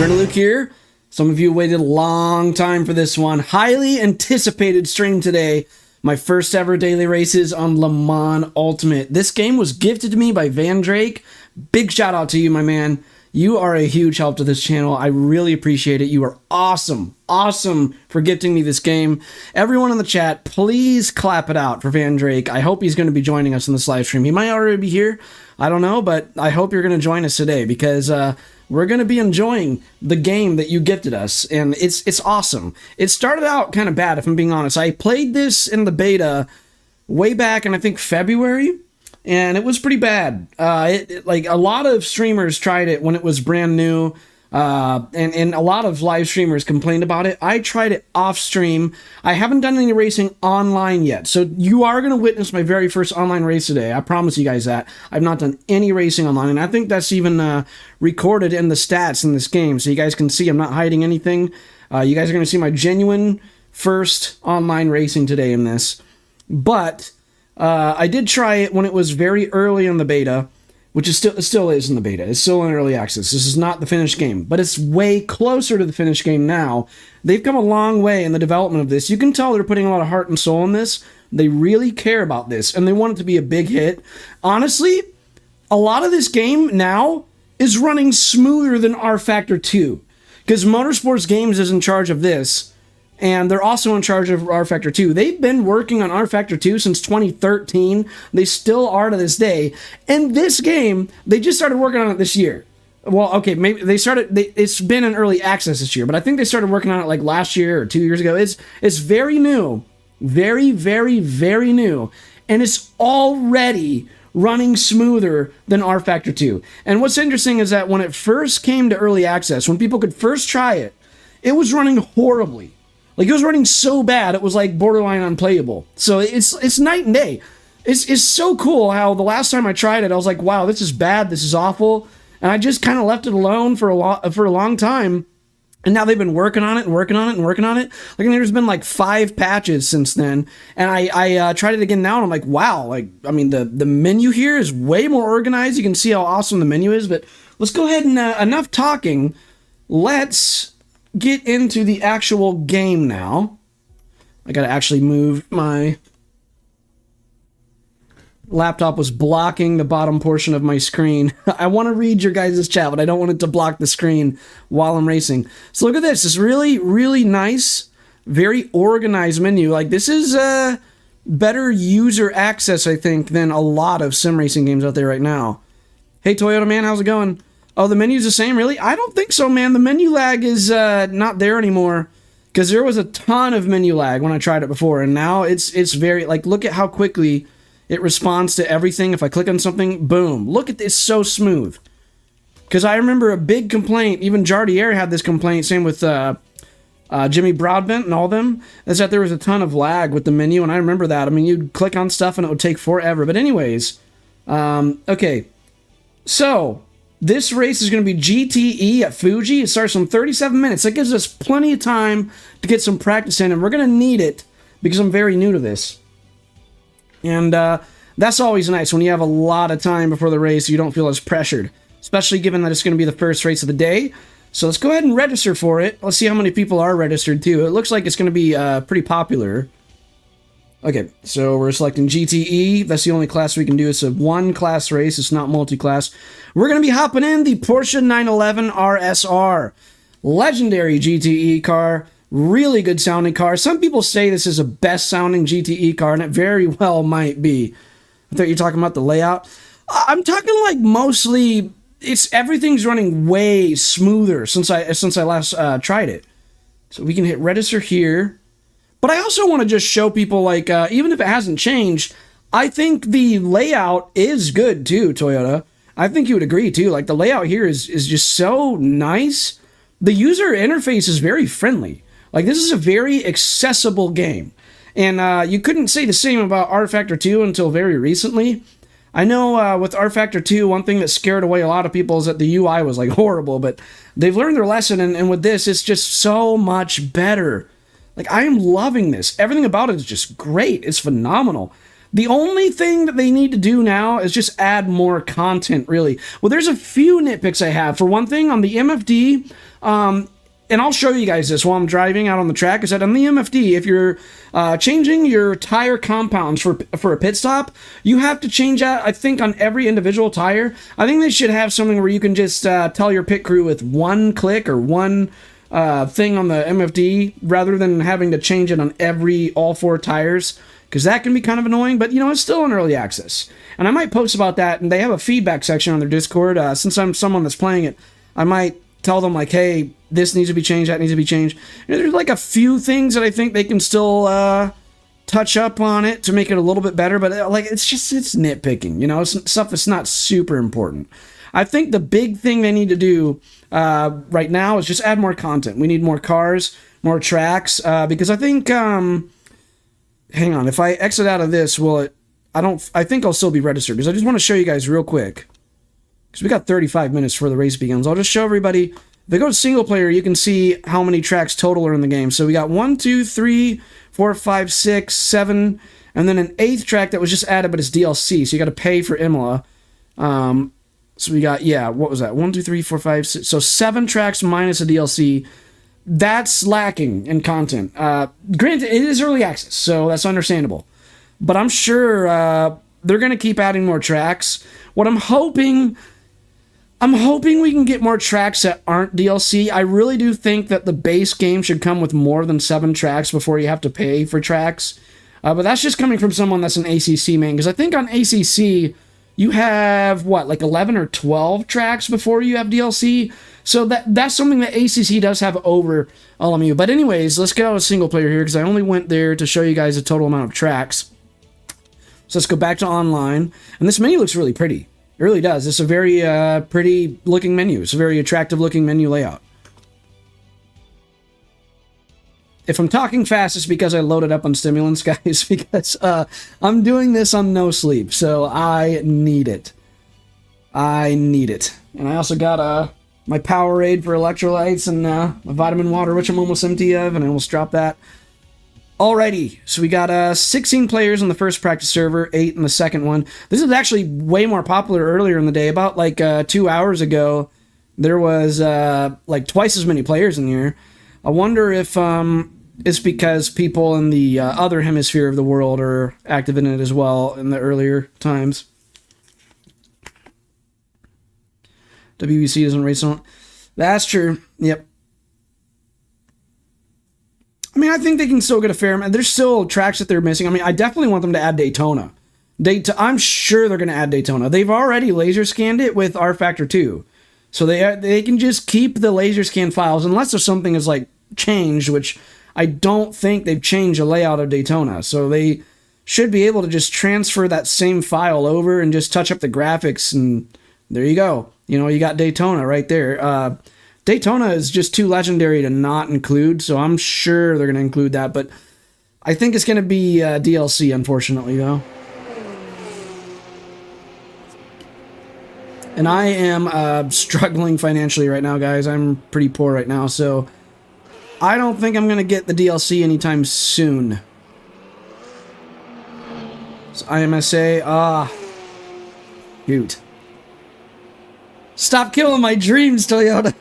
Luke here. Some of you waited a long time for this one. Highly anticipated stream today. My first ever daily races on Le Mans Ultimate. This game was gifted to me by Van Drake. Big shout out to you, my man. You are a huge help to this channel. I really appreciate it. You are awesome. Awesome for gifting me this game. Everyone in the chat, please clap it out for Van Drake. I hope he's going to be joining us in this live stream. He might already be here. I don't know, but I hope you're going to join us today because we're going to be enjoying the game that you gifted us, and it's awesome. It started out kind of bad, if I'm being honest. I played this in the beta way back in, I think, February, and it was pretty bad. Like, a lot of streamers tried it when it was brand new, and a lot of live streamers complained about it. I tried it off stream. I haven't done any racing online yet, so you are going to witness my very first online race today. I promise you guys that. I've not done any racing online, and I think that's even recorded in the stats in this game, so you guys can see I'm not hiding anything. You guys are going to see my genuine first online racing today in this. But I did try it when it was very early in the beta, which is still is in the beta. It's still in early access. This is not the finished game, but it's way closer to the finished game now. They've come a long way in the development of this. You can tell they're putting a lot of heart and soul in this. They really care about this, and they want it to be a big hit. Honestly, a lot of this game now is running smoother than R Factor 2, because Motorsports Games is in charge of this, and they're also in charge of R Factor 2. They've been working on R Factor 2 since 2013. They still are to this day. And this game, they just started working on it this year. Well, okay, maybe it's been in early access this year, but I think they started working on it like last year or 2 years ago. It's very new. Very, very, very new. And it's already running smoother than R Factor 2. And what's interesting is that when it first came to early access, when people could first try it, it was running horribly. Like, it was running so bad, it was like borderline unplayable. So it's night and day. It's so cool how the last time I tried it, I was like, wow, this is bad, this is awful. And I just kind of left it alone for a long time. And now they've been working on it and working on it and working on it. Like, and there's been like 5 patches since then. And I tried it again now, and I'm like, wow. Like, I mean, the menu here is way more organized. You can see how awesome the menu is. But let's go ahead and, enough talking. Let's get into the actual game now. I gotta actually move my laptop. Was blocking the bottom portion of my screen. I want to read your guys' chat, but I don't want it to block the screen while I'm racing. So look at this. This really, really nice, very organized menu. Like, this is better user access, I think, than a lot of sim racing games out there right now. Hey, Toyota man, how's it going? Oh, the menu's the same, really? I don't think so, man. The menu lag is not there anymore, because there was a ton of menu lag when I tried it before, and now it's very, like, look at how quickly it responds to everything. If I click on something, boom. Look at this, so smooth. Because I remember a big complaint, even Jardiere had this complaint, same with Jimmy Broadbent and all them, is that there was a ton of lag with the menu, and I remember that. I mean, you'd click on stuff and it would take forever. But anyways, okay, so this race is going to be GTE at Fuji. It starts in 37 minutes. That gives us plenty of time to get some practice in, and we're going to need it because I'm very new to this. And that's always nice when you have a lot of time before the race. You don't feel as pressured, especially given that it's going to be the first race of the day. So let's go ahead and register for it. Let's see how many people are registered too. It looks like it's going to be pretty popular. Okay, so we're selecting GTE. That's the only class we can do. It's a one-class race. It's not multi-class. We're going to be hopping in the Porsche 911 RSR. Legendary GTE car. Really good sounding car. Some people say this is a best sounding GTE car, and it very well might be. I thought you were talking about the layout. I'm talking like mostly, everything's running way smoother since I last tried it. So we can hit register here. But I also want to just show people, like, even if it hasn't changed, I think the layout is good too, Toyota. I think you would agree too. Like, the layout here is just so nice. The user interface is very friendly. Like, this is a very accessible game. And you couldn't say the same about R Factor 2 until very recently. I know with R Factor 2, one thing that scared away a lot of people is that the UI was, like, horrible. But they've learned their lesson, and with this, it's just so much better. Like, I am loving this. Everything about it is just great. It's phenomenal. The only thing that they need to do now is just add more content, really. Well, there's a few nitpicks I have. For one thing, on the MFD, and I'll show you guys this while I'm driving out on the track, is that on the MFD, if you're changing your tire compounds for a pit stop, you have to change that, I think, on every individual tire. I think they should have something where you can just tell your pit crew with one click or one thing on the MFD, rather than having to change it on all 4 tires, because that can be kind of annoying, but, you know, it's still in early access. And I might post about that, and they have a feedback section on their Discord. Since I'm someone that's playing it, I might tell them, like, hey, this needs to be changed, that needs to be changed. And there's like a few things that I think they can still touch up on it to make it a little bit better, but like it's nitpicking, you know, it's stuff that's not super important. I think the big thing they need to do right now is just add more content. We need more cars, more tracks, because I think, hang on, if I exit out of this, I think I'll still be registered, because I just want to show you guys real quick, because we got 35 minutes before the race begins. I'll just show everybody. If I go to single player, you can see how many tracks total are in the game. So we got 1, 2, 3, 4, 5, 6, 7, and then an 8th track that was just added, but it's DLC, so you got to pay for Imola. So we got, what was that? 1, 2, 3, 4, 5, 6. So 7 tracks minus a DLC. That's lacking in content. Granted, it is early access, so that's understandable. But I'm sure they're going to keep adding more tracks. What I'm hoping we can get more tracks that aren't DLC. I really do think that the base game should come with more than 7 tracks before you have to pay for tracks. But that's just coming from someone that's an ACC main, because I think on ACC you have, like 11 or 12 tracks before you have DLC. So that's something that ACC does have over LMU. But anyways, let's get out of single player here, because I only went there to show you guys the total amount of tracks. So let's go back to online. And this menu looks really pretty. It really does. It's a very pretty looking menu. It's a very attractive looking menu layout. If I'm talking fast, it's because I loaded up on stimulants, guys, because I'm doing this on no sleep, so I need it. And I also got my Powerade for electrolytes and my vitamin water, which I'm almost empty of, and I almost dropped that. Alrighty, so we got 16 players on the first practice server, 8 in the second one. This is actually way more popular earlier in the day. About like 2 hours ago, there was like twice as many players in here. I wonder if it's because people in the other hemisphere of the world are active in it as well in the earlier times. WBC doesn't race on. That's true. Yep. I mean, I think they can still get a fair amount. There's still tracks that they're missing. I mean, I definitely want them to add Daytona. I'm sure they're going to add Daytona. They've already laser scanned it with R Factor 2. So they can just keep the laser scan files, unless there's something that's like changed, which I don't think they've changed the layout of Daytona. So they should be able to just transfer that same file over and just touch up the graphics, and there you go. You know, you got Daytona right there. Daytona is just too legendary to not include, so I'm sure they're going to include that, but I think it's going to be DLC, unfortunately, though. And I am struggling financially right now, guys. I'm pretty poor right now, so I don't think I'm going to get the DLC anytime soon. So IMSA, shoot. Stop killing my dreams, Toyota.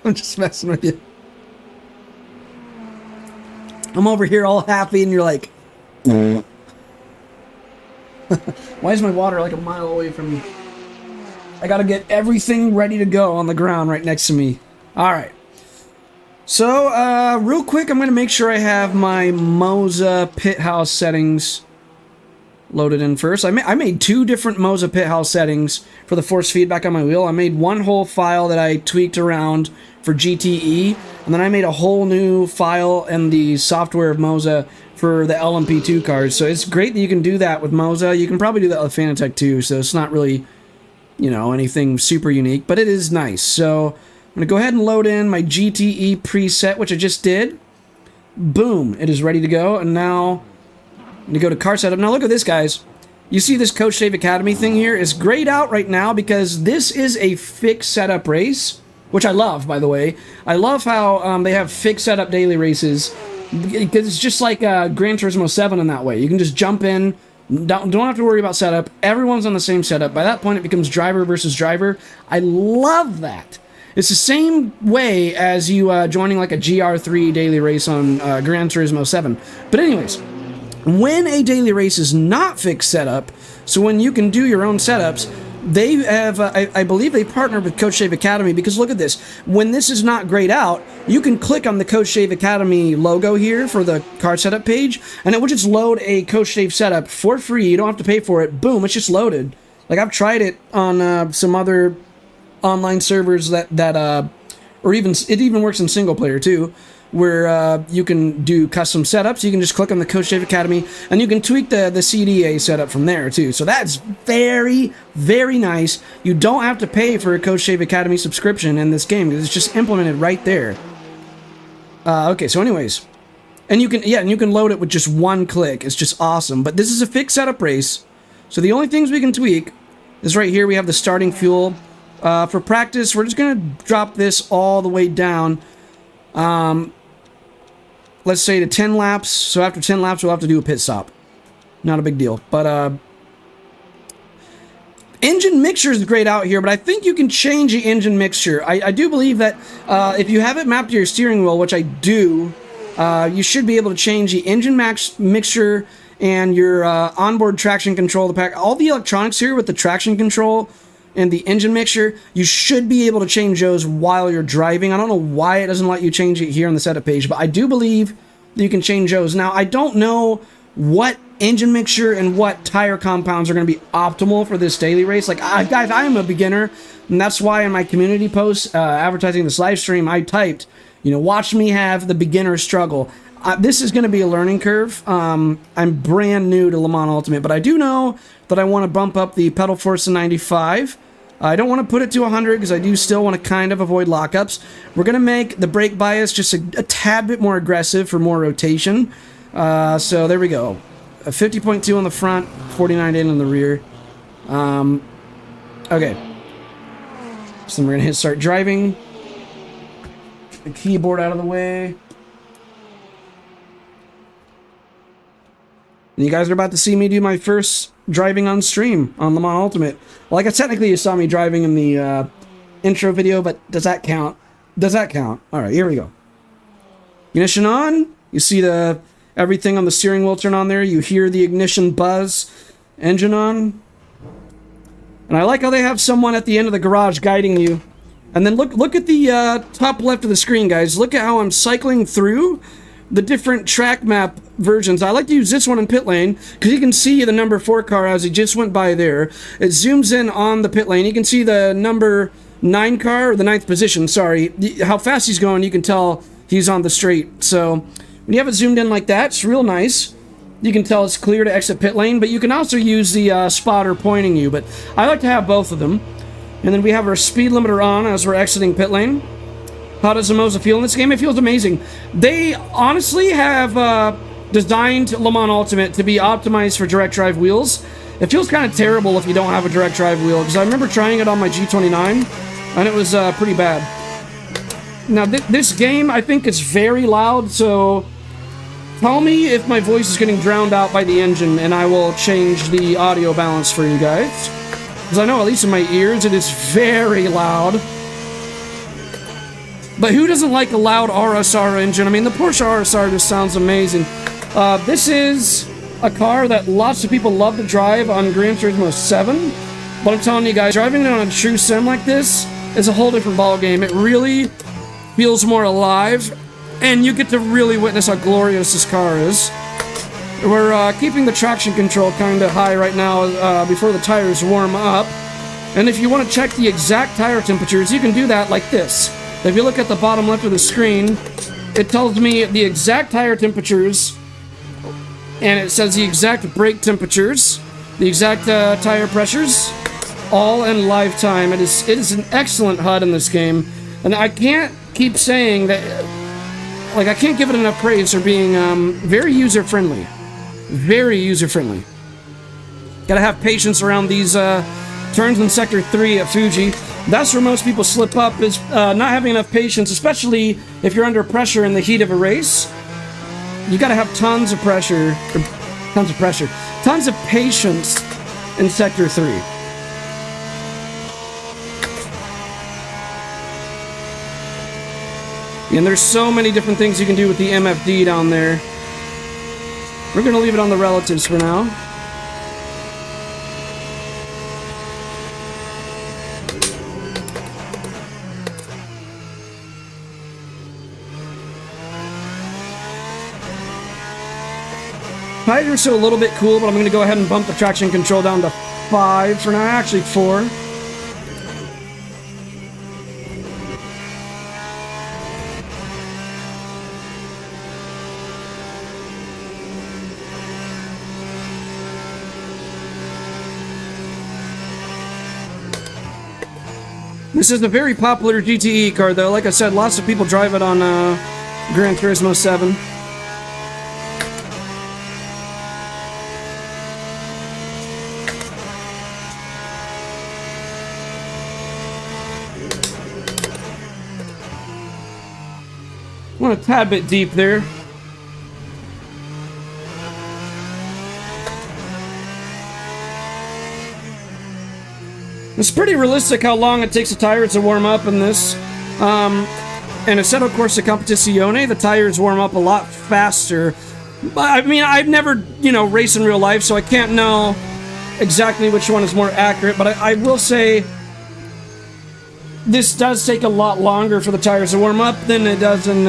I'm just messing with you. I'm over here all happy and you're like... Why is my water like a mile away from me? I gotta get everything ready to go on the ground right next to me. Alright. So, real quick, I'm gonna make sure I have my Moza pit house settings loaded in first. I made 2 different Moza pit house settings for the force feedback on my wheel. I made one whole file that I tweaked around for GTE, and then I made a whole new file in the software of Moza for the LMP2 cars. So it's great that you can do that with Moza. You can probably do that with Fanatec too, so it's not really, you know, anything super unique, but it is nice. So I'm going to go ahead and load in my GTE preset, which I just did. Boom, it is ready to go, and now I'm going to go to car setup. Now look at this, guys. You see this Coach Dave Academy thing here? It's grayed out right now because this is a fixed setup race, which I love, by the way. I love how they have fixed setup daily races because it's just like Gran Turismo 7 in that way. You can just jump in, don't have to worry about setup. Everyone's on the same setup. By that point, it becomes driver versus driver. I love that. It's the same way as you joining like a GR3 daily race on Gran Turismo 7. But anyways, when a daily race is not fixed setup, so when you can do your own setups, they have, I believe they partnered with Coach Dave Academy, because look at this. When this is not grayed out, you can click on the Coach Dave Academy logo here for the car setup page, and it will just load a Coach Dave setup for free. You don't have to pay for it. Boom, it's just loaded. Like, I've tried it on some other online servers or even, it even works in single player too, where you can do custom setups. You can just click on the Coach Dave Academy, and you can tweak the CDA setup from there too. So that's very, very nice. You don't have to pay for a Coach Dave Academy subscription in this game, because it's just implemented right there. Okay, so anyways, and you can load it with just one click. It's just awesome. But this is a fixed setup race, so the only things we can tweak is right here. We have the starting fuel. For practice, we're just gonna drop this all the way down. Let's say to 10 laps. So after 10 laps, we'll have to do a pit stop. Not a big deal. But engine mixture is grayed out here, but I think you can change the engine mixture. I do believe that if you have it mapped to your steering wheel, which I do, you should be able to change the engine mixture and your onboard traction control. The pack, all the electronics here with the traction control and the engine mixture, you should be able to change those while you're driving. I don't know why it doesn't let you change it here on the setup page, but I do believe that you can change those. Now, I don't know what engine mixture and what tire compounds are going to be optimal for this daily race. Like, guys, I am a beginner, and that's why in my community post advertising this live stream, I typed, watch me have the beginner struggle. This is going to be a learning curve. I'm brand new to Le Mans Ultimate, but I do know that I want to bump up the pedal force to 95. I don't want to put it to 100 because I do still want to kind of avoid lockups. We're going to make the brake bias just a tad bit more aggressive for more rotation. So there we go. A 50.2 on the front, 49.8 on the rear. Okay. So then we're going to hit start driving. Get the keyboard out of the way. And you guys are about to see me do my first driving on stream on Le Mans Ultimate. Well, I guess technically you saw me driving in the intro video, but does that count? Does that count? All right, here we go. Ignition on. You see everything on the steering wheel turn on there. You hear the ignition buzz. Engine on. And I like how they have someone at the end of the garage guiding you. And then look at the top left of the screen, guys. Look at how I'm cycling through the different track map versions. I like to use this one in pit lane because you can see the number 4 car as he just went by there. It zooms in on the pit lane. You can see the number 9 car, or the 9th position, sorry. How fast he's going, you can tell he's on the straight. So when you have it zoomed in like that, it's real nice. You can tell it's clear to exit pit lane, but you can also use the spotter pointing you. But I like to have both of them. And then we have our speed limiter on as we're exiting pit lane. How does the Moza feel in this game? It feels amazing. They honestly have designed Le Mans Ultimate to be optimized for direct drive wheels. It feels kind of terrible if you don't have a direct drive wheel, because I remember trying it on my G29, and it was pretty bad. Now, this game, I think, is very loud, so tell me if my voice is getting drowned out by the engine, and I will change the audio balance for you guys. Because I know, at least in my ears, it is very loud. But who doesn't like a loud RSR engine? I mean, the Porsche RSR just sounds amazing. This is a car that lots of people love to drive on Gran Turismo 7. But I'm telling you guys, driving it on a true sim like this is a whole different ballgame. It really feels more alive, and you get to really witness how glorious this car is. We're keeping the traction control kind of high right now before the tires warm up. And if you want to check the exact tire temperatures, you can do that like this. If you look at the bottom left of the screen, it tells me the exact tire temperatures, and it says the exact brake temperatures, the exact tire pressures, all in live time. It is an excellent HUD in this game, and I can't keep saying that, like, I can't give it enough praise for being very user-friendly. Very user-friendly. Gotta have patience around these turns in Sector 3 at Fuji. That's where most people slip up, is not having enough patience, especially if you're under pressure in the heat of a race. you gotta have tons of pressure, tons of patience in Sector 3. And there's so many different things you can do with the MFD down there. We're gonna leave it on the relatives for now. Tires are a little bit cool, but I'm going to go ahead and bump the traction control down to 5 for now. Actually, 4. This is a very popular GTE car, though. Like I said, lots of people drive it on Gran Turismo 7. Went a tad bit deep there. It's pretty realistic how long it takes the tires to warm up in this. In Assetto Corsa Competizione, the tires warm up a lot faster. But I mean, I've never, raced in real life, so I can't know exactly which one is more accurate. But I will say, this does take a lot longer for the tires to warm up than it does in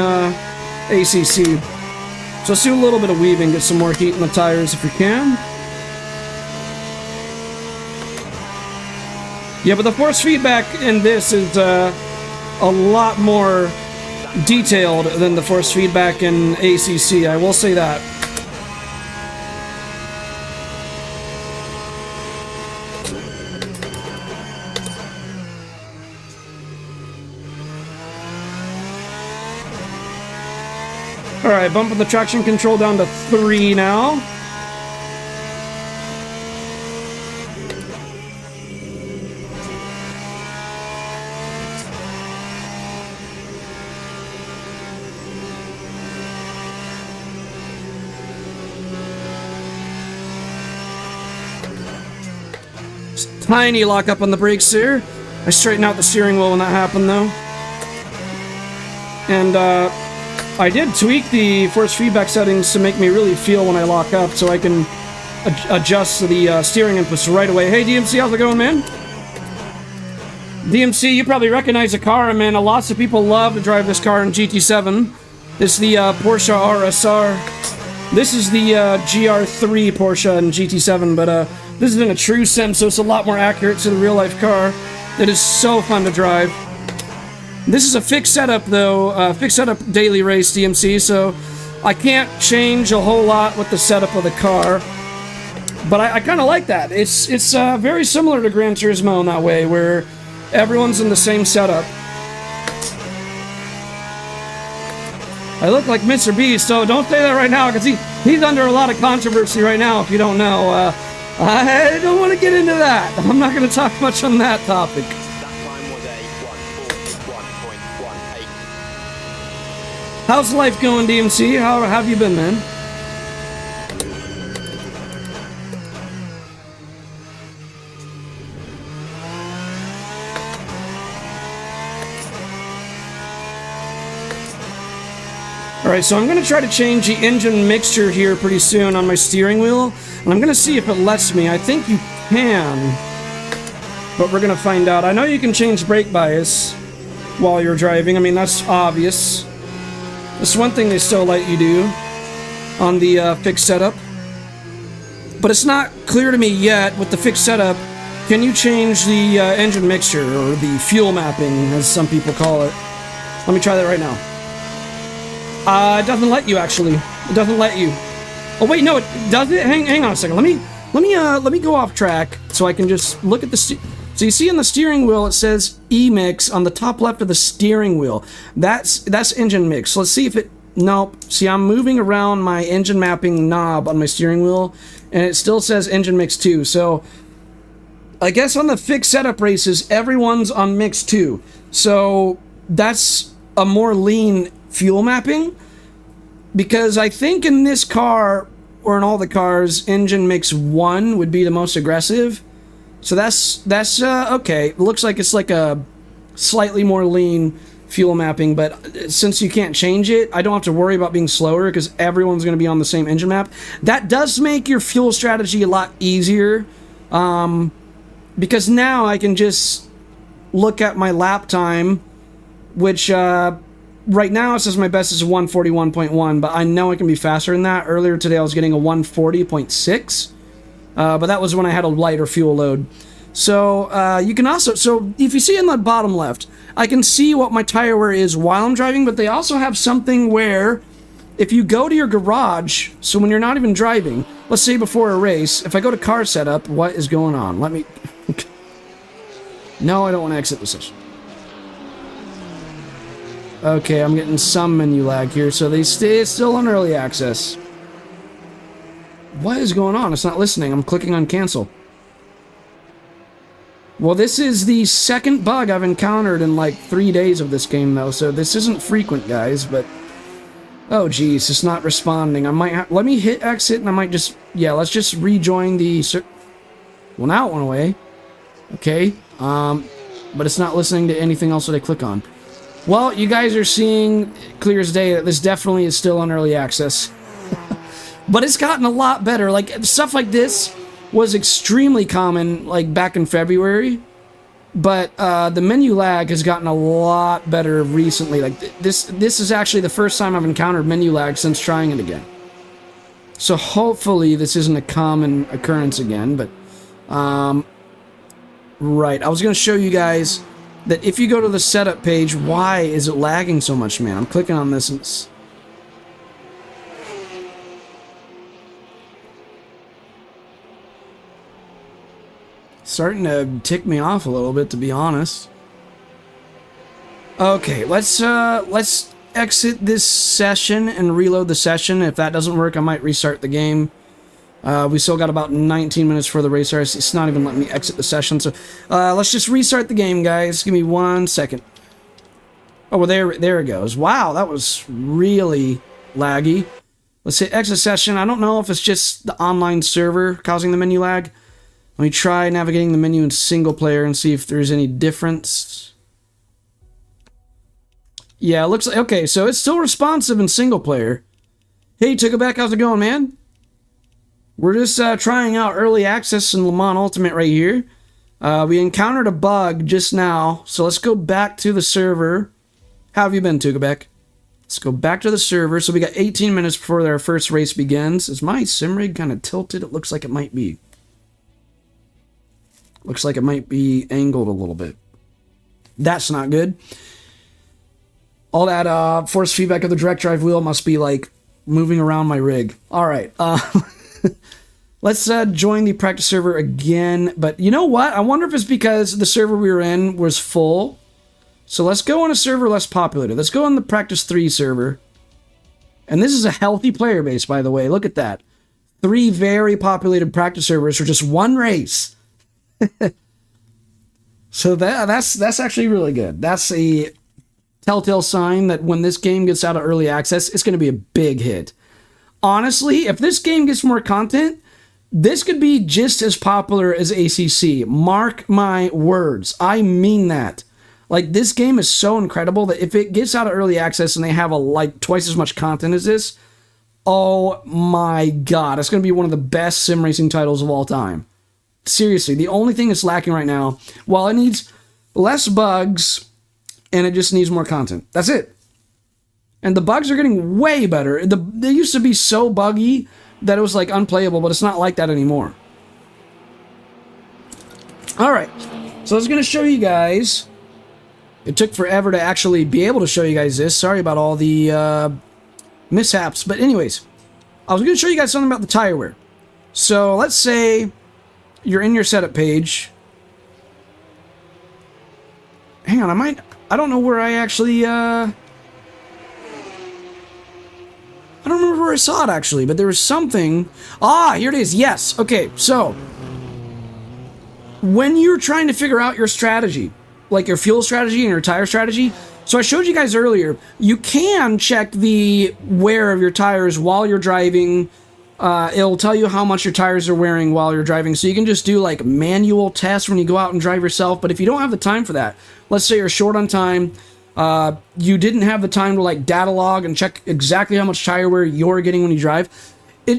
ACC. So let's do a little bit of weaving, get some more heat in the tires if we can. Yeah, but the force feedback in this is a lot more detailed than the force feedback in ACC, I will say that. Alright, bumping the traction control down to 3 now. Just tiny lock up on the brakes there. I straightened out the steering wheel when that happened, though. And, I did tweak the force feedback settings to make me really feel when I lock up, so I can adjust the steering inputs right away. Hey, DMC, how's it going, man? DMC, you probably recognize the car, man. Lots of people love to drive this car in GT7. It's the Porsche RSR. This is the GR3 Porsche in GT7, but this is in a true sim, so it's a lot more accurate to the real-life car. It is so fun to drive. This is a fixed setup, though, fixed setup daily race DMC, so I can't change a whole lot with the setup of the car. But I kind of like that. It's very similar to Gran Turismo in that way, where everyone's in the same setup. I look like Mr. Beast, so don't say that right now, because he's under a lot of controversy right now, if you don't know. I don't want to get into that. I'm not going to talk much on that topic. How's life going, DMC? How have you been, man? Alright, so I'm going to try to change the engine mixture here pretty soon on my steering wheel. And I'm going to see if it lets me. I think you can. But we're going to find out. I know you can change brake bias while you're driving. I mean, that's obvious. That's one thing they still let you do on the fixed setup. But it's not clear to me yet with the fixed setup. Can you change the engine mixture, or the fuel mapping, as some people call it? Let me try that right now. It doesn't let you, actually. It doesn't let you. Oh wait, no, it does it. Hang on a second. Let me go off track so I can just look at the. So you see on the steering wheel it says E-Mix on the top left of the steering wheel. That's engine mix. So let's see if it. Nope. See, I'm moving around my engine mapping knob on my steering wheel, and it still says engine mix 2. So I guess on the fixed setup races, everyone's on mix 2. So that's a more lean fuel mapping. Because I think in this car, or in all the cars, engine mix 1 would be the most aggressive. So that's okay. It looks like it's like a slightly more lean fuel mapping, but since you can't change it, I don't have to worry about being slower because everyone's going to be on the same engine map. That does make your fuel strategy a lot easier, because now I can just look at my lap time, which right now it says my best is 141.1, but I know it can be faster than that. Earlier today I was getting a 140.6, but that was when I had a lighter fuel load. So you can also, so if you see in the bottom left, I can see what my tire wear is while I'm driving, but they also have something where if you go to your garage, so when you're not even driving, let's say before a race, if I go to car setup, what is going on? Let me, no, I don't want to exit the session. Okay, I'm getting some menu lag here, so they stay still on early access. What is going on? It's not listening. I'm clicking on cancel. Well, this is the second bug I've encountered in like 3 days of this game, though, so this isn't frequent, guys, but... Oh, geez, it's not responding. I might let me hit exit, and I might just... Yeah, let's just rejoin the... Well, now it went away. Okay, but it's not listening to anything else that I click on. Well, you guys are seeing, clear as day, that this definitely is still on early access. But it's gotten a lot better. Like, stuff like this was extremely common, like, back in February. But the menu lag has gotten a lot better recently. Like, this is actually the first time I've encountered menu lag since trying it again. So hopefully this isn't a common occurrence again, but... right, I was going to show you guys that if you go to the setup page, why is it lagging so much, man? I'm clicking on this and it's... starting to tick me off a little bit, to be honest. Okay, let's exit this session and reload the session. If that doesn't work, I might restart the game. We still got about 19 minutes for the race. It's not even letting me exit the session, so let's just restart the game, guys. Give me 1 second. Oh, well, there it goes. Wow, that was really laggy. Let's hit exit session. I don't know if it's just the online server causing the menu lag. Let me try navigating the menu in single player and see if there's any difference. Yeah, it looks like... Okay, so it's still responsive in single player. Hey, Tookabek, how's it going, man? We're just trying out early access in Le Mans Ultimate right here. We encountered a bug just now, so let's go back to the server. How have you been, Tookabek? Let's go back to the server. So we got 18 minutes before our first race begins. Is my sim rig kind of tilted? It looks like it might be. Looks like it might be angled a little bit. That's not good. All that force feedback of the direct drive wheel must be like moving around my rig. All right. Let's join the practice server again. But you know what? I wonder if it's because the server we were in was full. So let's go on a server less populated. Let's go on the practice 3 server. And this is a healthy player base, by the way. Look at that. 3 very populated practice servers for just 1 race. So that's actually really good. That's a telltale sign that when this game gets out of early access, it's going to be a big hit. Honestly, if this game gets more content, this could be just as popular as ACC. Mark my words. I mean that. Like, this game is so incredible that if it gets out of early access and they have like twice as much content as this, oh my god, it's going to be one of the best sim racing titles of all time. Seriously, the only thing it's lacking right now, well, it needs less bugs, and it just needs more content. That's it. And the bugs are getting way better. They used to be so buggy that it was like unplayable, but it's not like that anymore. Alright, so I was going to show you guys. It took forever to actually be able to show you guys this. Sorry about all the mishaps. But anyways, I was going to show you guys something about the tire wear. So let's say you're in your setup page. Hang on, I don't know where I actually, I don't remember where I saw it actually, but there was something. Ah, here it is. Yes. Okay, so when you're trying to figure out your strategy, like your fuel strategy and your tire strategy, So I showed you guys earlier, you can check the wear of your tires while you're driving. It'll tell you how much your tires are wearing while you're driving. So you can just do like manual tests when you go out and drive yourself. But if you don't have the time for that, let's say you're short on time, you didn't have the time to like data log and check exactly how much tire wear you're getting when you drive.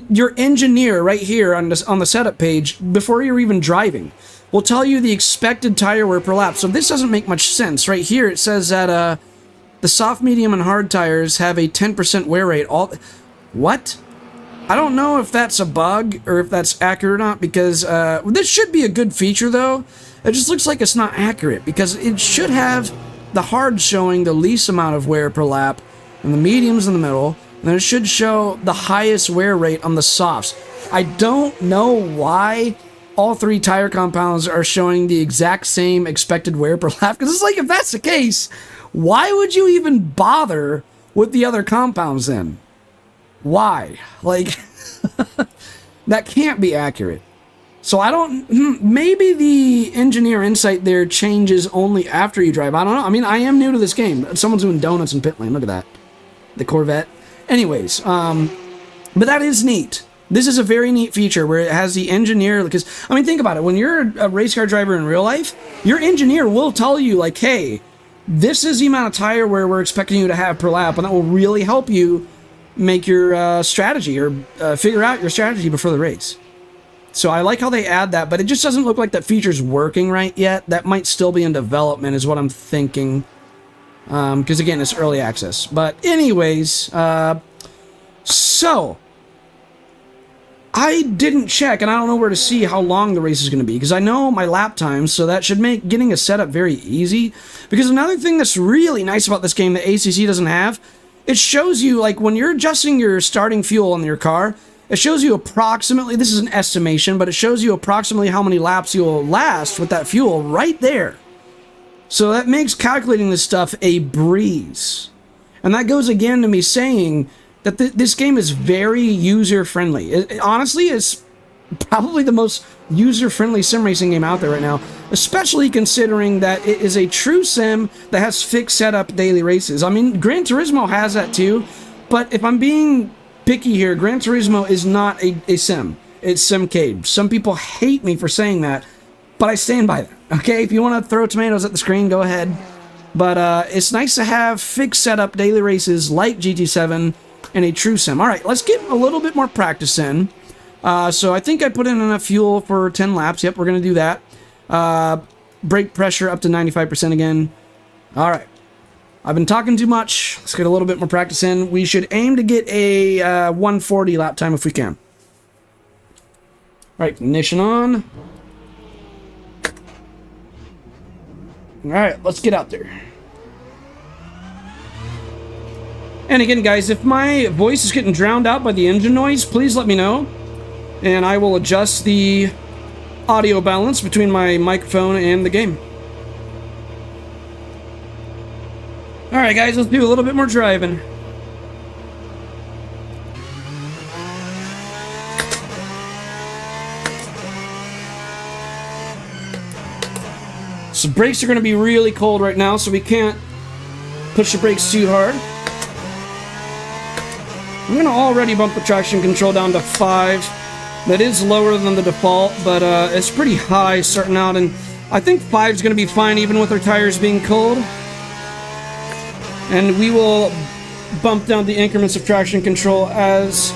Your engineer right here on the setup page, before you're even driving, will tell you the expected tire wear per lap. So this doesn't make much sense. Right here it says that the soft, medium, and hard tires have a 10% wear rate. What? I don't know if that's a bug or if that's accurate or not, because this should be a good feature though. It just looks like it's not accurate, because it should have the hard showing the least amount of wear per lap, and the mediums in the middle, and then it should show the highest wear rate on the softs. I don't know why all three tire compounds are showing the exact same expected wear per lap, because it's like, if that's the case, why would you even bother with the other compounds then? Why? Like, that can't be accurate. So I don't, maybe the engineer insight there changes only after you drive. I don't know. I mean, I am new to this game. Someone's doing donuts in pit lane. Look at that. The Corvette. Anyways, but that is neat. This is a very neat feature where it has the engineer, because, I mean, think about it. When you're a race car driver in real life, your engineer will tell you, like, hey, this is the amount of tire wear we're expecting you to have per lap, and that will really help you make your strategy, or figure out your strategy before the race. So I like how they add that, but it just doesn't look like that feature's working right yet. That might still be in development is what I'm thinking. Because again, it's early access. But anyways, so I didn't check, and I don't know where to see how long the race is going to be, because I know my lap times, so that should make getting a setup very easy. Because another thing that's really nice about this game that ACC doesn't have, it shows you, like, when you're adjusting your starting fuel in your car, it shows you approximately, this is an estimation, but it shows you approximately how many laps you'll last with that fuel right there. So that makes calculating this stuff a breeze. And that goes again to me saying that this game is very user-friendly. Honestly, it's probably the most user-friendly sim racing game out there right now, especially considering that it is a true sim that has fixed setup daily races. I mean, Gran Turismo has that too, but if I'm being picky here, Gran Turismo is not a sim. It's simcade. Some people hate me for saying that, but I stand by that. Okay, if you want to throw tomatoes at the screen, go ahead. But it's nice to have fixed setup daily races like GT7 and a true sim. All right, let's get a little bit more practice in. So I think I put in enough fuel for 10 laps. Yep, we're going to do that. Brake pressure up to 95% again. All right. I've been talking too much. Let's get a little bit more practice in. We should aim to get a 140 lap time if we can. All right, ignition on. All right, let's get out there. And again, guys, if my voice is getting drowned out by the engine noise, please let me know, and I will adjust the audio balance between my microphone and the game. Alright guys, let's do a little bit more driving. So brakes are going to be really cold right now, so we can't push the brakes too hard. I'm going to already bump the traction control down to 5. That is lower than the default, but it's pretty high starting out, and I think 5 is going to be fine even with our tires being cold. And we will bump down the increments of traction control as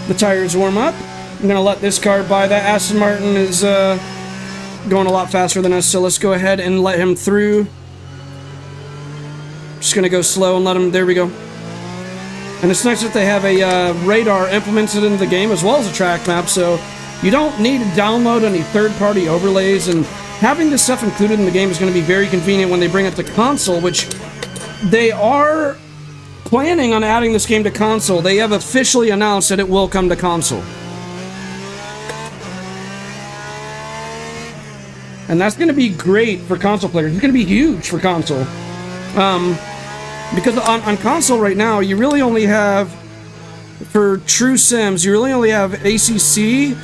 the tires warm up. I'm going to let this car by. That Aston Martin is going a lot faster than us, so let's go ahead and let him through. Just going to go slow and let him... There we go. And it's nice that they have a radar implemented into the game as well as a track map, so you don't need to download any third-party overlays, and having this stuff included in the game is going to be very convenient when they bring it to console, which... They are planning on adding this game to console. They have officially announced that it will come to console. And that's going to be great for console players. It's going to be huge for console. Because on console right now, you really only have, for true sims, you really only have ACC.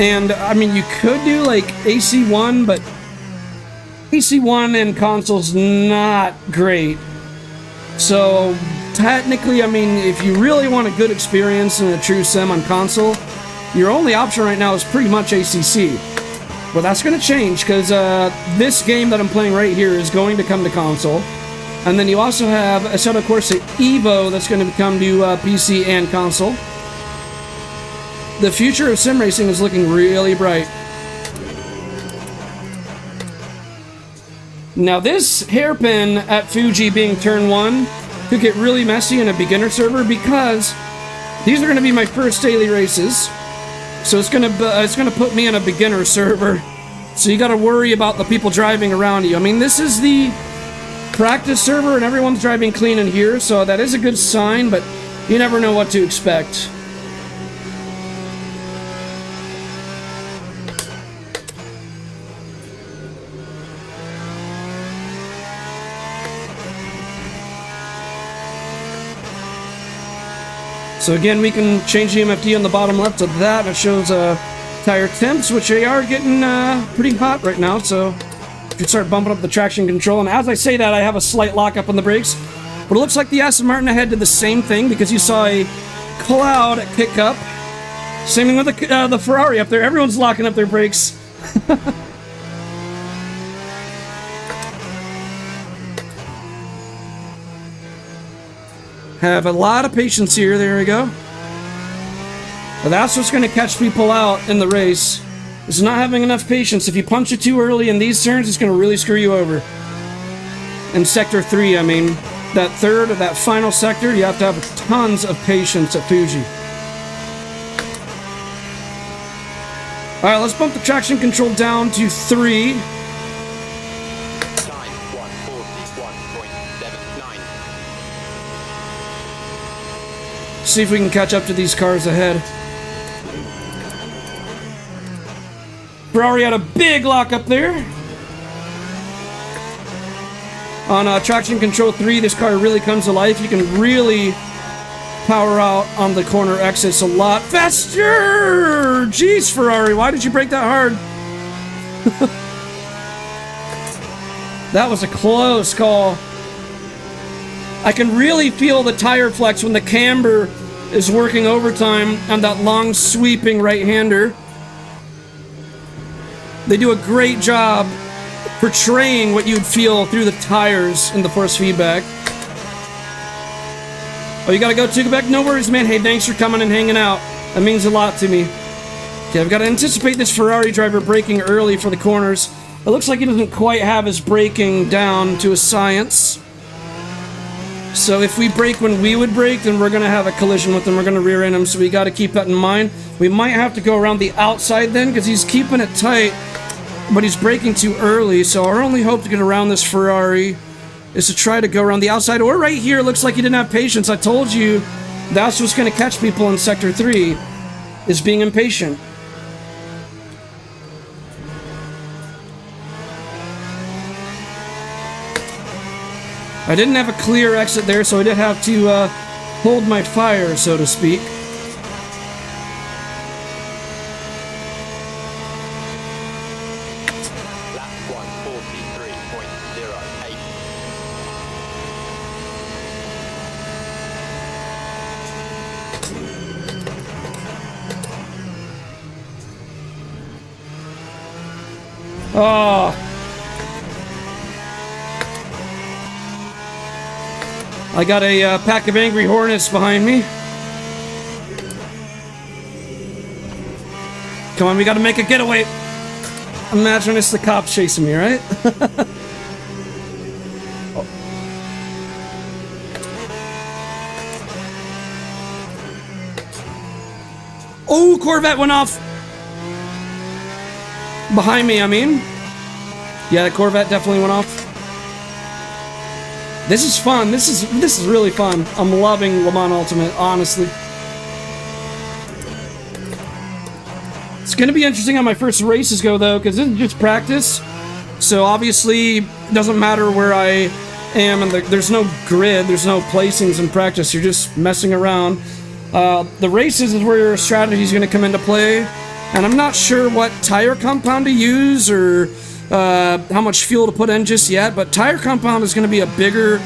And, I mean, you could do, like, AC1, but PC1 and console's not great. So, technically, I mean, if you really want a good experience and a true sim on console, your only option right now is pretty much ACC. Well, that's going to change, because this game that I'm playing right here is going to come to console. And then you also have Assetto Corsa Evo that's going to come to PC and console. The future of sim racing is looking really bright. Now this hairpin at Fuji being turn 1 could get really messy in a beginner server, because these are going to be my first daily races. So it's gonna put me in a beginner server. So you got to worry about the people driving around you. I mean, this is the practice server and everyone's driving clean in here, so that is a good sign, but you never know what to expect. So again, we can change the MFD on the bottom left of that. It shows tire temps, which they are getting pretty hot right now. So you can start bumping up the traction control. And as I say that, I have a slight lockup on the brakes. But it looks like the Aston Martin ahead did the same thing, because you saw a cloud kick up. Same thing with the Ferrari up there. Everyone's locking up their brakes. Have a lot of patience here. There we go. But that's what's going to catch people out in the race. Is not having enough patience. If you punch it too early in these turns, it's going to really screw you over. In Sector 3, I mean, that third or that final sector, you have to have tons of patience at Fuji. Alright, let's bump the traction control down to 3. See if we can catch up to these cars ahead. Ferrari had a big lock up there. On traction control 3, this car really comes to life. You can really power out on the corner exits a lot faster. Jeez, Ferrari, why did you brake that hard? That was a close call. I can really feel the tire flex when the camber is working overtime on that long sweeping right-hander. They do a great job portraying what you'd feel through the tires in the force feedback. Oh, you gotta go to Quebec? No worries, man. Hey, thanks for coming and hanging out. That means a lot to me. Okay, I've got to anticipate this Ferrari driver braking early for the corners. It looks like he doesn't quite have his braking down to a science. So if we brake when we would brake, then we're going to have a collision with him. We're going to rear end him, so we got to keep that in mind. We might have to go around the outside then, because he's keeping it tight, but he's braking too early. So our only hope to get around this Ferrari is to try to go around the outside. Or right here, looks like he didn't have patience. I told you that's what's going to catch people in Sector 3, is being impatient. I didn't have a clear exit there, so I did have to hold my fire, so to speak. Lap 143.08. Oh. I got a pack of angry hornets behind me. Come on, we gotta make a getaway. Imagine it's the cops chasing me, right? Oh, Corvette went off. Behind me, I mean. Yeah, the Corvette definitely went off. This is fun. This is really fun. I'm loving Le Mans Ultimate, honestly. It's going to be interesting how my first races go, though, because this is just practice. So, obviously, it doesn't matter where I am, and there's no grid, there's no placings in practice. You're just messing around. The races is where your strategy is going to come into play, and I'm not sure what tire compound to use, or how much fuel to put in just yet, but tire compound is going to be a bigger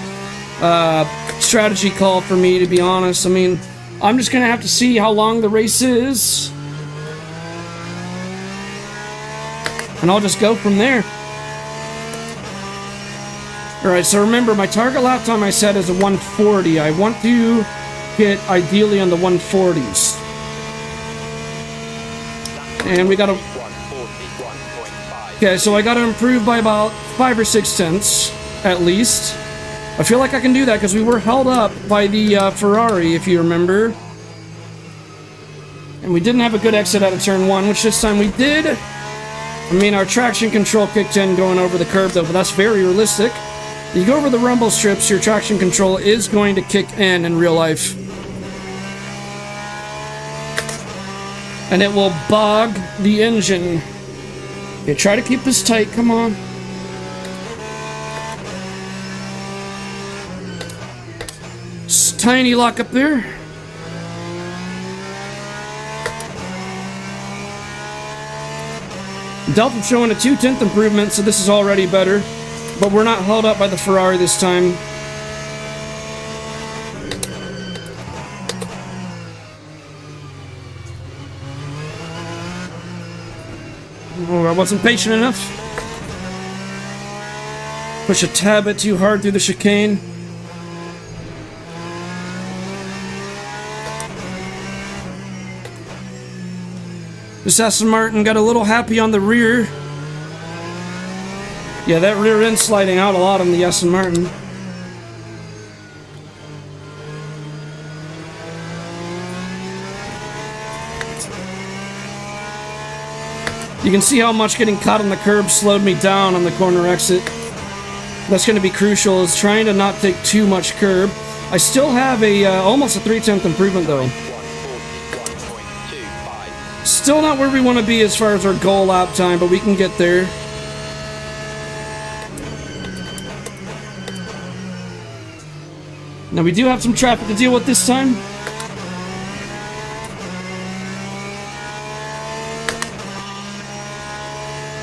strategy call for me, to be honest. I mean, I'm just going to have to see how long the race is, and I'll just go from there. Alright, so remember, my target lap time I set is a 140. I want to hit ideally on the 140s. And we gotta... Okay, so I gotta improve by about 5 or 6 tenths, at least. I feel like I can do that, because we were held up by the Ferrari, if you remember. And we didn't have a good exit out of turn 1, which this time we did. I mean, our traction control kicked in going over the curb, though, but that's very realistic. You go over the rumble strips, your traction control is going to kick in real life. And it will bog the engine. Okay, try to keep this tight, come on. Just tiny lock up there. Delta showing a 2/10 improvement, so this is already better. But we're not held up by the Ferrari this time. Oh, I wasn't patient enough. Push a tad bit too hard through the chicane. This Aston Martin got a little happy on the rear. Yeah, that rear end sliding out a lot on the Aston Martin. You can see how much getting caught on the curb slowed me down on the corner exit. That's going to be crucial, is trying to not take too much curb. I still have a almost a 3/10 improvement though. Still not where we want to be as far as our goal lap time, but we can get there. Now we do have some traffic to deal with this time.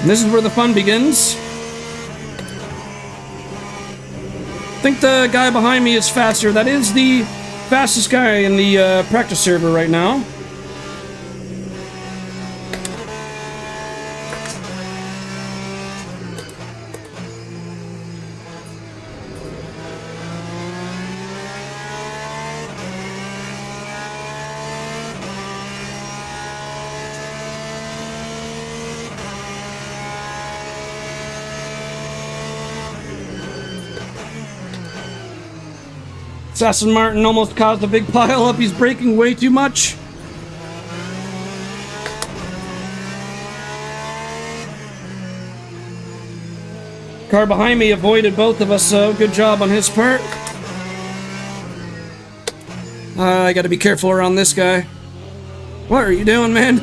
And this is where the fun begins. I think the guy behind me is faster. That is the fastest guy in the practice server right now. Aston Martin almost caused a big pile up. He's braking way too much. Car behind me avoided both of us, so good job on his part. I gotta be careful around this guy. What are you doing, man?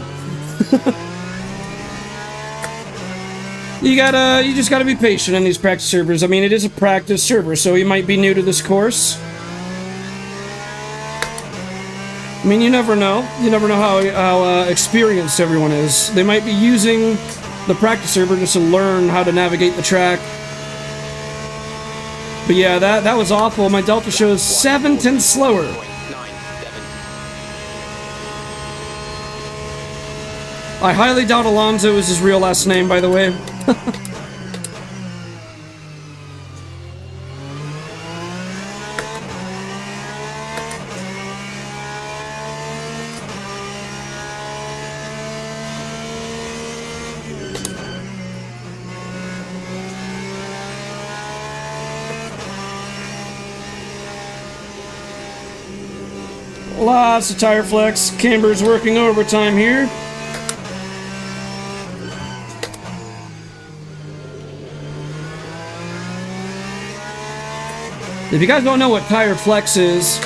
You just gotta be patient in these practice servers. I mean, it is a practice server, so you might be new to this course. I mean, you never know. You never know how experienced everyone is. They might be using the practice server just to learn how to navigate the track. But yeah, that was awful. My delta shows 7 tenths slower. I highly doubt Alonso is his real last name, by the way. Lots of tire flex. Camber's working overtime here. If you guys don't know what tire flex is,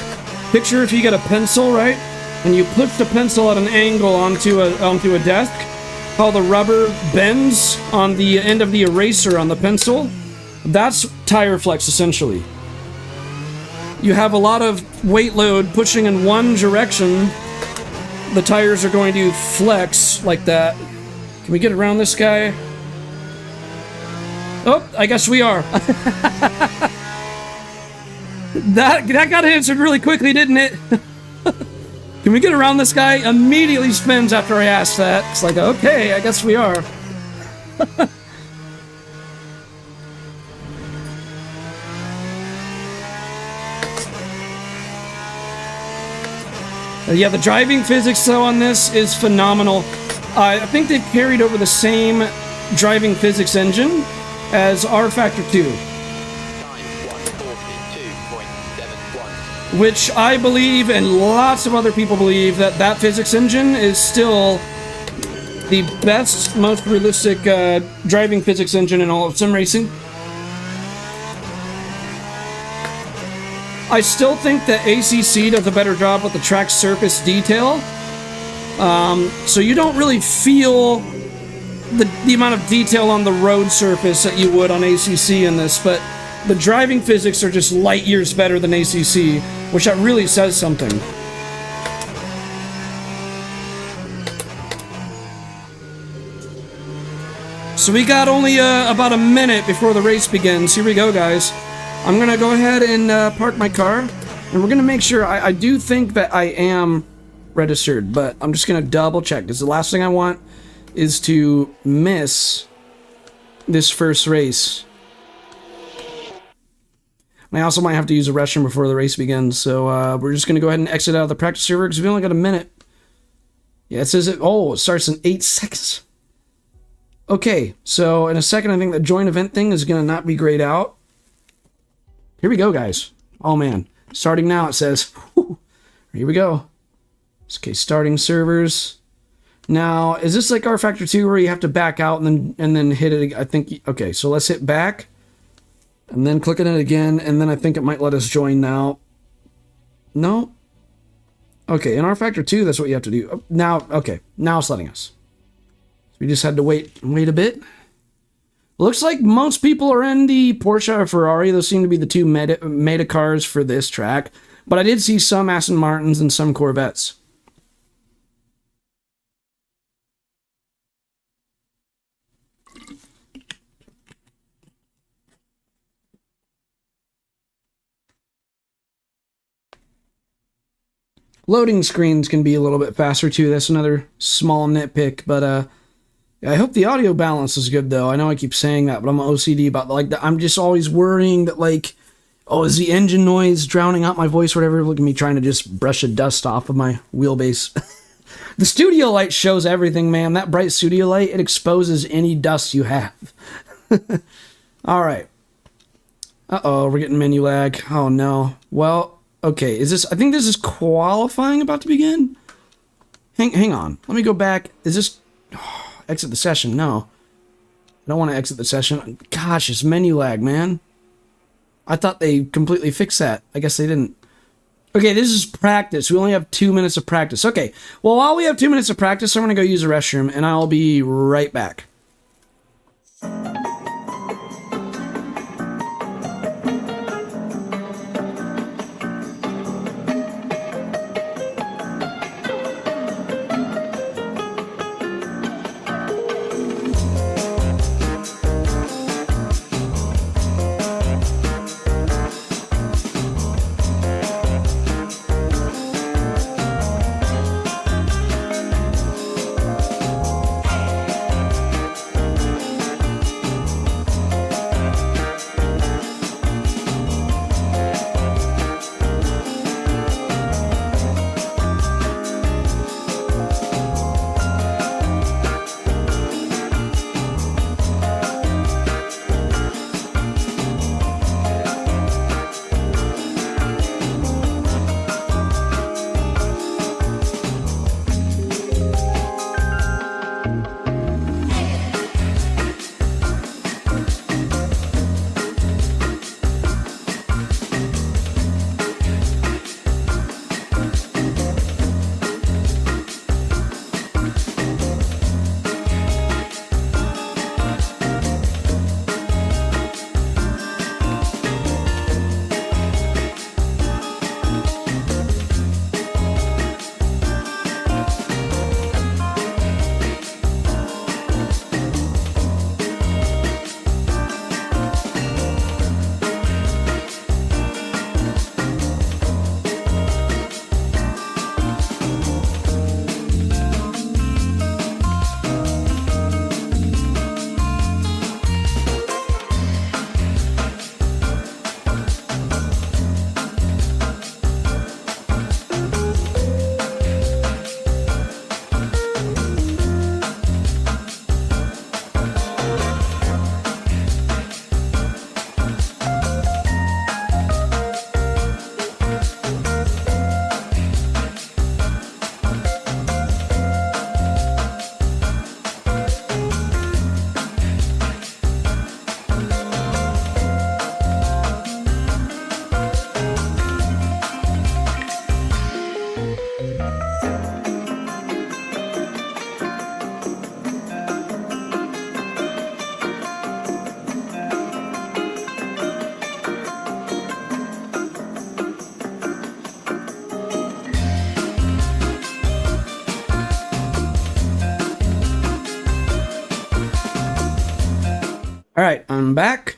picture if you get a pencil, right? And you push the pencil at an angle onto a desk, how the rubber bends on the end of the eraser on the pencil. That's tire flex, essentially. You have a lot of weight load pushing in one direction, the tires are going to flex like that. Can we get around this guy? Oh, I guess we are. That got answered really quickly, didn't it? Can we get around this guy? Immediately spins after I asked that. It's like, okay, I guess we are. Yeah, the driving physics, though, on this is phenomenal. I think they've carried over the same driving physics engine as R Factor 2. Which I believe, and lots of other people believe, that physics engine is still the best, most realistic driving physics engine in all of sim racing. I still think that ACC does a better job with the track surface detail. So you don't really feel the amount of detail on the road surface that you would on ACC in this, but the driving physics are just light years better than ACC, which that really says something. So we got only about a minute before the race begins. Here we go, guys. I'm gonna go ahead and park my car, and we're gonna make sure. I do think that I am registered, but I'm just gonna double check, because the last thing I want is to miss this first race. I also might have to use a restroom before the race begins, so we're just gonna go ahead and exit out of the practice server, because we only got a minute. Yeah, it says it starts in 8 seconds. Okay, so in a second, I think the join event thing is gonna not be grayed out. Here we go, guys. Oh, man. Starting now, it says. Whew, here we go. Okay, starting servers. Now, is this like R Factor 2 where you have to back out and then hit it? I think. Okay, so let's hit back. And then click on it again. And then I think it might let us join now. No? Okay, in R Factor 2, that's what you have to do. Now, okay. Now it's letting us. We just had to wait a bit. Looks like most people are in the Porsche or Ferrari. Those seem to be the two meta cars for this track. But I did see some Aston Martins and some Corvettes. Loading screens can be a little bit faster too. That's another small nitpick, but I hope the audio balance is good, though. I know I keep saying that, but I'm OCD about I'm just always worrying that, like, oh, is the engine noise drowning out my voice or whatever? Look at me trying to just brush the dust off of my wheelbase. The studio light shows everything, man. That bright studio light, it exposes any dust you have. All right. Uh-oh, we're getting menu lag. Oh, no. Well, okay. I think this is qualifying about to begin? Hang on. Let me go back. Is this... exit the session. No. I don't want to exit the session. Gosh, it's menu lag, man. I thought they completely fixed that. I guess they didn't. Okay, this is practice. We only have 2 minutes of practice. Okay, well, while we have 2 minutes of practice, I'm going to go use the restroom, and I'll be right back. Alright, I'm back.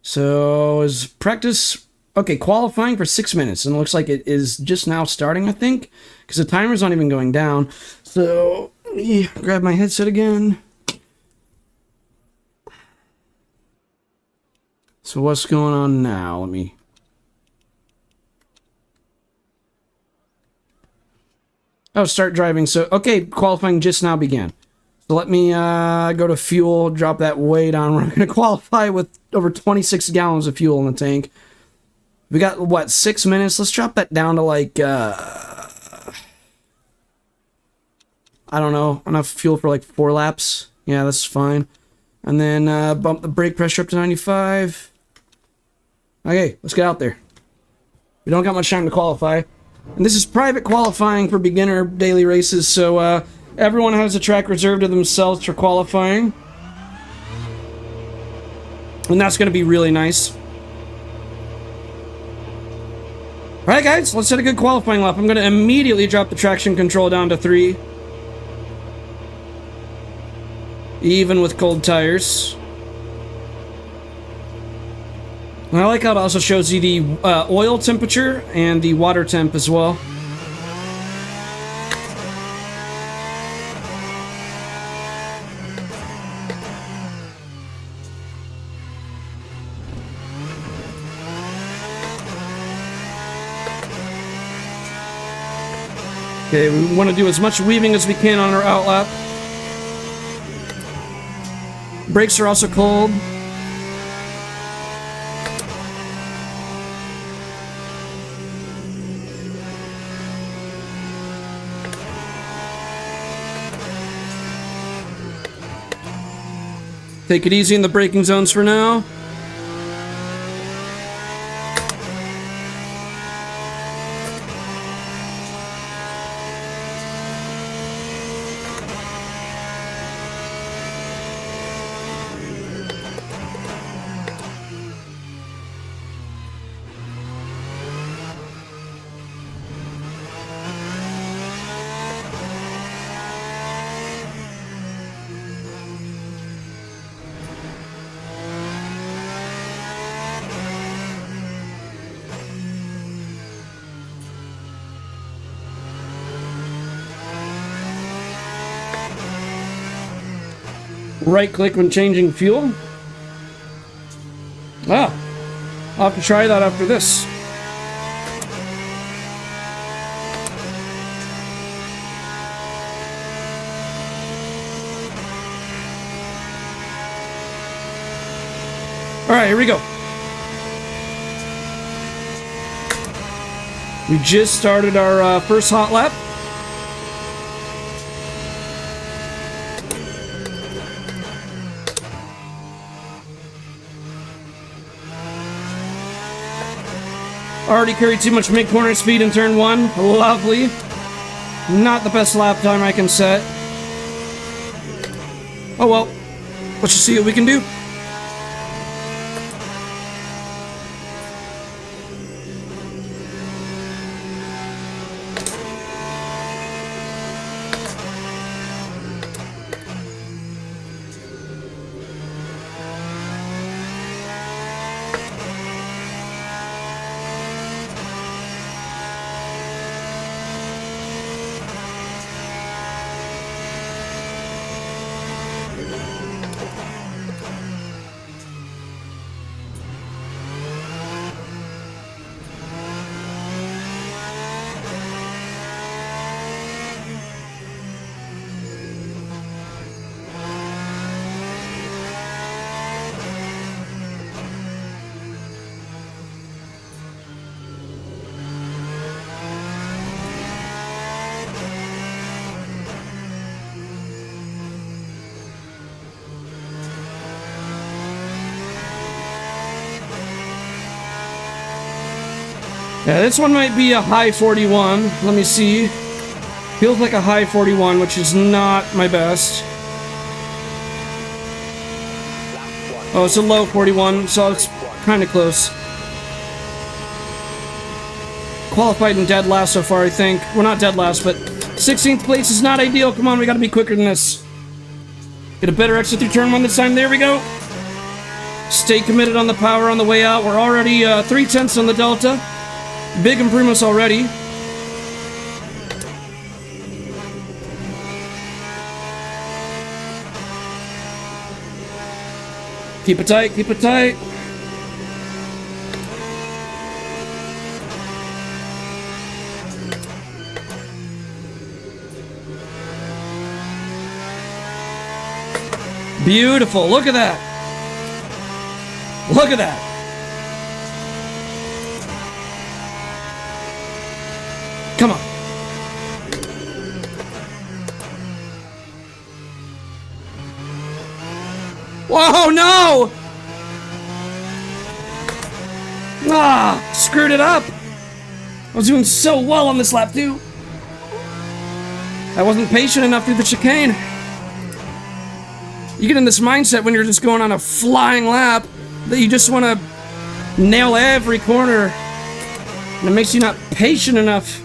So, is practice... Okay, qualifying for 6 minutes, and it looks like it is just now starting, I think, because the timer's not even going down. So, let me grab my headset again. So what's going on now? Let me... Oh, start driving. So, okay, qualifying just now began. So let me go to fuel, drop that way down. We're going to qualify with over 26 gallons of fuel in the tank. We got, what, 6 minutes? Let's drop that down to, like, I don't know, enough fuel for, like, 4 laps. Yeah, that's fine. And then bump the brake pressure up to 95. Okay, let's get out there. We don't got much time to qualify. And this is private qualifying for beginner daily races, so everyone has a track reserved to themselves for qualifying. And that's going to be really nice. Alright guys, let's hit a good qualifying lap. I'm going to immediately drop the traction control down to 3. Even with cold tires. And I like how it also shows you the oil temperature and the water temp as well. Okay, we want to do as much weaving as we can on our outlap. Brakes are also cold. Take it easy in the braking zones for now. Right click when changing fuel. Ah, I'll have to try that after this. Alright, here we go. We just started our first hot lap. Already carried too much mid-corner speed in turn 1. Lovely. Not the best lap time I can set. Oh well. Let's just see what we can do. Yeah, this one might be a high 41. Let me see. Feels like a high 41, which is not my best. Oh, it's a low 41, so it's kind of close. Qualified in dead last so far, I think. Well, not dead last, but 16th place is not ideal. Come on, we gotta be quicker than this. Get a better exit through turn 1 this time. There we go. Stay committed on the power on the way out. We're already 3/10 on the Delta. Big improvements already. Keep it tight, keep it tight. Beautiful, look at that. Look at that. Come on. Whoa, no! Ah, screwed it up. I was doing so well on this lap, too. I wasn't patient enough through the chicane. You get in this mindset when you're just going on a flying lap that you just want to nail every corner, and it makes you not patient enough.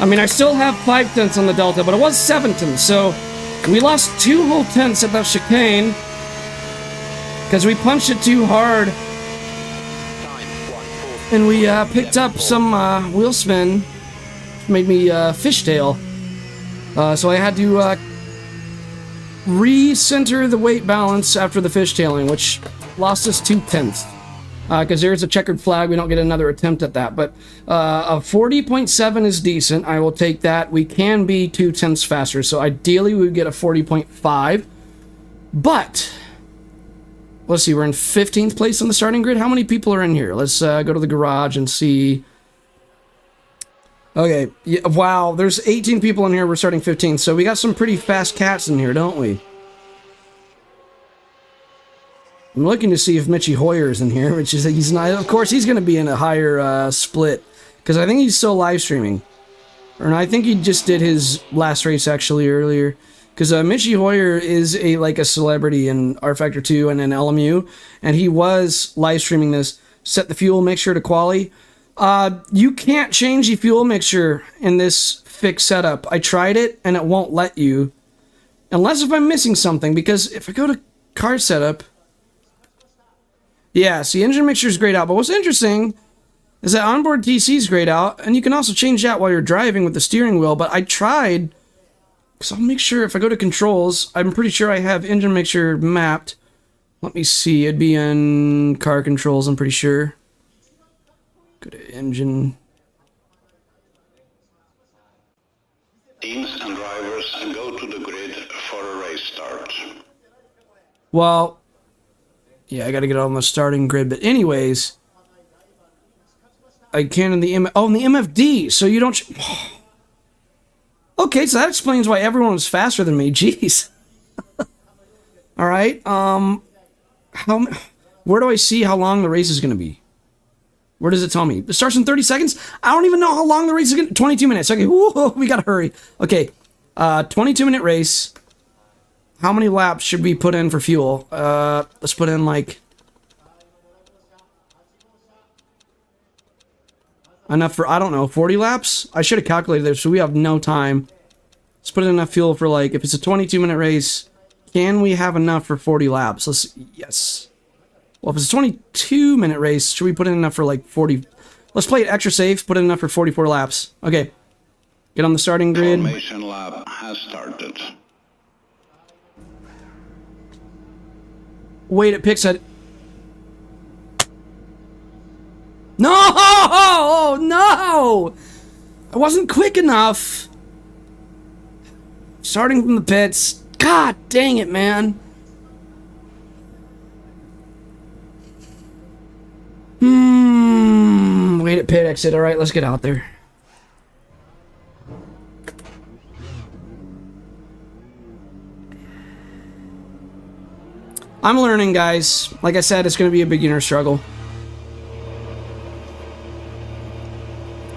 I mean, I still have 5/10 on the Delta, but it was 7/10, so we lost 2 whole tenths at that chicane because we punched it too hard. And we picked up some wheel spin, which made me fishtail. So I had to recenter the weight balance after the fishtailing, which lost us 2/10. Because there's a checkered flag, we don't get another attempt at that. But a 40.7 is decent. I will take that. We can be 2/10 faster, so ideally we would get a 40.5. But let's see, we're in 15th place on the starting grid. How many people are in here? Let's go to the garage and see. Okay, yeah, wow, there's 18 people in here. We're starting 15th, so we got some pretty fast cats in here, don't we? I'm looking to see if Mitchy Hoyer's in here, which is, he's not. Of course, he's going to be in a higher split, because I think he's still live streaming. Or I think he just did his last race, actually, earlier. Because Mitchy Hoyer is like a celebrity in R Factor 2 and in LMU, and he was live streaming this. Set the fuel mixture to quali. You can't change the fuel mixture in this fixed setup. I tried it, and it won't let you. Unless if I'm missing something, because if I go to car setup... Yeah, see, engine mixture is grayed out, but what's interesting is that onboard TC is grayed out, and you can also change that while you're driving with the steering wheel, but I tried... So I'll make sure if I go to controls, I'm pretty sure I have engine mixture mapped. Let me see, it'd be in car controls, I'm pretty sure. Go to engine. Teams and drivers go to the grid for a race start. Well, yeah, I gotta get on the starting grid, but anyways, I can in the in the MFD, so you don't... Okay, so that explains why everyone was faster than me. Jeez. All right. Where do I see how long the race is going to be? Where does it tell me? It starts in 30 seconds? I don't even know how long the race is going to... 22 minutes. Okay, whoa, we got to hurry. Okay, 22-minute race. How many laps should we put in for fuel? Let's put in, like... enough for, I don't know, 40 laps? I should have calculated this, so we have no time. Let's put in enough fuel for, like, if it's a 22-minute race, can we have enough for 40 laps? Yes. Well, if it's a 22-minute race, should we put in enough for, like, 40? Let's play it extra safe, put in enough for 44 laps. Okay. Get on the starting grid. Formation lap has started. Wait, it picks at... No! Oh, no! I wasn't quick enough. Starting from the pits. God dang it, man. Wait at pit exit. All right, let's get out there. I'm learning, guys. Like I said, it's going to be a beginner struggle.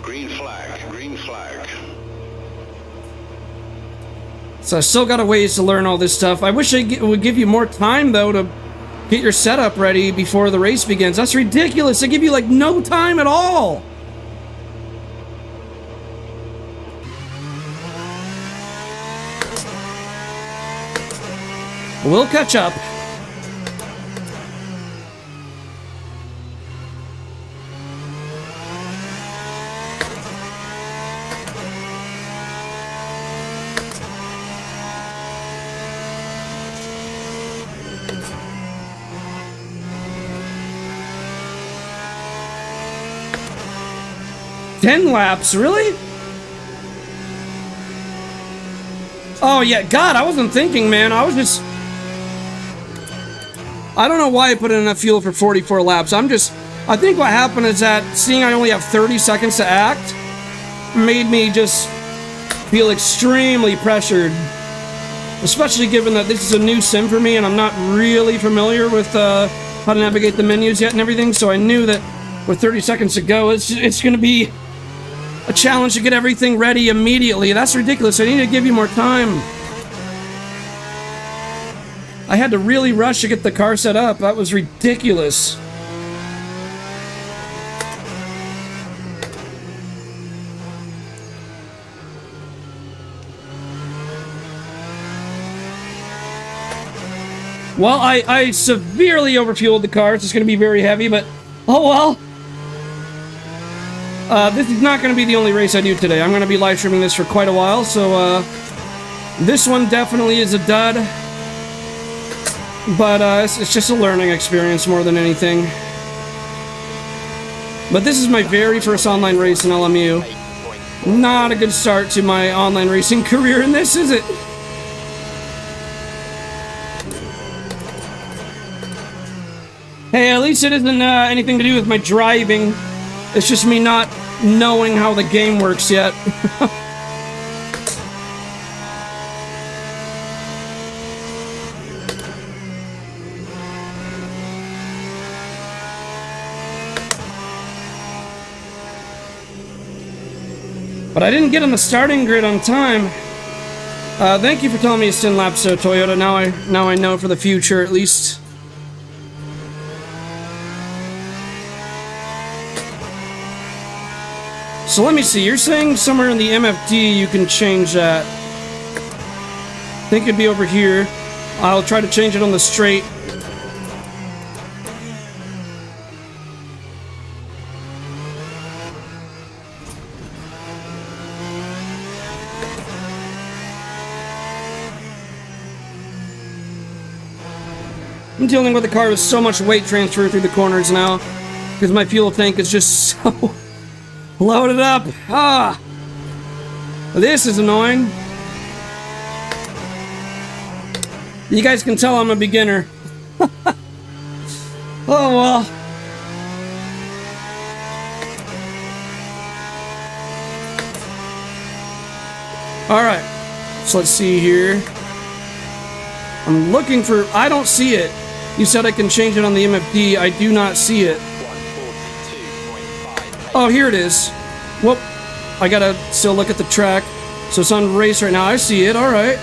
Green flag, green flag. So I still got a ways to learn all this stuff. I wish I would give you more time, though, to get your setup ready before the race begins. That's ridiculous. They give you, like, no time at all. We'll catch up. Ten laps, really? Oh yeah, God, I wasn't thinking, man. I was just... I don't know why I put in enough fuel for 44 laps. I think what happened is that seeing I only have 30 seconds to act made me just feel extremely pressured. Especially given that this is a new sim for me and I'm not really familiar with how to navigate the menus yet and everything. So I knew that with 30 seconds to go, it's going to be a challenge to get everything ready immediately. That's ridiculous. I need to give you more time. I had to really rush to get the car set up. That was ridiculous. Well, I severely overfueled the car. It's going to be very heavy, but oh well. This is not going to be the only race I do today. I'm going to be live streaming this for quite a while, so this one definitely is a dud. But it's just a learning experience more than anything. But this is my very first online race in LMU. Not a good start to my online racing career in this, is it? Hey, at least it isn't anything to do with my driving. It's just me not knowing how the game works yet. But I didn't get on the starting grid on time. Thank you for telling me it's 10 laps, Toyota. Now I know for the future, at least. So let me see, you're saying somewhere in the MFD you can change that. I think it'd be over here. I'll try to change it on the straight. I'm dealing with a car with so much weight transfer through the corners now because my fuel tank is just so loaded up. Ah, this is annoying. You guys can tell I'm a beginner. Oh well. Alright, so let's see here. I'm looking for... I don't see it. You said I can change it on the MFD. I do not see it. Oh, here it is. Whoop. I gotta still look at the track. So it's on race right now. I see it. Alright.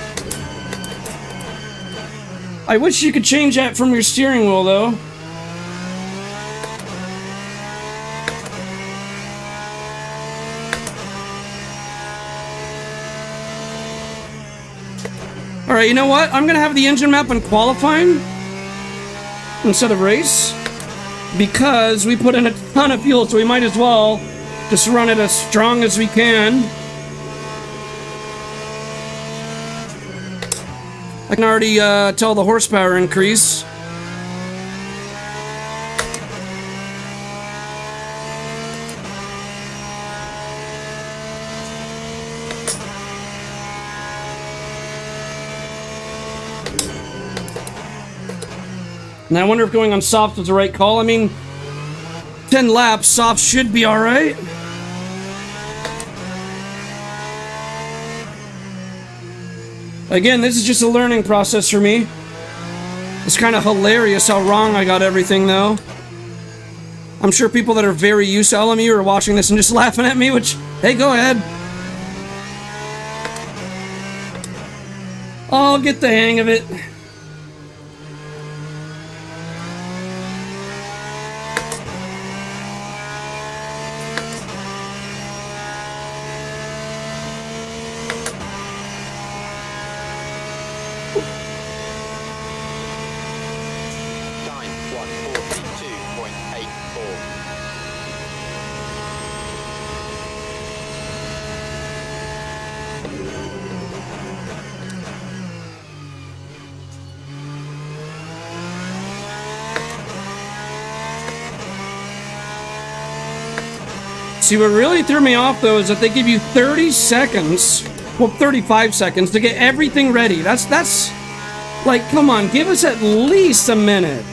I wish you could change that from your steering wheel, though. Alright, you know what? I'm gonna have the engine map on qualifying instead of race, because we put in a ton of fuel, so we might as well just run it as strong as we can. I can already tell the horsepower increase. And I wonder if going on soft was the right call. I mean, 10 laps, soft should be alright. Again, this is just a learning process for me. It's kind of hilarious how wrong I got everything, though. I'm sure people that are very used to LMU are watching this and just laughing at me, which, hey, go ahead. I'll get the hang of it. 142.84. See, what really threw me off, though, is that they give you 30 seconds, well, 35 seconds to get everything ready. That's like, come on, give us at least a minute.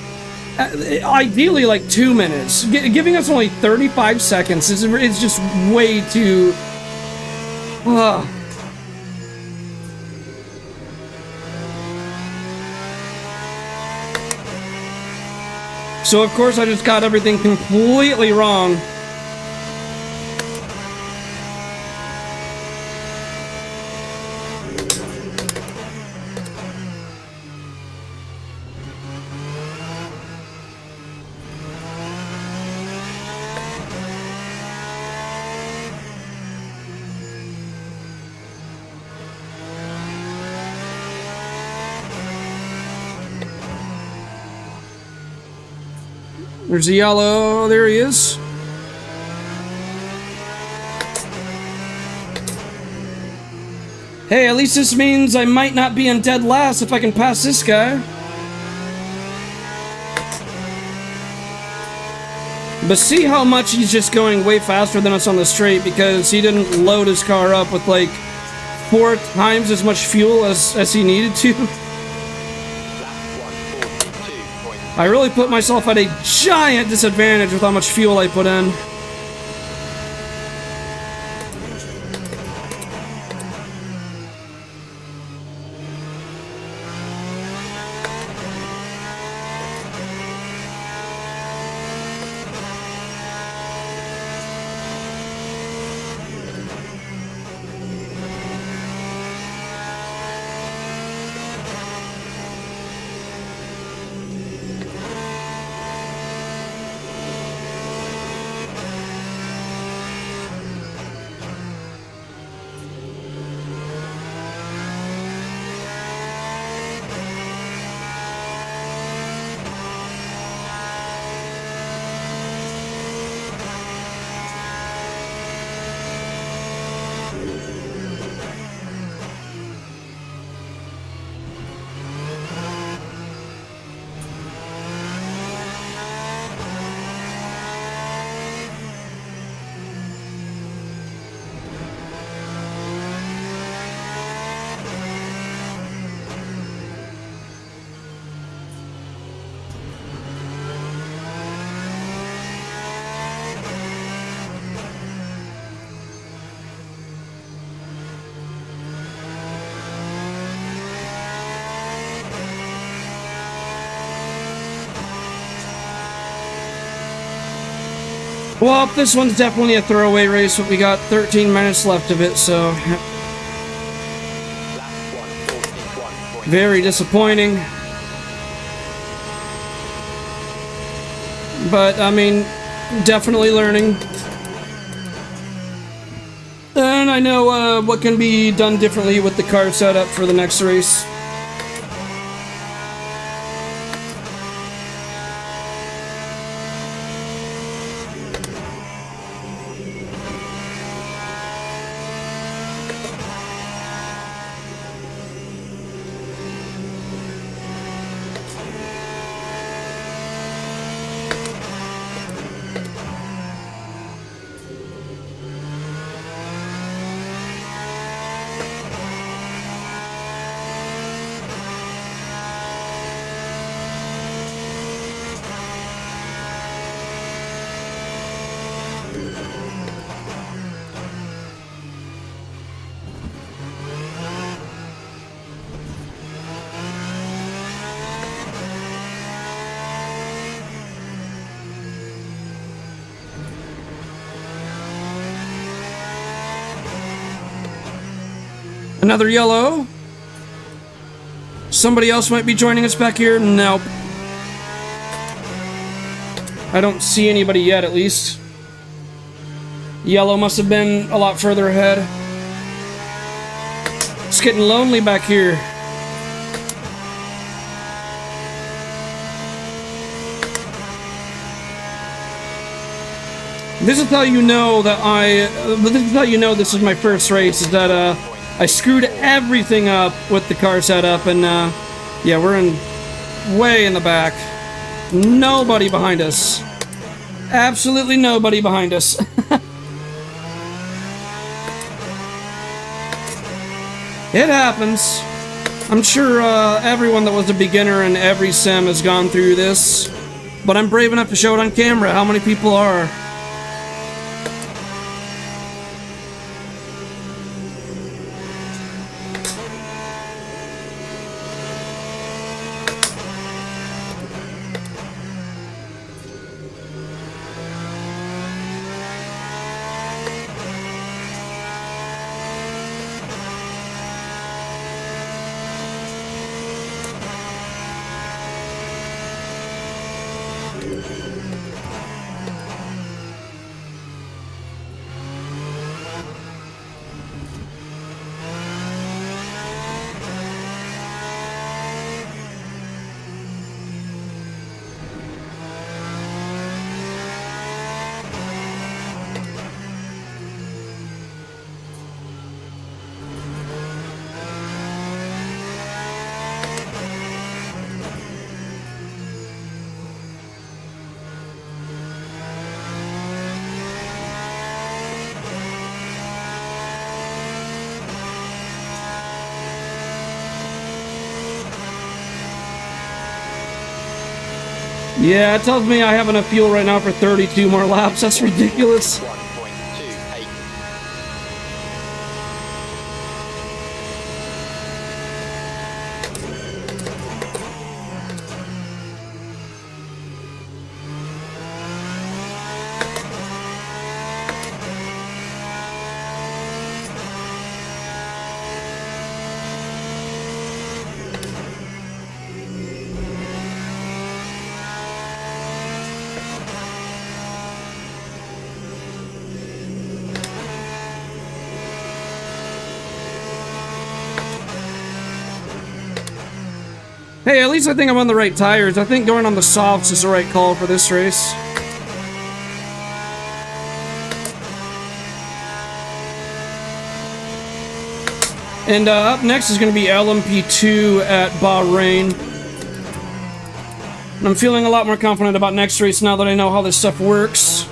Ideally, like 2 minutes. Giving us only 35 seconds is just way too... So, of course, I just got everything completely wrong. There's a yellow. There he is. Hey, at least this means I might not be in dead last if I can pass this guy. But see how much he's just going way faster than us on the straight because he didn't load his car up with like 4 times as much fuel as he needed to. I really put myself at a giant disadvantage with how much fuel I put in. Well, this one's definitely a throwaway race, but we got 13 minutes left of it, so... Very disappointing. But, I mean, definitely learning. And I know what can be done differently with the car setup for the next race. Another yellow. Somebody else might be joining us back here. Nope. I don't see anybody yet, at least. Yellow must have been a lot further ahead. It's getting lonely back here. This is how you know that this is how you know this is my first race, is that, I screwed everything up with the car setup, and, yeah, we're way in the back. Nobody behind us. Absolutely nobody behind us. It happens. I'm sure everyone that was a beginner in every sim has gone through this, but I'm brave enough to show it on camera. How many people are? Yeah, it tells me I have enough fuel right now for 32 more laps. That's ridiculous. 1.28. Hey, at least I think I'm on the right tires. I think going on the softs is the right call for this race. And up next is going to be LMP2 at Bahrain. And I'm feeling a lot more confident about next race now that I know how this stuff works.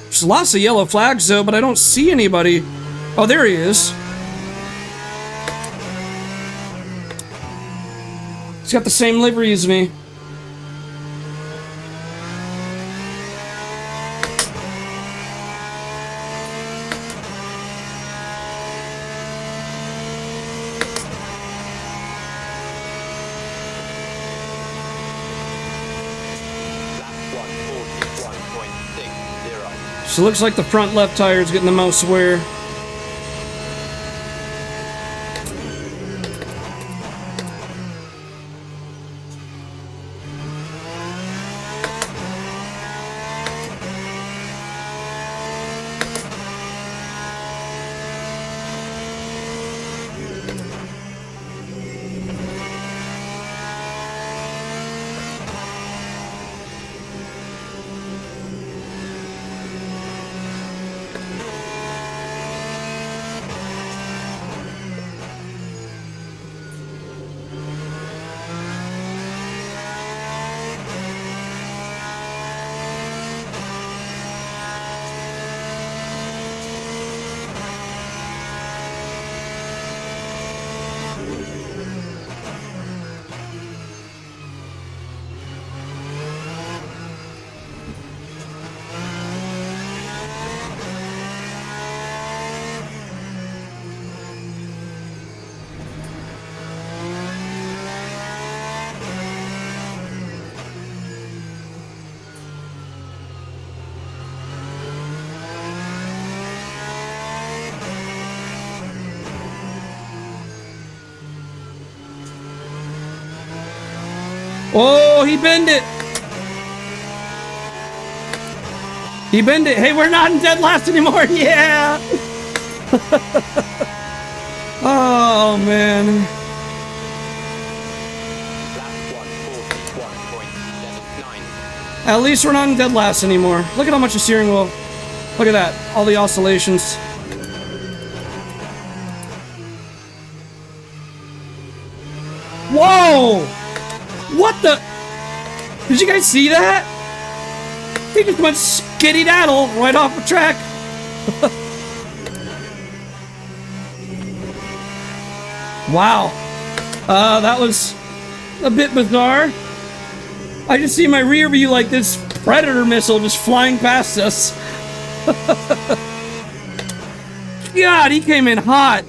There's lots of yellow flags though, but I don't see anybody. Oh, there he is. He's got the same livery as me. So it looks like the front left tire is getting the most wear. Oh, he bent it. He bend it. Hey, we're not in dead last anymore. Yeah. Oh, man. At least we're not in dead last anymore. Look at how much the steering wheel. Look at that. All the oscillations. Whoa! What the? Did you guys see that? He just went skitty-daddle right off the track. Wow. That was a bit bizarre. I just see my rear view like this Predator missile just flying past us. God, he came in hot.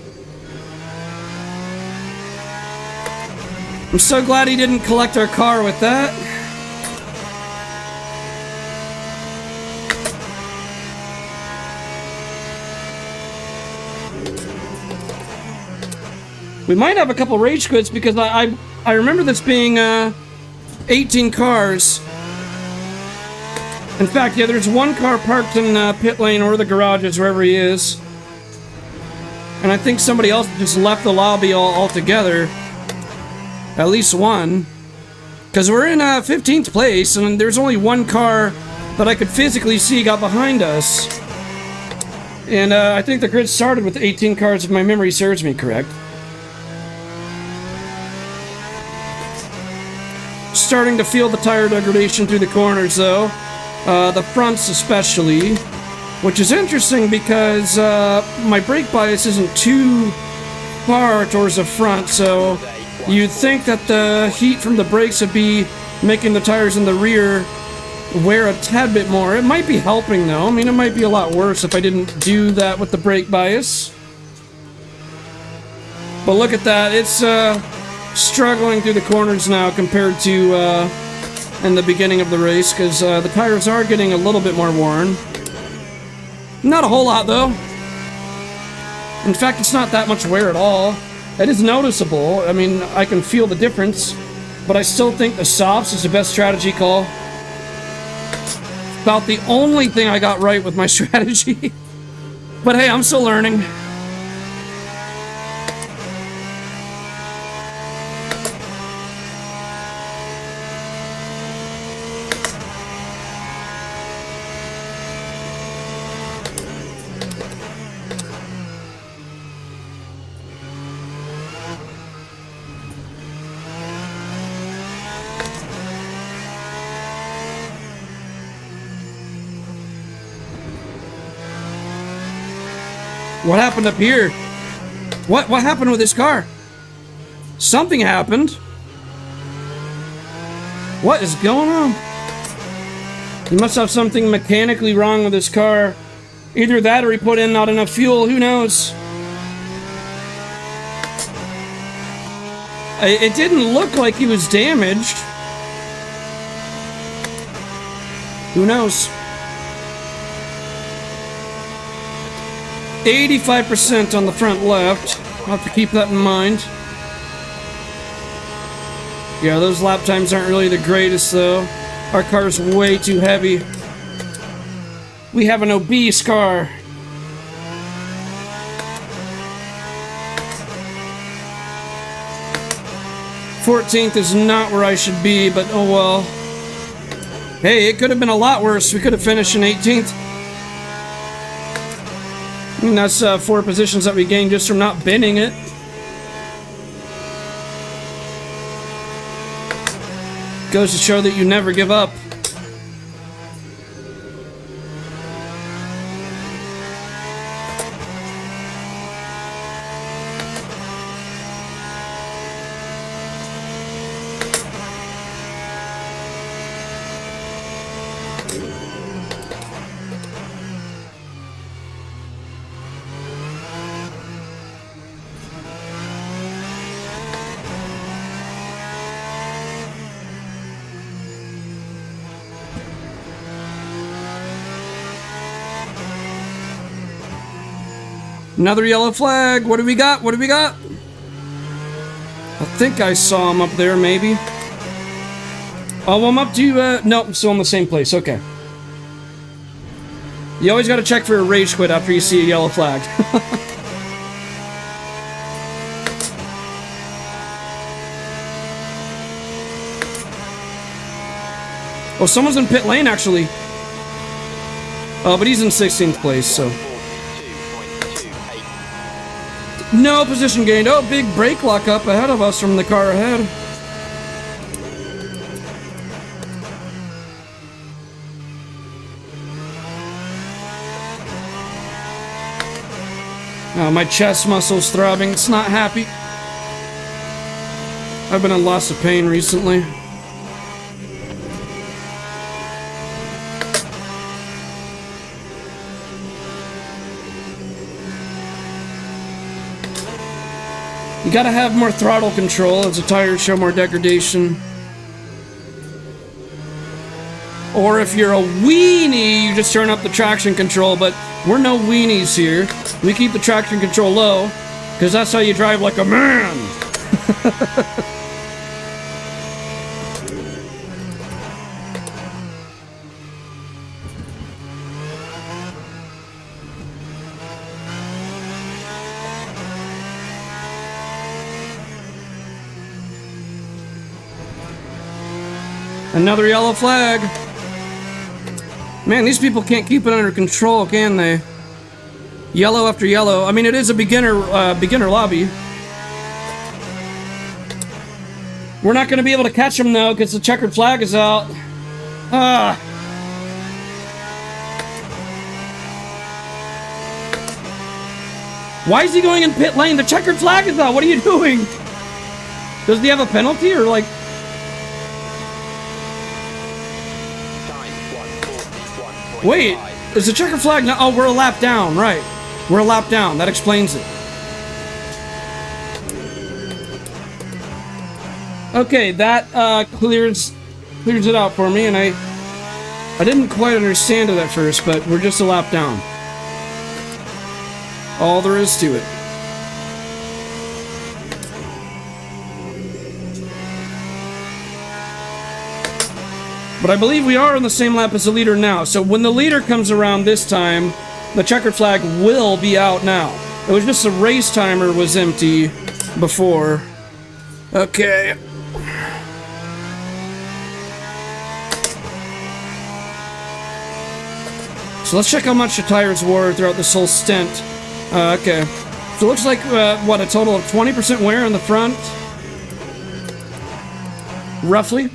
I'm so glad he didn't collect our car with that. We might have a couple rage quits because I remember this being 18 cars. In fact, yeah, there's one car parked in pit lane or the garages, wherever he is. And I think somebody else just left the lobby altogether. At least one. Because we're in 15th place, and there's only one car that I could physically see got behind us. And I think the grid started with 18 cars, if my memory serves me correct. Starting to feel the tire degradation through the corners, though. The fronts especially. Which is interesting because my brake bias isn't too far towards the front, so you'd think that the heat from the brakes would be making the tires in the rear wear a tad bit more. It might be helping, though. I mean, it might be a lot worse if I didn't do that with the brake bias. But look at that. It's struggling through the corners now compared to in the beginning of the race, because the tires are getting a little bit more worn. Not a whole lot, though. In fact, it's not that much wear at all. It is noticeable. I mean, I can feel the difference, but I still think the softs is the best strategy call. About the only thing I got right with my strategy. But hey, I'm still learning. What happened up here? What happened with this car? Something happened. What is going on? He must have something mechanically wrong with this car. Either that or he put in not enough fuel. Who knows? It didn't look like he was damaged. Who knows? 85% on the front left. I'll have to keep that in mind. Yeah, those lap times aren't really the greatest, though. Our car's way too heavy. We have an obese car. '14th is not where I should be, but oh well. Hey, it could have been a lot worse. We could have finished in 18th. I mean, that's 4 positions that we gained just from not binning it. Goes to show that you never give up. Another yellow flag. What do we got? What do we got? I think I saw him up there, maybe. Oh, I'm up to, no, I'm still in the same place. Okay. You always gotta check for a rage quit after you see a yellow flag. Oh, someone's in pit lane, actually. Oh, but he's in 16th place, so... No position gained. Oh, big brake lock up ahead of us from the car ahead. Oh, my chest muscle's throbbing. It's not happy. I've been in lots of pain recently. You gotta have more throttle control as the tires show more degradation. Or if you're a weenie, you just turn up the traction control, but we're no weenies here. We keep the traction control low, because that's how you drive like a man. Another yellow flag. Man, these people can't keep it under control, can they? Yellow after yellow. I mean, it is a beginner lobby. We're not going to be able to catch them, though, because the checkered flag is out. Ah. Why is he going in pit lane? The checkered flag is out. What are you doing? Does he have a penalty, or like... Wait, is the checkered flag now? Oh, we're a lap down, right. We're a lap down. That explains it. Okay, that clears it out for me, and I didn't quite understand it at first, but we're just a lap down. All there is to it. But I believe we are on the same lap as the leader now. So when the leader comes around this time, the checkered flag will be out now. It was just the race timer was empty before. Okay. So let's check how much the tires wore throughout this whole stint. Okay. So it looks like, what, a total of 20% wear in the front? Roughly.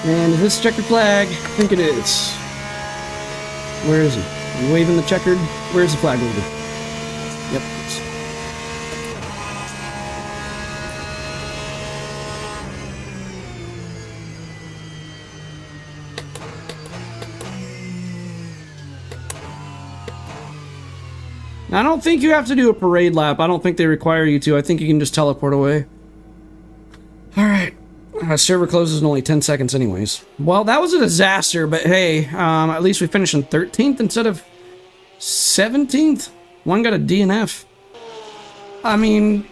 And is this checkered flag? I think it is. Where is he? Are you waving the checkered? Where's the flag holder? Yep. I don't think you have to do a parade lap. I don't think they require you to. I think you can just teleport away. Alright. Server closes in only 10 seconds anyways. Well, that was a disaster, but hey, at least we finished in 13th instead of 17th. One got a DNF. I mean,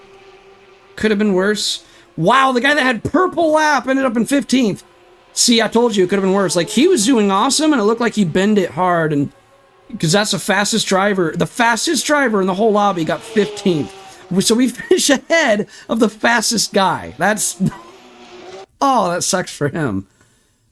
could have been worse. Wow, the guy that had purple lap ended up in 15th. See, I told you it could have been worse. Like, he was doing awesome, and it looked like he bent it hard, and because that's the fastest driver. The fastest driver in the whole lobby got 15th. So we finished ahead of the fastest guy. That's... Oh, that sucks for him.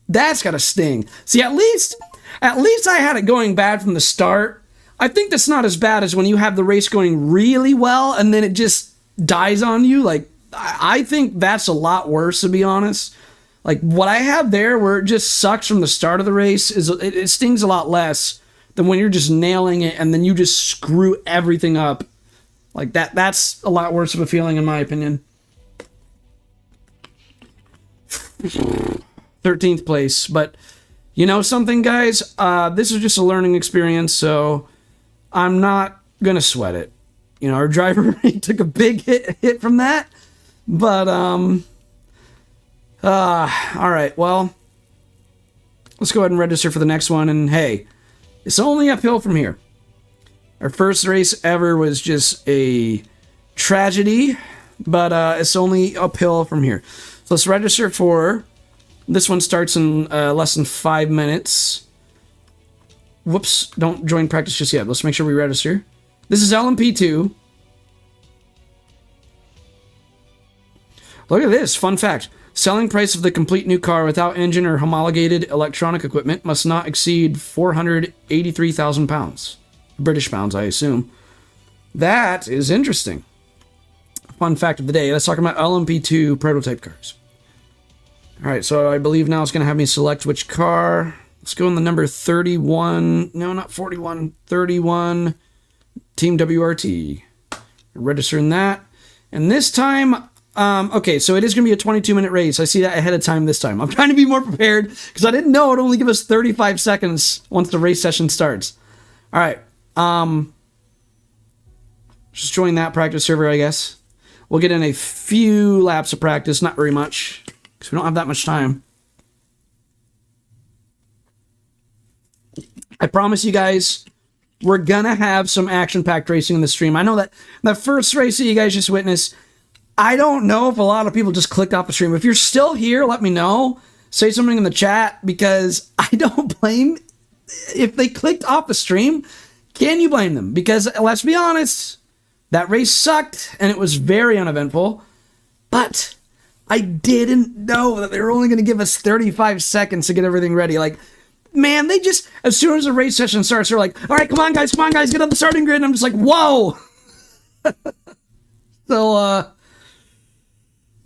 That's gotta sting. See, at least I had it going bad from the start. I think that's not as bad as when you have the race going really well and then it just dies on you. Like, I think that's a lot worse, to be honest. Like, what I have there where it just sucks from the start of the race, is it stings a lot less than when you're just nailing it and then you just screw everything up. Like, that's a lot worse of a feeling, in my opinion. 13th place. But you know something, guys? This is just a learning experience, so I'm not going to sweat it. You know, our driver took a big hit from that. But, all right, well, let's go ahead and register for the next one. And hey, it's only uphill from here. Our first race ever was just a tragedy, but it's only uphill from here. So let's register for... This one starts in less than 5 minutes. Whoops, don't join practice just yet. Let's make sure we register. This is LMP2. Look at this, fun fact. Selling price of the complete new car without engine or homologated electronic equipment must not exceed £483,000. British pounds, I assume. That is interesting. Fun fact of the day. Let's talk about LMP2 prototype cars. Alright, so I believe now it's going to have me select which car. Let's go in the number 31. No, not 41. 31. Team WRT. Registering that. And this time... okay, so it is going to be a 22-minute race. I see that ahead of time this time. I'm trying to be more prepared because I didn't know it would only give us 35 seconds once the race session starts. All right. Just join that practice server, I guess. We'll get in a few laps of practice, not very much, because we don't have that much time. I promise you guys, we're going to have some action-packed racing in the stream. I know that the first race that you guys just witnessed, I don't know if a lot of people just clicked off the stream. If you're still here, let me know. Say something in the chat, because I don't blame if they clicked off the stream. Can you blame them? Because let's be honest, that race sucked and it was very uneventful. But I didn't know that they were only going to give us 35 seconds to get everything ready. Like, man, they just, as soon as the race session starts, they're like, all right, come on, guys, get on the starting grid. And I'm just like, whoa. So,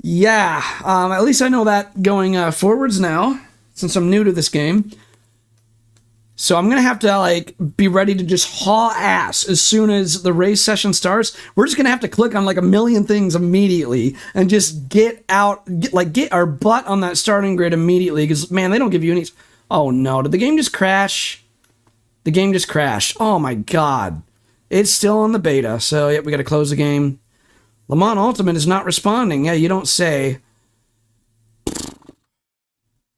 yeah, at least I know that going forwards now, since I'm new to this game. So I'm going to have to, like, be ready to just haul ass as soon as the race session starts. We're just going to have to click on, like, a million things immediately and just get our butt on that starting grid immediately. Because, man, they don't give you any... Oh, no. Did the game just crash? The game just crashed. Oh, my God. It's still in the beta. So, yep, we got to close the game. Le Mans Ultimate is not responding. Yeah, you don't say.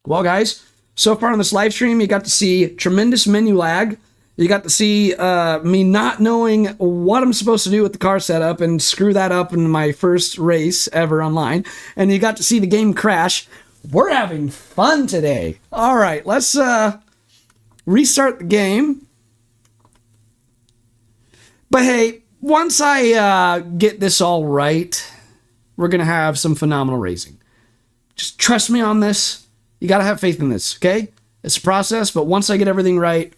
Well, guys, so far on this live stream, you got to see tremendous menu lag. You got to see me not knowing what I'm supposed to do with the car setup and screw that up in my first race ever online. And you got to see the game crash. We're having fun today. All right, let's restart the game. But hey, once I get this all right, we're going to have some phenomenal racing. Just trust me on this. You got to have faith in this, okay? It's a process, but once I get everything right,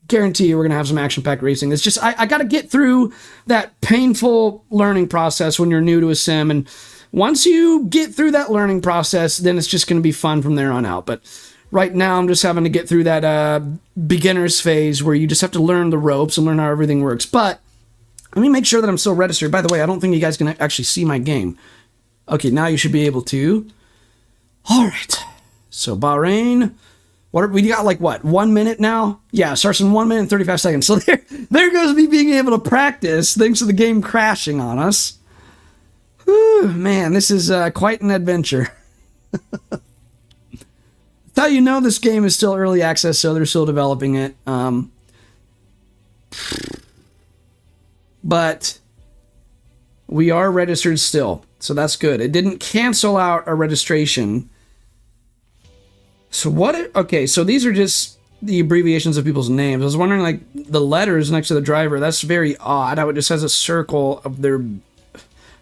guarantee you we're going to have some action-packed racing. It's just, I got to get through that painful learning process when you're new to a sim, and once you get through that learning process, then it's just going to be fun from there on out. But right now, I'm just having to get through that beginner's phase where you just have to learn the ropes and learn how everything works. But let me make sure that I'm still registered. By the way, I don't think you guys can actually see my game. Okay, now you should be able to. All right. So Bahrain, we got like what, 1 minute now? Yeah, it starts in 1 minute and 35 seconds. So there goes me being able to practice thanks to the game crashing on us. Whew, man, this is quite an adventure. That's how you know this game is still early access, so they're still developing it. But we are registered still, so that's good. It didn't cancel out our registration. So okay, so these are just the abbreviations of people's names. I was wondering, like, the letters next to the driver, that's very odd. How it just has a circle of their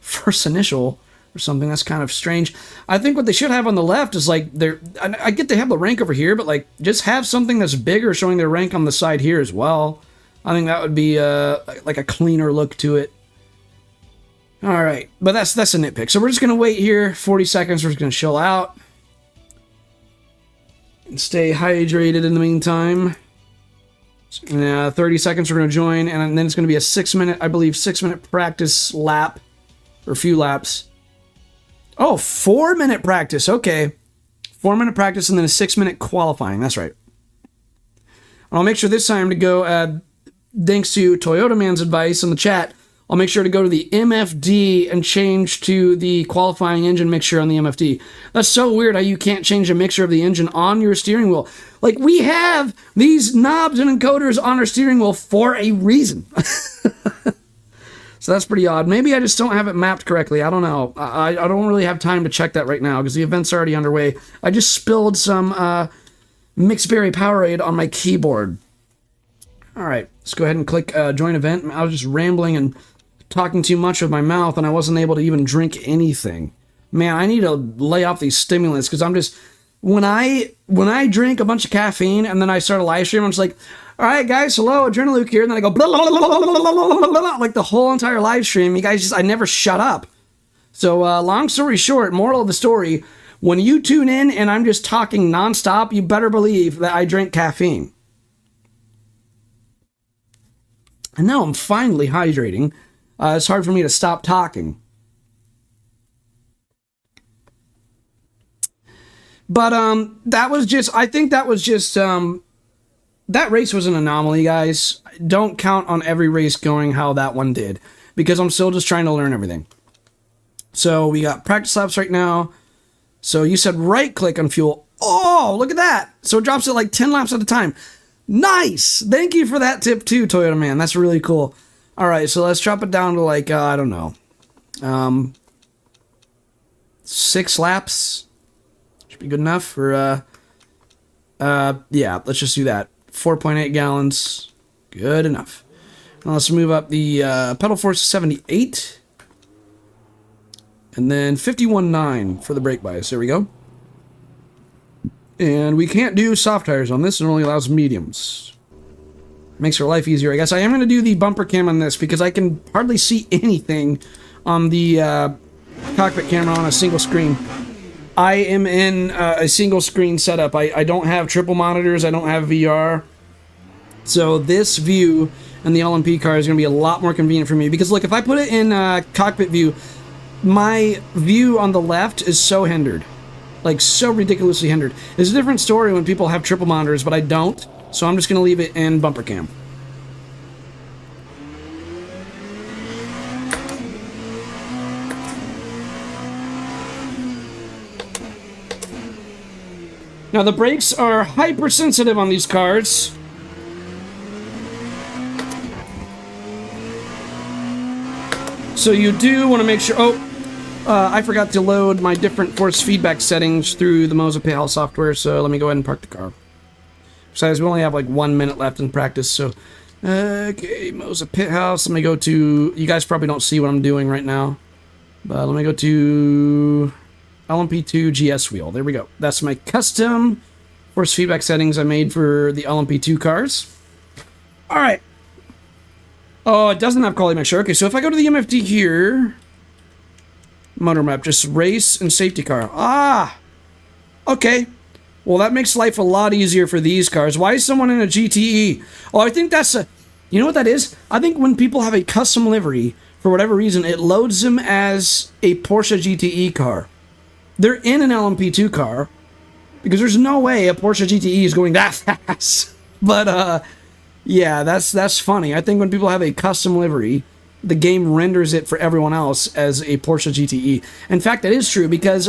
first initial or something. That's kind of strange. I think what they should have on the left is, like, I get they have the rank over here, but, like, just have something that's bigger showing their rank on the side here as well. I think that would be, like, a cleaner look to it. All right, but that's a nitpick. So we're just going to wait here 40 seconds. We're just going to chill out and stay hydrated in the meantime. 30 seconds, we're going to join, and then it's going to be a 6 minute, I believe, 6 minute practice lap, or a few laps. Oh, 4 minute practice. Okay. 4-minute practice, and then a 6-minute qualifying. That's right. And I'll make sure this time to go, thanks to Toyota Man's advice in the chat, I'll make sure to go to the MFD and change to the qualifying engine mixture on the MFD. That's so weird how you can't change a mixture of the engine on your steering wheel. Like, we have these knobs and encoders on our steering wheel for a reason. So that's pretty odd. Maybe I just don't have it mapped correctly. I don't know. I don't really have time to check that right now because the event's already underway. I just spilled some Mixed Berry Powerade on my keyboard. All right, let's go ahead and click join event. I was just rambling and talking too much with my mouth, and I wasn't able to even drink anything. Man, I need to lay off these stimulants because I'm just... When I drink a bunch of caffeine and then I start a live stream, I'm just like, all right, guys, hello, Adrenaluke here. And then I go, blah, blah, blah, blah, blah, blah, blah, blah, like the whole entire live stream. You guys just, I never shut up. So long story short, moral of the story, when you tune in and I'm just talking nonstop, you better believe that I drink caffeine. And now I'm finally hydrating. It's hard for me to stop talking. But that was just, I think that was just, that race was an anomaly, guys. Don't count on every race going how that one did, because I'm still just trying to learn everything. So we got practice laps right now. So you said right click on fuel. Oh, look at that. So it drops it like 10 laps at a time. Nice. Thank you for that tip too, Toyota Man. That's really cool. All right, so let's drop it down to like, I don't know, 6 laps. Should be good enough for, yeah, let's just do that. 4.8 gallons. Good enough. Now let's move up the pedal force to 78. And then 51.9 for the brake bias. There we go. And we can't do soft tires on this. It only allows mediums. Makes our life easier, I guess. I am going to do the bumper cam on this because I can hardly see anything on the cockpit camera on a single screen. I am in a single screen setup. I don't have triple monitors. I don't have VR. So this view in the LMP car is going to be a lot more convenient for me. Because look, if I put it in cockpit view, my view on the left is so hindered. Like, so ridiculously hindered. It's a different story when people have triple monitors, but I don't. So I'm just going to leave it in bumper cam. Now, the brakes are hypersensitive on these cars. So you do want to make sure... Oh, I forgot to load my different force feedback settings through the Moza PayHal software, so let me go ahead and park the car. Besides, we only have like 1 minute left in practice, so... Okay, Moza PayHal. Let me go to... You guys probably don't see what I'm doing right now. But let me go to... LMP2 GS wheel. There we go. That's my custom force feedback settings I made for the LMP2 cars. All right. Oh, it doesn't have quality mixture. Okay, so if I go to the MFD here, motor map, just race and safety car. Ah, okay. Well, that makes life a lot easier for these cars. Why is someone in a GTE? Oh, I think that's a... You know what that is? I think when people have a custom livery, for whatever reason, it loads them as a Porsche GTE car. They're in an LMP2 car, because there's no way a Porsche GTE is going that fast. But, yeah, that's funny. I think when people have a custom livery, the game renders it for everyone else as a Porsche GTE. In fact, that is true, because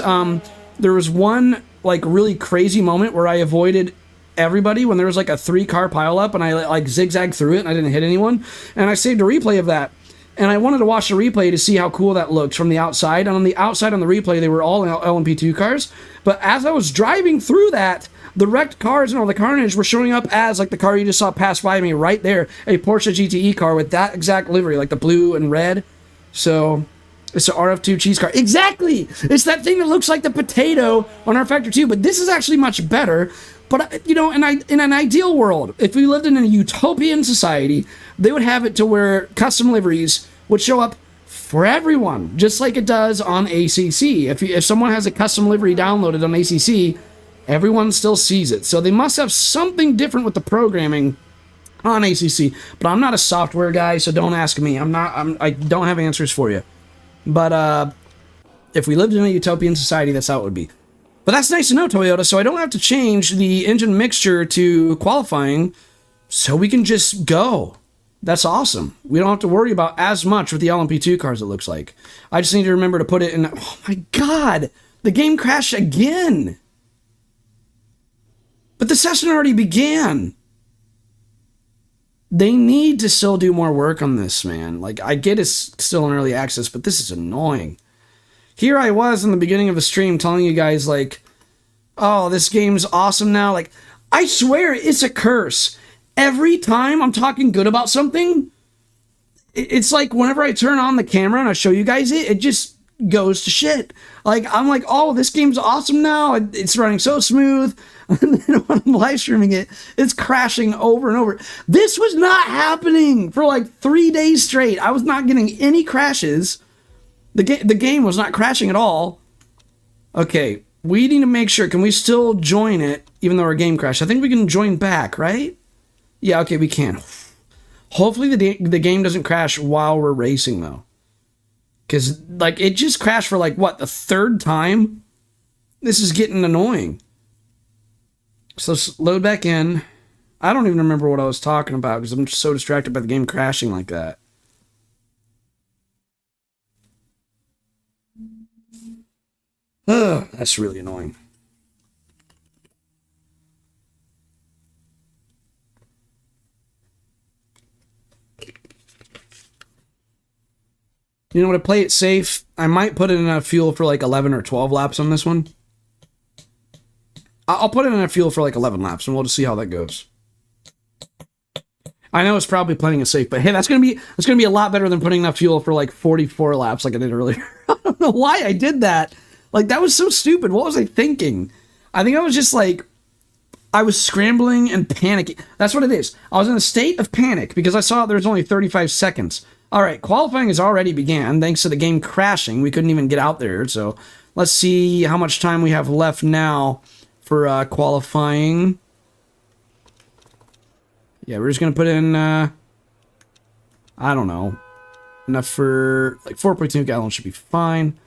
there was one, like, really crazy moment where I avoided everybody when there was, like, a 3-car pileup, and I, like, zigzagged through it, and I didn't hit anyone. And I saved a replay of that. And I wanted to watch the replay to see how cool that looked from the outside. And on the outside on the replay, they were all LMP2 cars. But as I was driving through that, the wrecked cars and all the carnage were showing up as, like, the car you just saw pass by me right there, a Porsche GTE car with that exact livery, like the blue and red. So it's an RF2 cheese car. Exactly! It's that thing that looks like the potato on our Factor 2, but this is actually much better. But, you know, in an ideal world, if we lived in a utopian society, they would have it to where custom liveries would show up for everyone, just like it does on ACC. If someone has a custom livery downloaded on ACC, everyone still sees it. So they must have something different with the programming on ACC. But I'm not a software guy, so don't ask me. I don't have answers for you. But if we lived in a utopian society, that's how it would be. But that's nice to know, Toyota, so I don't have to change the engine mixture to qualifying, so we can just go. That's awesome. We don't have to worry about as much with the LMP2 cars, it looks like. I just need to remember to put it in... Oh my god! The game crashed again! But the session already began! They need to still do more work on this, man. Like, I get it's still in early access, but this is annoying. Here I was in the beginning of the stream telling you guys, like, oh, this game's awesome now. Like, I swear it's a curse. Every time I'm talking good about something, it's like whenever I turn on the camera and I show you guys it just goes to shit. Like, I'm like, oh, this game's awesome now. It's running so smooth. And then when I'm live streaming it, it's crashing over and over. This was not happening for like 3 days straight. I was not getting any crashes. The game was not crashing at all. Okay, we need to make sure. Can we still join it even though our game crashed? I think we can join back, right? Yeah, okay, we can. Hopefully the game doesn't crash while we're racing, though. Because, like, it just crashed for, like, what, the 3rd time? This is getting annoying. So let's load back in. I don't even remember what I was talking about because I'm just so distracted by the game crashing like that. Ugh, that's really annoying. You know what, to play it safe, I might put it in a fuel for like 11 or 12 laps on this one. I'll put it in a fuel for like 11 laps, and we'll just see how that goes. I know it's probably playing it safe, but hey, that's gonna be a lot better than putting enough fuel for like 44 laps like I did earlier. I don't know why I did that. Like, that was so stupid. What was I thinking? I think I was just like, I was scrambling and panicking. That's what it is. I was in a state of panic because I saw there was only 35 seconds. All right, qualifying has already began thanks to the game crashing. We couldn't even get out there. So let's see how much time we have left now for qualifying. Yeah, we're just going to put in, I don't know, enough for like 4.2 gallons should be fine.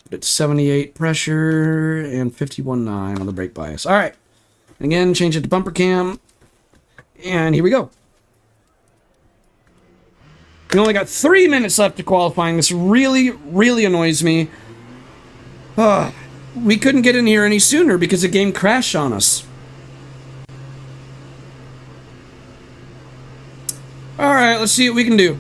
Put it to 78 pressure and 51.9 on the brake bias. All right. Again, change it to bumper cam. And here we go. We only got 3 minutes left to qualifying. This really, really annoys me. We couldn't get in here any sooner because the game crashed on us. Alright, let's see what we can do.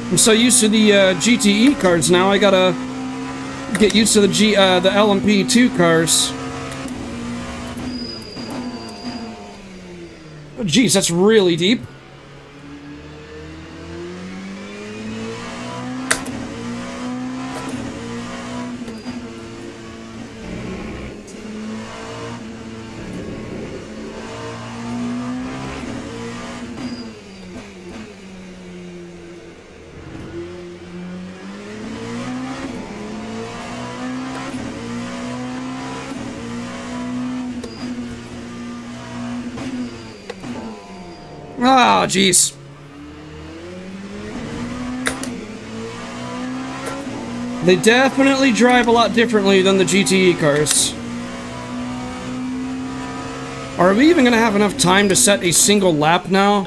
I'm so used to the GTE cars now, I gotta get used to the LMP2 cars. Oh, geez, that's really deep. Oh, jeez. They definitely drive a lot differently than the GTE cars. Are we even going to have enough time to set a single lap now?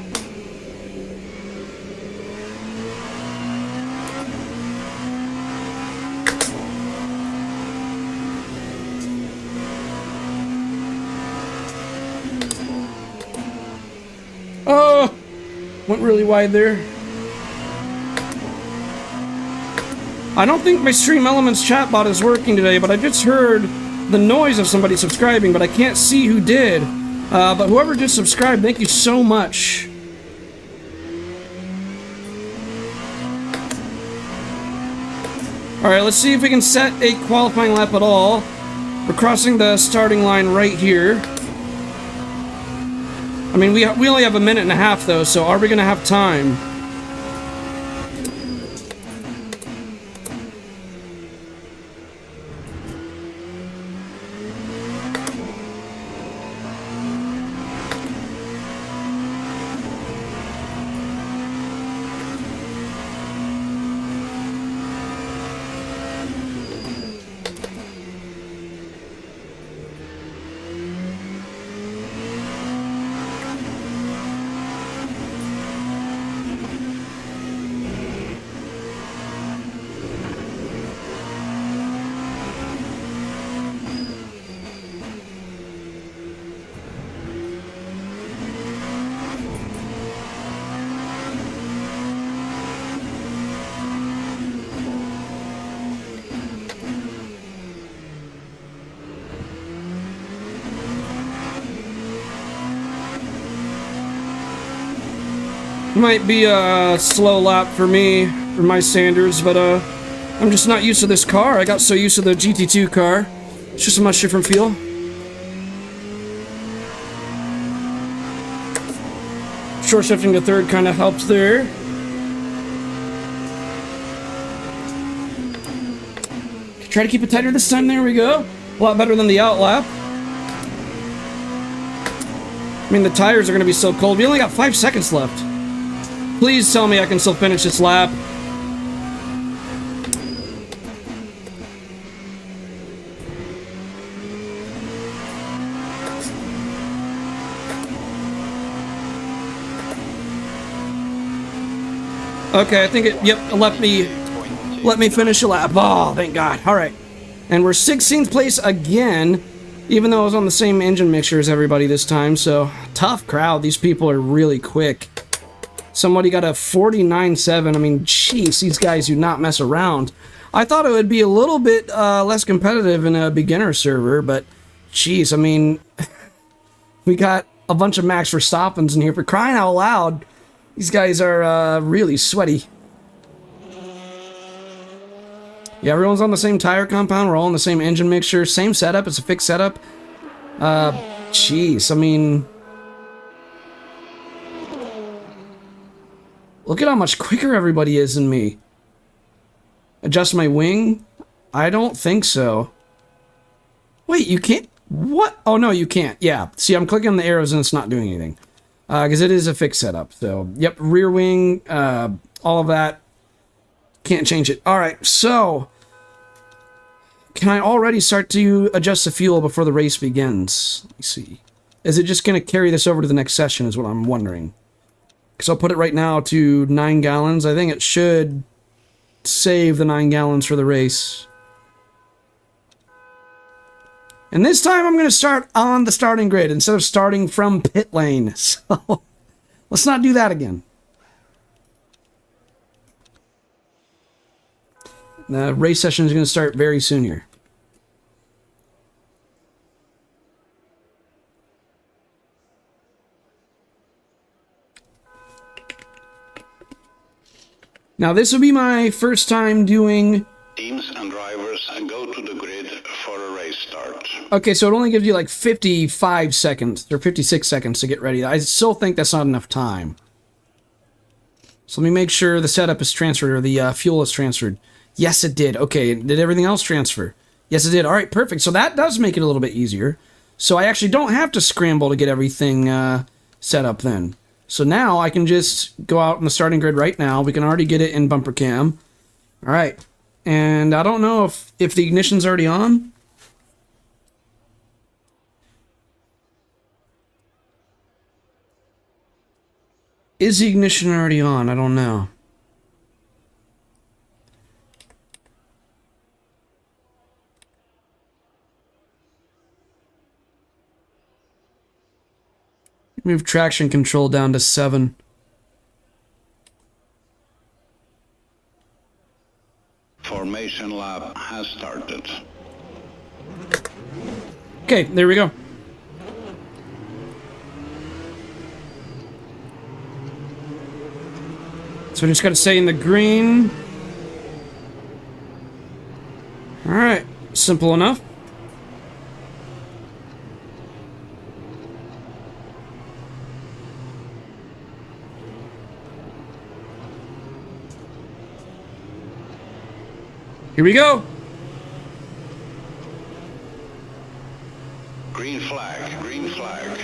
Oh, went really wide there. I don't think my Stream Elements chatbot is working today, but I just heard the noise of somebody subscribing, but I can't see who did. But whoever just subscribed, thank you so much. Alright, let's see if we can set a qualifying lap at all. We're crossing the starting line right here. I mean, we only have a minute and a half, though, so are we going to have time? Might be a slow lap for me, for my standards, but I'm just not used to this car. I got so used to the GT2 car. It's just a much different feel. Short shifting to third kind of helps there. Try to keep it tighter this time. There we go. A lot better than the out lap. I mean, the tires are going to be so cold. We only got 5 seconds left. Please tell me I can still finish this lap. Okay, I think it, yep, let me finish a lap. Oh, thank God. All right. And we're 16th place again, even though I was on the same engine mixture as everybody this time, so tough crowd. These people are really quick. Somebody got a 49.7. I mean, jeez, these guys do not mess around. I thought it would be a little bit less competitive in a beginner server, but jeez, I mean, we got a bunch of Max Verstappens in here. For crying out loud, these guys are really sweaty. Yeah, everyone's on the same tire compound. We're all in the same engine mixture. Same setup. It's a fixed setup. Jeez, I mean, look at how much quicker everybody is than me. Adjust my wing? I don't think so. Wait, you can't? What? Oh, no, you can't. Yeah. See, I'm clicking on the arrows and it's not doing anything. Because it is a fixed setup. So, yep, rear wing, all of that. Can't change it. All right, so can I already start to adjust the fuel before the race begins? Let me see. Is it just going to carry this over to the next session is what I'm wondering. Because I'll put it right now to 9 gallons. I think it should save the 9 gallons for the race. And this time I'm going to start on the starting grid instead of starting from pit lane. So let's not do that again. The race session is going to start very soon here. Now, this will be my first time doing... Teams and drivers go to the grid for a race start. Okay, so it only gives you like 55 seconds, or 56 seconds to get ready. I still think that's not enough time. So let me make sure the setup is transferred, or the fuel is transferred. Yes, it did. Okay, did everything else transfer? Yes, it did. All right, perfect. So that does make it a little bit easier. So I actually don't have to scramble to get everything set up then. So now I can just go out in the starting grid right now. We can already get it in bumper cam. All right. And I don't know if the ignition's already on. Is the ignition already on? I don't know. Move traction control down to 7. Formation lap has started. Okay, there we go. So we just got to stay in the green. All right, simple enough. Here we go. Green flag, green flag.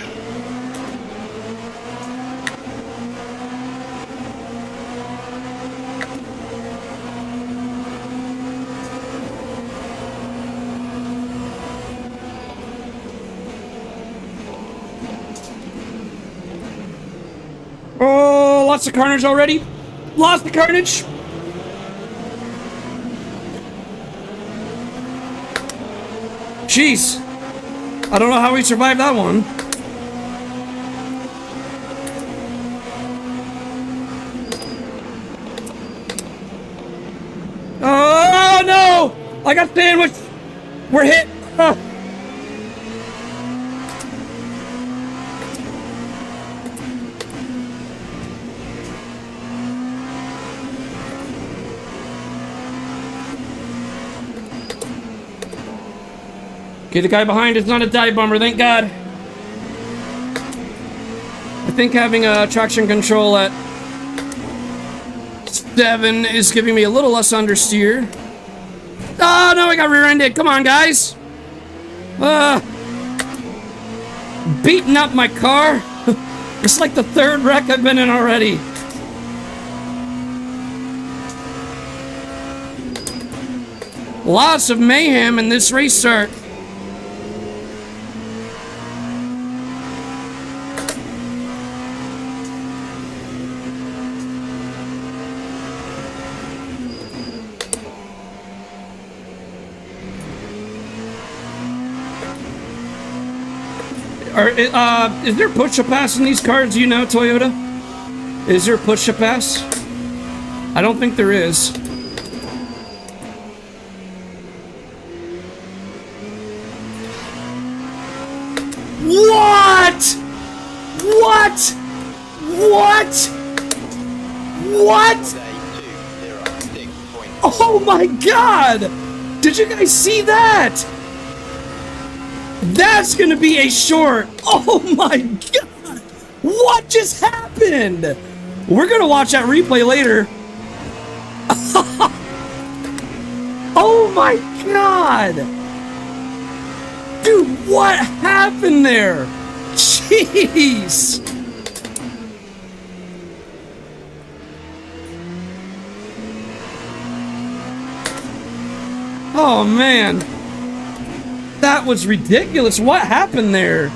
Oh, lots of carnage already. Lots of carnage. Jeez. I don't know how we survived that one. Oh, no! I got sandwiched. We're hit. Okay, the guy behind is not a dive bomber, thank God. I think having a traction control at 7 is giving me a little less understeer. Oh, no, I got rear-ended. Come on, guys. Beating up my car. It's like the third wreck I've been in already. Lots of mayhem in this race start. Is there push-to-pass in these cars, you know, Toyota? Is there push-to-pass? I don't think there is. What? What? What? What? Oh my God! Did you guys see that? That's gonna be a short. Oh my God! What just happened? We're gonna watch that replay later. Oh my God! Dude, what happened there? Jeez! Oh man. That was ridiculous. What happened there?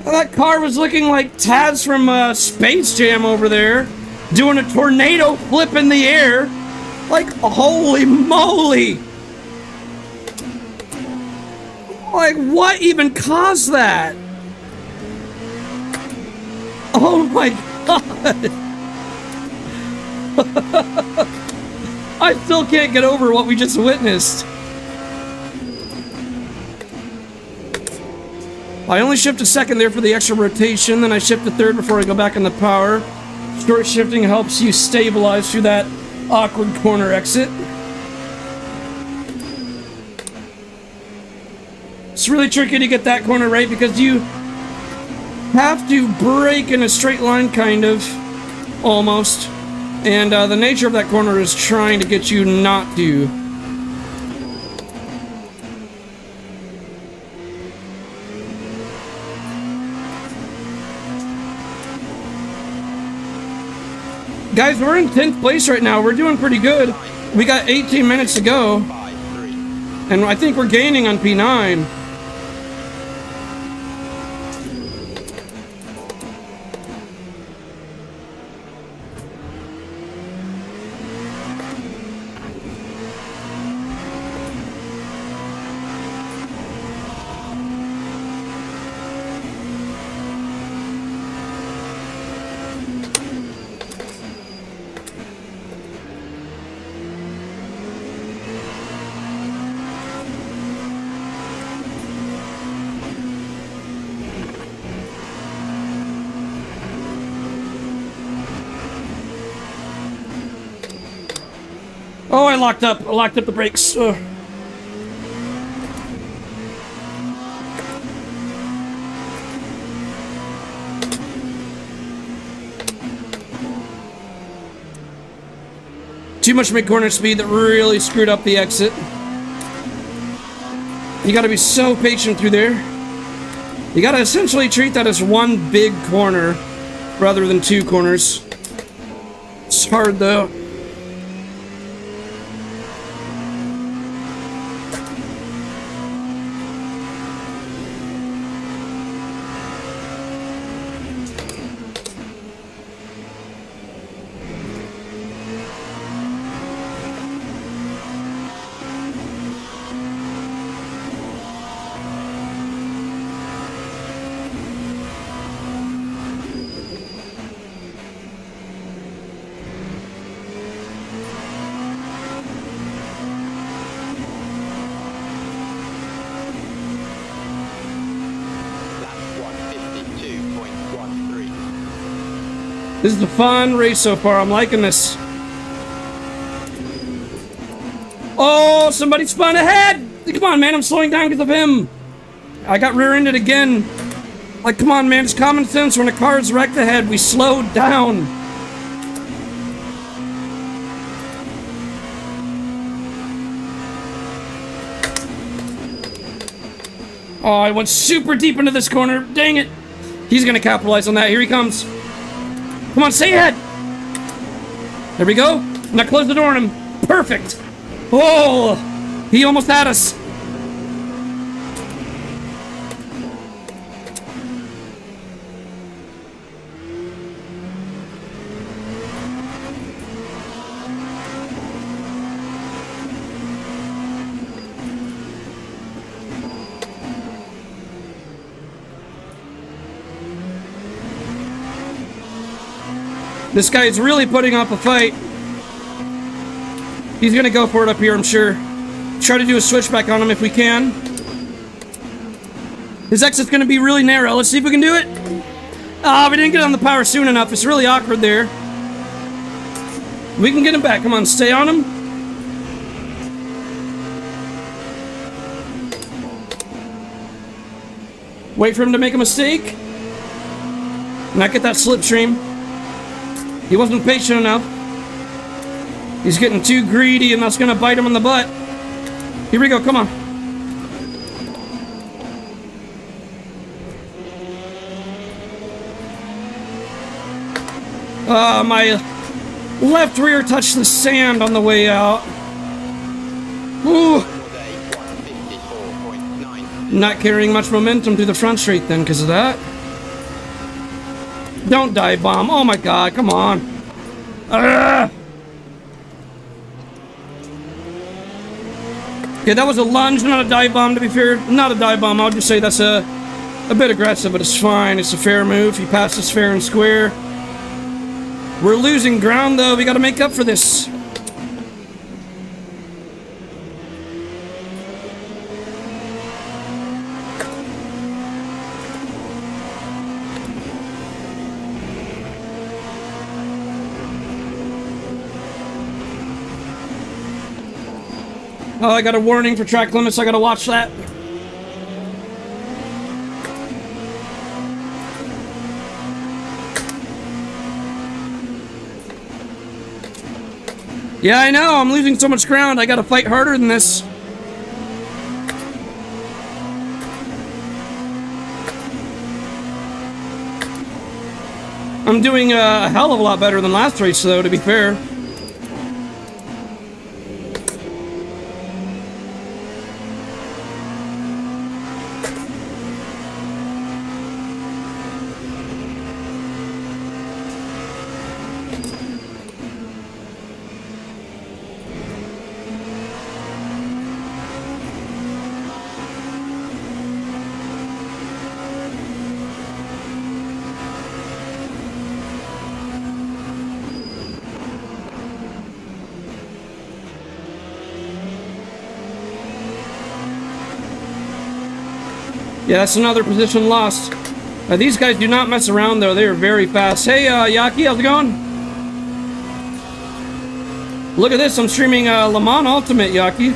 That car was looking like Taz from Space Jam over there, doing a tornado flip in the air. Like, holy moly! Like, what even caused that? Oh my God! I still can't get over what we just witnessed. I only shift a second there for the extra rotation, then I shift a third before I go back in the power. Short shifting helps you stabilize through that awkward corner exit. It's really tricky to get that corner right because you have to brake in a straight line, kind of, almost. And the nature of that corner is trying to get you not to. Guys, we're in 10th place right now. We're doing pretty good. We got 18 minutes to go. And I think we're gaining on P9. Oh, I locked up the brakes. Ugh. Too much mid-corner speed that really screwed up the exit. You gotta be so patient through there. You gotta essentially treat that as one big corner rather than two corners. It's hard though. This is a fun race so far. I'm liking this. Oh, somebody spun ahead! Come on, man. I'm slowing down because of him. I got rear-ended again. Like, come on, man. It's common sense. When a car's wrecked ahead, we slow down. Oh, I went super deep into this corner. Dang it. He's going to capitalize on that. Here he comes. Come on, stay ahead. There we go. Now close the door on him. Perfect. Oh, he almost had us. This guy is really putting up a fight. He's gonna go for it up here, I'm sure. Try to do a switchback on him if we can. His exit's gonna be really narrow. Let's see if we can do it. Ah, we didn't get on the power soon enough. It's really awkward there. We can get him back. Come on, stay on him. Wait for him to make a mistake. Not get that slipstream. He wasn't patient enough. He's getting too greedy, and that's gonna bite him in the butt. Here we go, come on. My left rear touched the sand on the way out. Ooh. Not carrying much momentum through the front straight then because of that. Don't dive bomb. Oh my god, come on. Ugh. Okay, that was a lunge, not a dive bomb, to be fair. Not a dive bomb. I'll just say that's a bit aggressive, but it's fine. It's a fair move. He passed us fair and square. We're losing ground, though. We got to make up for this. Oh, I got a warning for track limits. I gotta watch that. Yeah, I know. I'm losing so much ground. I gotta fight harder than this. I'm doing a hell of a lot better than last race, though, to be fair. Yeah, that's another position lost. These guys do not mess around, though. They are very fast. Hey, Yaki, how's it going? Look at this. I'm streaming Le Mans Ultimate, Yaki.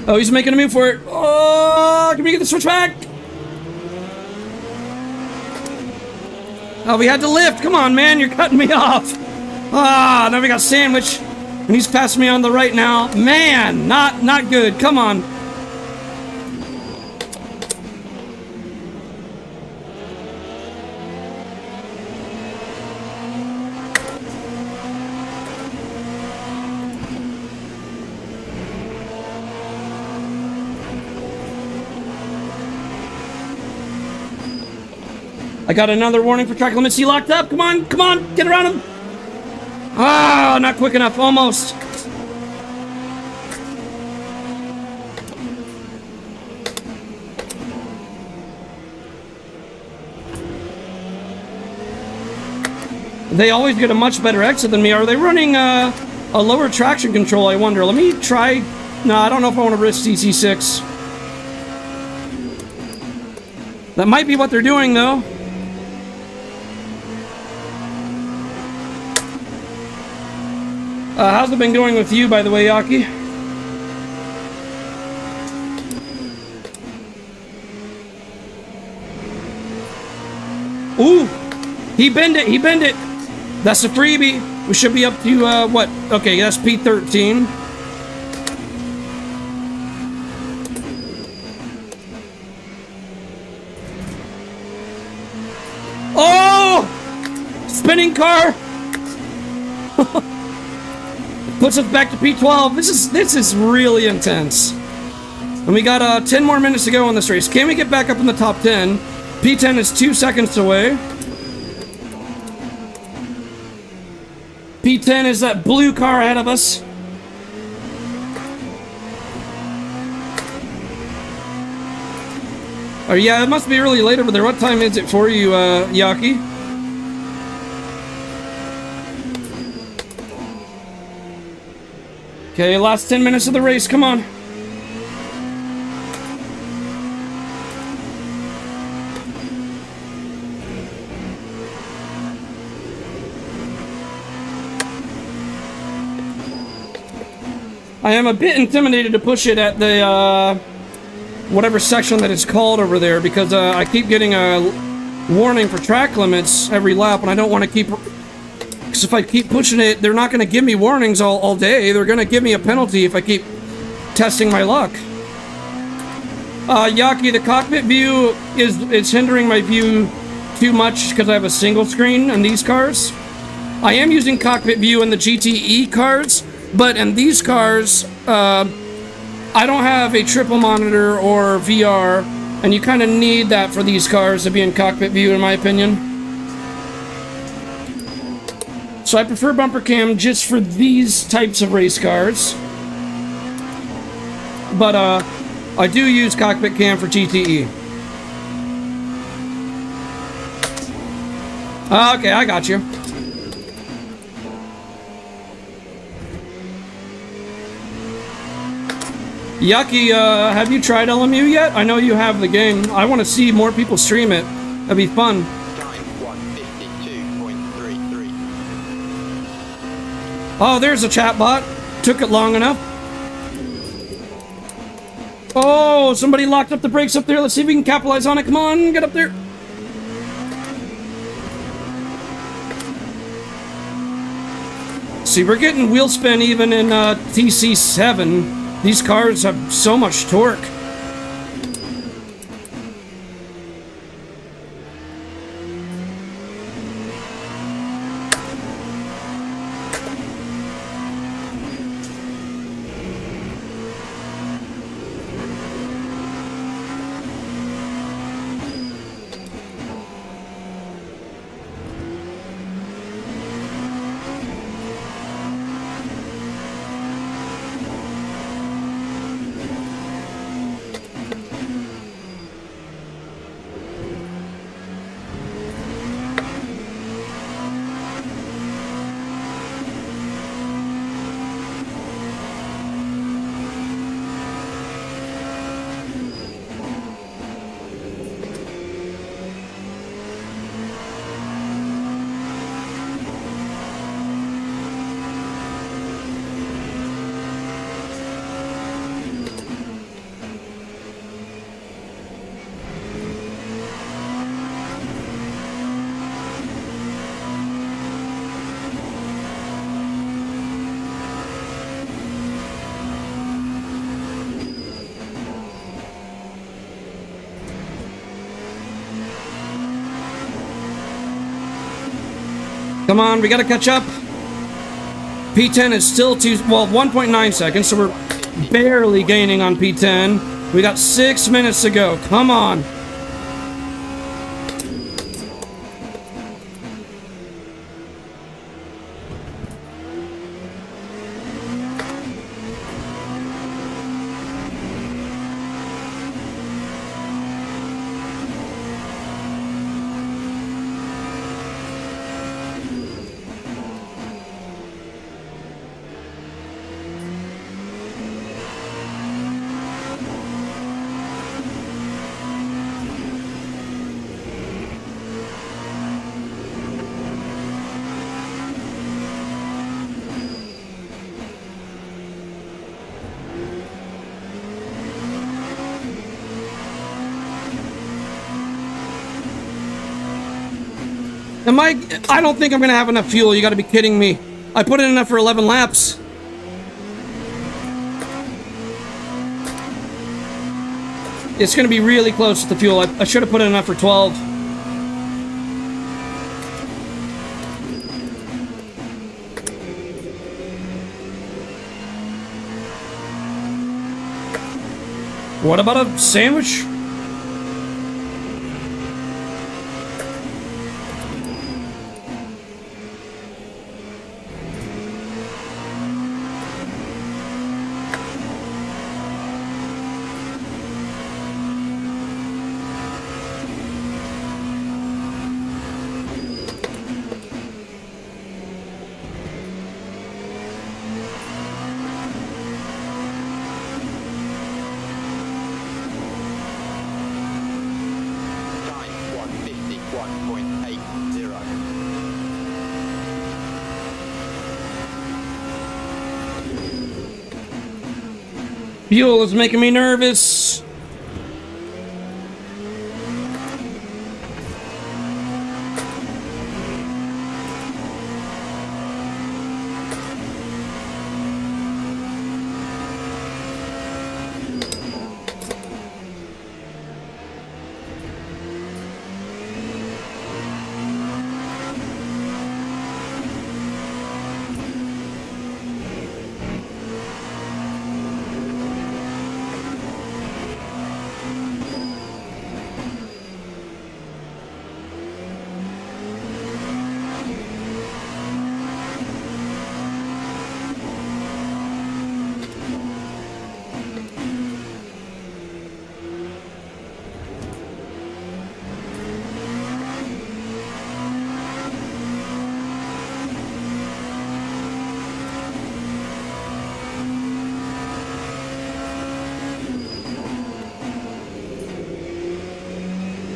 Oh, he's making a move for it. Oh, can we get the switch back? Oh, we had to lift. Come on, man. You're cutting me off. Ah, now we got sandwich. And he's passing me on the right now. Man, not good. Come on. I got another warning for track limits. He locked up. Come on, come on, get around him. Ah, not quick enough. Almost. They always get a much better exit than me. Are they running a lower traction control, I wonder? Let me try. No, I don't know if I want to risk CC6. That might be what they're doing, though. How's it been going with you, by the way, Yaki? Ooh! He bend it, he bend it! That's a freebie. We should be up to, what? Okay, that's P13. Oh! Spinning car! Puts us back to P12. This is really intense. And we got 10 more minutes to go in this race. Can we get back up in the top 10? P10 is 2 seconds away. P10 is that blue car ahead of us. Oh yeah, it must be really late over there. What time is it for you, Yaki? Okay, last 10 minutes of the race, come on. I am a bit intimidated to push it at the, whatever section that it's called over there, because I keep getting a warning for track limits every lap, and I don't want to keep... Because if I keep pushing it, they're not going to give me warnings all day. They're going to give me a penalty if I keep testing my luck. Yaki, the cockpit view is hindering my view too much because I have a single screen in these cars. I am using cockpit view in the GTE cars, but in these cars, I don't have a triple monitor or VR, and you kind of need that for these cars to be in cockpit view, in my opinion. So I prefer bumper cam just for these types of race cars. But I do use cockpit cam for GTE. Okay, I got you. Yucky, have you tried LMU yet? I know you have the game. I want to see more people stream it. That'd be fun. Oh, there's a chat bot. Took it long enough. Oh, somebody locked up the brakes up there. Let's see if we can capitalize on it. Come on, get up there. See, we're getting wheel spin even in TC7. These cars have so much torque. Come on, we gotta catch up. P10 is still 1.9 seconds, so we're barely gaining on P10. We got 6 minutes to go. Come on. I don't think I'm gonna have enough fuel. You gotta be kidding me. I put in enough for 11 laps. It's gonna be really close to the fuel. I should have put in enough for 12. What about a sandwich? Fuel is making me nervous.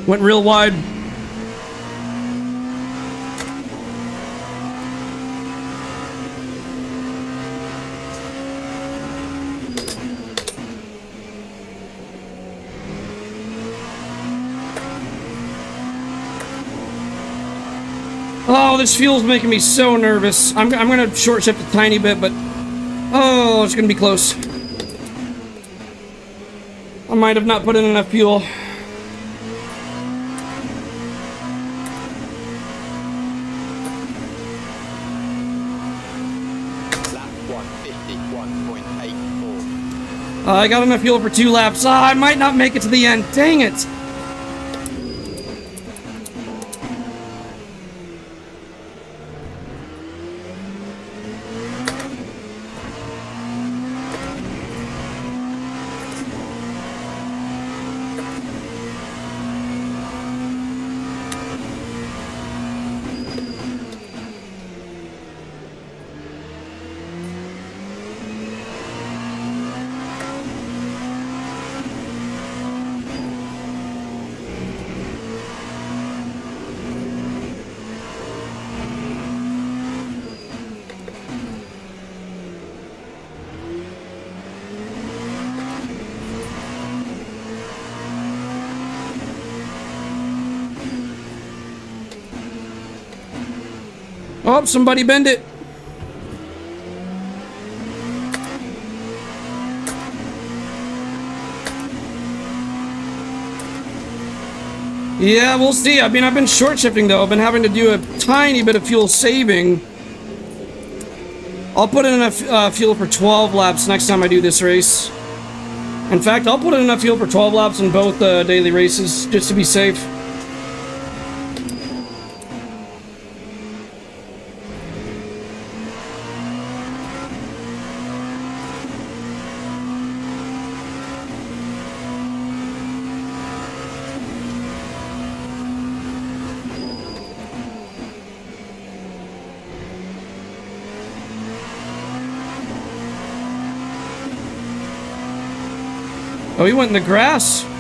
Went real wide. Oh, this fuel's making me so nervous. I'm gonna short shift a tiny bit, but oh, it's gonna be close. I might have not put in enough fuel. I got enough fuel for 2 laps. I might not make it to the end. Dang it! Oh, somebody bend it. Yeah, we'll see. I mean, I've been short shifting though. I've been having to do a tiny bit of fuel saving. I'll put in enough fuel for 12 laps next time I do this race. In fact, I'll put in enough fuel for 12 laps in both daily races, just to be safe. Oh, he went in the grass. Time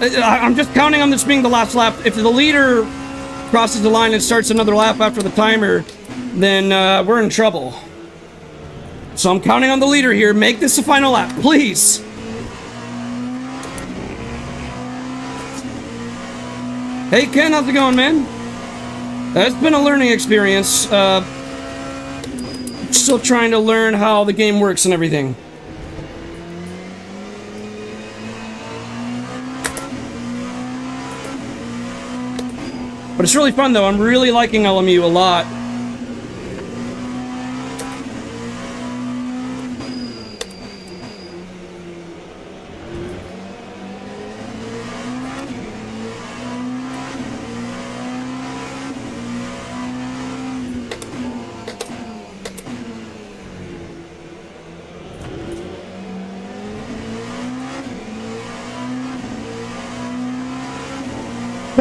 1:52.07. I'm just counting on this being the last lap. If the leader crosses the line and starts another lap after the timer, then we're in trouble. So I'm counting on the leader here. Make this the final lap, please. Hey, Ken, how's it going, man? It's been a learning experience. Still trying to learn how the game works and everything. But it's really fun though. I'm really liking LMU a lot.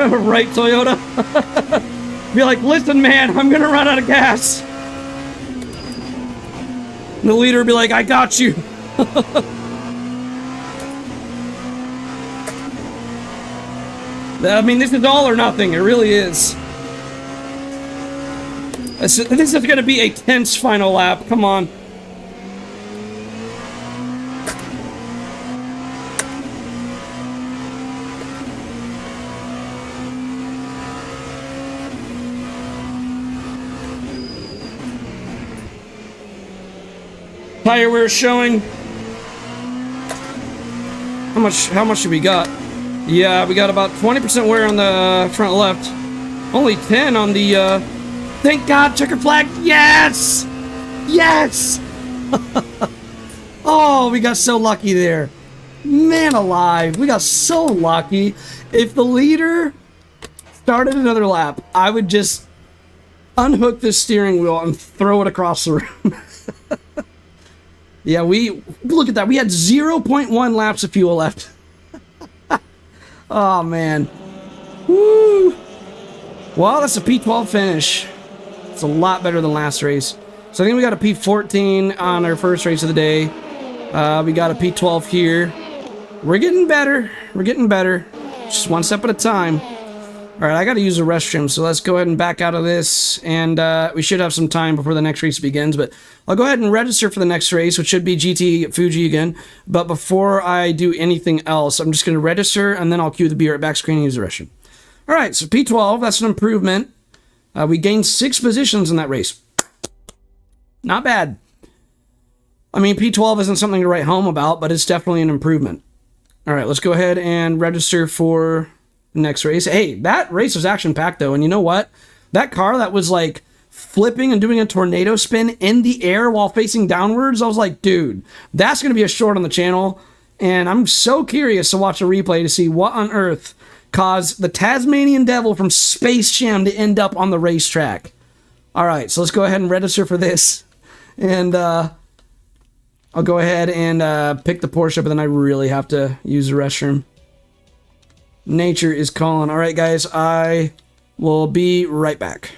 Right, Toyota? Be like, listen, man, I'm gonna run out of gas. And the leader would be like, I got you. I mean, this is all or nothing. It really is. This is gonna be a tense final lap. Come on. Tire wear showing. How much do we got? Yeah, we got about 20% wear on the front left. Only 10 on the thank God, checker flag. Yes! Yes! Oh, we got so lucky there. Man alive, we got so lucky. If the leader started another lap, I would just unhook this steering wheel and throw it across the room. Yeah, look at that. We had 0.1 laps of fuel left. Oh, man. Woo. Well, that's a P12 finish. It's a lot better than last race. So I think we got a P14 on our first race of the day. We got a P12 here. We're getting better. We're getting better. Just one step at a time. All right, I got to use the restroom, so let's go ahead and back out of this, and we should have some time before the next race begins, but I'll go ahead and register for the next race, which should be GT Fuji again, but before I do anything else, I'm just going to register, and then I'll cue the Be Right Back screen and use the restroom. All right, so P12, that's an improvement. We gained 6 positions in that race. Not bad. I mean, P12 isn't something to write home about, but it's definitely an improvement. All right, let's go ahead and register for next race. Hey, that race was action-packed though, and you know what? That car that was like flipping and doing a tornado spin in the air while facing downwards, I was like, dude, that's going to be a short on the channel, and I'm so curious to watch a replay to see what on earth caused the Tasmanian Devil from Space Jam to end up on the racetrack. All right, so let's go ahead and register for this, and I'll go ahead and pick the Porsche, but then I really have to use the restroom. Nature is calling. All right, guys, I will be right back.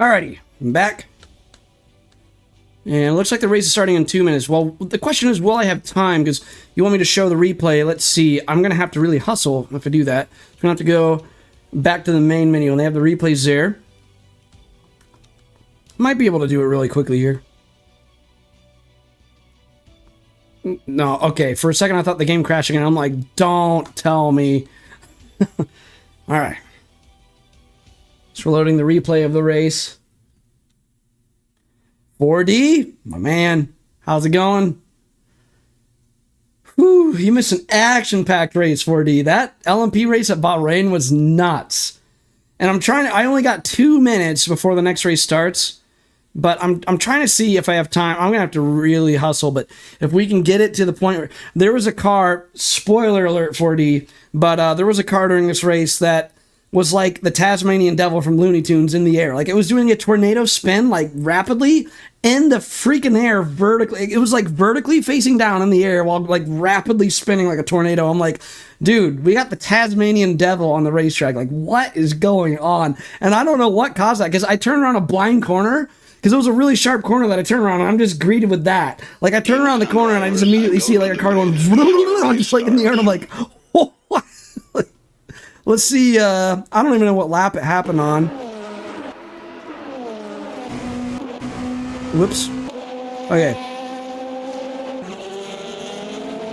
Alrighty, I'm back. And it looks like the race is starting in 2 minutes. Well, the question is, will I have time? Because you want me to show the replay. Let's see. I'm going to have to really hustle if I do that. I'm going to have to go back to the main menu, and they have the replays there. Might be able to do it really quickly here. No, okay. For a second, I thought the game crashed again. I'm like, don't tell me. Alright. So we're loading the replay of the race. 4D, my man, how's it going? Whew, you missed an action-packed race, 4D. That LMP race at Bahrain was nuts. And I only got 2 minutes before the next race starts. But I'm trying to see if I have time. I'm going to have to really hustle. But if we can get it to the point where... There was a car, spoiler alert, 4D, but there was a car during this race that was like the Tasmanian Devil from Looney Tunes in the air. Like, it was doing a tornado spin, like, rapidly in the freaking air, vertically. It was, like, vertically facing down in the air while, like, rapidly spinning like a tornado. I'm like, dude, we got the Tasmanian Devil on the racetrack. Like, what is going on? And I don't know what caused that, because I turned around a blind corner, because it was a really sharp corner that I turned around, and I'm just greeted with that. Like, I turn around the corner, and I just immediately see, like, a car going, just, like, in the air, and I'm like, oh, what? Let's see, I don't even know what lap it happened on. Whoops. Okay.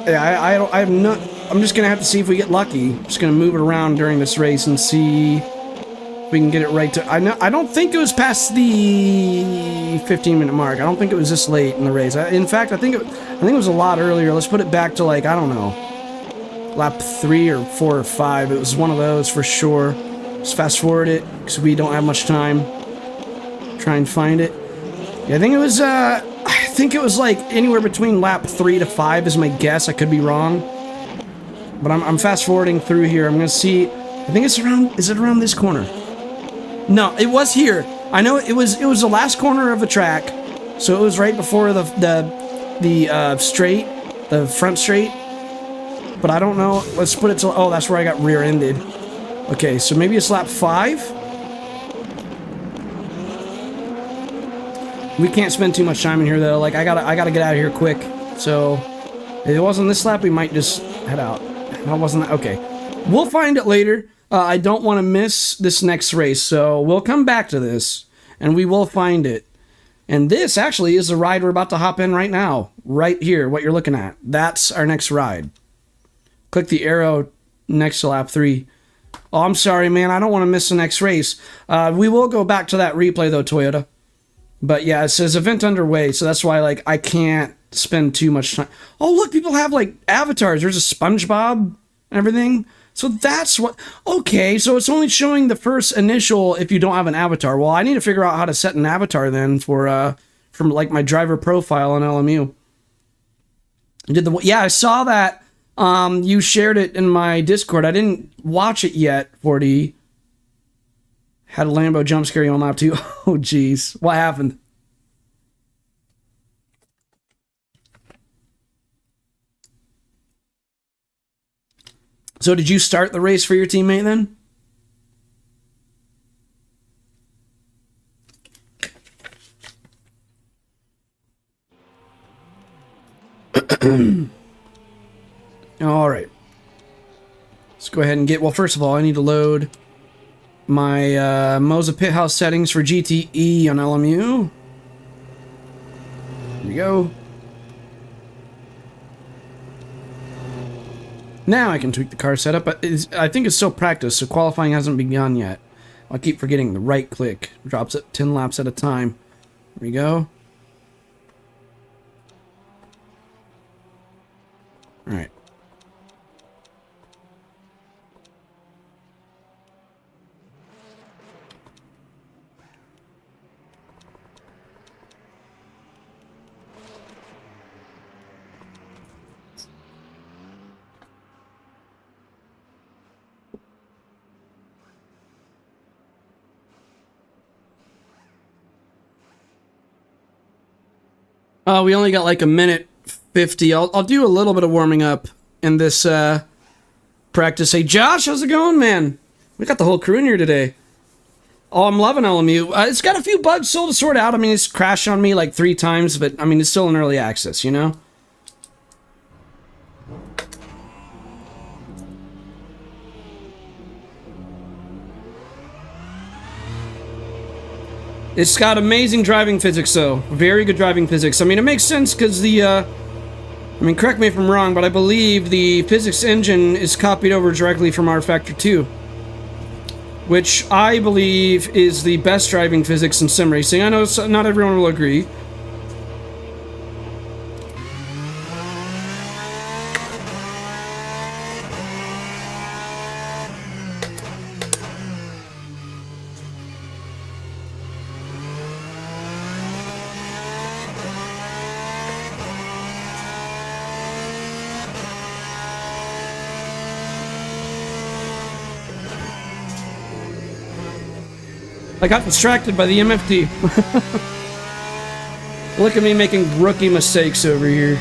Yeah, I'm just gonna have to see if we get lucky. I'm just gonna move it around during this race and see if we can get it right to... I don't think it was past the 15-minute mark. I don't think it was this late in the race. In fact, I think it was a lot earlier. Let's put it back to, like, I don't know, lap 3 or 4 or 5. It was one of those for sure. Let's fast forward it because we don't have much time. Try and find it. Yeah, I think it was like anywhere between lap 3 to 5 is my guess. I could be wrong, but I'm fast forwarding through here. I'm gonna see. I think it's around. Is it around this corner? No, it was here. I know it was the last corner of the track, so it was right before the straight, the front straight. But I don't know. Let's put it to... Oh, that's where I got rear-ended. Okay, so maybe it's lap 5? We can't spend too much time in here, though. Like, I gotta get out of here quick. So, if it wasn't this lap, we might just head out. That wasn't that... Okay. We'll find it later. I don't want to miss this next race, so we'll come back to this, and we will find it. And this, actually, is the ride we're about to hop in right now. Right here, what you're looking at. That's our next ride. Click the arrow next to lap 3. Oh, I'm sorry, man. I don't want to miss the next race. We will go back to that replay, though, Toyota. But yeah, it says event underway, so that's why, like, I can't spend too much time. Oh, look, people have, like, avatars. There's a SpongeBob and everything. So that's what... Okay, so it's only showing the first initial if you don't have an avatar. Well, I need to figure out how to set an avatar then for, from, like, my driver profile on LMU. Yeah, I saw that. You shared it in my Discord. I didn't watch it yet, 4D. Had a Lambo jump scare you on lap 2. Oh, jeez. What happened? So did you start the race for your teammate then? All right. Let's go ahead and get... Well, first of all, I need to load my Moza pit house settings for GTE on LMU. Here we go. Now I can tweak the car setup, but I think it's still practice, so qualifying hasn't begun yet. I keep forgetting the right click. Drops it 10 laps at a time. Here we go. All right. We only got like a minute 50. I'll do a little bit of warming up in this practice. Hey, Josh, how's it going, man? We got the whole crew in here today. Oh, I'm loving LMU. It's got a few bugs still to sort out. I mean, it's crashed on me like 3 times, but I mean, it's still in early access, you know? It's got amazing driving physics, though. Very good driving physics. I mean, it makes sense because the, I mean, correct me if I'm wrong, but I believe the physics engine is copied over directly from rFactor 2. Which I believe is the best driving physics in sim racing. I know not everyone will agree. I got distracted by the MFT. Look at me making rookie mistakes over here.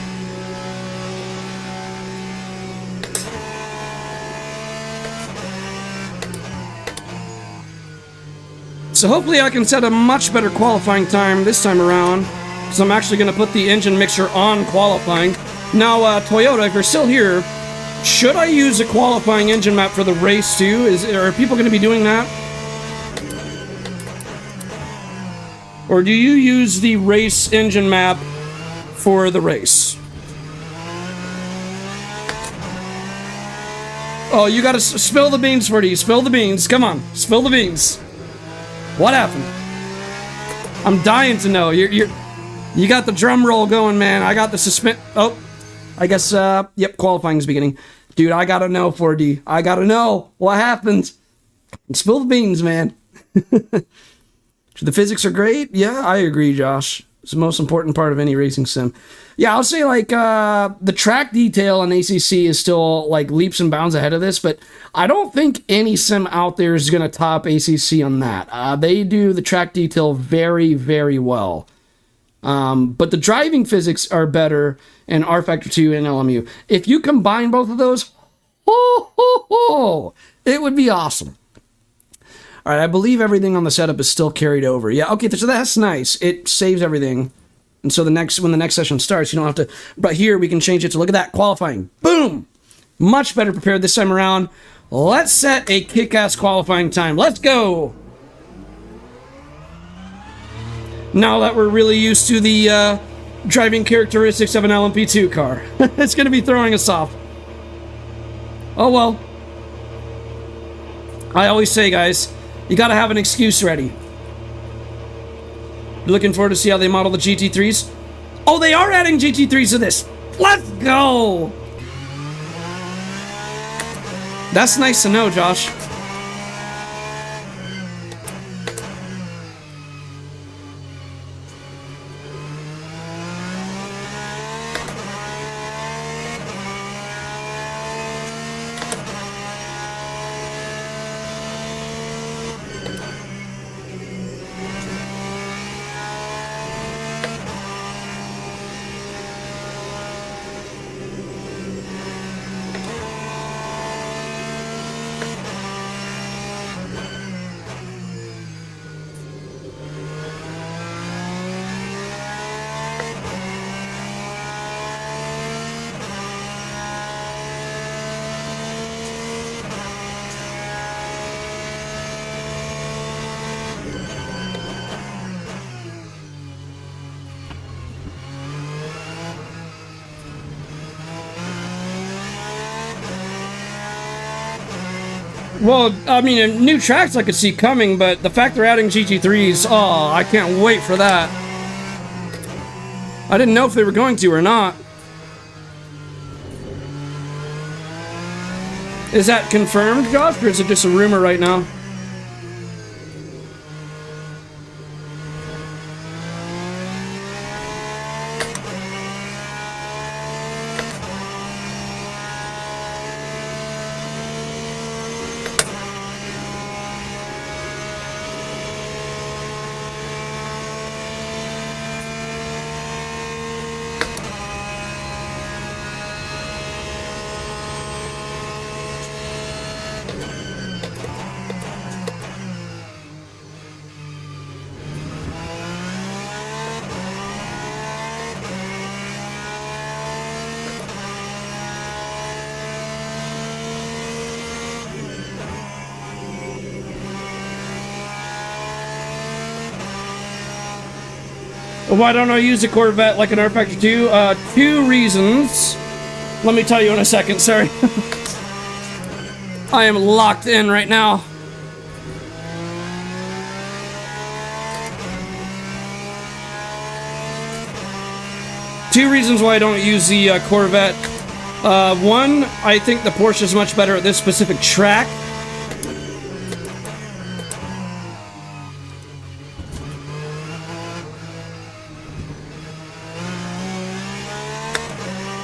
So hopefully I can set a much better qualifying time this time around. So I'm actually going to put the engine mixer on qualifying. Now, Toyota, if you're still here, should I use a qualifying engine map for the race too? Are people going to be doing that? Or do you use the race engine map for the race? Oh, you gotta spill the beans, Forty. Spill the beans. Come on, spill the beans. What happened? I'm dying to know. You got the drum roll going, man. I got the suspense. Oh, I guess. Yep, qualifying is beginning. Dude, I gotta know, 4D. I gotta know what happened. Spill the beans, man. The physics are great. Yeah, I agree, Josh. It's the most important part of any racing sim. Yeah, I'll say like the track detail in ACC is still like leaps and bounds ahead of this, but I don't think any sim out there is going to top ACC on that. They do the track detail very, very well. But the driving physics are better in rFactor 2 and LMU. If you combine both of those, it would be awesome. All right, I believe everything on the setup is still carried over. Yeah, okay, so that's nice. It saves everything. And so when the next session starts, you don't have to... But here, we can change it to, look at that, qualifying. Boom! Much better prepared this time around. Let's set a kick-ass qualifying time. Let's go! Now that we're really used to the driving characteristics of an LMP2 car. It's going to be throwing us off. Oh, well. I always say, guys... You gotta have an excuse ready. You're looking forward to see how they model the GT3s? Oh, they are adding GT3s to this! Let's go! That's nice to know, Josh. Well, I mean, new tracks I could see coming, but the fact they're adding GT3s, oh, I can't wait for that. I didn't know if they were going to or not. Is that confirmed, Josh, or is it just a rumor right now? Why don't I use a Corvette like an R Factor 2? 2 reasons. Let me tell you in a second, sorry. I am locked in right now. Two reasons why I don't use the Corvette. One, I think the Porsche is much better at this specific track.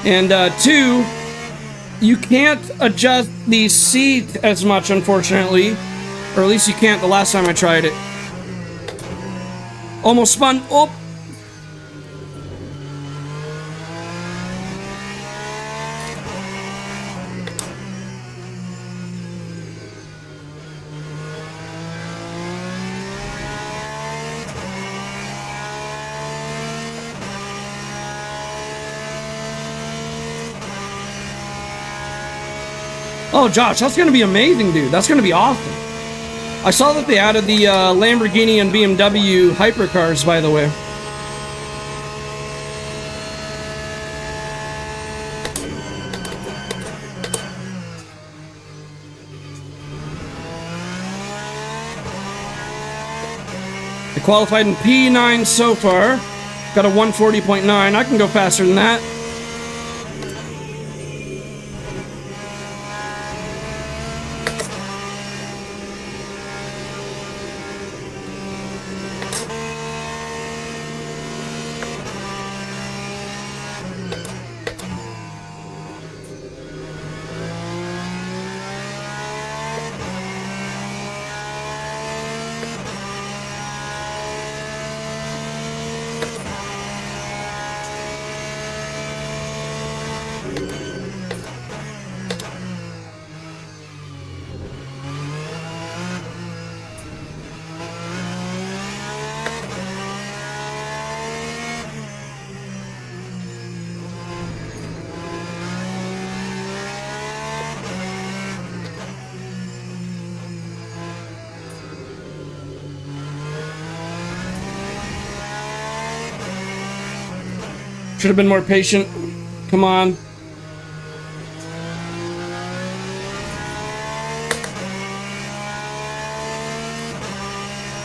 And two, you can't adjust the seat as much, unfortunately. Or at least you can't the last time I tried it. Almost spun. Oh! Oh, Josh, that's going to be amazing, dude. That's going to be awesome. I saw that they added the Lamborghini and BMW hypercars, by the way. I qualified in P9 so far. Got a 140.9. I can go faster than that. Should have been more patient. Come on.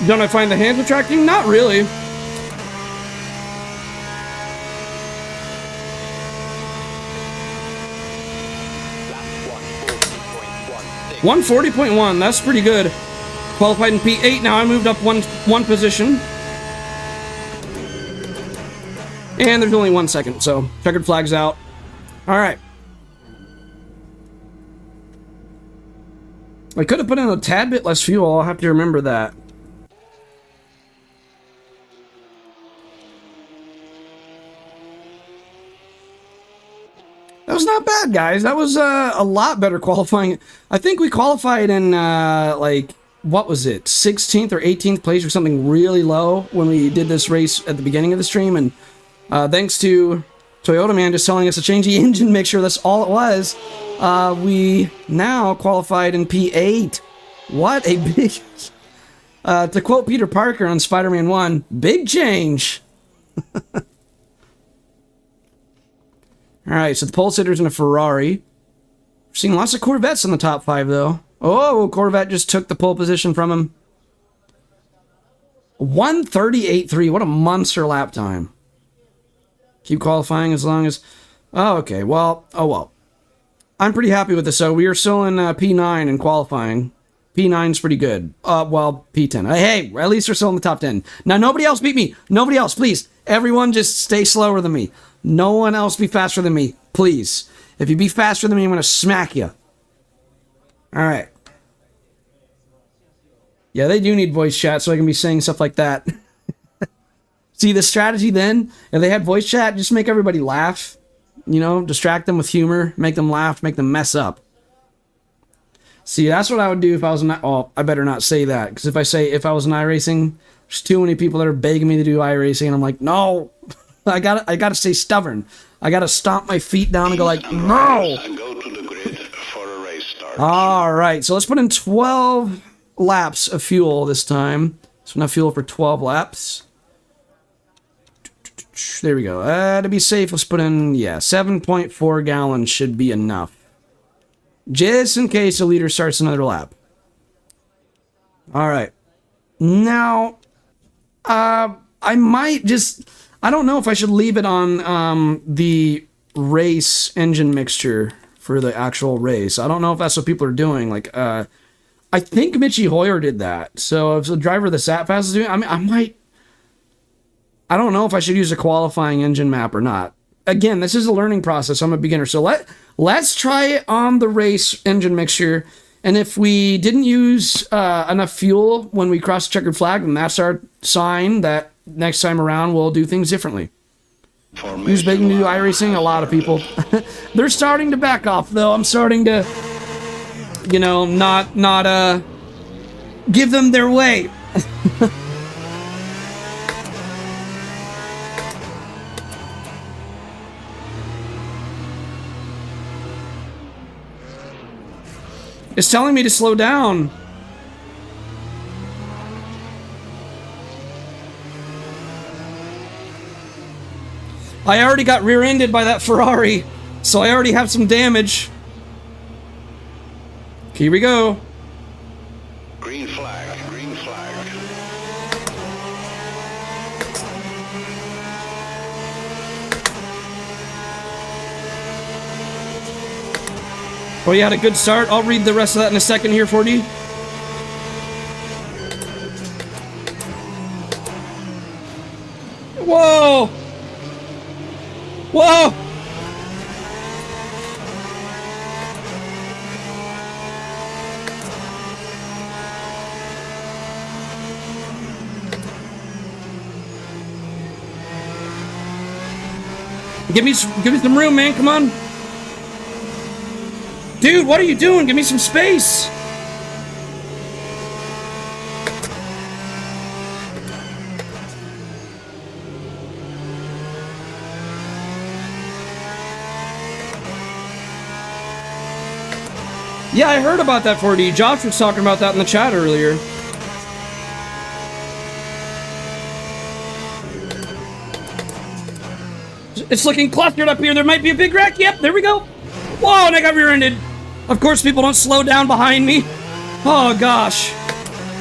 Don't I find the hand attracting? Not really. $140.1. That's pretty good. Qualified in P8. Now I moved up one position. And there's only 1 second, so checkered flag's out. All right. I could have put in a tad bit less fuel. I'll have to remember that. That was not bad, guys. That was a lot better qualifying. I think we qualified in, like, what was it? 16th or 18th place or something really low when we did this race at the beginning of the stream, and thanks to Toyota Man just telling us to change the engine, make sure that's all it was. We now qualified in P8. What a big... to quote Peter Parker on Spider-Man 1, big change. Alright, so the pole sitter's in a Ferrari. We're seeing lots of Corvettes in the top 5, though. Oh, Corvette just took the pole position from him. 138.3. What a monster lap time. Keep qualifying as long as... Oh, okay. Well, oh well. I'm pretty happy with this. So we are still in P9 in qualifying. P9's pretty good. Well, P10. Hey, at least we're still in the top 10. Now, nobody else beat me. Nobody else, please. Everyone just stay slower than me. No one else be faster than me, please. If you be faster than me, I'm going to smack you. All right. Yeah, they do need voice chat so I can be saying stuff like that. See, the strategy then, if they had voice chat, just make everybody laugh. You know, distract them with humor, make them laugh, make them mess up. See, that's what I would do if I was not... Oh, I better not say that, because if I was in iRacing, there's too many people that are begging me to do iRacing, and I'm like, no! I gotta stay stubborn. I gotta stomp my feet down and go like, no! Go to the grid for a race start. Alright, so let's put in 12 laps of fuel this time. So enough fuel for 12 laps. There we go. To be safe, let's put in, yeah, 7.4 gallons should be enough. Just in case the leader starts another lap. Alright. Now, I might just... I don't know if I should leave it on the race engine mixture for the actual race. I don't know if that's what people are doing. Like, I think Mitchie Hoyer did that. So if the driver of the SatFast is doing it, I mean, I might... I don't know if I should use a qualifying engine map or not. Again, this is a learning process. I'm a beginner. So let's try it on the race engine mixture. And if we didn't use enough fuel when we cross the checkered flag, then that's our sign that next time around we'll do things differently. Who's begging to do iRacing? A lot of people. They're starting to back off, though. I'm starting to, you know, not give them their way. It's telling me to slow down. I already got rear-ended by that Ferrari, so I already have some damage. Here we go. Green flag, green flag. Oh, you had a good start. I'll read the rest of that in a second here for you. Whoa! Whoa! Give me some room, man. Come on. Dude, what are you doing? Give me some space. Yeah, I heard about that 4D. Josh was talking about that in the chat earlier. It's looking clustered up here. There might be a big wreck. Yep, there we go. Whoa, and I got rear-ended. Of course, people don't slow down behind me. Oh, gosh.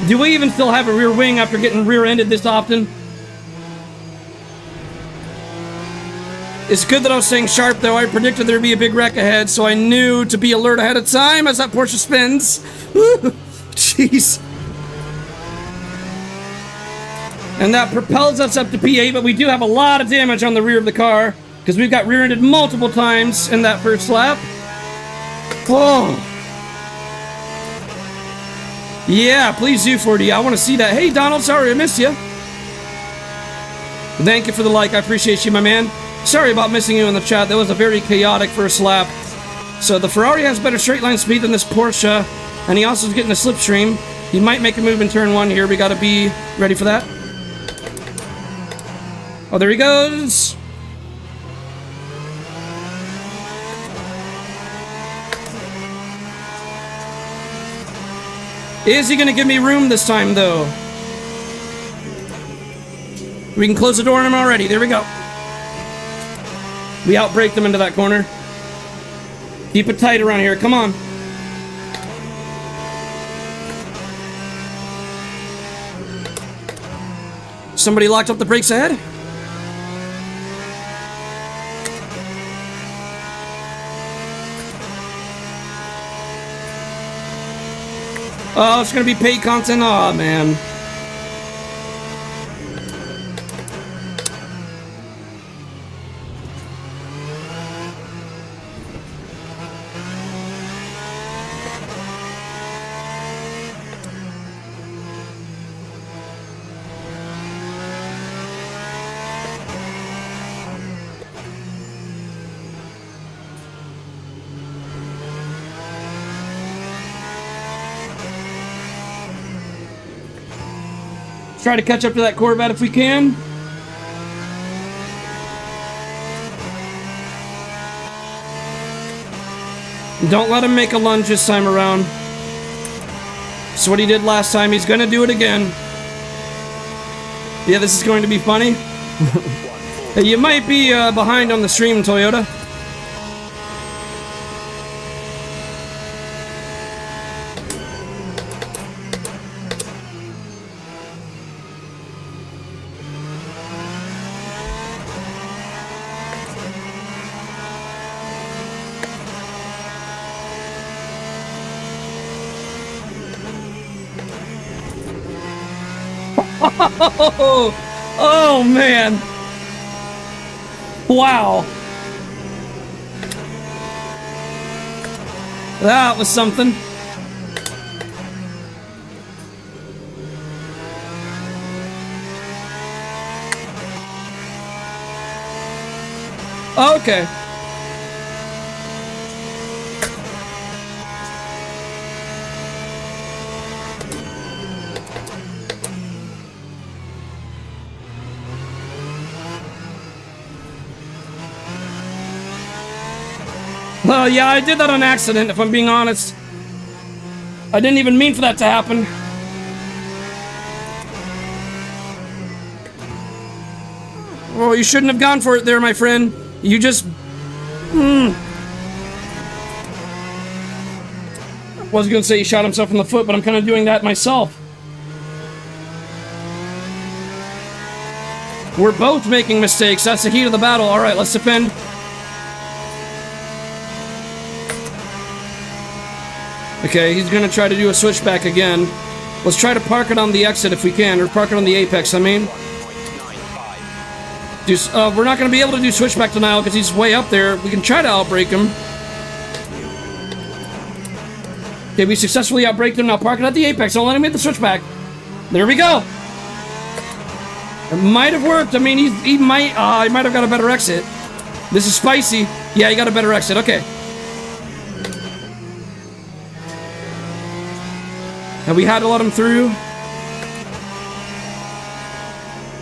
Do we even still have a rear wing after getting rear-ended this often? It's good that I was staying sharp, though. I predicted there'd be a big wreck ahead, so I knew to be alert ahead of time as that Porsche spins. Jeez. And that propels us up to P8, but we do have a lot of damage on the rear of the car, because we've got rear-ended multiple times in that first lap. Oh. Yeah, please do, 4D. I want to see that. Hey, Donald, sorry I missed you. Thank you for the like. I appreciate you, my man. Sorry about missing you in the chat. That was a very chaotic first lap. So the Ferrari has better straight line speed than this Porsche, and he also is getting a slipstream. He might make a move in turn one here. We got to be ready for that. Oh, there he goes. Is he going to give me room this time, though? We can close the door on him already. There we go. We outbraked him into that corner. Keep it tight around here. Come on. Somebody locked up the brakes ahead? Oh, it's going to be paid content. Oh, man. Try to catch up to that Corvette if we can. Don't let him make a lunge this time around. That's what he did last time. He's going to do it again. Yeah, this is going to be funny. You might be behind on the stream, Toyota. Oh man. Wow. That was something. Okay. Well, yeah, I did that on accident, if I'm being honest. I didn't even mean for that to happen. Oh, you shouldn't have gone for it there, my friend. You just... I was gonna say he shot himself in the foot, but I'm kind of doing that myself. We're both making mistakes. That's the heat of the battle. All right, let's defend. Okay, he's gonna try to do a switchback again. Let's try to park it on the exit if we can, or park it on the apex, I mean. We're not gonna be able to do switchback denial because he's way up there. We can try to outbrake him. Okay, we successfully outbraked him. Now park it at the apex. Don't let him hit the switchback. There we go. It might have worked. I mean, he might have got a better exit. This is spicy. Yeah, he got a better exit. Okay. And we had to let him through.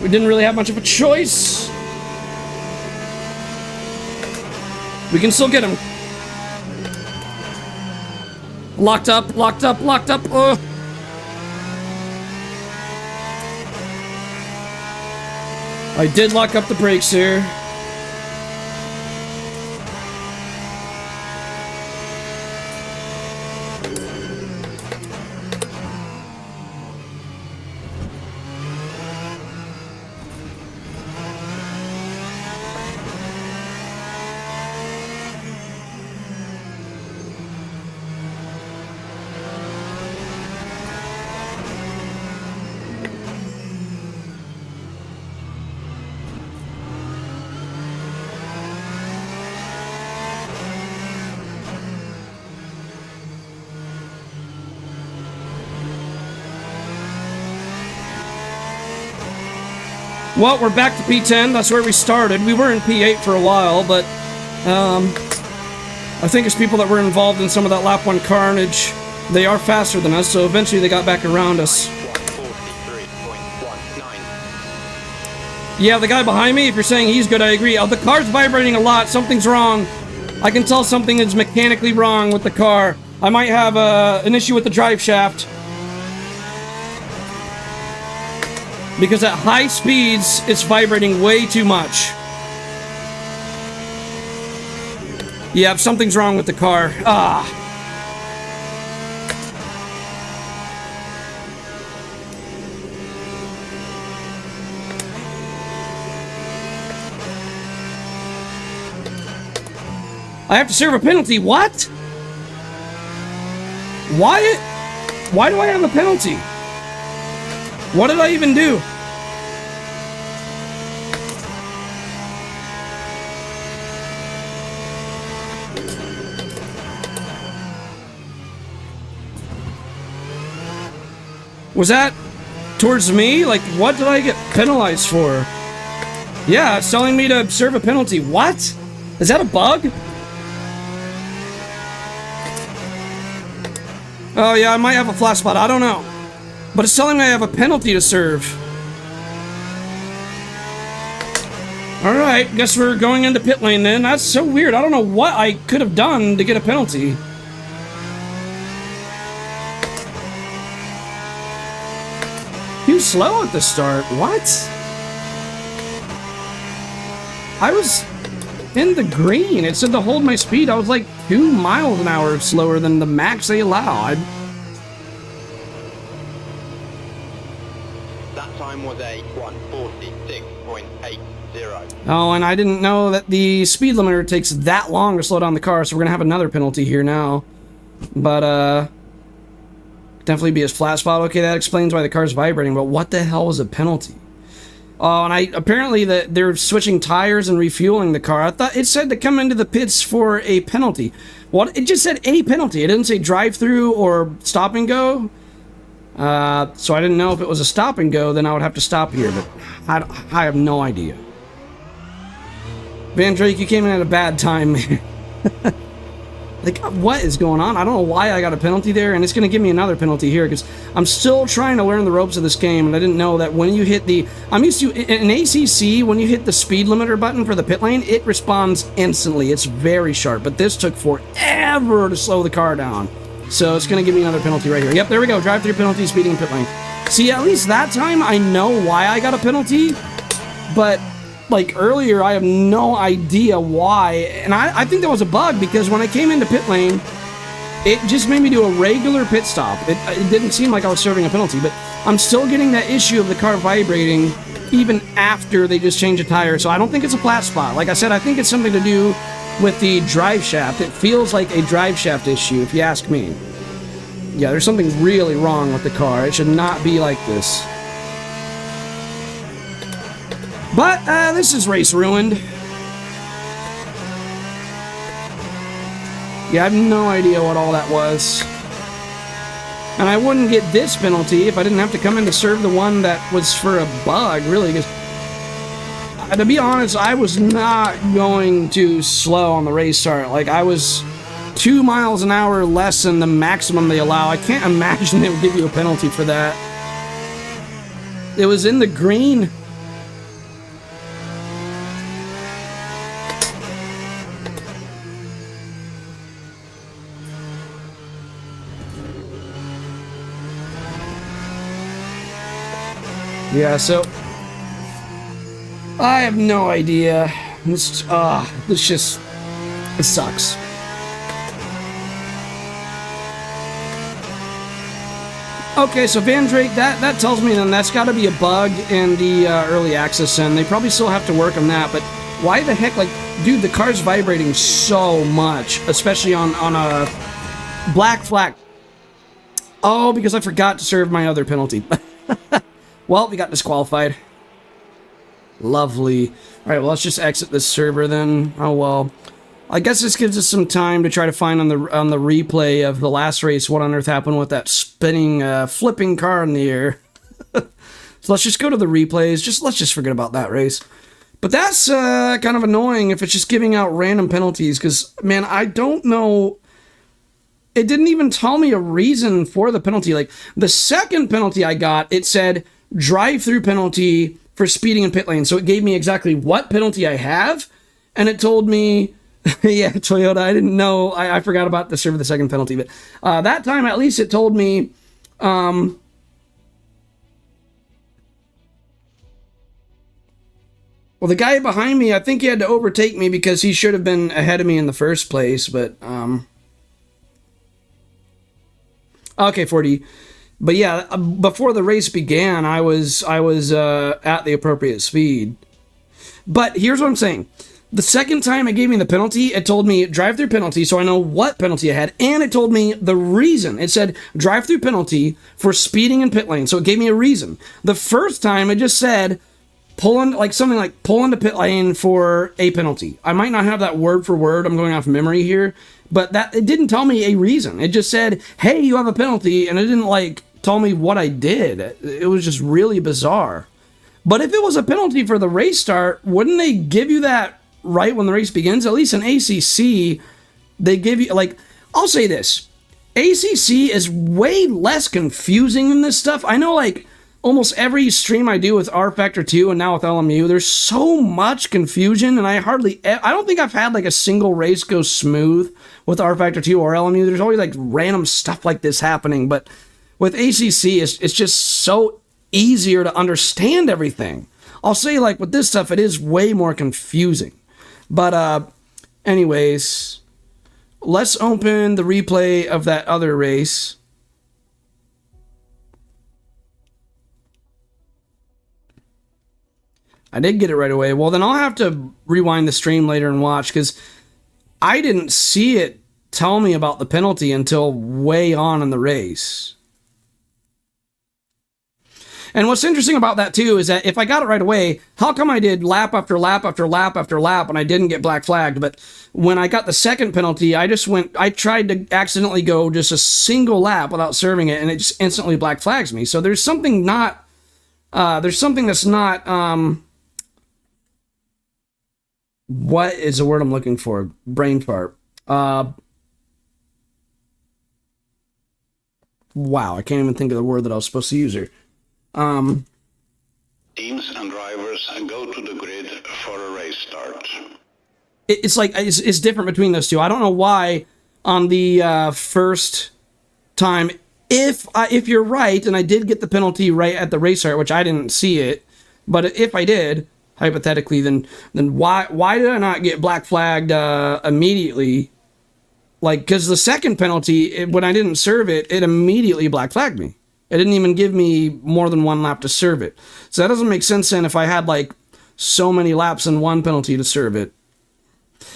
We didn't really have much of a choice. We can still get him. Locked up, locked up, locked up. Oh. I did lock up the brakes here. Well, we're back to P10. That's where we started. We were in P8 for a while, but I think it's people that were involved in some of that lap 1 carnage. They are faster than us, so eventually they got back around us. Yeah, the guy behind me, if you're saying he's good, I agree. The car's vibrating a lot. Something's wrong. I can tell something is mechanically wrong with the car. I might have an issue with the drive shaft. Because at high speeds, it's vibrating way too much. Yeah, something's wrong with the car. Ah. I have to serve a penalty. What? Why do I have a penalty? What did I even do? Was that towards me? Like, what did I get penalized for? Yeah, it's telling me to serve a penalty. What? Is that a bug? Oh yeah, I might have a flat spot. I don't know. But it's telling me I have a penalty to serve. Alright, guess we're going into pit lane then. That's so weird. I don't know what I could have done to get a penalty. He was slow at the start. What? I was in the green. It said to hold my speed. I was like 2 miles an hour slower than the max they allow. That time was a 1:46.80. Oh, and I didn't know that the speed limiter takes that long to slow down the car, so we're gonna have another penalty here now. But, definitely be a flat spot. Okay, that explains why the car's vibrating, but what the hell was a penalty? Oh, and apparently they're switching tires and refueling the car. I thought it said to come into the pits for a penalty. Well, it just said a penalty. It didn't say drive-through or stop and go. So I didn't know if it was a stop and go, then I would have to stop here, but I have no idea. Van Drake, you came in at a bad time, man. Like, what is going on? I don't know why I got a penalty there, and it's going to give me another penalty here, because I'm still trying to learn the ropes of this game, and I didn't know that when you hit the... I'm used to... In ACC, when you hit the speed limiter button for the pit lane, it responds instantly. It's very sharp, but this took forever to slow the car down. So it's going to give me another penalty right here. Yep, there we go. Drive-through penalty, speeding in pit lane. See, at least that time, I know why I got a penalty, but... like earlier, I have no idea why, and I think that was a bug, because when I came into pit lane, it just made me do a regular pit stop. It didn't seem like I was serving a penalty, but I'm still getting that issue of the car vibrating even after they just changed the tire, so I don't think it's a flat spot. Like I said, I think it's something to do with the drive shaft. It feels like a drive shaft issue, if you ask me. Yeah, there's something really wrong with the car. It should not be like this. But, this is race ruined. Yeah, I have no idea what all that was. And I wouldn't get this penalty if I didn't have to come in to serve the one that was for a bug, really, because... to be honest, I was not going too slow on the race start. Like, I was 2 miles an hour less than the maximum they allow. I can't imagine they would give you a penalty for that. It was in the green. Yeah, so I have no idea. This just, it sucks. Okay, so Van Drake, that tells me then that's got to be a bug in the early access, and they probably still have to work on that. But why the heck, like, dude, the car's vibrating so much, especially on a black flag. Oh, because I forgot to serve my other penalty. Well, we got disqualified. Lovely. Alright, well, let's just exit this server then. Oh, well. I guess this gives us some time to try to find on the replay of the last race what on earth happened with that spinning, flipping car in the air. So let's just go to the replays. Let's just forget about that race. But that's kind of annoying if it's just giving out random penalties, because, man, I don't know... It didn't even tell me a reason for the penalty. Like, the second penalty I got, it said... drive-through penalty for speeding in pit lane. So it gave me exactly what penalty I have, and it told me, yeah, Toyota, I didn't know, I forgot about the serve the second penalty, but that time at least it told me, well, the guy behind me, I think he had to overtake me because he should have been ahead of me in the first place, but, okay, 40. But yeah, before the race began, I was at the appropriate speed. But here's what I'm saying. The second time it gave me the penalty, it told me drive-through penalty, so I know what penalty I had, and it told me the reason. It said drive-through penalty for speeding in pit lane, so it gave me a reason. The first time, it just said pull into pit lane for a penalty. I might not have that word for word. I'm going off memory here. But it didn't tell me a reason. It just said, hey, you have a penalty, and it didn't, like, tell me what I did. It was just really bizarre. But if it was a penalty for the race start, wouldn't they give you that right when the race begins? At least in ACC, they give you, like, I'll say this. ACC is way less confusing than this stuff. I know, like, almost every stream I do with R Factor 2 and now with LMU, there's so much confusion, and I don't think I've had, like, a single race go smooth with R Factor 2 or LMU. There's always, like, random stuff like this happening, but with ACC, it's just so easier to understand everything. I'll say, like, with this stuff, it is way more confusing. But, anyways, let's open the replay of that other race. I did get it right away. Well, then I'll have to rewind the stream later and watch, because I didn't see it tell me about the penalty until way on in the race. And what's interesting about that, too, is that if I got it right away, how come I did lap after lap after lap after lap and I didn't get black flagged? But when I got the second penalty, I tried to accidentally go just a single lap without serving it, and it just instantly black flags me. So there's something not, that's not, what is the word I'm looking for? Brain fart. Wow, I can't even think of the word that I was supposed to use here. Teams and drivers go to the grid for a race start. It's like, it's different between those two. I don't know why on the first time, if you're right, and I did get the penalty right at the race start, which I didn't see it, but if I did, hypothetically, then why did I not get black flagged immediately? Like, because the second penalty, when I didn't serve it, it immediately black flagged me. It didn't even give me more than one lap to serve it. So that doesn't make sense then if I had, like, so many laps and one penalty to serve it.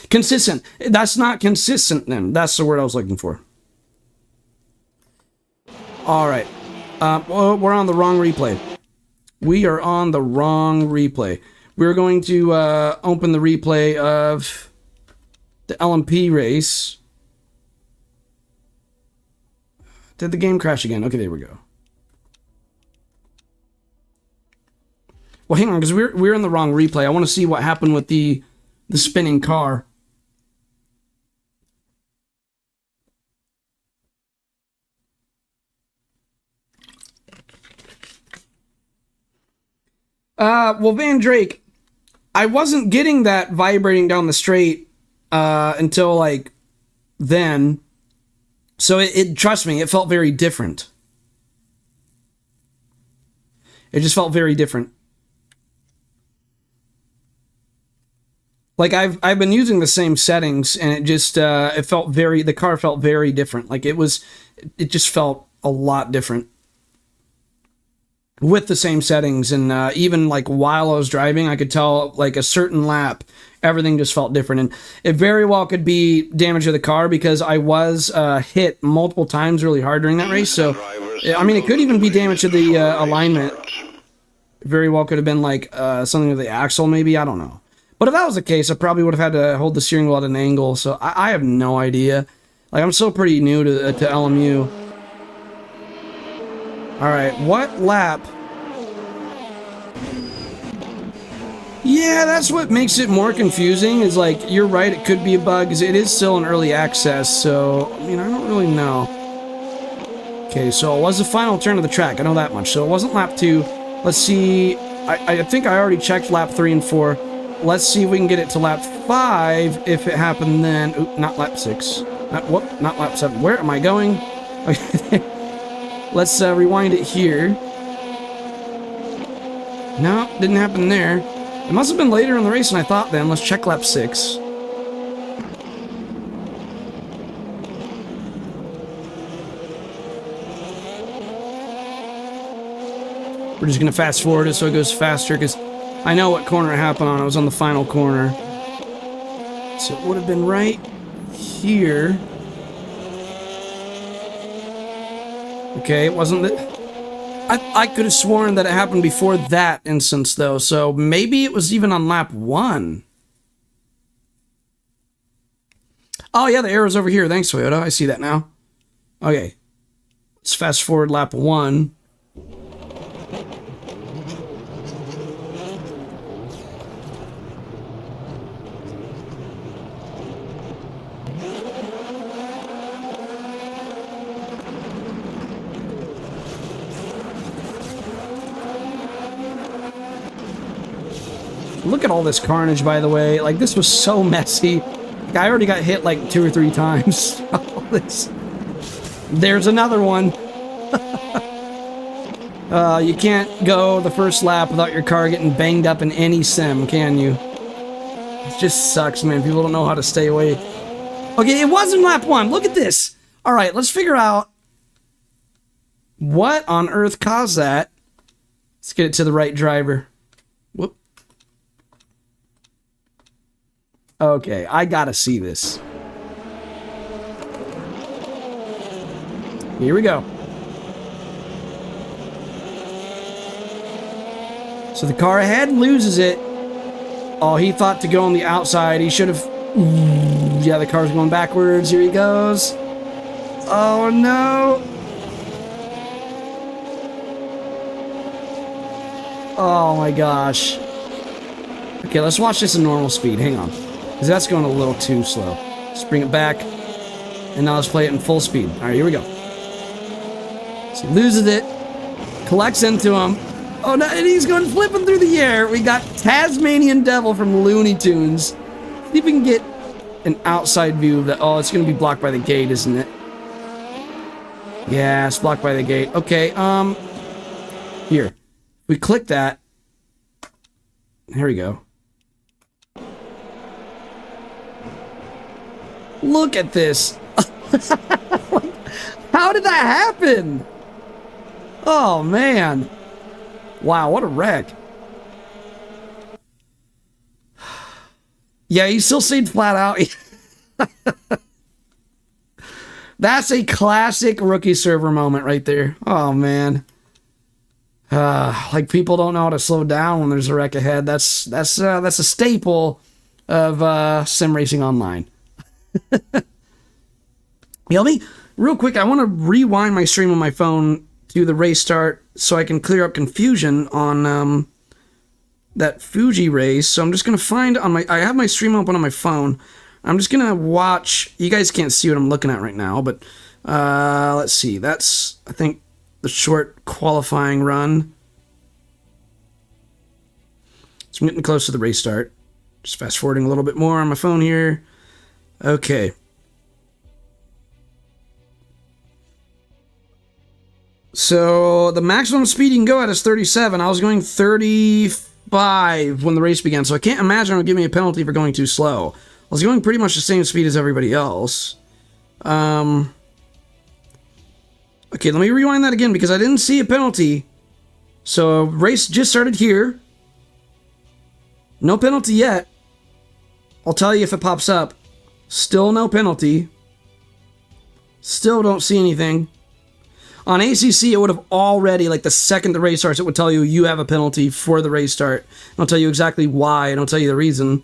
Consistent. That's not consistent then. That's the word I was looking for. All right. Well, we're on the wrong replay. We are on the wrong replay. We're going to open the replay of the LMP race. Did the game crash again? Okay, there we go. Well, hang on, because we're in the wrong replay. I want to see what happened with the spinning car. Well, Van Drake, I wasn't getting that vibrating down the straight until, like, then. So it trust me, it felt very different. It just felt very different. Like, I've been using the same settings, and it just the car felt very different. Like, it just felt a lot different with the same settings. And even, like, while I was driving, I could tell, like, a certain lap, everything just felt different. And it very well could be damage to the car, because I was hit multiple times really hard during that race. So, I mean, it could even be damage to the alignment. It very well could have been, like, something with the axle, maybe. I don't know. But if that was the case, I probably would have had to hold the steering wheel at an angle. So I have no idea. Like, I'm still pretty new to LMU. All right, what lap? Yeah, that's what makes it more confusing. Is, like, you're right, it could be a bug, because it is still in early access. So, I mean, I don't really know. Okay, so it was the final turn of the track. I know that much. So it wasn't lap 2. Let's see. I think I already checked lap 3 and 4. Let's see if we can get it to lap 5 if it happened then. Oop, not lap 6. Not lap 7. Where am I going? Okay. Let's rewind it here. No, didn't happen there. It must have been later in the race than I thought then. Let's check lap 6. We're just going to fast forward it so it goes faster, because I know what corner it happened on. It was on the final corner. So it would have been right here. Okay, it wasn't that. I could have sworn that it happened before that instance, though. So maybe it was even on lap 1. Oh, yeah, the arrow's over here. Thanks, Toyota. I see that now. Okay. Let's fast forward lap 1. Look at all this carnage, by the way. Like, this was so messy. Like, I already got hit like 2 or 3 times. All this. There's another one. You can't go the first lap without your car getting banged up in any sim, can you? It just sucks, man. People don't know how to stay away. Okay, it wasn't lap 1. Look at this. All right, let's figure out what on earth caused that. Let's get it to the right driver. Whoop. Okay, I gotta see this. Here we go. So the car ahead loses it. Oh, he thought to go on the outside. He should have... Yeah, the car's going backwards. Here he goes. Oh, no. Oh, my gosh. Okay, let's watch this in normal speed. Hang on. Because that's going a little too slow. Let's bring it back. And now let's play it in full speed. All right, here we go. So he loses it. Collects into him. Oh, no, and he's going flipping through the air. We got Tasmanian Devil from Looney Tunes. See if we can get an outside view of that. Oh, it's going to be blocked by the gate, isn't it? Yeah, it's blocked by the gate. Okay, here. We click that. Here we go. Look at this. How did that happen? Oh, man. Wow, what a wreck. Yeah, he still stayed flat out. That's a classic rookie server moment right there. Oh, man. Like, people don't know how to slow down when there's a wreck ahead. That's a staple of sim racing online. Let me, real quick, I want to rewind my stream on my phone to the race start so I can clear up confusion on that Fuji race. So I'm just going to find on my... I have my stream open on my phone. I'm just going to watch... You guys can't see what I'm looking at right now, but let's see. That's, I think, the short qualifying run. So I'm getting close to the race start. Just fast forwarding a little bit more on my phone here. Okay. So the maximum speed you can go at is 37. I was going 35 when the race began, so I can't imagine it would give me a penalty for going too slow. I was going pretty much the same speed as everybody else. Okay, let me rewind that again because I didn't see a penalty. So race just started here. No penalty yet. I'll tell you if it pops up. Still no penalty. Still don't see anything. On ACC, it would have already, like the second the race starts, it would tell you you have a penalty for the race start. And I'll tell you exactly why, and I'll tell you the reason.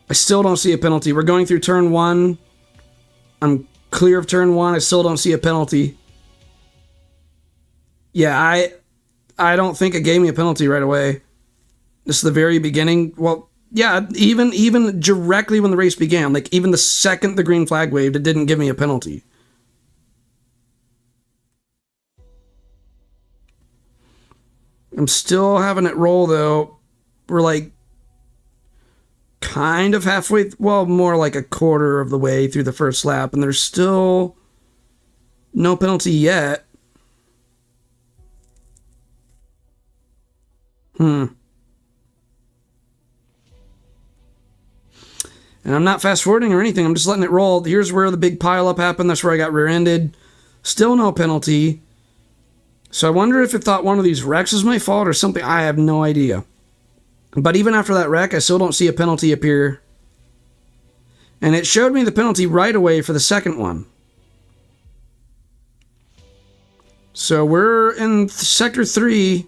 I still don't see a penalty. We're going through turn 1. I'm clear of turn 1. I still don't see a penalty. Yeah, I don't think it gave me a penalty right away. This is the very beginning. Well, yeah, even directly when the race began, like even the second the green flag waved, it didn't give me a penalty. I'm still having it roll, though. We're, like, kind of halfway... Well, more like a quarter of the way through the first lap, and there's still no penalty yet. And I'm not fast-forwarding or anything. I'm just letting it roll. Here's where the big pile-up happened. That's where I got rear-ended. Still no penalty. So I wonder if it thought one of these wrecks was my fault or something. I have no idea. But even after that wreck, I still don't see a penalty appear. And it showed me the penalty right away for the second one. So we're in Sector 3.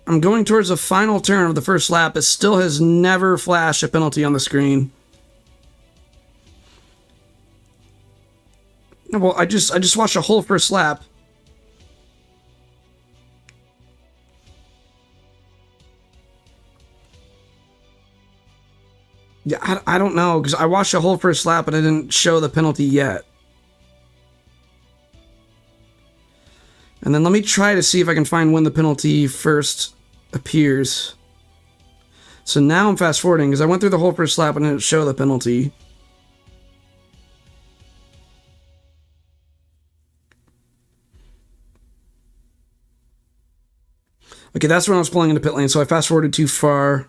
I'm going towards the final turn of the first lap. It still has never flashed a penalty on the screen. Well, I just watched a whole first lap. Yeah, I don't know, because I watched the whole first lap, but I didn't show the penalty yet. And then let me try to see if I can find when the penalty first appears. So now I'm fast forwarding, because I went through the whole first lap and didn't show the penalty. Okay, that's when I was pulling into pit lane, so I fast forwarded too far.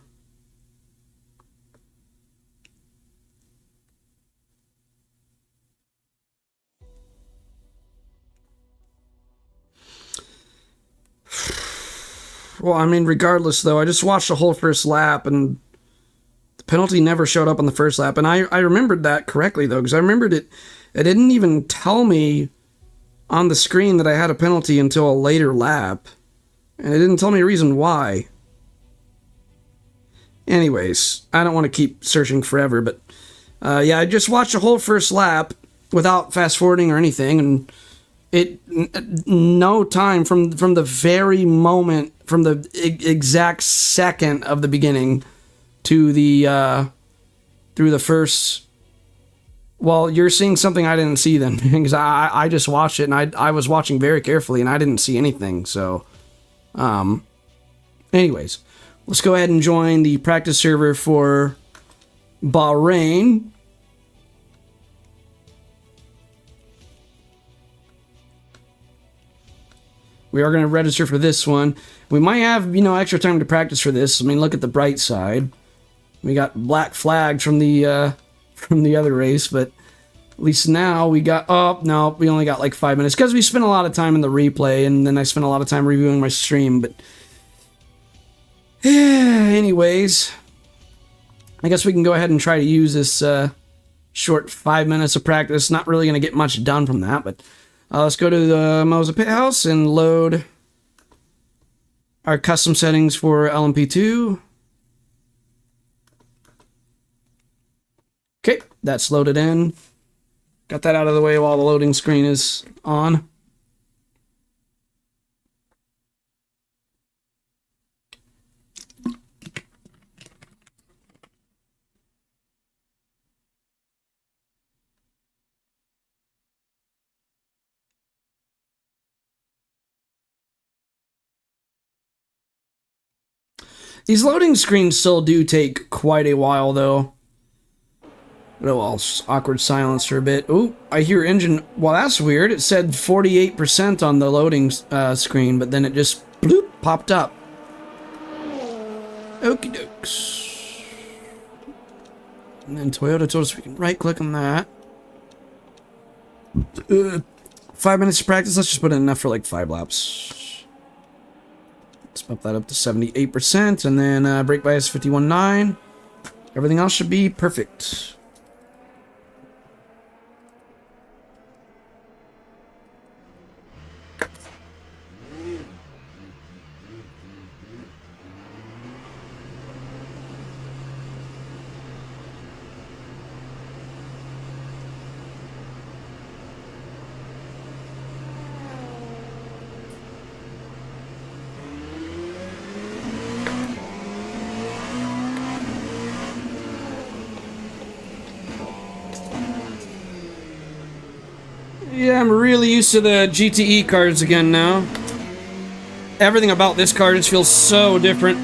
Well, I mean, regardless, though, I just watched the whole first lap, and the penalty never showed up on the first lap. And I remembered that correctly, though, because I remembered it didn't even tell me on the screen that I had a penalty until a later lap. And it didn't tell me a reason why. Anyways, I don't want to keep searching forever, but yeah, I just watched the whole first lap without fast forwarding or anything, and no time from the very moment, from the exact second of the beginning to the through the first. Well, you're seeing something I didn't see then, because I just watched it, and I was watching very carefully, and I didn't see anything. So, anyways, let's go ahead and join the practice server for Bahrain. We are going to register for this one. We might have, extra time to practice for this. I mean, look at the bright side. We got black flags from the other race, but at least now we got... Oh, no, we only got like 5 minutes, because we spent a lot of time in the replay, and then I spent a lot of time reviewing my stream, but... anyways, I guess we can go ahead and try to use this short 5 minutes of practice. Not really going to get much done from that, but... let's go to the Moza Pit House and load our custom settings for LMP2. Okay, that's loaded in. Got that out of the way while the loading screen is on. These loading screens still do take quite a while, though. Oh, well, awkward silence for a bit. Ooh, I hear engine... Well, that's weird. It said 48% on the loading screen, but then it just bloop, popped up. Okie dokes. And then Toyota told us we can right-click on that. 5 minutes of practice. Let's just put in enough for like 5 laps. Let's bump that up to 78%, and then brake bias 51.9. Everything else should be perfect. Yeah, I'm really used to the GTE cards again now. Everything about this car just feels so different.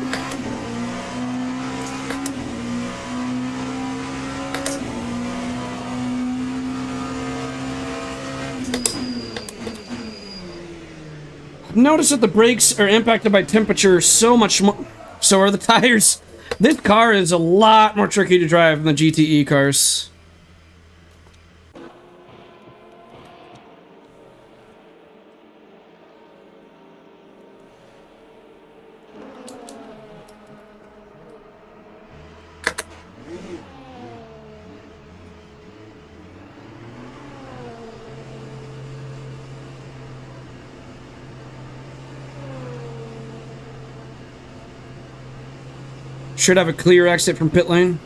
I've noticed that the brakes are impacted by temperature so much more. So are the tires. This car is a lot more tricky to drive than the GTE cars. Should have a clear exit from pit lane.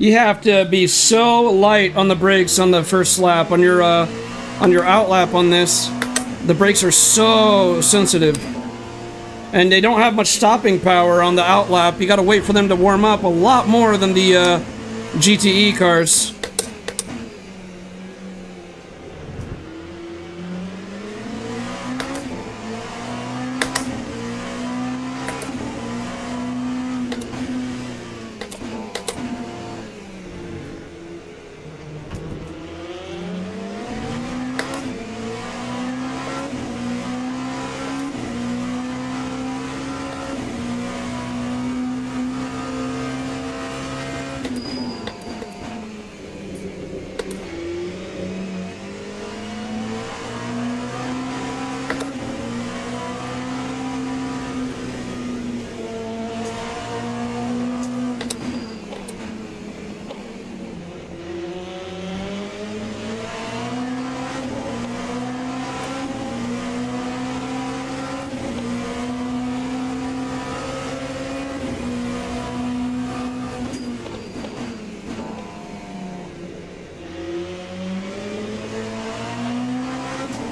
You have to be so light on the brakes on the first lap. On your out lap on this, the brakes are so sensitive. And they don't have much stopping power on the outlap. You gotta wait for them to warm up a lot more than the GTE cars.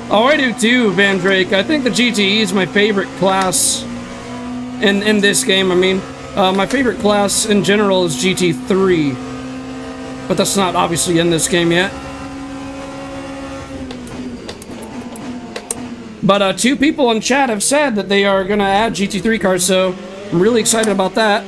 Oh, I do too, Van Drake. I think the GTE is my favorite class in this game. I mean, my favorite class in general is GT3, but that's not obviously in this game yet. But 2 people in chat have said that they are going to add GT3 cars, so I'm really excited about that.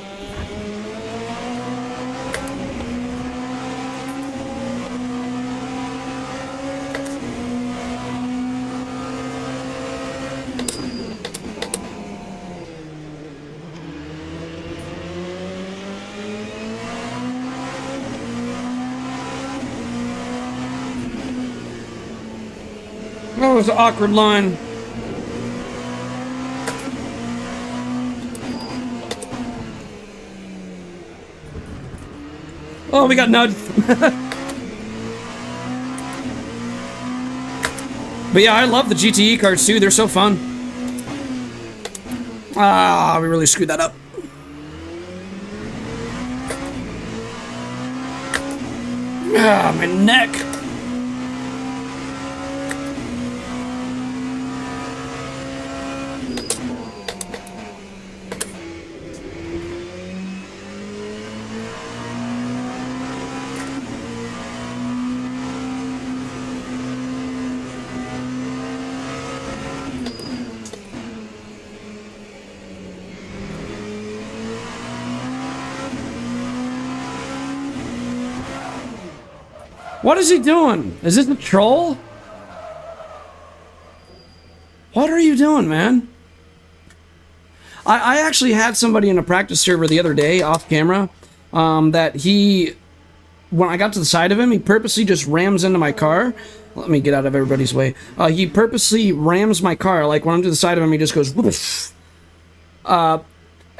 That was an awkward line. Oh, we got nudged. But yeah, I love the GTE cars too. They're so fun. Ah, we really screwed that up. Ah, my neck. What is he doing? Is this a troll? What are you doing, man? I actually had somebody in a practice server the other day, off camera, that he, when I got to the side of him, he purposely just rams into my car. Let me get out of everybody's way. He purposely rams my car, like when I'm to the side of him, he just goes, whoosh.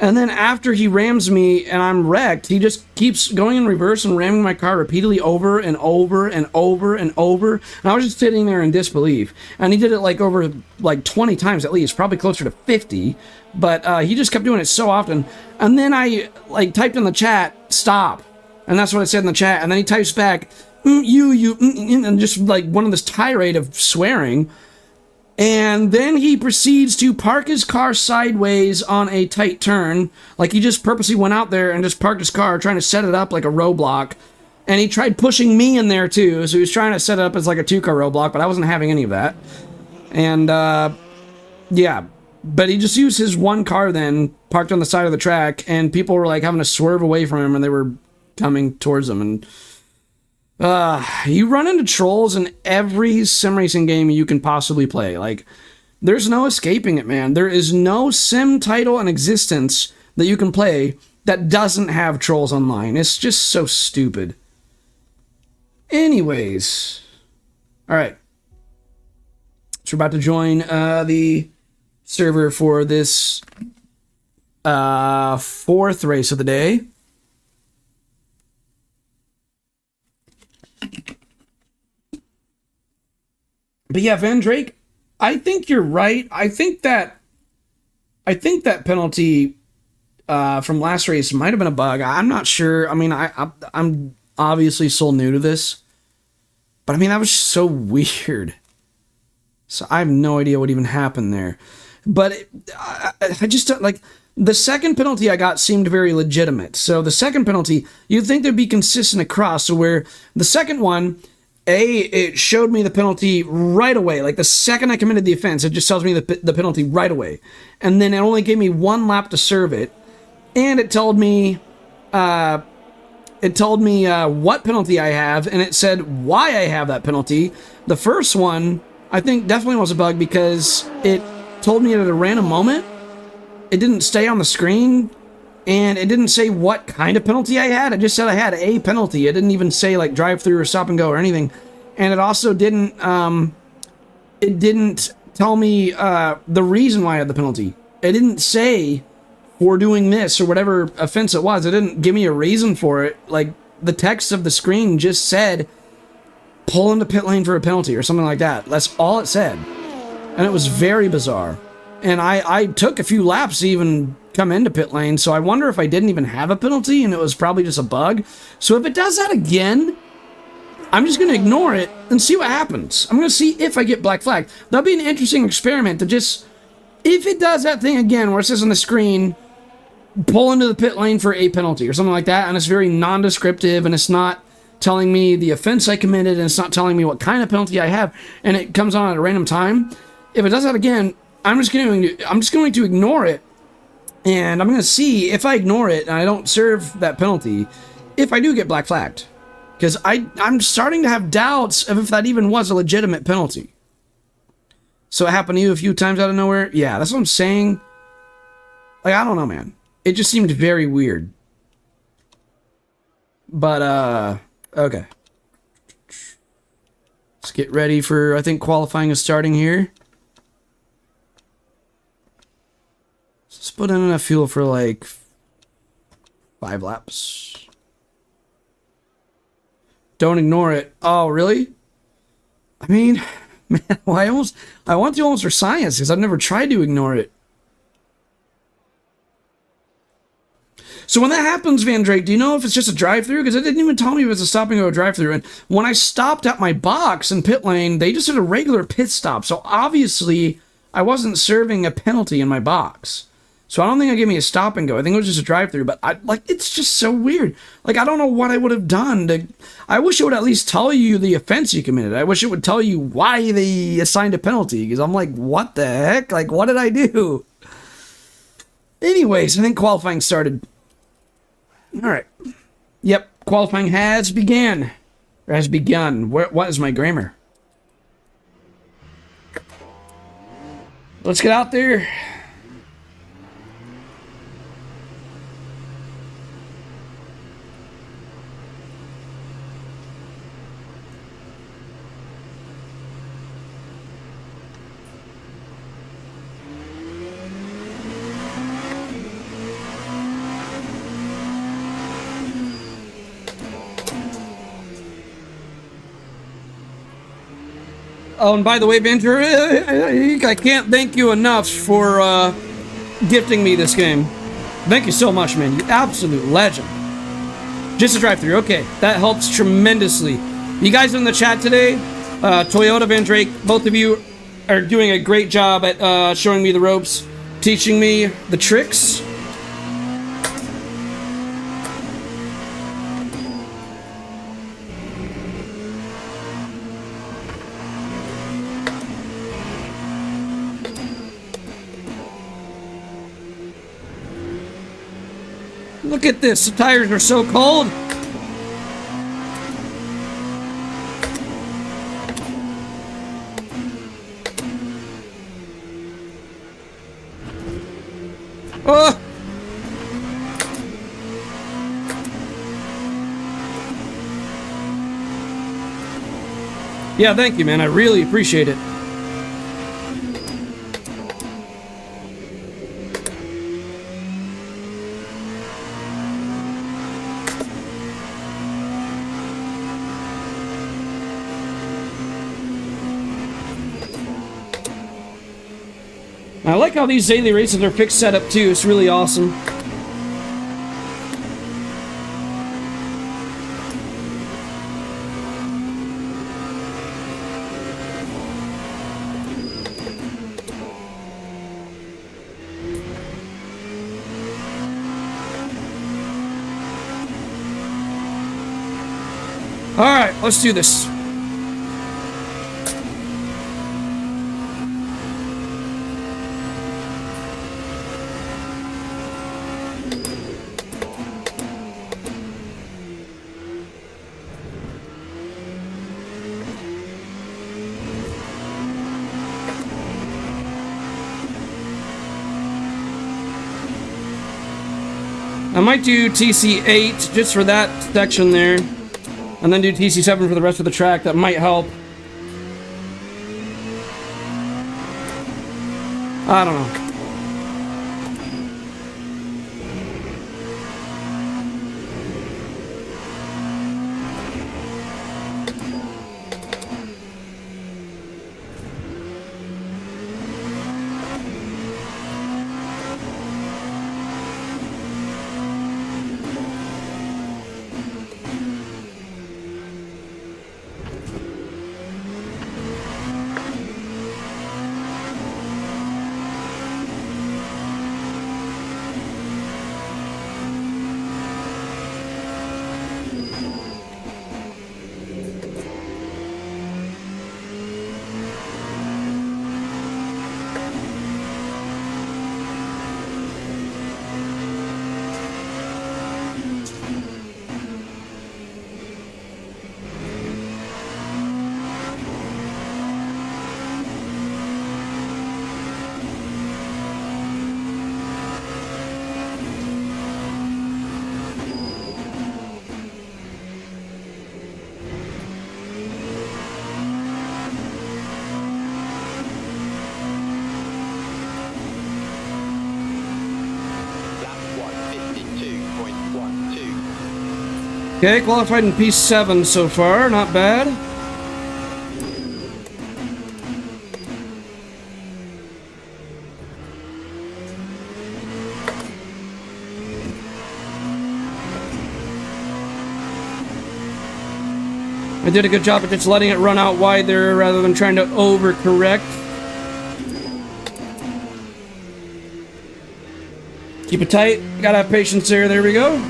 And then after he rams me and I'm wrecked, he just keeps going in reverse and ramming my car repeatedly over and over and over and over. And I was just sitting there in disbelief. And he did it like over like 20 times at least, probably closer to 50. But he just kept doing it so often. And then I like typed in the chat, stop. And that's what I said in the chat. And then he types back, and just like one of this tirade of swearing. And then he proceeds to park his car sideways on a tight turn. Like he just purposely went out there and just parked his car, trying to set it up like a roadblock. And he tried pushing me in there too. So he was trying to set it up as like a 2-car roadblock, but I wasn't having any of that. And yeah, but he just used his one car then, parked on the side of the track, and people were like having to swerve away from him, and they were coming towards him. And you run into trolls in every sim racing game you can possibly play. Like, there's no escaping it, man. There is no sim title in existence that you can play that doesn't have trolls online. It's just so stupid. Anyways. Alright. So we're about to join the server for this 4th race of the day. But yeah, Van Drake, I think you're right. I think that penalty from last race might have been a bug. I'm not sure. I mean, I'm obviously so new to this, but I mean, that was so weird. So I have no idea what even happened there. But I just don't, like, the second penalty I got seemed very legitimate. So the second penalty, you'd think they'd be consistent across. So where the second one, it showed me the penalty right away. Like the second I committed the offense, it just tells me the penalty right away. And then it only gave me 1 lap to serve it. And it told me what penalty I have, and it said why I have that penalty. The first one, I think, definitely was a bug because it told me at a random moment. It didn't stay on the screen, and it didn't say what kind of penalty I had. It just said I had a penalty. It didn't even say like drive through or stop and go or anything. And it also didn't tell me the reason why I had the penalty. It didn't say for doing this or whatever offense it was. It didn't give me a reason for it. Like the text of the screen just said pull into pit lane for a penalty or something like that. That's all it said. And it was very bizarre. And I took a few laps to even come into pit lane, so I wonder if I didn't even have a penalty and it was probably just a bug. So if it does that again, I'm just going to ignore it and see what happens. I'm going to see if I get black flag. That'll be an interesting experiment to just, if it does that thing again where it says on the screen, pull into the pit lane for a penalty or something like that, and it's very non-descriptive and it's not telling me the offense I committed and it's not telling me what kind of penalty I have, and it comes on at a random time. If it does that again, I'm just going to ignore it, and I'm going to see if I ignore it and I don't serve that penalty, if I do get black flagged. Because I'm starting to have doubts of if that even was a legitimate penalty. So it happened to you a few times out of nowhere? Yeah, that's what I'm saying. Like, I don't know, man. It just seemed very weird. But, okay. Let's get ready for, I think qualifying is starting here. Let's put in enough fuel for like 5 laps. Don't ignore it. Oh, really? I mean, man, well, I want to almost for science because I've never tried to ignore it. So when that happens, Van Drake, do you know if it's just a drive-through? Because it didn't even tell me if it's a stop and go or drive-through. And when I stopped at my box in pit lane, they just did a regular pit stop. So obviously, I wasn't serving a penalty in my box. So I don't think it gave me a stop and go. I think it was just a drive-through. But it's just so weird. Like, I don't know what I would have done. I wish it would at least tell you the offense you committed. I wish it would tell you why they assigned a penalty. Because I'm like, what the heck? Like, what did I do? Anyways, I think qualifying started. All right. Yep, qualifying has begun. Or has begun. What is my grammar? Let's get out there. Oh, and by the way, Ventura, I can't thank you enough for gifting me this game. Thank you so much, man. You absolute legend. Just a drive-through. Okay, that helps tremendously. You guys in the chat today, Toyota, Van Drake, both of you are doing a great job at showing me the ropes, teaching me the tricks. Look at this, the tires are so cold. Oh! Yeah, thank you, man. I really appreciate it. I like how these daily races are fixed setup too. It's really awesome. Alright, let's do this. I might do TC8 just for that section there, and then do TC7 for the rest of the track. That might help. I don't know. Okay, qualified in P7 so far, not bad. I did a good job of just letting it run out wide there rather than trying to overcorrect. Keep it tight, gotta have patience there we go.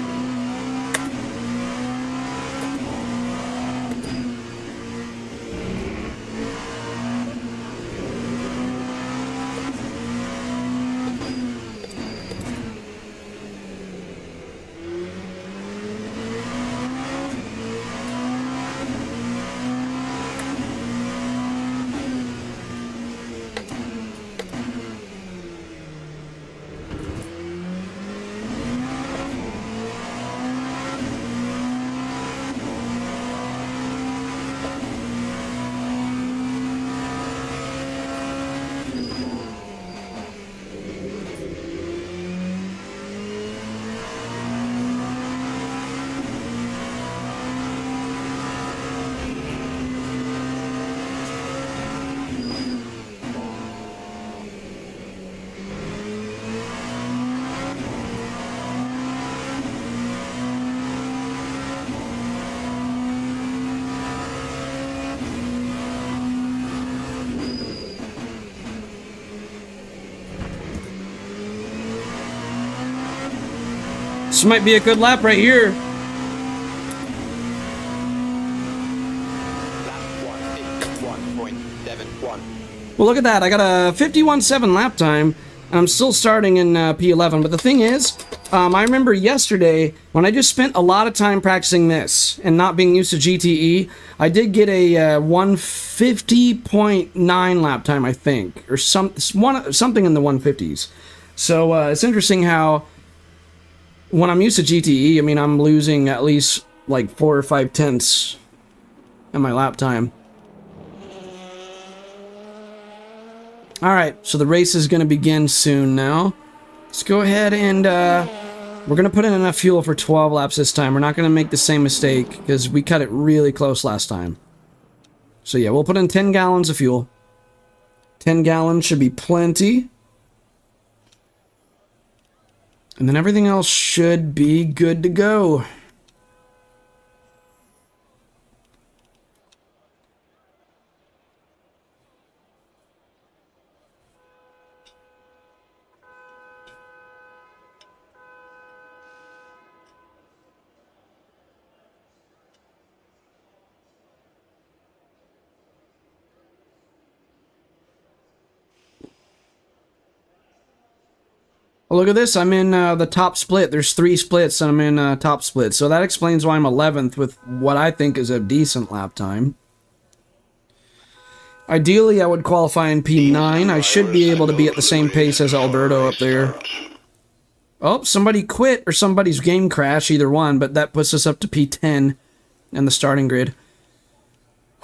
This might be a good lap right here. Well, look at that. I got a 51.7 lap time. I'm still starting in P11. But the thing is, I remember yesterday when I just spent a lot of time practicing this and not being used to GTE, I did get a 150.9 lap time, I think, or something in the 150s. So it's interesting how when I'm used to GTE, I mean, I'm losing at least like 4 or 5 tenths in my lap time. Alright, so the race is going to begin soon now. Let's go ahead and we're going to put in enough fuel for 12 laps this time. We're not going to make the same mistake because we cut it really close last time. So yeah, we'll put in 10 gallons of fuel. 10 gallons should be plenty. And then everything else should be good to go. Oh, look at this. I'm in the top split. There's 3 splits, and I'm in top split. So that explains why I'm 11th with what I think is a decent lap time. Ideally, I would qualify in P9. I should be able to be at the same pace as Alberto up there. Oh, somebody quit or somebody's game crashed, either one, but that puts us up to P10 in the starting grid.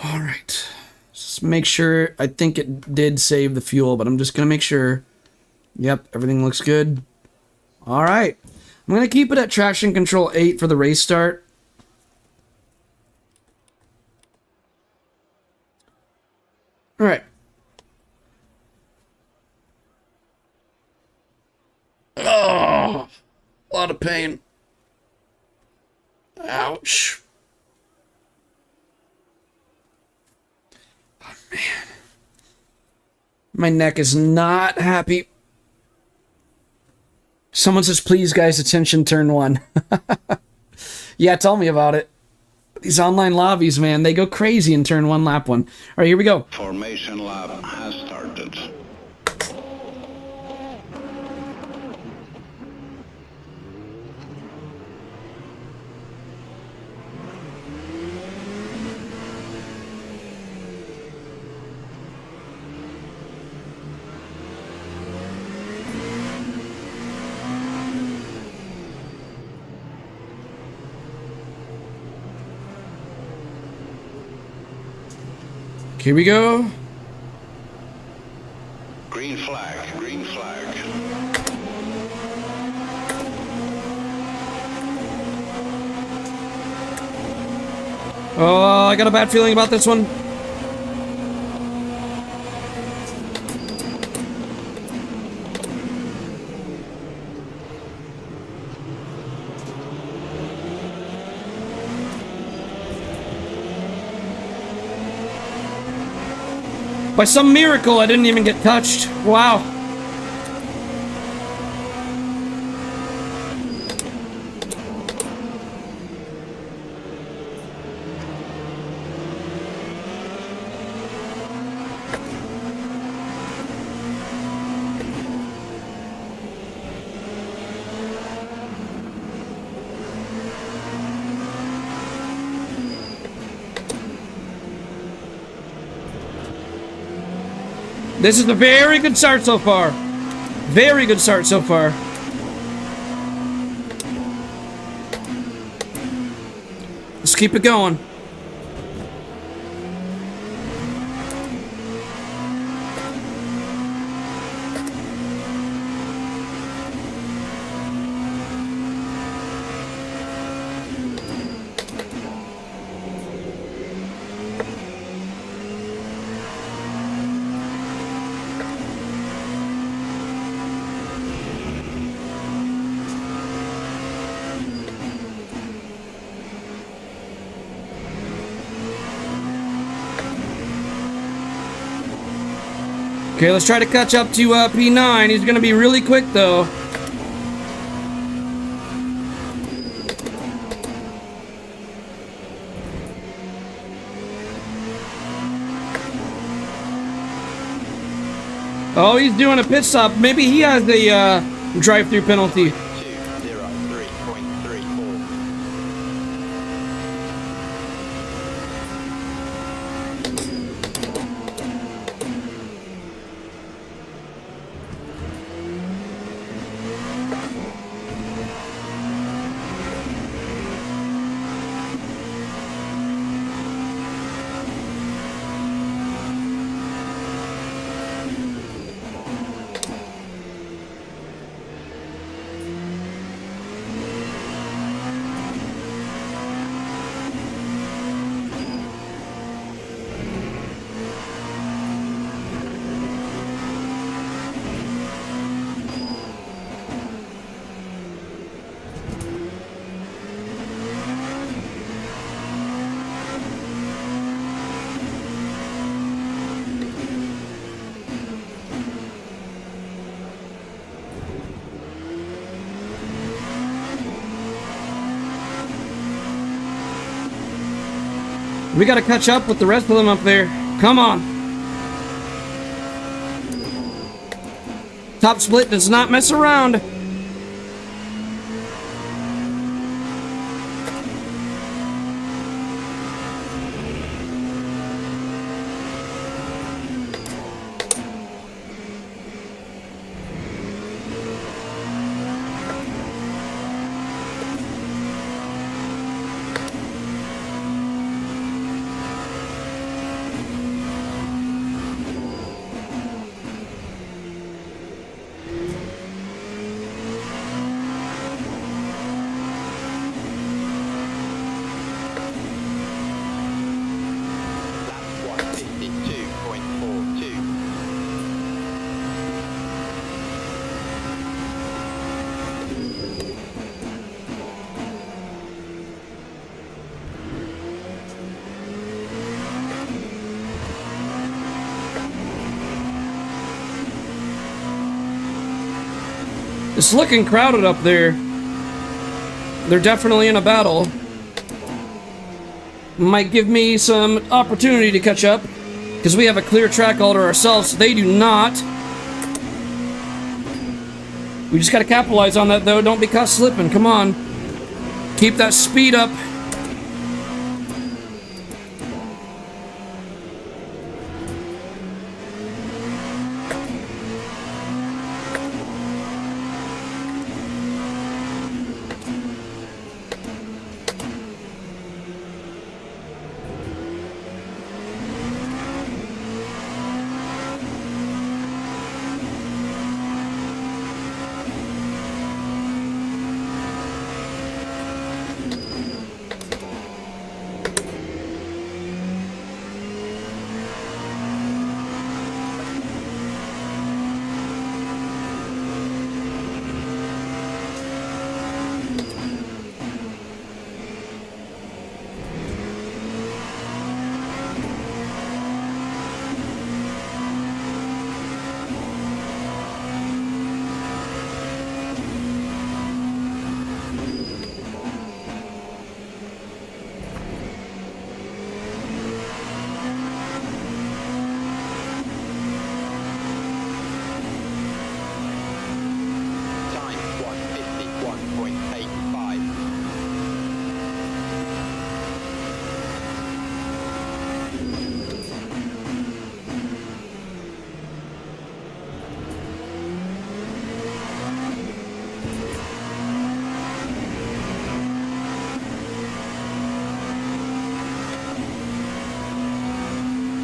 All right. Just make sure. I think it did save the fuel, but I'm just going to make sure. Yep, everything looks good. All right. I'm going to keep it at traction control 8 for the race start. All right. Oh, a lot of pain. Ouch. Oh, man. My neck is not happy. Someone says, please, guys, attention, turn 1. Yeah, tell me about it. These online lobbies, man, they go crazy in turn 1, lap 1. All right, here we go. Formation lap has started. Here we go. Green flag, green flag. Oh, I got a bad feeling about this one. By some miracle, I didn't even get touched. Wow. This is a very good start so far. Very good start so far. Let's keep it going. Okay, let's try to catch up to P9. He's going to be really quick, though. Oh, he's doing a pit stop. Maybe he has a drive-through penalty. 203.34. We got to catch up with the rest of them up there. Come on. Top split does not mess around. It's looking crowded up there. They're definitely in a battle. Might give me some opportunity to catch up, because we have a clear track all to ourselves, so they do not. We just gotta capitalize on that, though. Don't be caught slipping. Come on. Keep that speed up. Time 151.85.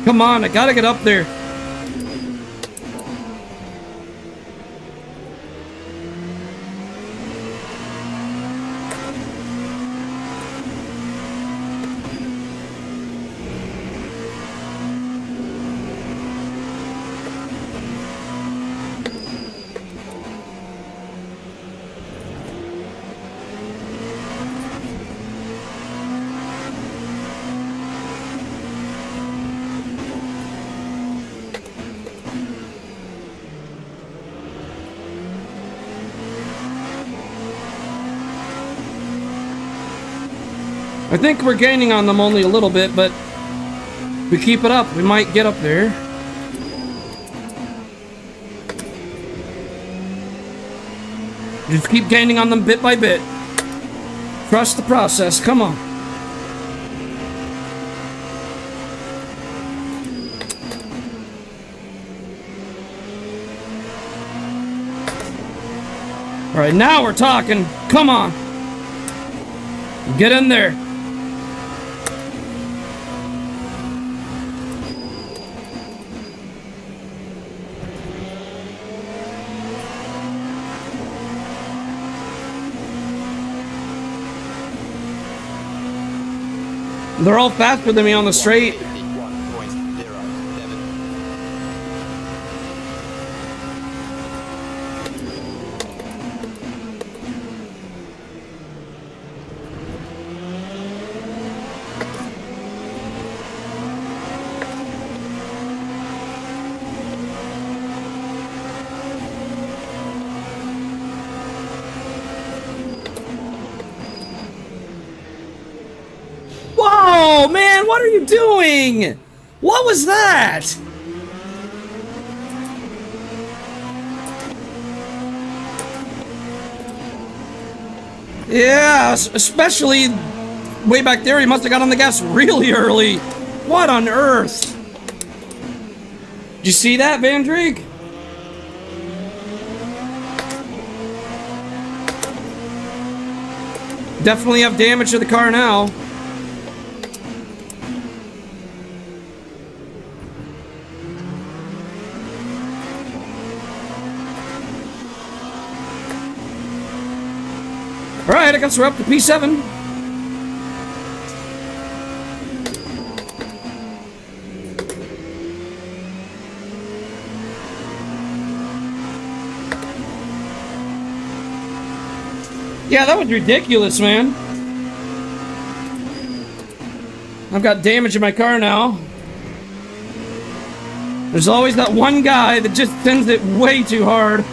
Come on, I gotta get up there. I think we're gaining on them only a little bit, but if we keep it up, we might get up there. Just keep gaining on them bit by bit. Trust the process. Come on. All right, now we're talking. Come on. Get in there. They're all faster than me on the straight. 51.07. Whoa, man, what are you doing? What was that? Yeah, especially way back there, he must have got on the gas really early. What on earth? Did you see that, Van Drake? Definitely have damage to the car now. Alright, I guess we're up to P7. Yeah, that was ridiculous, man. I've got damage in my car now. There's always that one guy that just sends it way too hard.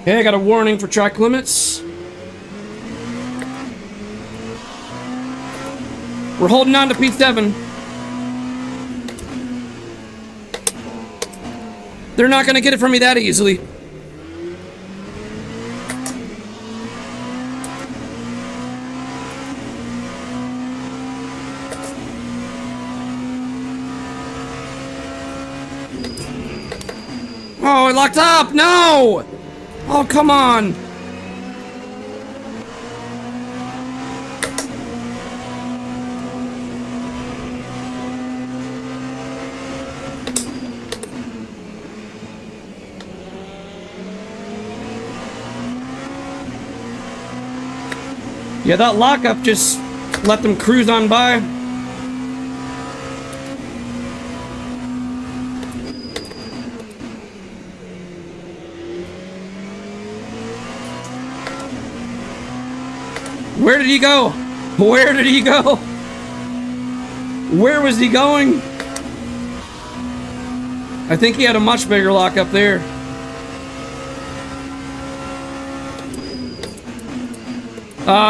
Okay, I got a warning for track limits. We're holding on to P7. They're not gonna get it from me that easily. Oh, it locked up! No! Oh, come on! Yeah, that lockup just let them cruise on by. Where did he go? Where did he go? Where was he going? I think he had a much bigger lockup there.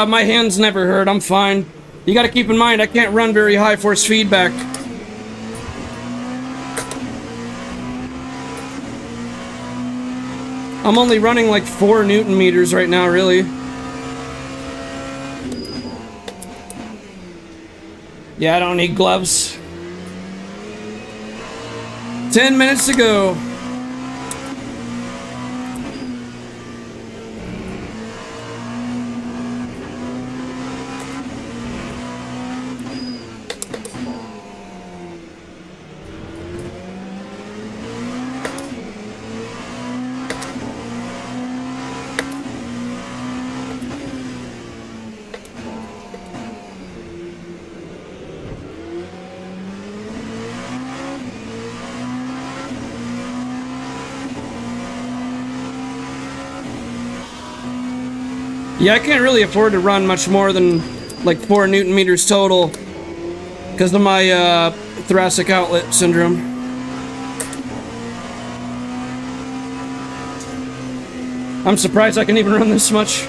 My hands never hurt. I'm fine. You gotta keep in mind, I can't run very high force feedback. I'm only running like 4 Newton meters right now, really. Yeah, I don't need gloves. 10 minutes to go. Yeah, I can't really afford to run much more than like 4 Newton meters total because of my thoracic outlet syndrome. I'm surprised I can even run this much.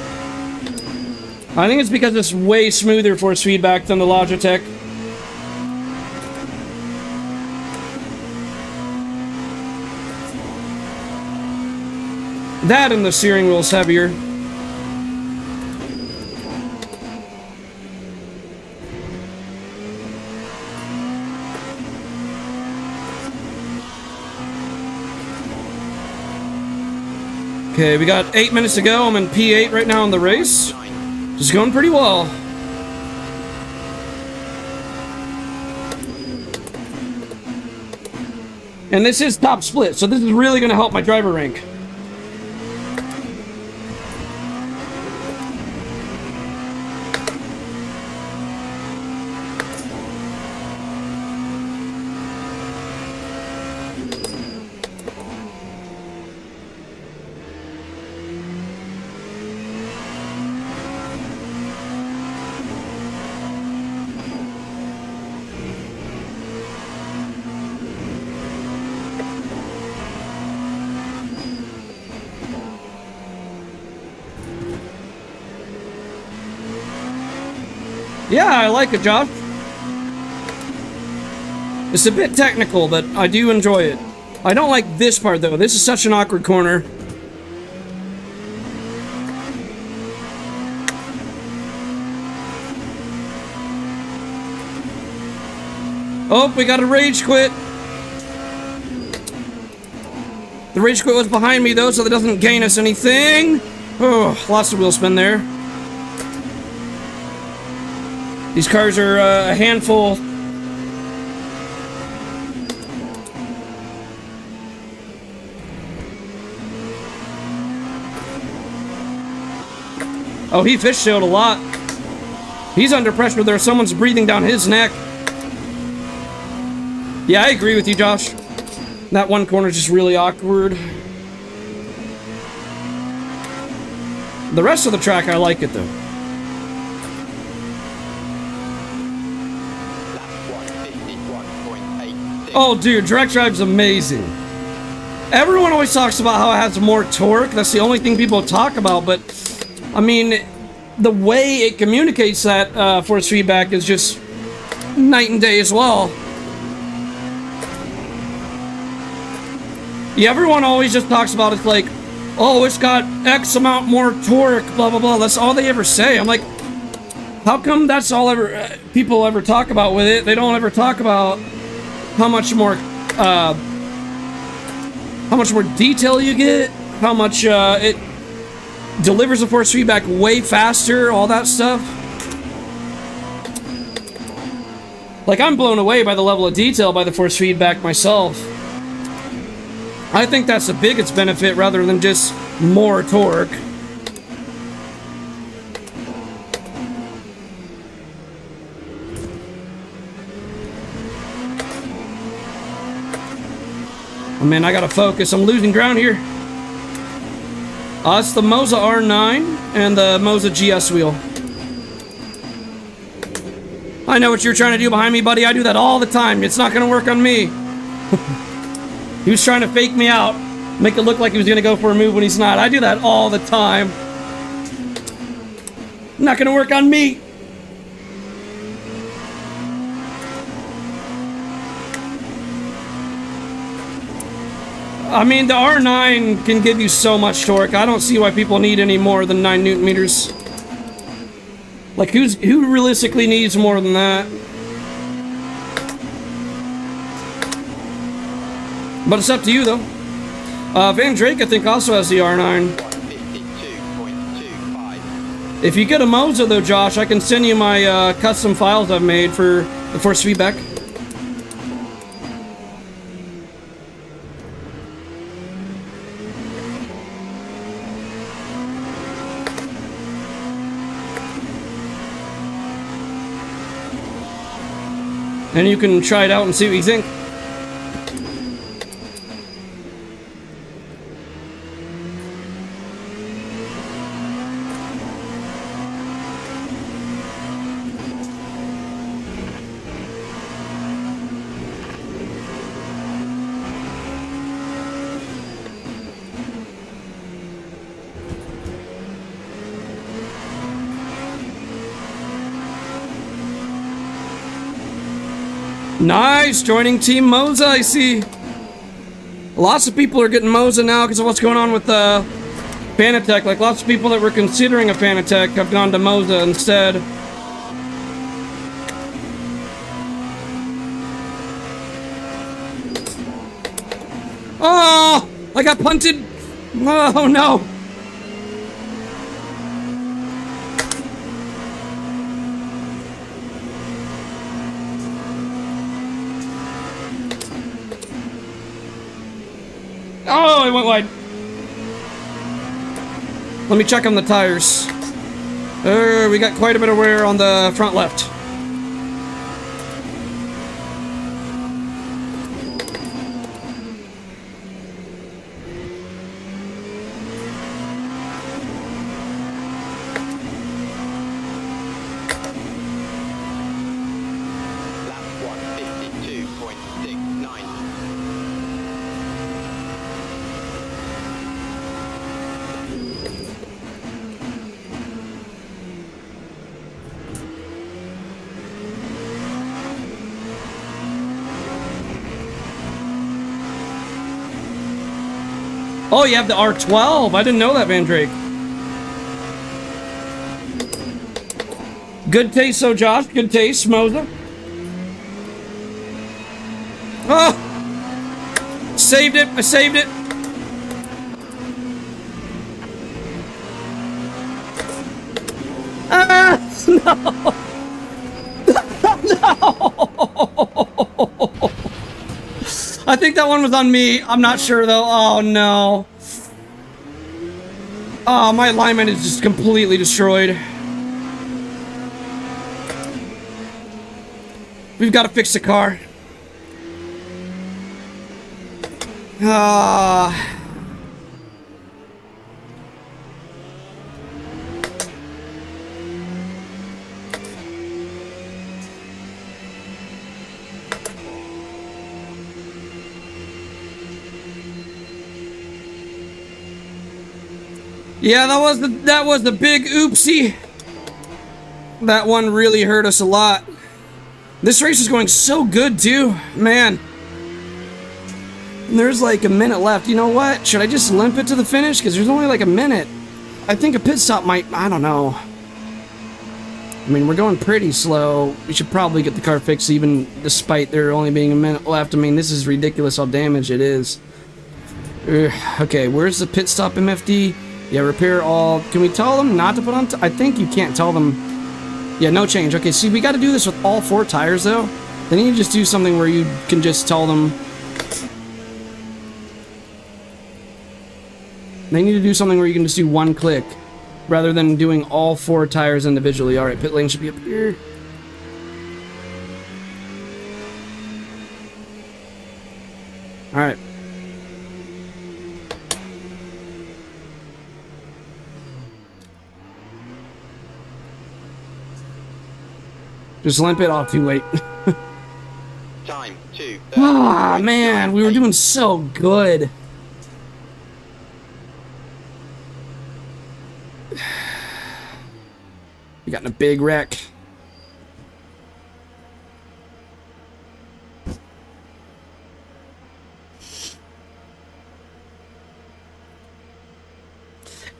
I think it's because it's way smoother force feedback than the Logitech. That and the steering wheel's heavier. Okay, we got 8 minutes to go. I'm in P8 right now in the race. Just going pretty well. And this is top split, so this is really going to help my driver rank. Yeah, I like it, Josh. It's a bit technical, but I do enjoy it. I don't like this part, though. This is such an awkward corner. Oh, we got a rage quit. The rage quit was behind me, though, so that doesn't gain us anything. Oh, lots of wheel spin there. These cars are a handful. Oh, he fishtailed a lot. He's under pressure there. Someone's breathing down his neck. Yeah, I agree with you, Josh. That one corner is just really awkward. The rest of the track, I like it, though. Lap 151.86. Oh, dude, direct drive's amazing. Everyone always talks about how it has more torque. That's the only thing people talk about, but I mean, the way it communicates that force feedback is just night and day as well. Yeah, everyone always just talks about it's like, oh, it's got X amount more torque, blah, blah, blah. That's all they ever say. I'm like, how come that's all people ever talk about with it? They don't ever talk about how much more detail you get, how much it delivers the force feedback way faster, all that stuff. Like, I'm blown away by the level of detail by the force feedback myself. I think that's the biggest benefit rather than just more torque. Oh man, I gotta focus. I'm losing ground here. It's the Moza R9 and the Moza GS wheel. I know what you're trying to do behind me, buddy. I do that all the time. It's not gonna work on me. He was trying to fake me out, make it look like he was gonna go for a move when he's not. I do that all the time. Not gonna work on me. I mean, the R9 can give you so much torque. I don't see why people need any more than 9 Newton meters. Like, who realistically needs more than that? But it's up to you, though. Van Drake, I think, also has the R9. 152.25. If you get a Moza, though, Josh, I can send you my custom files I've made for the force feedback. And you can try it out and see what you think. Nice, joining Team Moza, I see. Lots of people are getting Moza now because of what's going on with Fanatec. Like, lots of people that were considering a Fanatec have gone to Moza instead. Oh, I got punted. Oh, no. Oh, it went wide. Let me check on the tires. We got quite a bit of wear on the front left. Lap 152.69. Oh, you have the R12. I didn't know that, Van Drake. Good taste, so Josh. Good taste, Moza. Oh! Saved it. I saved it. Ah! No! No! I think that one was on me. I'm not sure, though. Oh, no. Oh, my alignment is just completely destroyed. We've got to fix the car. Ah. Yeah, that was the big oopsie. That one really hurt us a lot. This race is going so good too, man. There's like a minute left. You know what? Should I just limp it to the finish? Because there's only like a minute. I think a pit stop might, I don't know. I mean, we're going pretty slow. We should probably get the car fixed even despite there only being a minute left. I mean, this is ridiculous how damaged it is. Ugh. Okay, where's the pit stop MFD? Yeah, repair all. Can we tell them not to put on? I think you can't tell them. Yeah, no change. Okay, see, we got to do this with all 4 tires, though. Then you just do something where you can just tell them. They need to do something where you can just do 1 click, rather than doing all 4 tires individually. All right, pit lane should be up here. All right. Just limp it off too late. Time 2. Ah, man, we were doing so good. We got in a big wreck.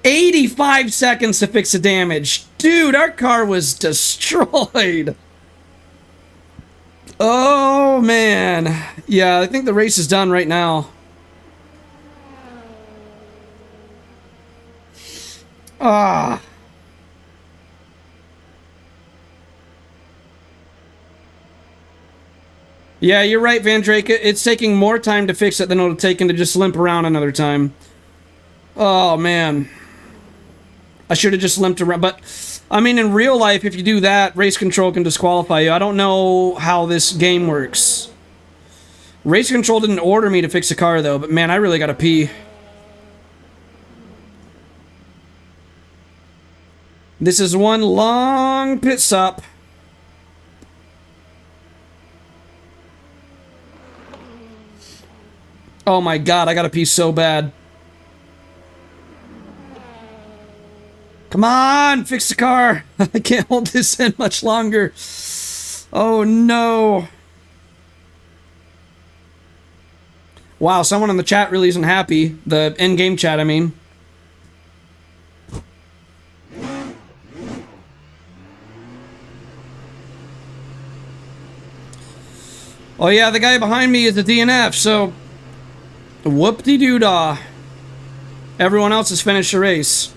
"85 seconds to fix the damage." Dude, our car was destroyed. Oh, man. Yeah, I think the race is done right now. Ah. Yeah, you're right, Van Drake. It's taking more time to fix it than it'll take to just limp around another time. Oh, man. I should have just limped around. But, I mean, in real life, if you do that, race control can disqualify you. I don't know how this game works. Race control didn't order me to fix the car, though. But, man, I really gotta pee. This is one long pit stop. Oh my god, I gotta pee so bad. Come on, fix the car. I can't hold this in much longer. Oh no. Wow, someone in the chat really isn't happy. The in-game chat, I mean. Oh yeah, the guy behind me is a DNF, so... whoop-de-doo-dah. Everyone else has finished the race.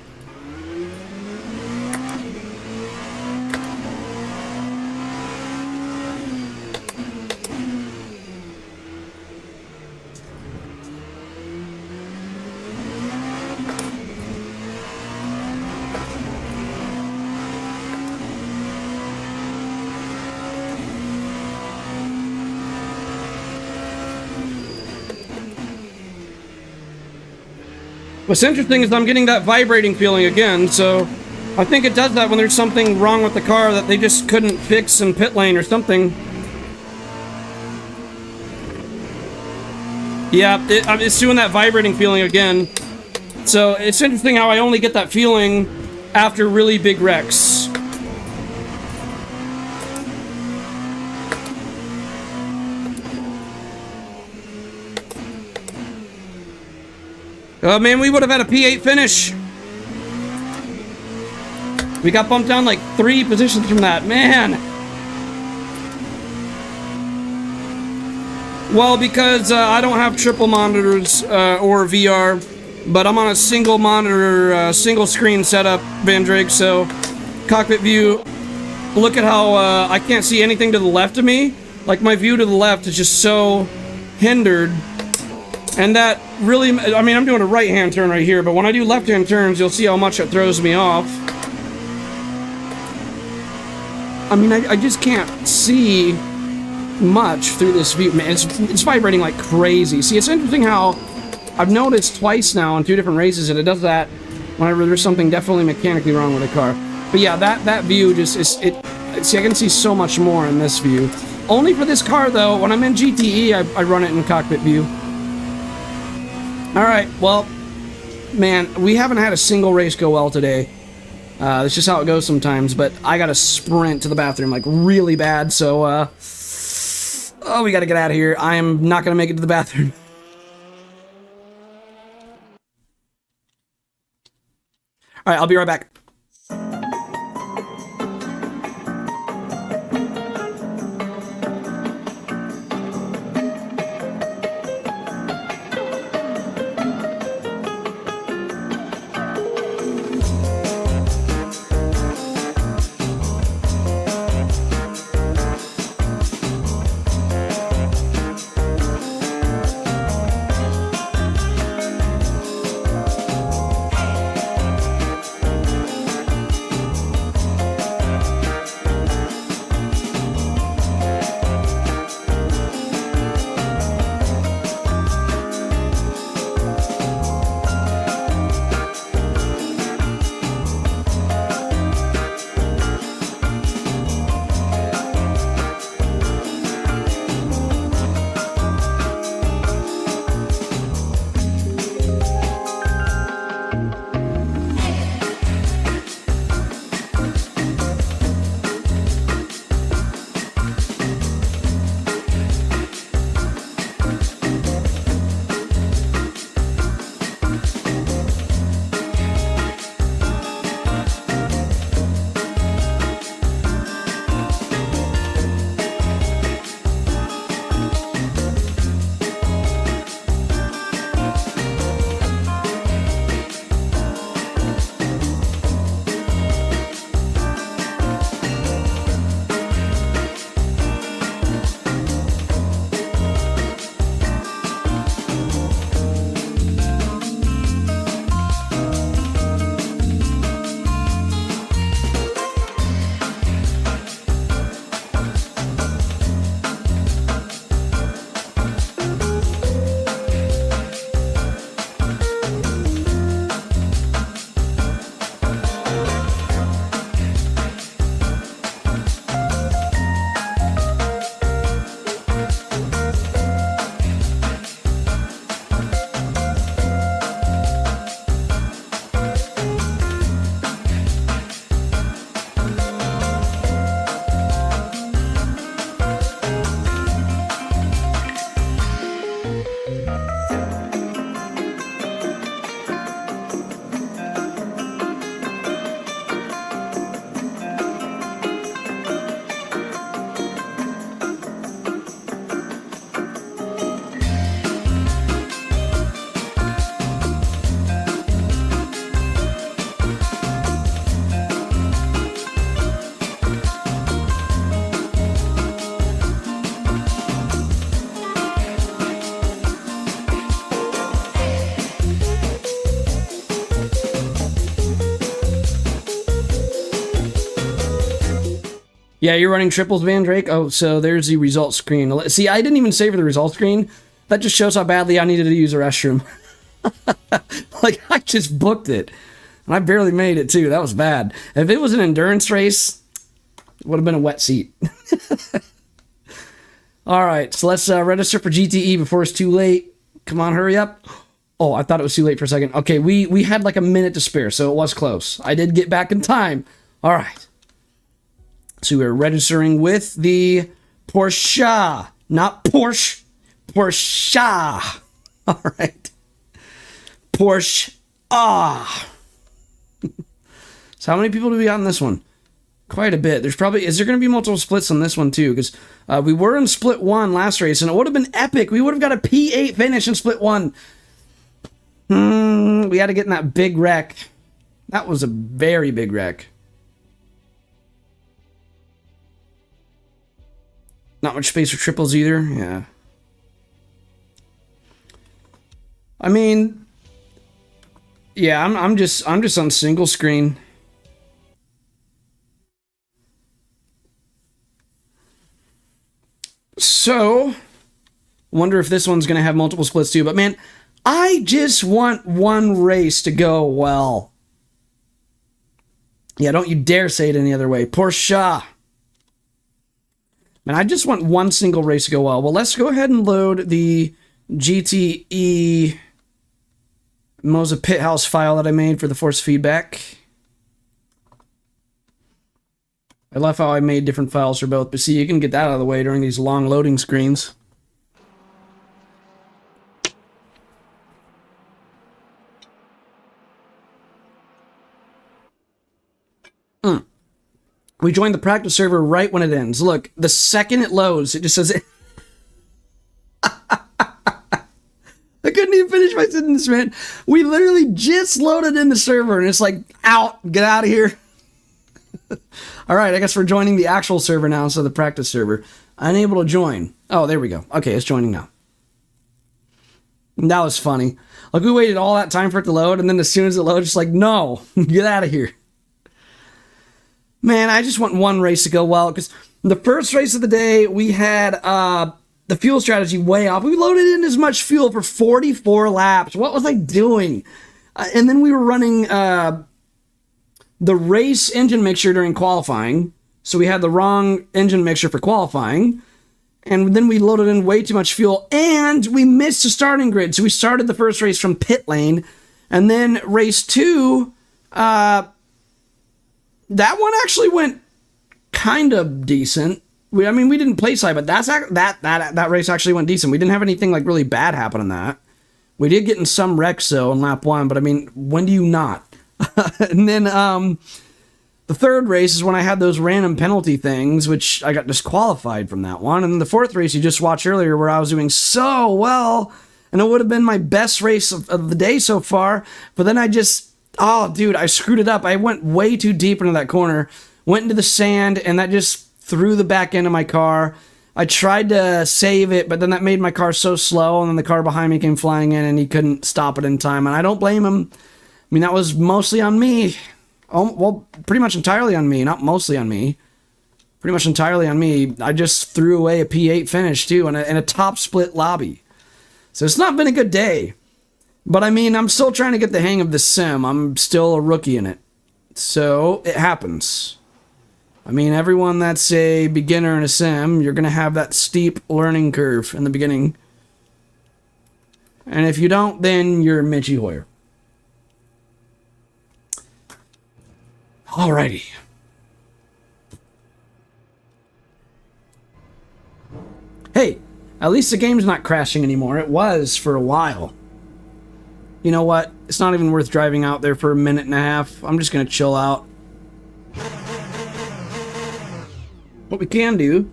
What's interesting is I'm getting that vibrating feeling again, so I think it does that when there's something wrong with the car that they just couldn't fix in pit lane or something. Yeah, it's doing that vibrating feeling again. So it's interesting how I only get that feeling after really big wrecks. Oh man, we would have had a P8 finish. We got bumped down like 3 positions from that, man. Well, because I don't have triple monitors or VR, but I'm on a single monitor, single screen setup, Van Drake, so cockpit view. Look at how I can't see anything to the left of me. Like my view to the left is just so hindered. And that really, I mean, I'm doing a right-hand turn right here, but when I do left-hand turns, you'll see how much it throws me off. I mean, I just can't see much through this view. Man, it's vibrating like crazy. See, it's interesting how I've noticed twice now in 2 different races that it does that whenever there's something definitely mechanically wrong with the car. But yeah, that view just is, see, I can see so much more in this view. Only for this car, though. When I'm in GTE, I run it in cockpit view. Alright, well, Man, we haven't had a single race go well today. That's just how it goes sometimes, but I gotta sprint to the bathroom, like, really bad, so, oh, we gotta get out of here. I am not gonna make it to the bathroom. Alright, I'll be right back. Yeah, you're running triples, Van Drake? Oh, so there's the results screen. See, I didn't even save the results screen. That just shows how badly I needed to use the restroom. Like, I just booked it. And I barely made it, too. That was bad. If it was an endurance race, it would have been a wet seat. All right, so let's register for GTE before it's too late. Come on, hurry up. Oh, I thought it was too late for a second. Okay, we had like a minute to spare, so it was close. I did get back in time. All right. So we're registering with the Porsche, not Porsche, Porsche. All right. Porsche. So how many people do we got in this one? Quite a bit. Is there going to be multiple splits on this one too? Because we were in split 1 last race, and it would have been epic. We would have got a P8 finish in split 1. We had to get in that big wreck. That was a very big wreck. Not much space for triples either. Yeah. I mean, yeah, I'm just on single screen. So, wonder if this one's going to have multiple splits too. But man, I just want one race to go well. Yeah, don't you dare say it any other way. Porsche. Man, I just want one single race to go well. Well, let's go ahead and load the GTE Moza pit house file that I made for the force feedback. I love how I made different files for both, but see, you can get that out of the way during these long loading screens. We joined the practice server right when it ends. Look, the second it loads, it just says it. I couldn't even finish my sentence, man. We literally just loaded in the server, and it's like, out, get out of here. All right, I guess we're joining the actual server now instead of the practice server. Unable to join. Oh, there we go. Okay, it's joining now. That was funny. Like, we waited all that time for it to load, and then as soon as it loads, it's like, no, get out of here. Man, I just want one race to go well, because the first race of the day, we had the fuel strategy way off. We loaded in as much fuel for 44 laps. What was I doing? And then we were running the race engine mixture during qualifying. So we had the wrong engine mixture for qualifying. And then we loaded in way too much fuel. And we missed the starting grid. So we started the first race from pit lane. And then race 2, that one actually went kind of decent. We didn't place high, but that race actually went decent. We didn't have anything like really bad happen in that. We did get in some wrecks though in lap 1, but I mean, when do you not? And then the third race is when I had those random penalty things, which I got disqualified from that one. And then the fourth race you just watched earlier, where I was doing so well, and it would have been my best race of the day so far. But then I screwed it up. I went way too deep into that corner, went into the sand, and that just threw the back end of my car. I tried to save it, but then that made my car so slow, and then the car behind me came flying in, and he couldn't stop it in time. And I don't blame him. I mean, that was mostly on me. Oh, well, pretty much entirely on me. Not mostly on me. Pretty much entirely on me. I just threw away a P8 finish, too, in a top split lobby. So it's not been a good day. But, I mean, I'm still trying to get the hang of the sim. I'm still a rookie in it. So, it happens. I mean, everyone that's a beginner in a sim, you're going to have that steep learning curve in the beginning. And if you don't, then you're Mitchie Hoyer. Alrighty. Hey, at least the game's not crashing anymore. It was for a while. You know what? It's not even worth driving out there for a minute and a half. I'm just going to chill out. What we can do,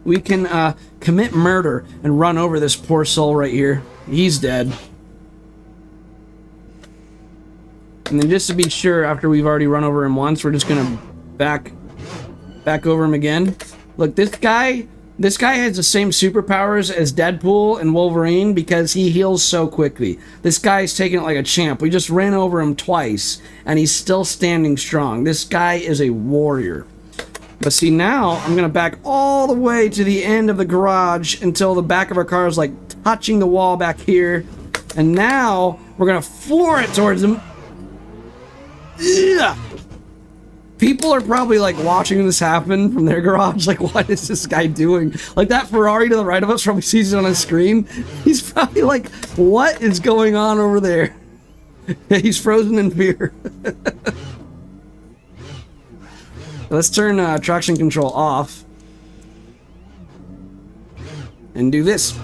we can commit murder and run over this poor soul right here. He's dead. And then just to be sure, after we've already run over him once, we're just gonna back over him again. Look, this guy has the same superpowers as Deadpool and Wolverine because he heals so quickly. This guy's taking it like a champ. We just ran over him twice, and he's still standing strong. This guy is a warrior. But see, now I'm gonna back all the way to the end of the garage until the back of our car is like touching the wall back here. And now we're gonna floor it towards him. Ugh. People are probably like watching this happen from their garage, like, what is this guy doing? Like, that Ferrari to the right of us probably sees it on his screen. He's probably like, what is going on over there? He's frozen in fear. Let's turn traction control off and do this.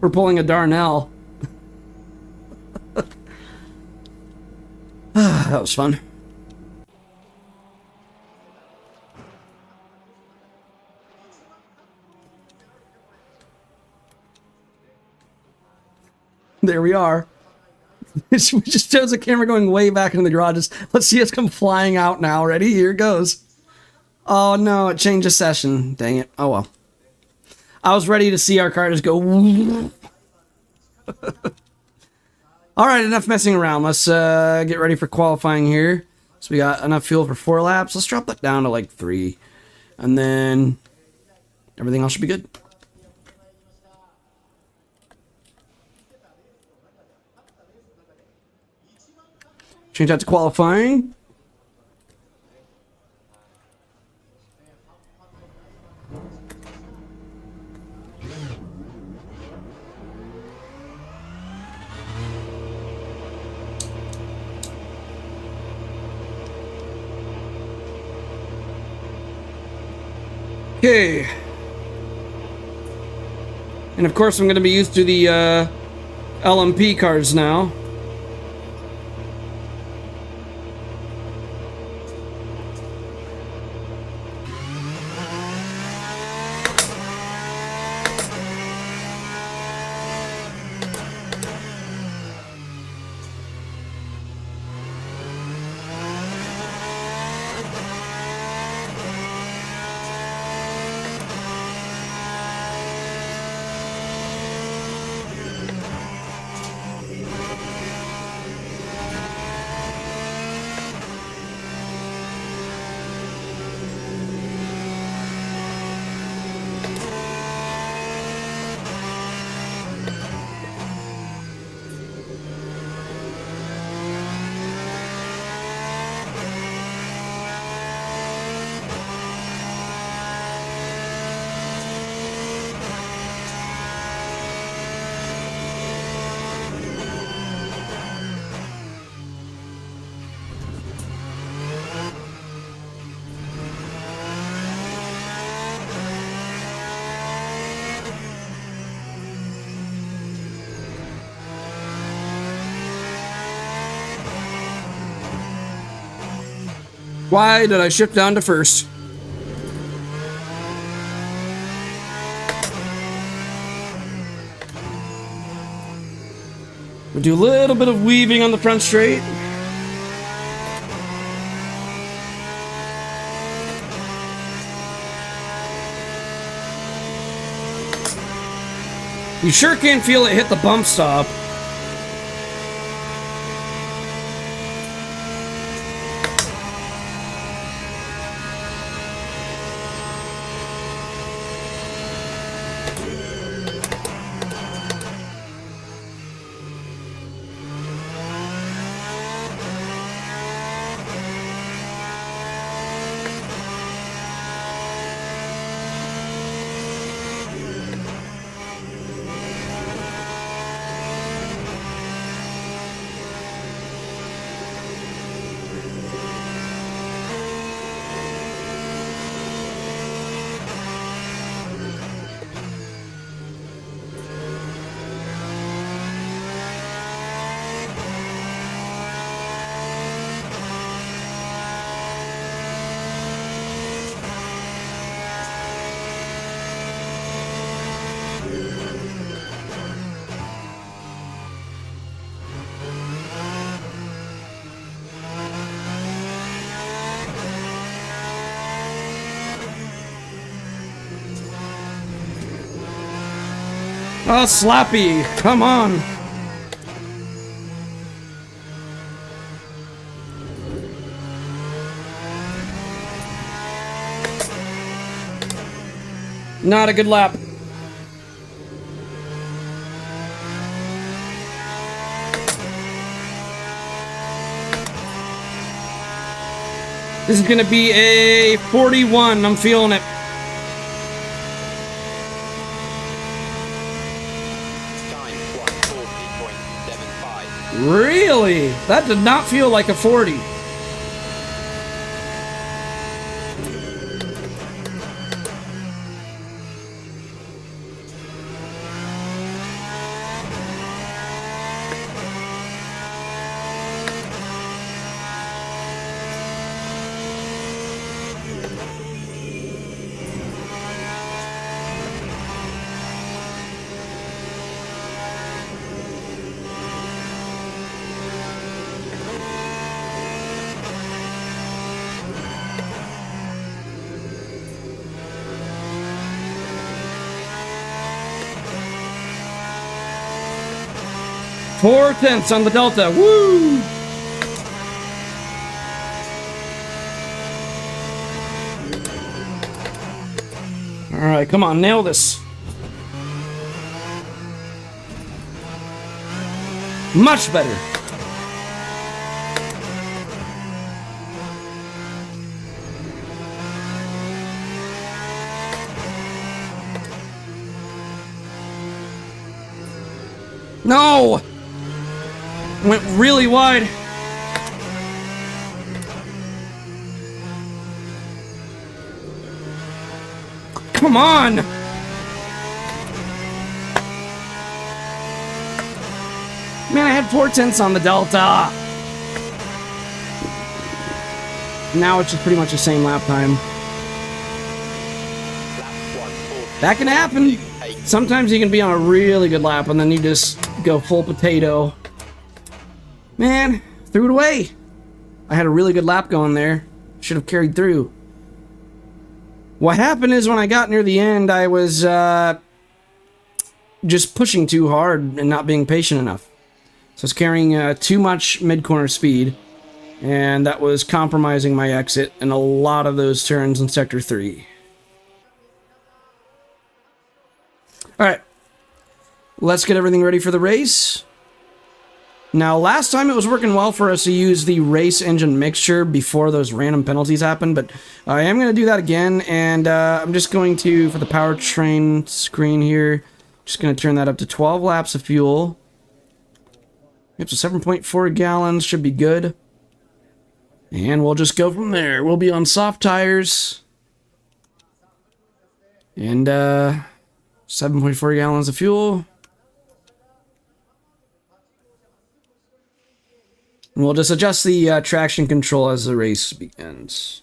We're pulling a Darnell. That was fun. There we are. We just shows the camera going way back into the garages. Let's see us come flying out now. Ready? Here it goes. Oh no, it changed the session. Dang it. Oh well. I was ready to see our car just go. Alright, enough messing around. Let's get ready for qualifying here. So we got enough fuel for 4 laps. Let's drop that down to like 3. And then everything else should be good. Change that to qualifying. Okay. And of course I'm going to be used to the LMP cars now. Why did I shift down to first? We'll do a little bit of weaving on the front straight. You sure can't feel it hit the bump stop. Oh, Slappy, come on. Not a good lap. This is gonna be a 41, I'm feeling it. Really? That did not feel like a 40. Four tenths on the Delta. Woo! All right, come on, nail this. Much better. No! Went really wide. Come on! Man, I had 4/10 on the Delta. Now it's just pretty much the same lap time. That can happen. Sometimes you can be on a really good lap and then you just go full potato. Man, threw it away. I had a really good lap going there. Should have carried through. What happened is when I got near the end, I was just pushing too hard and not being patient enough. So I was carrying too much mid-corner speed, and that was compromising my exit in a lot of those turns in Sector 3. Alright, let's get everything ready for the race. Now, last time it was working well for us to use the race engine mixture before those random penalties happened, but I am going to do that again, and I'm just going to, for the powertrain screen here, just going to turn that up to 12 laps of fuel. Yep, so 7.4 gallons should be good. And we'll just go from there. We'll be on soft tires. And 7.4 gallons of fuel. And we'll just adjust the traction control as the race begins.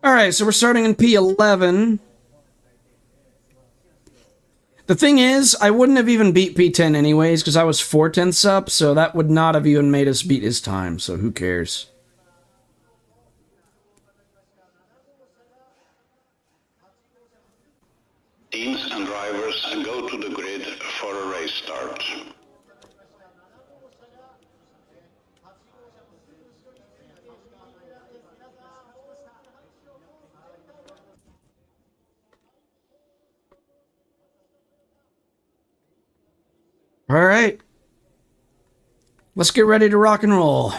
Alright, so we're starting in P11. The thing is, I wouldn't have even beat P10 anyways, because I was 4/10 up, so that would not have even made us beat his time, so who cares? Teams and drivers go to the grid for a race start. Alright. Let's get ready to rock and roll.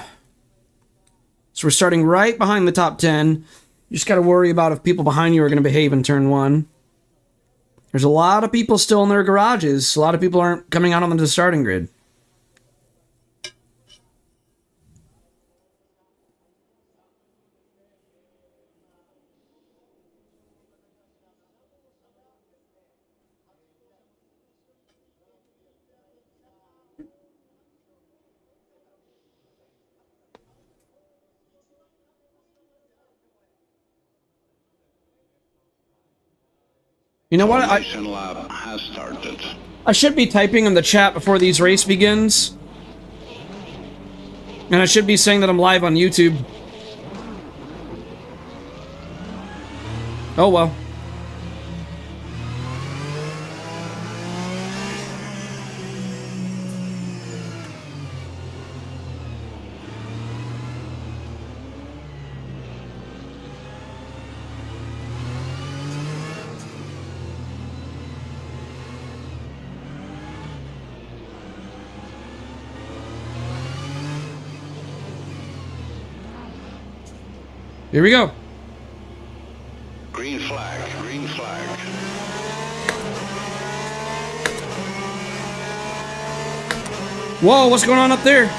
So we're starting right behind the top 10. You just gotta worry about if people behind you are gonna behave in turn 1. There's a lot of people still in their garages. A lot of people aren't coming out on the starting grid. You know what? Formation lap has started. I should be typing in the chat before these race begins. And I should be saying that I'm live on YouTube. Oh well. Here we go. Green flag, green flag. Whoa, what's going on up there?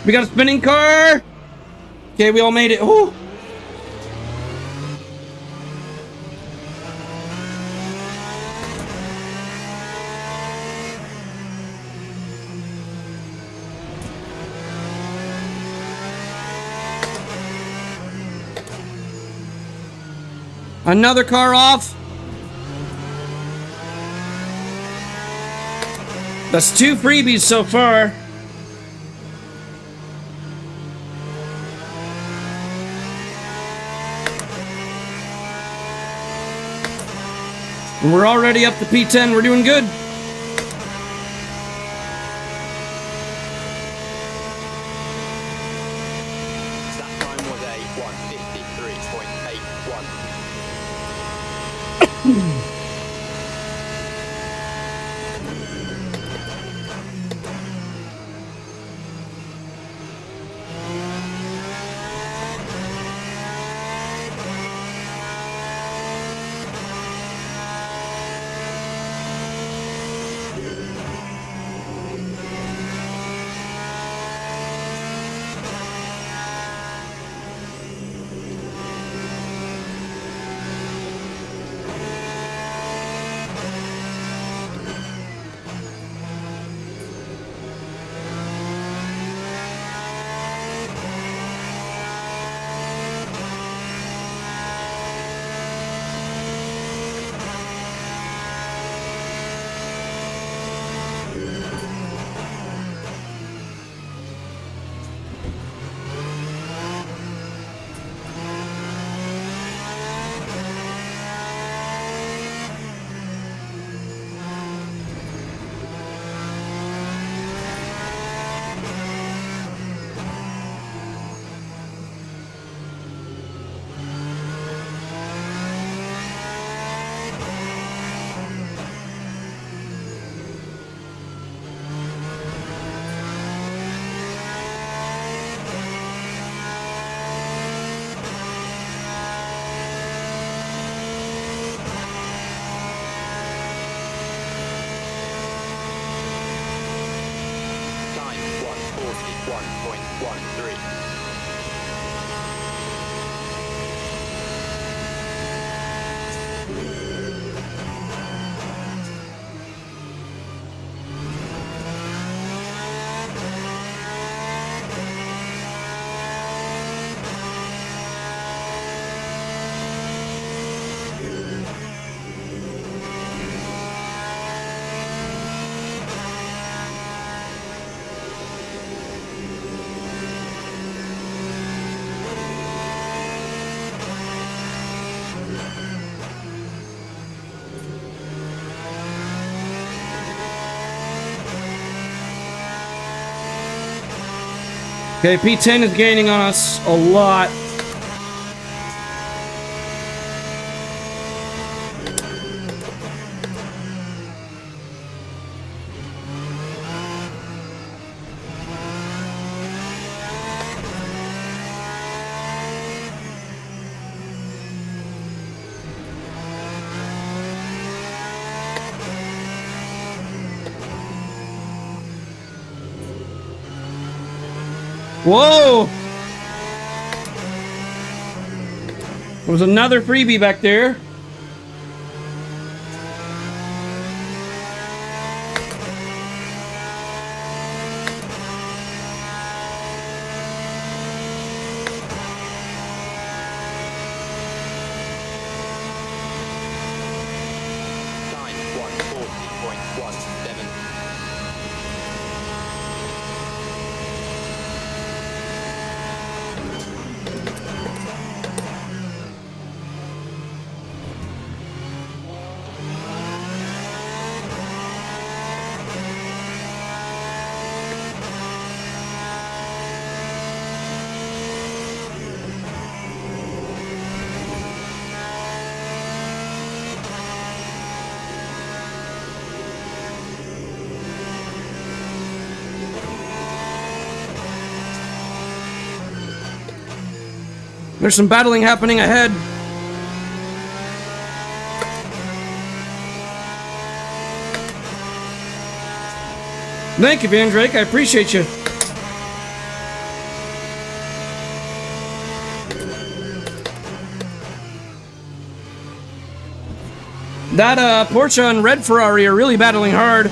We got a spinning car! Okay, we all made it. Ooh. Another car off. That's 2 freebies so far. And we're already up to P10. We're doing good. That time was a 1:53.81. Time 1:41.13. Okay, P10 is gaining on us a lot. Whoa! There was another freebie back there. Time 1:40.17. There's some battling happening ahead. Thank you, Van Drake. I appreciate you. That Porsche and red Ferrari are really battling hard.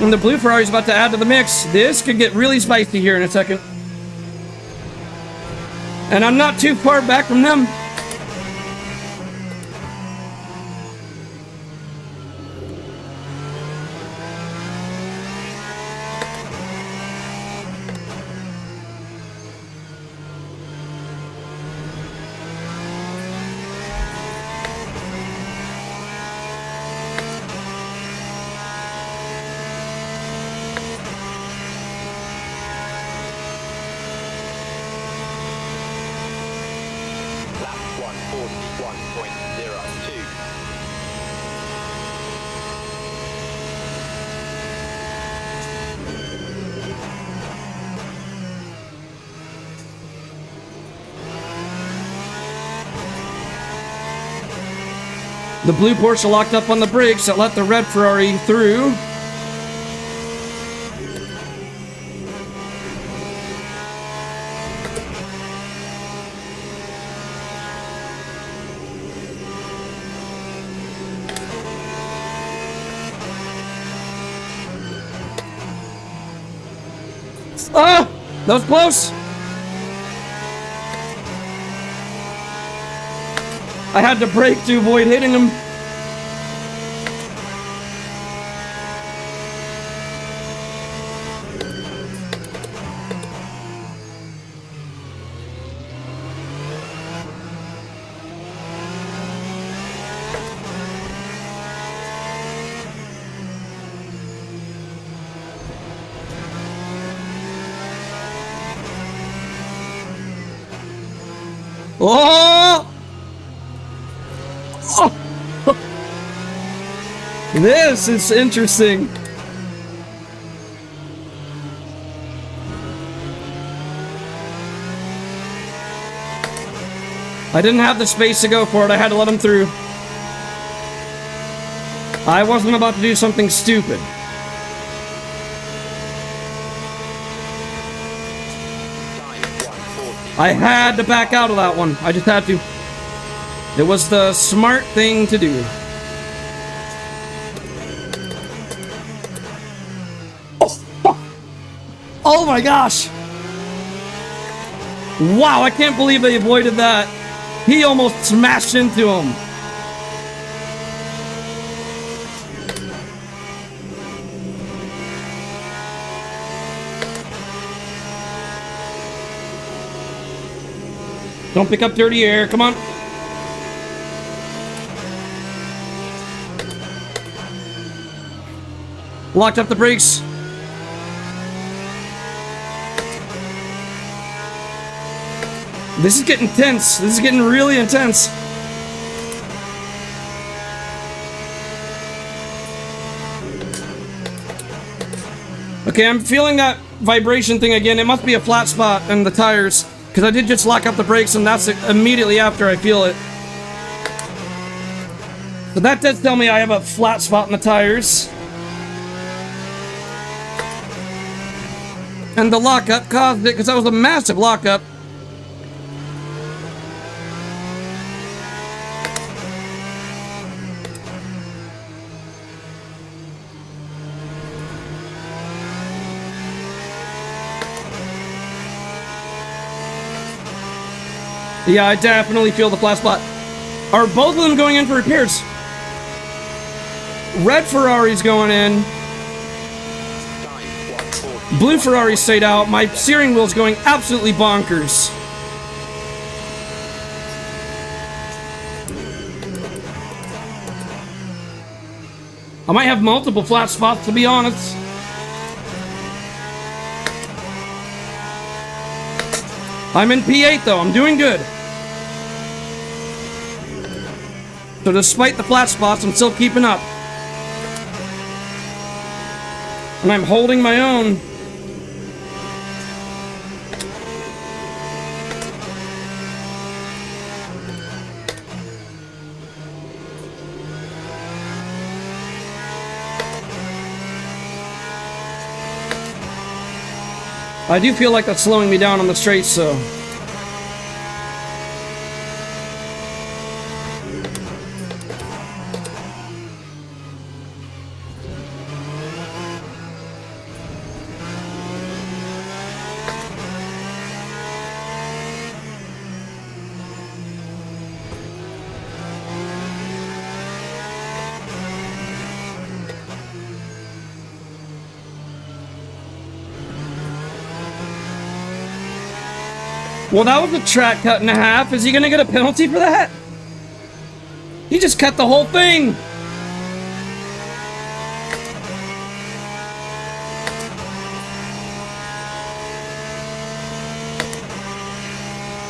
And the blue Ferrari's about to add to the mix. This could get really spicy here in a second. And I'm not too far back from them. The blue Porsche locked up on the brakes that let the red Ferrari through. Ah! That was close! I had to brake to avoid hitting him. Oh! This is interesting. I didn't have the space to go for it. I had to let him through. I wasn't about to do something stupid. I had to back out of that one. I just had to. It was the smart thing to do. Oh my gosh! Wow, I can't believe they avoided that. He almost smashed into him. Don't pick up dirty air, come on. Locked up the brakes. This is getting tense. This is getting really intense. Okay, I'm feeling that vibration thing again. It must be a flat spot in the tires, because I did just lock up the brakes, and that's immediately after I feel it. So that does tell me I have a flat spot in the tires. And the lockup caused it, because that was a massive lockup. Yeah, I definitely feel the flat spot. Are both of them going in for repairs? Red Ferrari's going in. Blue Ferrari stayed out. My steering wheel's going absolutely bonkers. I might have multiple flat spots, to be honest. I'm in P8 though, I'm doing good. So despite the flat spots, I'm still keeping up. And I'm holding my own. I do feel like that's slowing me down on the straights, so. Well, that was a track cut in half. Is he gonna get a penalty for that? He just cut the whole thing.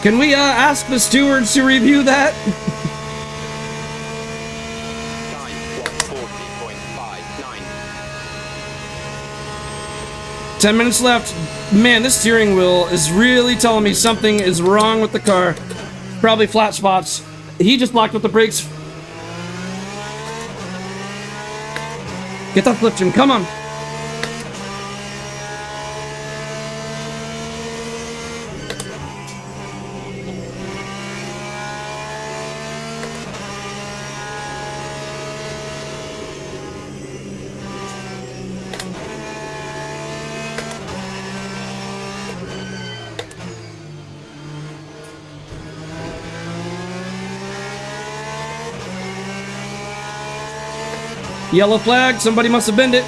Can we ask the stewards to review that? 10 minutes left. Man, this steering wheel is really telling me something is wrong with the car. Probably flat spots. He just locked up the brakes. Get that flip, Jim. Come on. Yellow flag. Somebody must have bent it.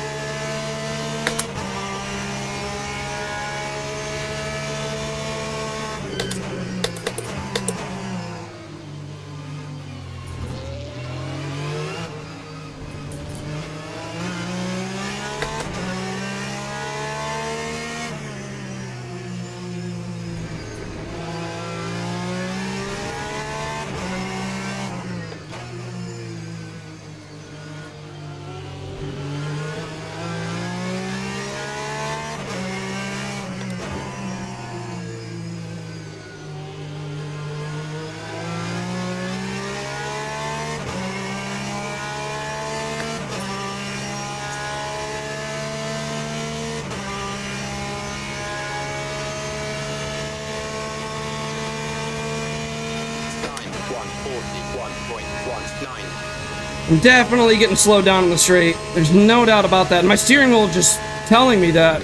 I'm definitely getting slowed down in the straight. There's no doubt about that. My steering wheel just telling me that.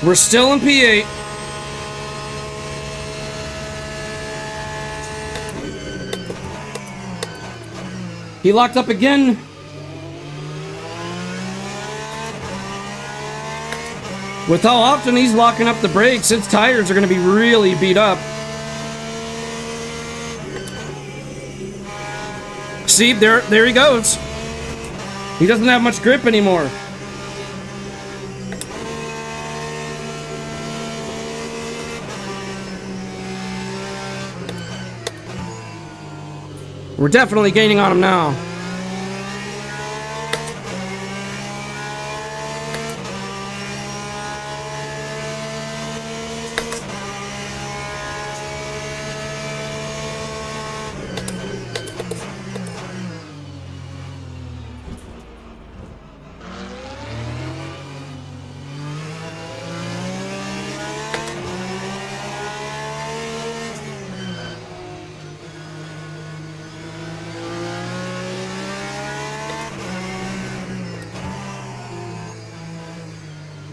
We're still in P8. He locked up again. With how often he's locking up the brakes, his tires are going to be really beat up. See, there he goes. He doesn't have much grip anymore. We're definitely gaining on him now.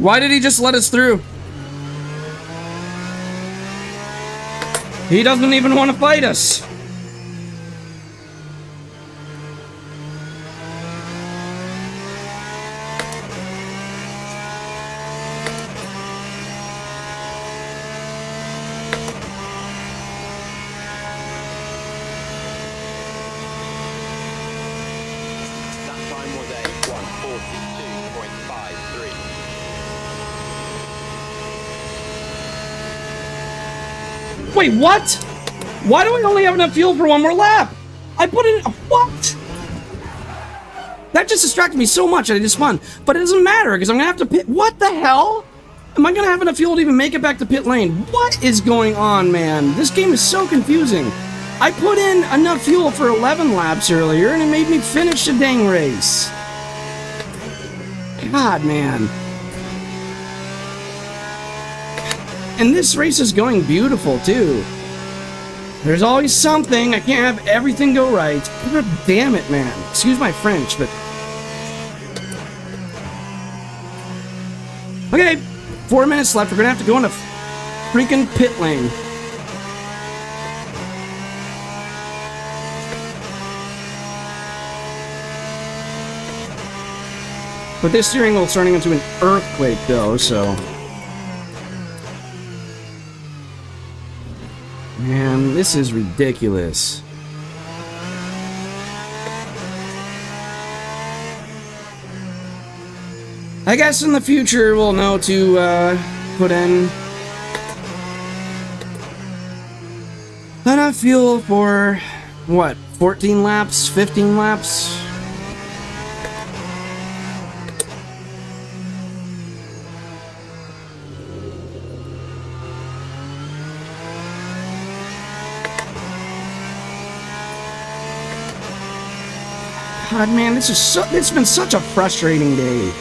Why did he just let us through? He doesn't even want to fight us. Wait, what? Why do we only have enough fuel for one more lap? I put it in... What? That just distracted me so much I just spun. But it doesn't matter, because I'm going to have to pit... What the hell? Am I going to have enough fuel to even make it back to pit lane? What is going on, man? This game is so confusing. I put in enough fuel for 11 laps earlier, and it made me finish the dang race. God, man. And this race is going beautiful, too. There's always something. I can't have everything go right. God damn it, man. Excuse my French, but... Okay, 4 minutes left. We're gonna have to go into freaking pit lane. But this steering wheel is turning into an earthquake, though, so... Man, this is ridiculous. I guess in the future we'll know to put in enough fuel for, what, 14 laps, 15 laps? God, man, it's been such a frustrating day.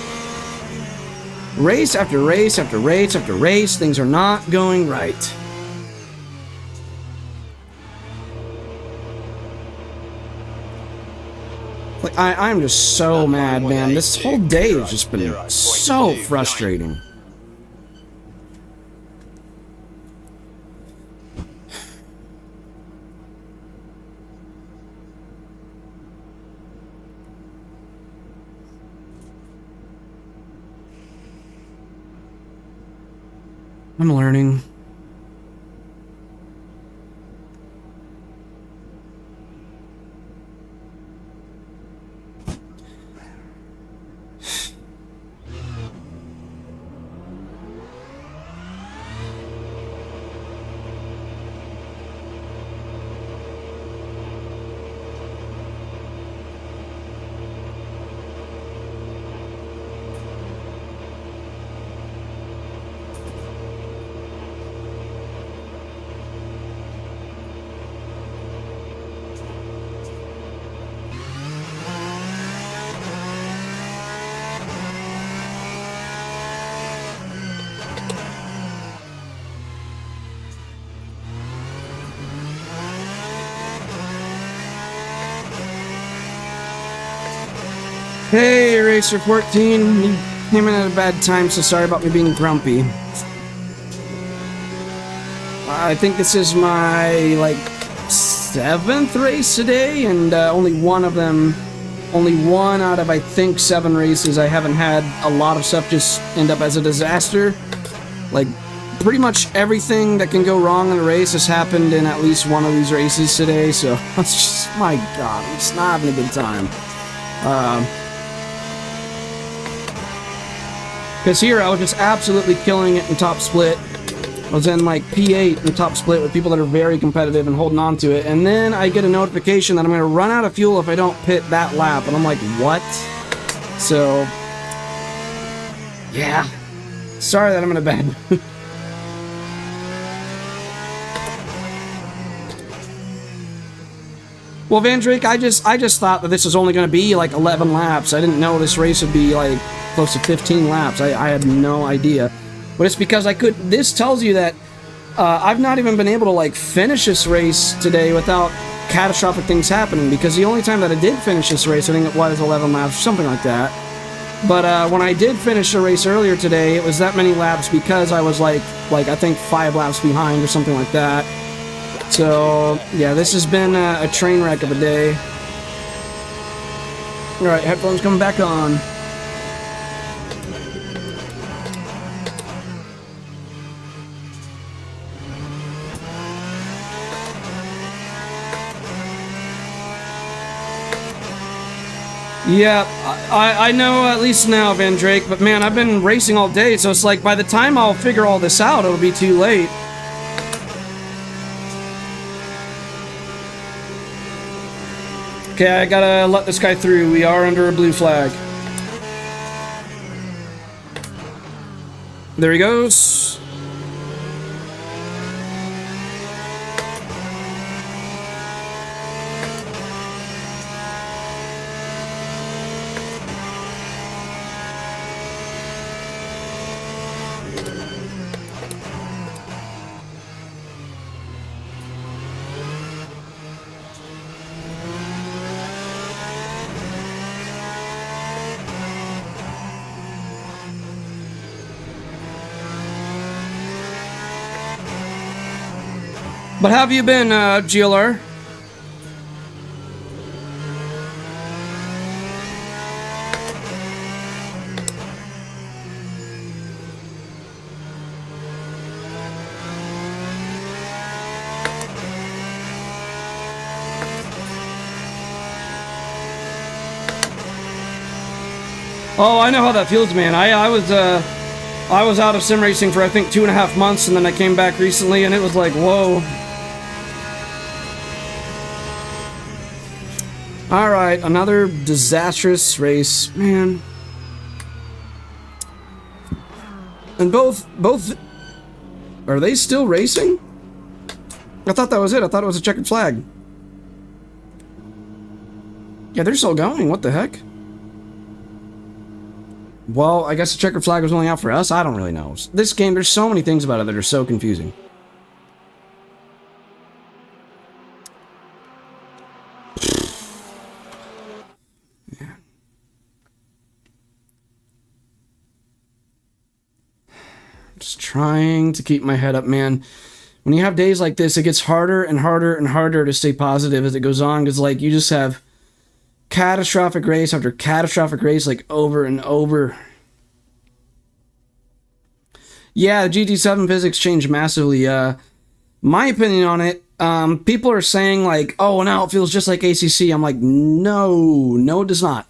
Race after race after race after race, things are not going right. Like, I'm just so mad, man. This whole day has just been so frustrating. I'm learning. Hey, Racer 14, you came in at a bad time, so sorry about me being grumpy. I think this is my, like, 7th race today, and only one out of, I think, 7 races I haven't had a lot of stuff just end up as a disaster. Like, pretty much everything that can go wrong in a race has happened in at least one of these races today, so it's just, my god, I'm just not having a good time. Because here I was just absolutely killing it in top split. I was in like P8 in top split with people that are very competitive and holding on to it. And then I get a notification that I'm going to run out of fuel if I don't pit that lap. And I'm like, what? So, yeah. Sorry that I'm in a bad mood. Well, Van Drake, I just thought that this was only going to be like 11 laps. I didn't know this race would be like close to 15 laps. I had no idea. But it's because this tells you that I've not even been able to like finish this race today without catastrophic things happening, because the only time that I did finish this race, I think it was 11 laps or something like that. But when I did finish the race earlier today, it was that many laps because I was like I think 5 laps behind or something like that. So, yeah, this has been a train wreck of a day. Alright, headphones coming back on. Yeah, I know at least now, Van Drake, but man, I've been racing all day, so it's like by the time I'll figure all this out, it'll be too late. Okay, I gotta let this guy through. We are under a blue flag. There he goes. But how have you been, GLR? Oh, I know how that feels, man. I was out of sim racing for I think 2.5 months, and then I came back recently, and it was like, whoa. All right, another disastrous race, man. And both are they still racing? I thought that was it. I thought it was a checkered flag. Yeah, they're still going. What the heck? Well, I guess the checkered flag was only out for us. I don't really know. This game, there's so many things about it that are so confusing. Yeah. Just trying to keep my head up, man. When you have days like this, it gets harder and harder and harder to stay positive as it goes on, because, like, you just have catastrophic race after catastrophic race, like, over and over. Yeah, the GT7 physics changed massively. My opinion on it, people are saying, like, oh, now it feels just like ACC. I'm like, no, it does not.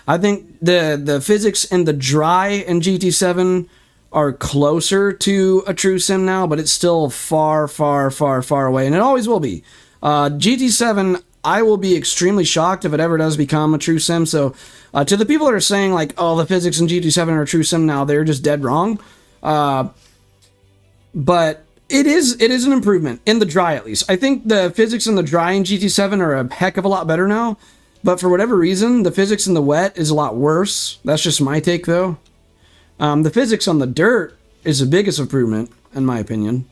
I think the physics in the dry in GT7 are closer to a true sim now, but it's still far, far, far, far away, and it always will be. GT7, I will be extremely shocked if it ever does become a true sim. So to the people that are saying, like, oh, the physics in GT7 are a true sim now, they're just dead wrong. But it is an improvement in the dry, at least. I think the physics in the dry in GT7 are a heck of a lot better now, but for whatever reason, the physics in the wet is a lot worse. That's just my take, though. The physics on the dirt is the biggest improvement, in my opinion.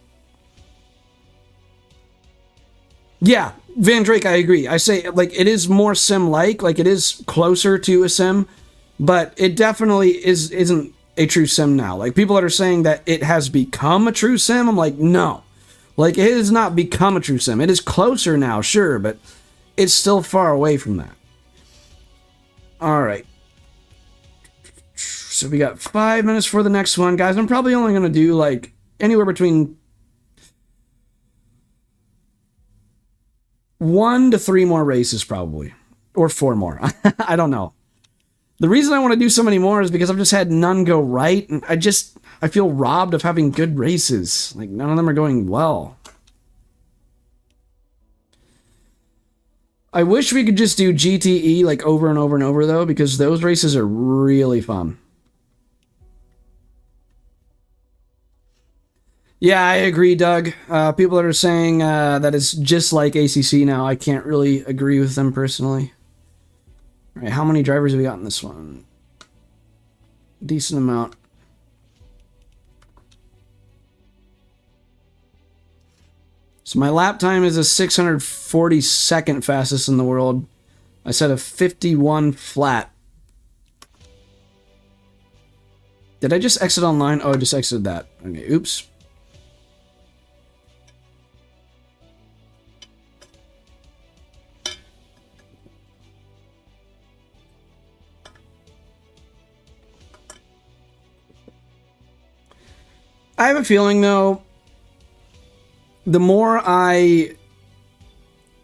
Yeah, Van Drake, I agree. I say, like, it is more sim-like, like, it is closer to a sim, but it definitely isn't a true sim now. Like, people that are saying that it has become a true sim, I'm like, no. Like, it has not become a true sim. It is closer now, sure, but it's still far away from that. Alright. So we got 5 minutes for the next one. Guys, I'm probably only going to do, like, anywhere between 1 to 3 more races, probably. Or 4 more. I don't know. The reason I want to do so many more is because I've just had none go right, and I feel robbed of having good races. Like, none of them are going well. I wish we could just do GTE, like, over and over and over, though, because those races are really fun. Yeah, I agree, Doug. People that are saying that it's just like ACC now, I can't really agree with them personally. All right, how many drivers have we got in this one? Decent amount. So my lap time is a 642nd fastest in the world. I set a 51 flat. Did I just exit online? Oh, I just exited that. Okay, oops. I have a feeling, though, the more I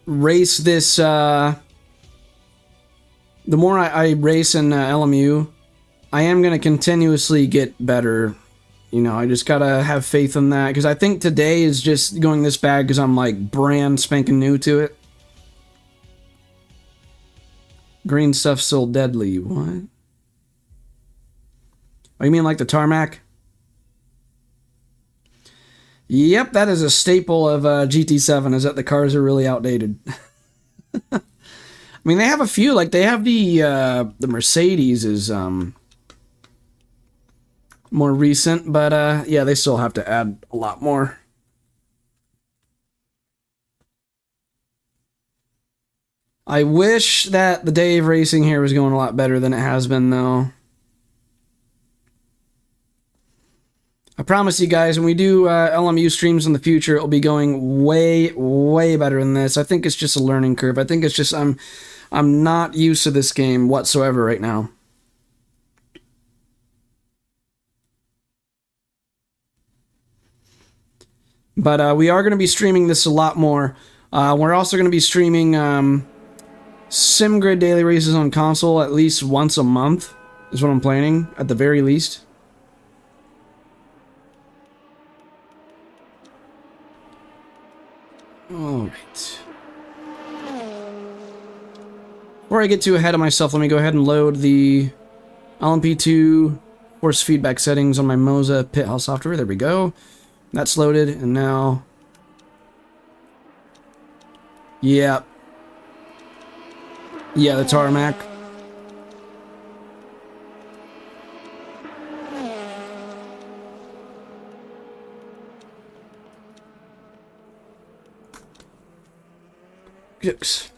race this, the more I race in LMU, I am going to continuously get better. You know, I just got to have faith in that, because I think today is just going this bad because I'm, like, brand spanking new to it. Green stuff's still deadly. What? Oh, you mean like the tarmac? Yep, that is a staple of GT7, is that the cars are really outdated. I mean, they have a few, like they have the Mercedes is more recent, but yeah, they still have to add a lot more. I wish that the day of racing here was going a lot better than it has been, though. I promise you guys, when we do LMU streams in the future, it'll be going way, way better than this. I think it's just a learning curve. I think it's just I'm not used to this game whatsoever right now. But we are going to be streaming this a lot more. We're also going to be streaming SimGrid daily races on console at least once a month, is what I'm planning, at the very least. Alright. Before I get too ahead of myself, let me go ahead and load the LMP2 force feedback settings on my Moza pit house software. There we go. That's loaded, and now... Yeah. Yeah, the tarmac. Yes.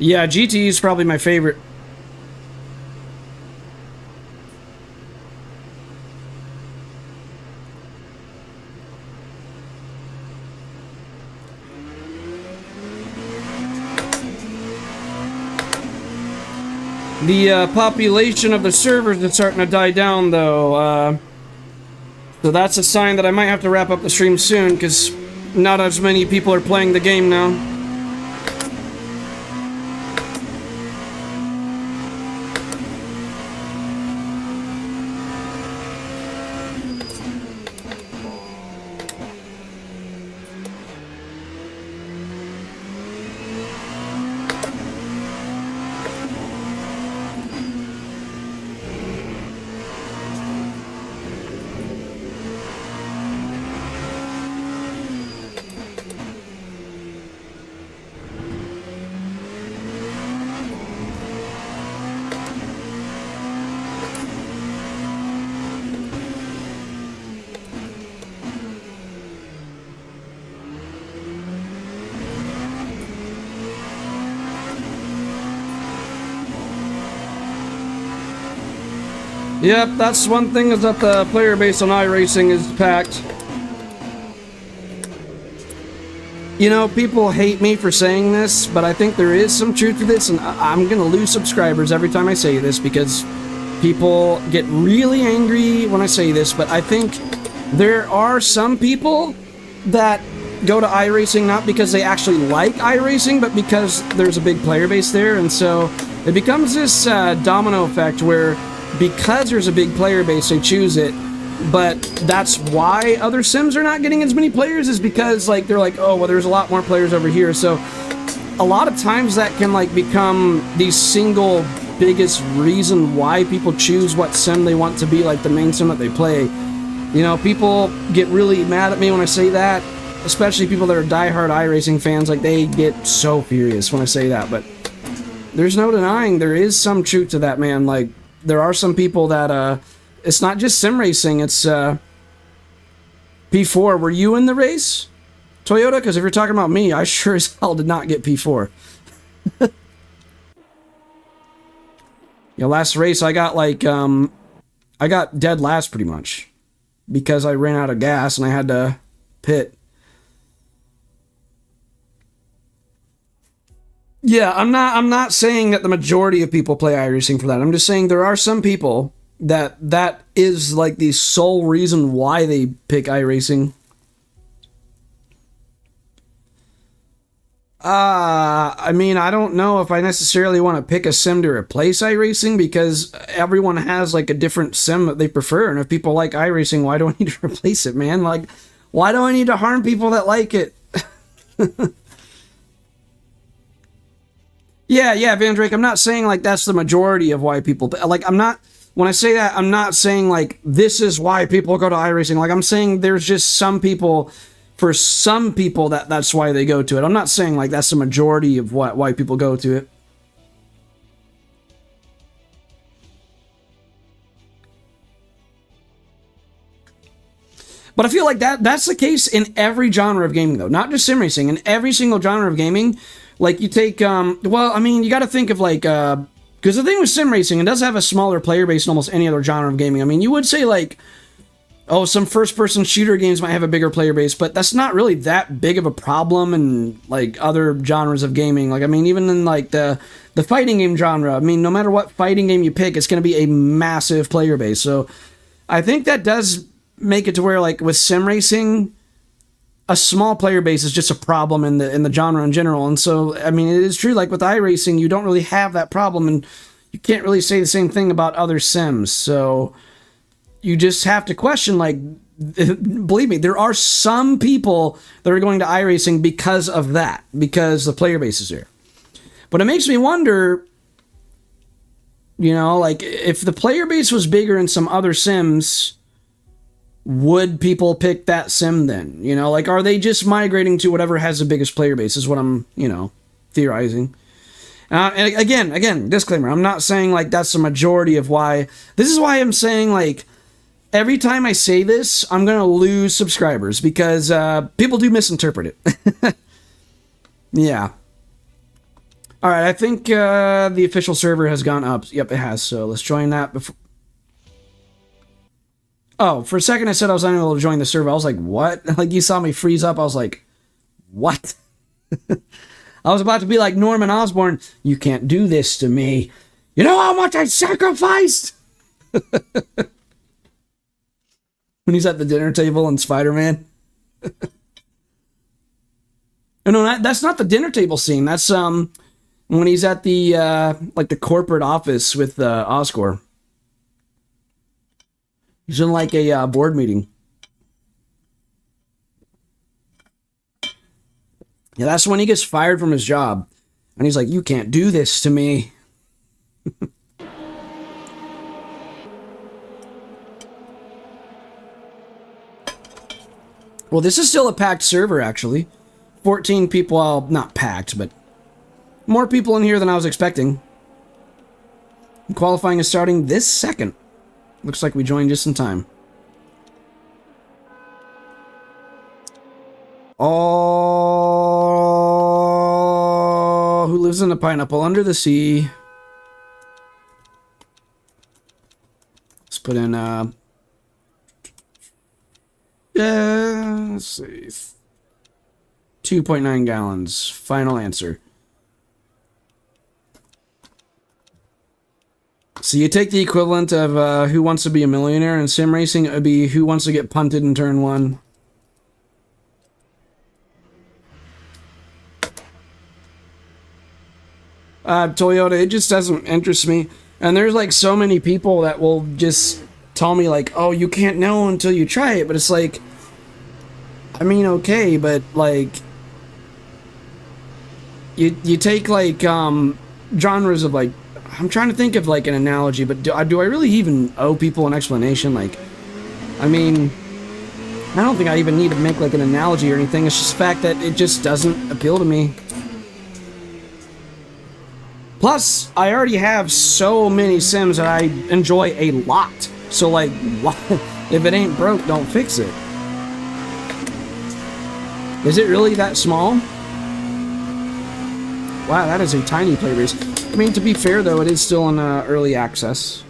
Yeah, GT is probably my favorite. The population of the servers is starting to die down, though. So that's a sign that I might have to wrap up the stream soon, because not as many people are playing the game now. Yep, that's one thing, is that the player base on iRacing is packed. You know, people hate me for saying this, but I think there is some truth to this, and I'm gonna lose subscribers every time I say this, because people get really angry when I say this, but I think there are some people that go to iRacing not because they actually like iRacing, but because there's a big player base there, and so it becomes this domino effect where because there's a big player base, they choose it. But that's why other sims are not getting as many players, is because like they're like, oh well, there's a lot more players over here. So a lot of times that can like become the single biggest reason why people choose what sim they want to be like the main sim that they play. You know, people get really mad at me when I say that, especially people that are diehard iRacing fans. Like, they get so furious when I say that, but there's no denying there is some truth to that, man. Like, there are some people that, it's not just sim racing, it's, P4. Were you in the race, Toyota? Because if you're talking about me, I sure as hell did not get P4. Yeah, last race, I got, like, I got dead last, pretty much. Because I ran out of gas and I had to pit. Yeah, I'm not saying that the majority of people play iRacing for that. I'm just saying there are some people that is like the sole reason why they pick iRacing. I mean, I don't know if I necessarily want to pick a sim to replace iRacing because everyone has like a different sim that they prefer. And if people like iRacing, why do I need to replace it, man? Like, why do I need to harm people that like it? Yeah, Van Drake, I'm not saying like that's the majority of why people, like, I'm not, when I say that, I'm not saying like this is why people go to iRacing. Like, I'm saying there's just some people, for some people, that's why they go to it. I'm not saying like that's the majority of why people go to it. But I feel like that's the case in every genre of gaming, though. Not just sim racing. In every single genre of gaming, like you take, well, I mean, you got to think of like, because the thing with sim racing, it does have a smaller player base than almost any other genre of gaming. I mean, you would say like, oh, some first-person shooter games might have a bigger player base, but that's not really that big of a problem in like other genres of gaming. Like, I mean, even in like the fighting game genre, I mean, no matter what fighting game you pick, it's going to be a massive player base. So I think that does make it to where, like, with sim racing, a small player base is just a problem in the genre in general. And so, I mean, it is true, like with iRacing, you don't really have that problem, and you can't really say the same thing about other sims. So you just have to question, like, believe me, there are some people that are going to iRacing because of that, because the player base is there. But it makes me wonder, you know, like, if the player base was bigger in some other sims, would people pick that sim then? You know, like, are they just migrating to whatever has the biggest player base is what I'm, you know, theorizing. And again, disclaimer, I'm not saying, like, that's the majority of why. This is why I'm saying, like, every time I say this, I'm going to lose subscribers because people do misinterpret it. Yeah. All right, I think the official server has gone up. Yep, it has. So let's join that before. Oh, for a second I said I was unable to join the server. I was like, what? Like, you saw me freeze up. I was like, what? I was about to be like Norman Osborn. You can't do this to me. You know how much I sacrificed? When he's at the dinner table in Spider-Man. No, that's not the dinner table scene. That's when he's at the like the corporate office with Oscorp. He's in like a board meeting. Yeah, that's when he gets fired from his job. And he's like, you can't do this to me. Well, this is still a packed server, actually. 14 people, well, not packed, but more people in here than I was expecting. Qualifying is starting this second. Looks like we joined just in time. Oh, who lives in a pineapple under the sea? Let's put in, let's see. 2.9 gallons. Final answer. So you take the equivalent of Who Wants to Be a Millionaire in sim racing, it would be Who Wants to Get Punted in Turn 1. Toyota, it just doesn't interest me. And there's like so many people that will just tell me like, oh, you can't know until you try it. But it's like, I mean, okay, but like, you take like genres of like, I'm trying to think of like an analogy, but do I really even owe people an explanation? Like, I mean, I don't think I even need to make like an analogy or anything. It's just the fact that it just doesn't appeal to me. Plus, I already have so many sims that I enjoy a lot. So like, if it ain't broke, don't fix it. Is it really that small? Wow, that is a tiny play base. I mean, to be fair, though, it is still in early access.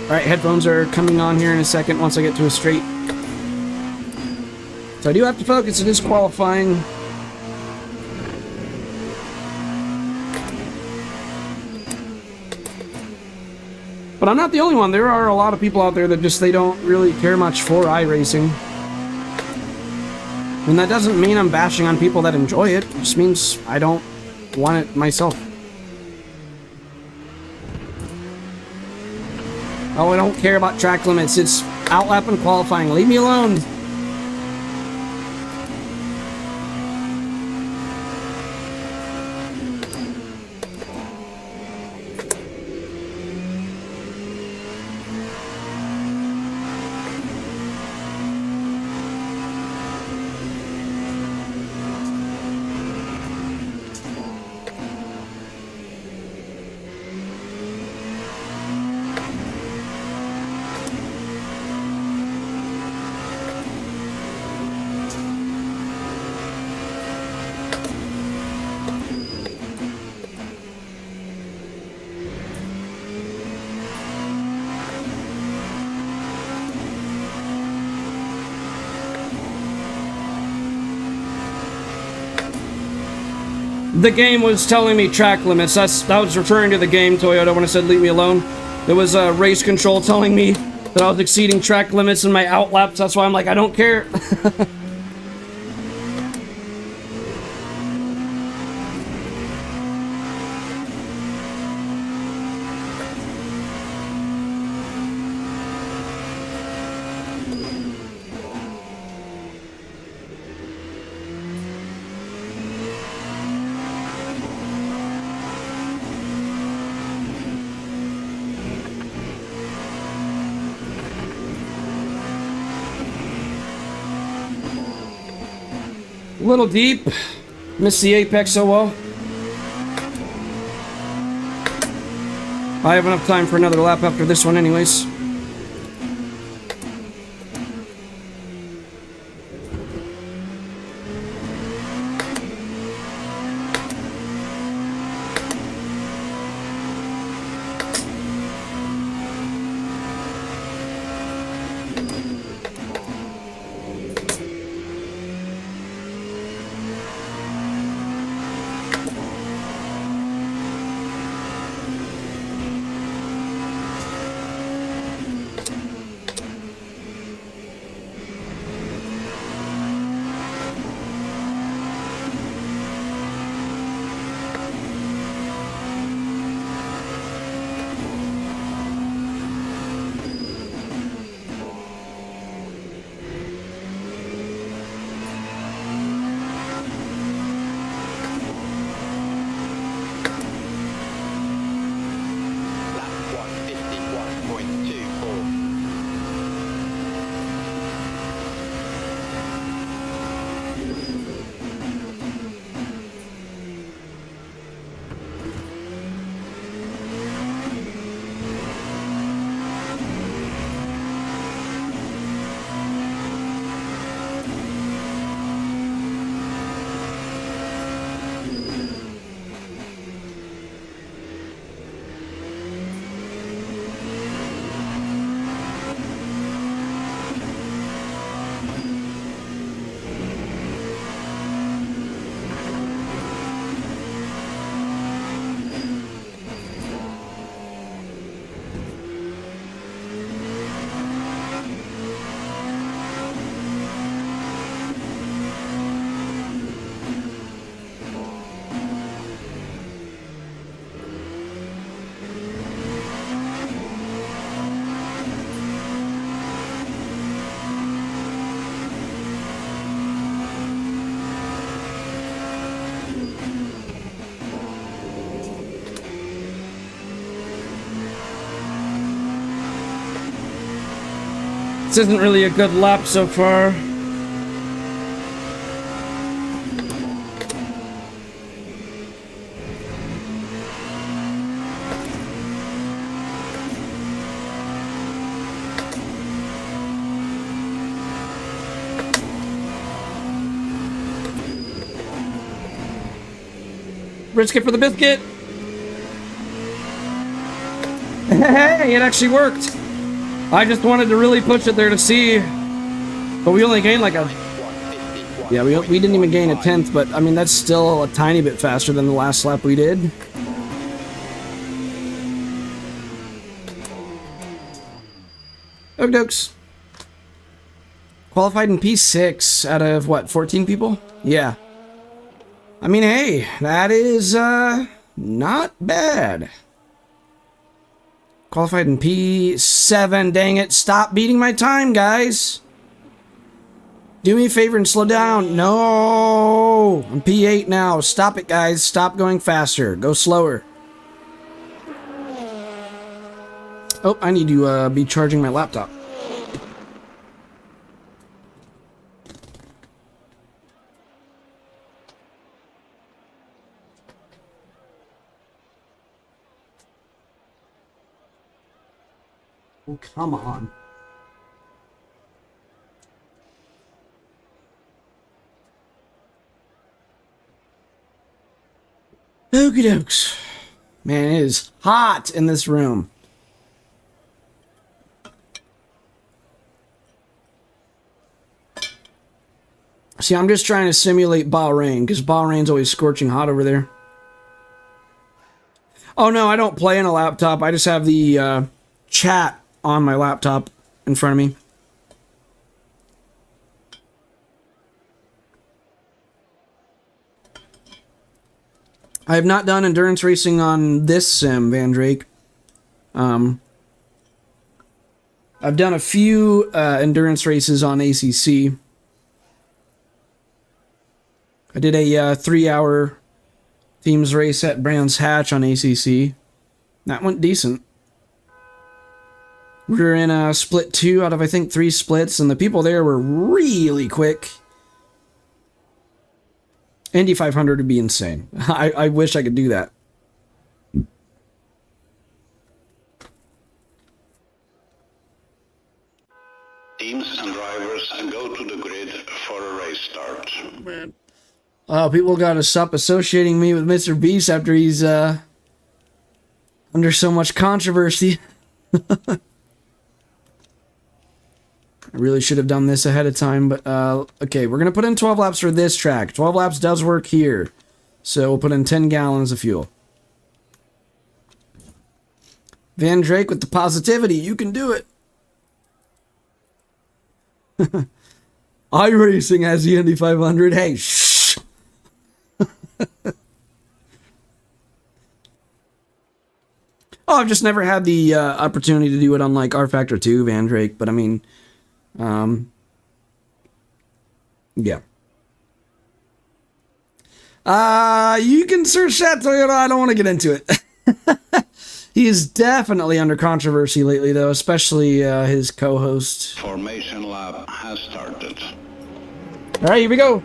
Alright, headphones are coming on here in a second once I get to a straight. So I do have to focus, it is qualifying. But I'm not the only one. There are a lot of people out there that just, they don't really care much for iRacing. And that doesn't mean I'm bashing on people that enjoy it. It just means I don't want it myself. Oh, I don't care about track limits. It's outlap and qualifying. Leave me alone. The game was telling me track limits. That was referring to the game, Toyota, when I said leave me alone. It was race control telling me that I was exceeding track limits in my outlaps. That's why I'm like, I don't care. A little deep. Missed the apex so well. I have enough time for another lap after this one anyways. This isn't really a good lap so far. Brisket for the biscuit. Hey, it actually worked. I just wanted to really push it there to see, but we only gained like a, yeah, we didn't even gain a tenth, but I mean that's still a tiny bit faster than the last lap we did. Okie dokes. Qualified in P6 out of what, 14 people? Yeah. I mean, hey, that is not bad. Qualified in P7, dang it. Stop beating my time, guys. Do me a favor and slow down. No! I'm P8 now. Stop it, guys. Stop going faster. Go slower. Oh, I need to be charging my laptop. Oh, come on. Okie dokes. Man, it is hot in this room. See, I'm just trying to simulate Bahrain, because Bahrain's always scorching hot over there. Oh no, I don't play on a laptop. I just have the chat on my laptop in front of me. I have not done endurance racing on this sim, Van Drake. I've done a few endurance races on ACC. I did a 3-hour teams race at Brands Hatch on ACC. That went decent. We were in a split 2 out of, I think, 3 splits, and the people there were really quick. Indy 500 would be insane. I wish I could do that. Teams and drivers go to the grid for a race start. Man. Oh, people gotta stop associating me with Mr. Beast after he's under so much controversy. I really should have done this ahead of time, but okay, we're gonna put in 12 laps for this track. 12 laps does work here, so we'll put in 10 gallons of fuel. Van Drake with the positivity, you can do it. iRacing has the Indy 500. Hey, shh. Oh, I've just never had the opportunity to do it on like R Factor 2, Van Drake, but I mean, yeah. You can search that, Toyota. I don't want to get into it. He is definitely under controversy lately, though, especially his co-host. Formation lap has started. All right, here we go.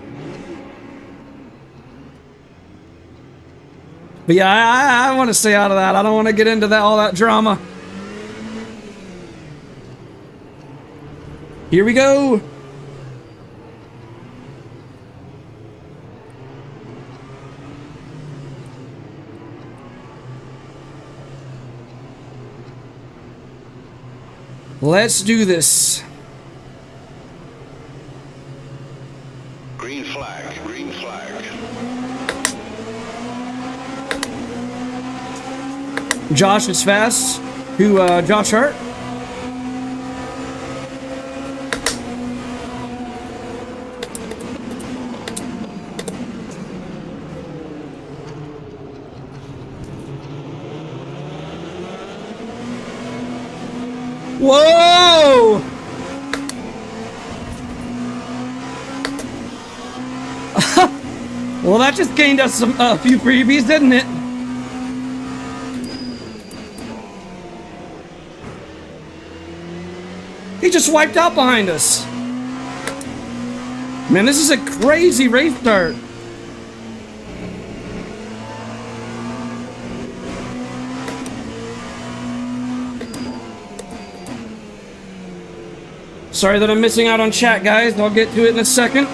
But yeah, I want to stay out of that. I don't want to get into that all that drama. Here we go. Let's do this. Green flag, green flag. Josh is fast. Who, Josh Hart? Whoa! Well, that just gained us a few freebies, didn't it? He just wiped out behind us. Man, this is a crazy race start. Sorry that I'm missing out on chat, guys. I'll get to it in a second.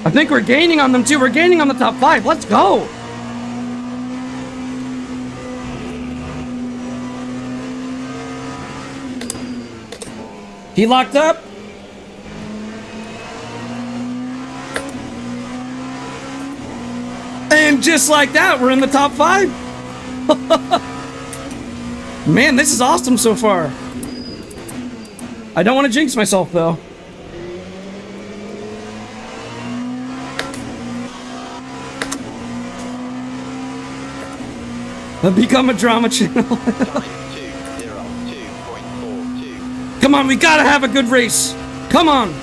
I think we're gaining on them too. We're gaining on the top 5. Let's go. He locked up. And just like that, we're in the top 5. Man, this is awesome so far. I don't want to jinx myself, though. I've become a drama channel. Time 2:02.42. Come on, we gotta have a good race. Come on.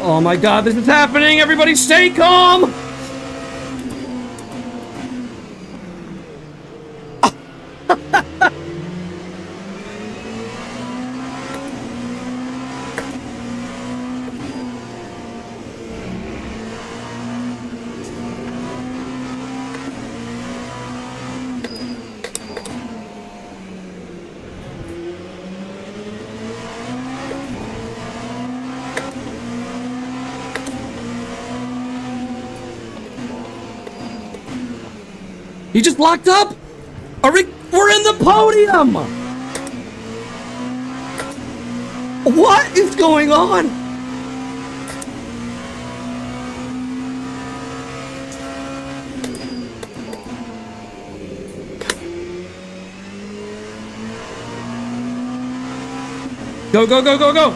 Oh my god, this is happening! Everybody stay calm! He just locked up? We're in the podium! What is going on? Go, go, go, go, go!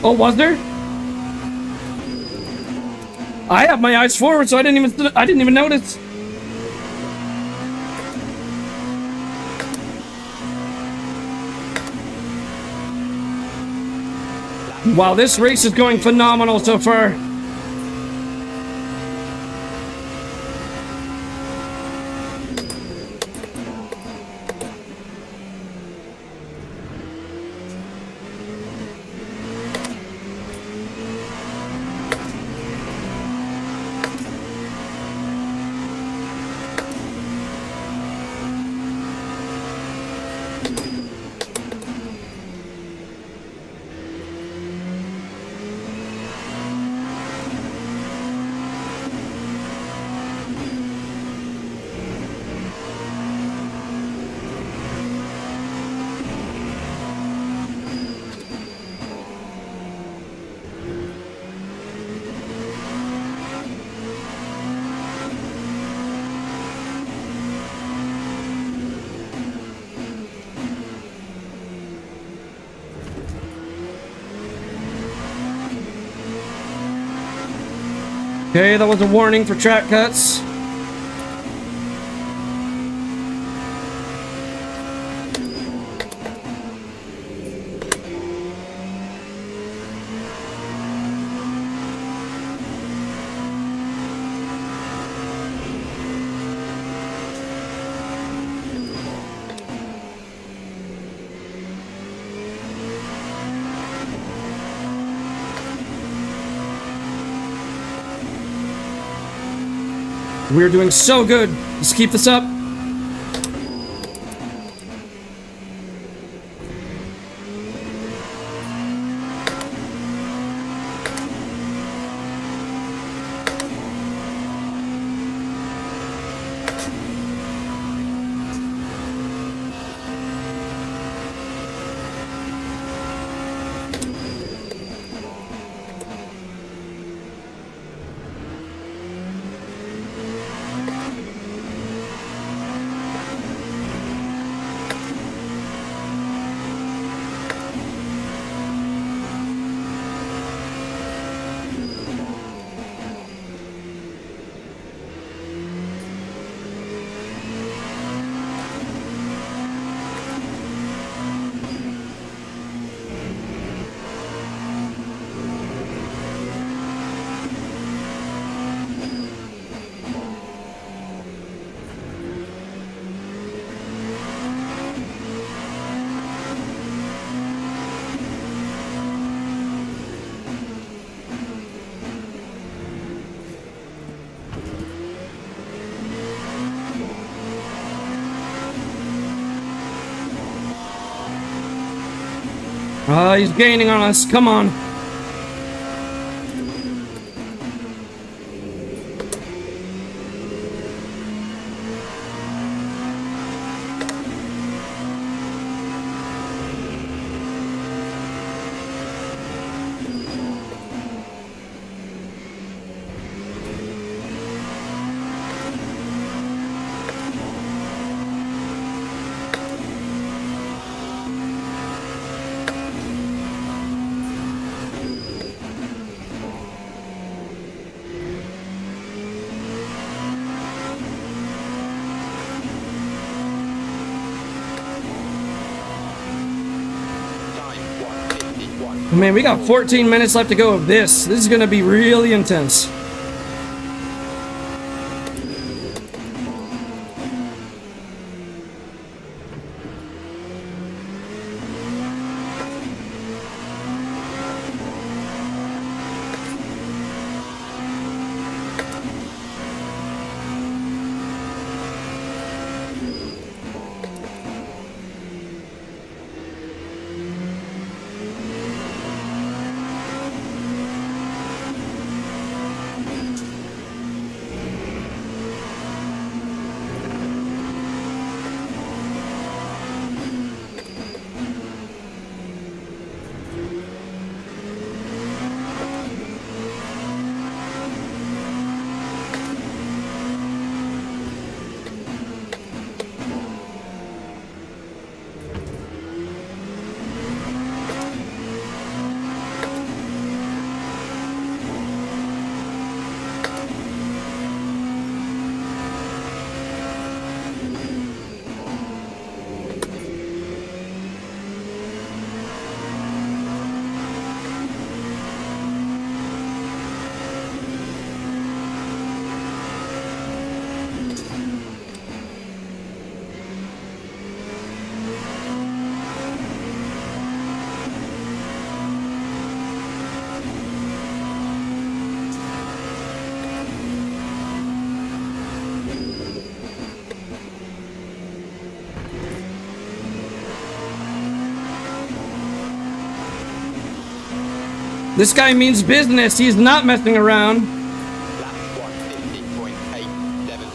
Oh, was there? I have my eyes forward, so I didn't even notice. Wow, this race is going phenomenal so far. Okay, that was a warning for track cuts. We're doing so good. Let's keep this up. He's gaining on us. Come on. Man, we got 14 minutes left to go of this. This is going to be really intense. This guy means business. He's not messing around. Lap 150.87.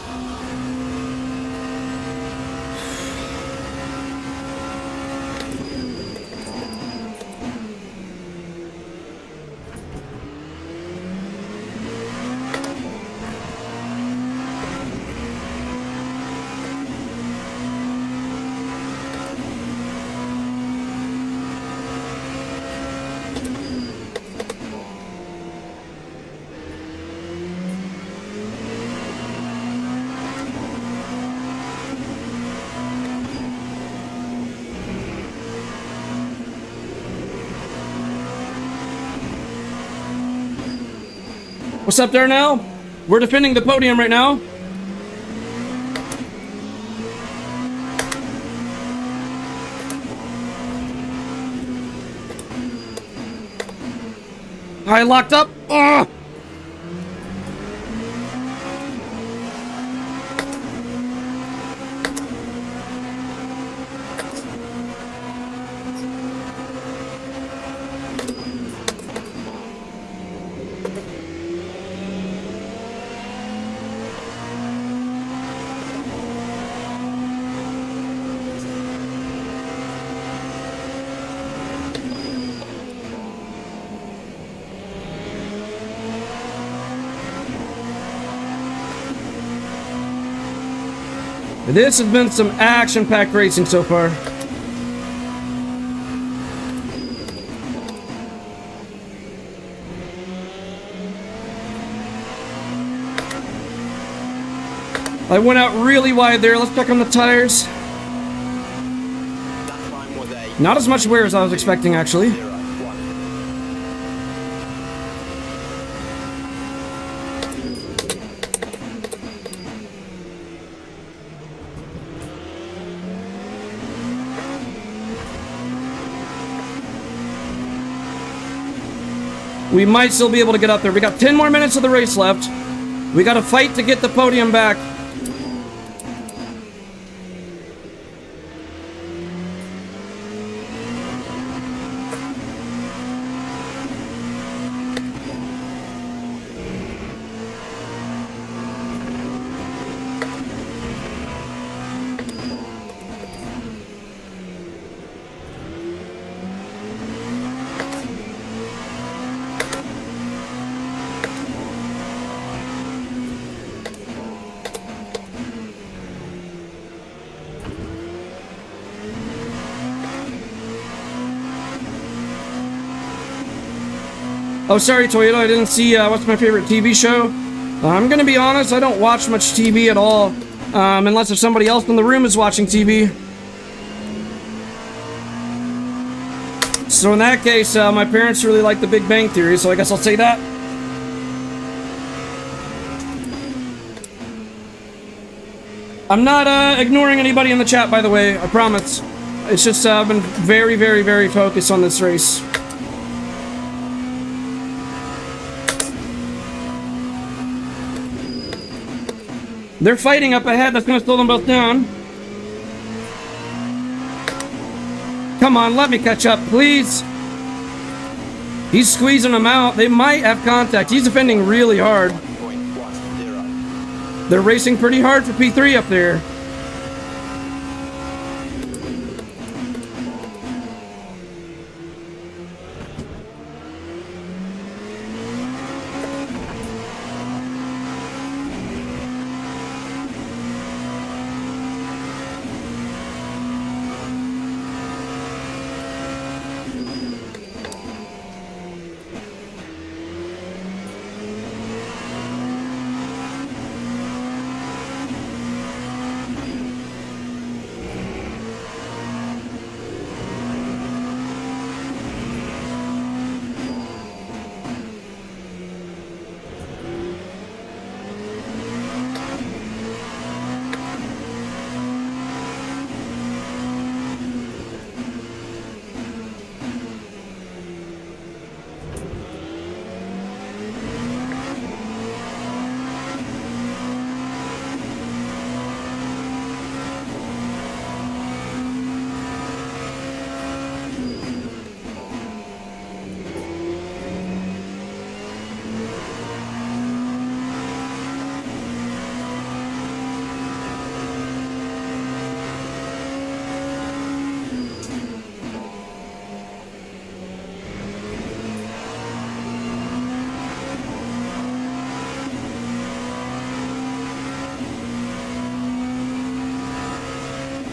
What's up there now? We're defending the podium right now. I locked up. Ugh. This has been some action-packed racing so far. I went out really wide there. Let's check on the tires. That time was a Not as much wear as I was expecting, actually. 0.1. We might still be able to get up there. We got 10 more minutes of the race left. We got to fight to get the podium back. Oh, sorry, Toyota. I didn't see what's my favorite TV show. I'm gonna be honest. I don't watch much TV at all, unless if somebody else in the room is watching TV. So in that case, my parents really like The Big Bang Theory, so I guess I'll say that. I'm not ignoring anybody in the chat, by the way. I promise. It's just I've been very, very, very focused on this race. They're fighting up ahead. That's going to slow them both down. Come on, let me catch up, please. He's squeezing them out. They might have contact. He's defending really hard. They're racing pretty hard for P3 up there.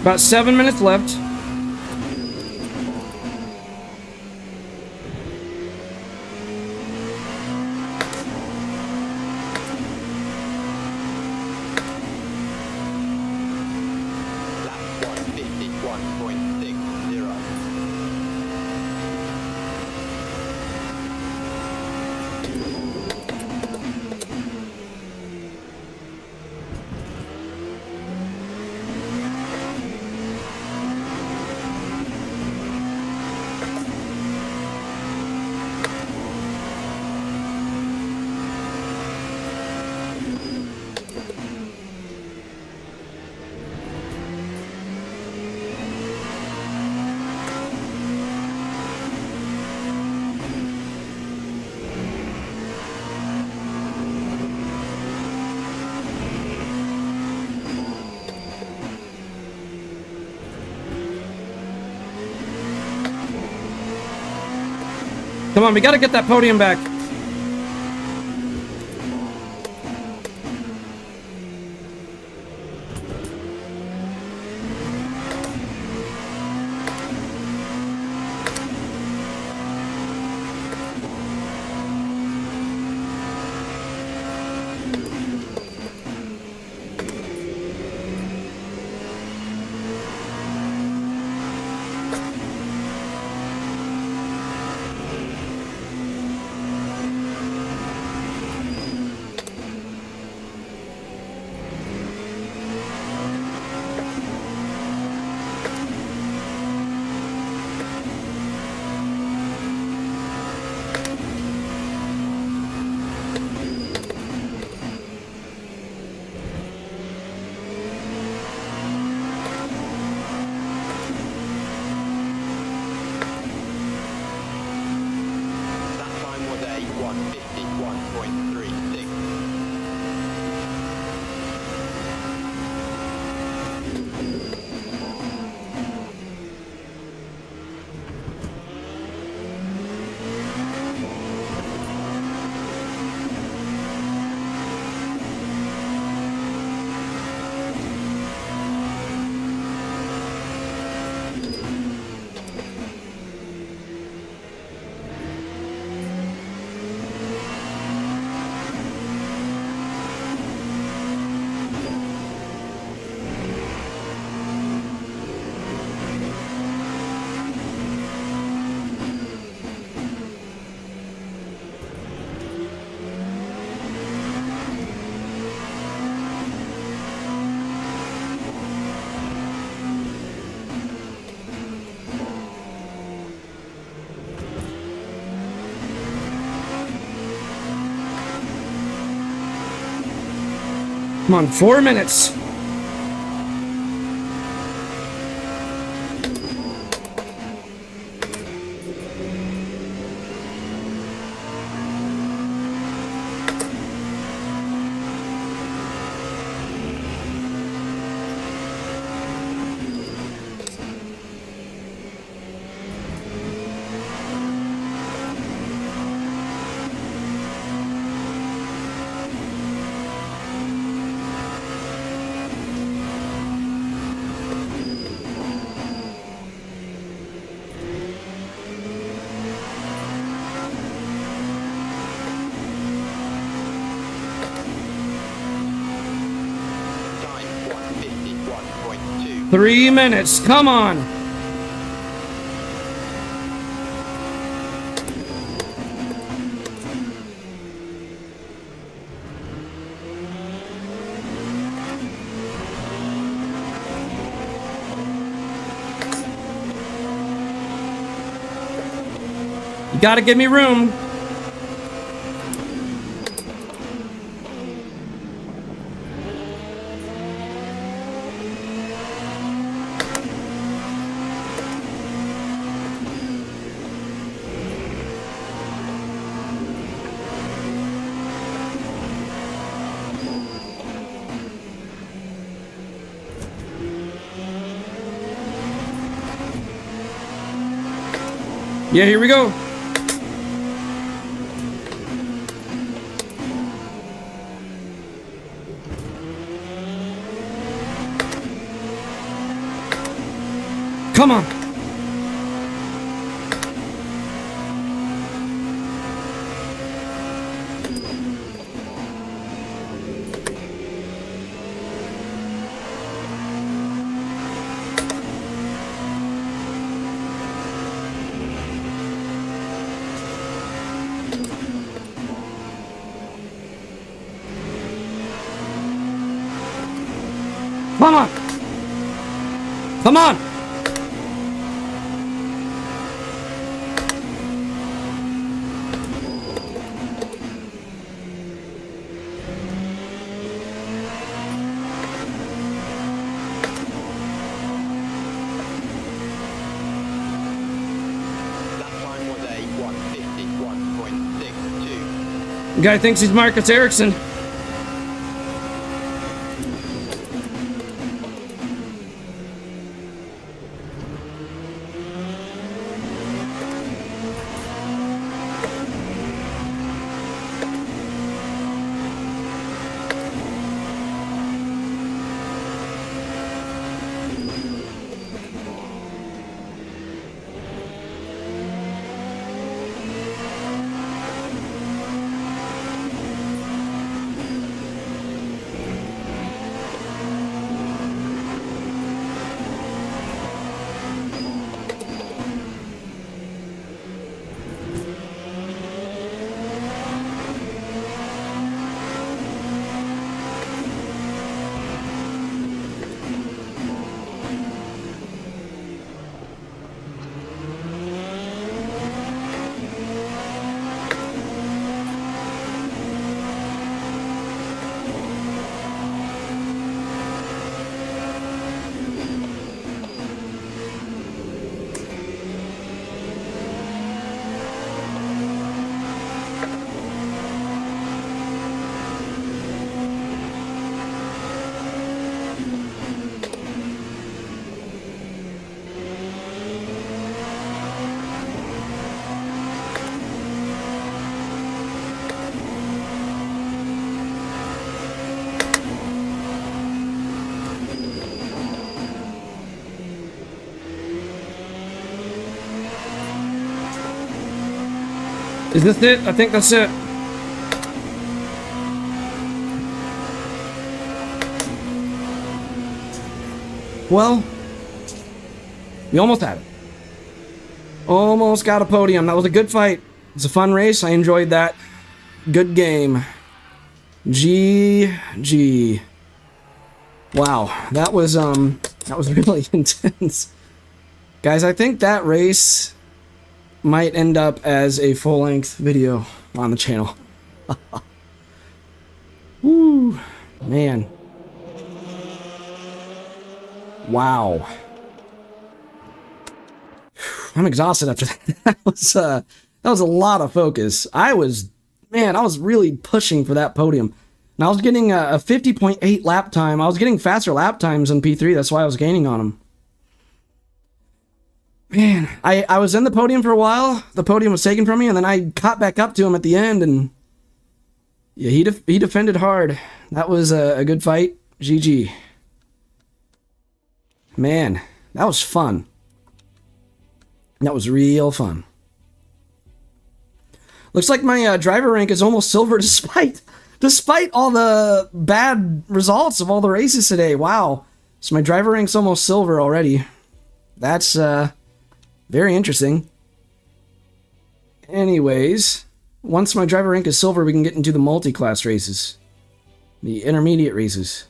About 7 minutes left. Come on, we gotta get that podium back. Come on, 4 minutes. Time 151.2. 3 minutes. Come on. You gotta give me room. Yeah, here we go. Come on. Come on. Come on. That time was a 151.62. The guy thinks he's Marcus Ericsson. Is this it? I think that's it. Well, we almost had it. Almost got a podium. That was a good fight. It was a fun race. I enjoyed that. Good game. GG. Wow, that was really intense. Guys, I think that race might end up as a full-length video on the channel. Woo, man. Wow. I'm exhausted after that. That was a lot of focus. I was really pushing for that podium. And I was getting a 50.8 lap time. I was getting faster lap times in P3. That's why I was gaining on him. Man, I was in the podium for a while. The podium was taken from me, and then I caught back up to him at the end, and yeah, he defended hard. That was a good fight. GG. Man, that was fun. That was real fun. Looks like my driver rank is almost silver despite all the bad results of all the races today. Wow. So my driver rank's almost silver already. That's very interesting. Anyways, once my driver rank is silver, we can get into the multi-class races. The intermediate races.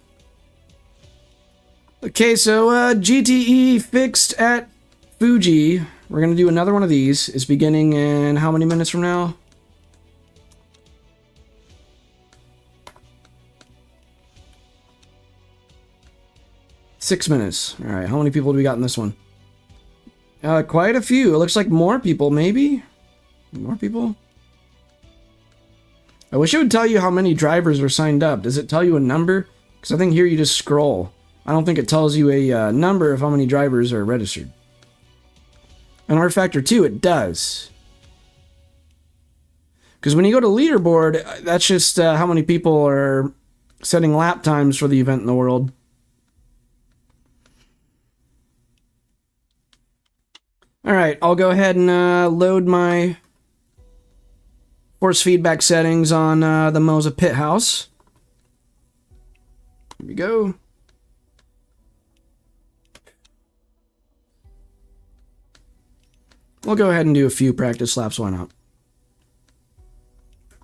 Okay, so GTE fixed at Fuji. We're going to do another one of these. It's beginning in how many minutes from now? Six minutes. All right, how many people do we got in this one? Quite a few. It looks like more people, maybe? More people? I wish it would tell you how many drivers are signed up. Does it tell you a number? Because I think here you just scroll. I don't think it tells you a number of how many drivers are registered. On R Factor 2, it does. Because when you go to leaderboard, that's just how many people are setting lap times for the event in the world. Alright, I'll go ahead and load my force feedback settings on the Moza Pit House. Here we go. We'll go ahead and do a few practice laps, why not?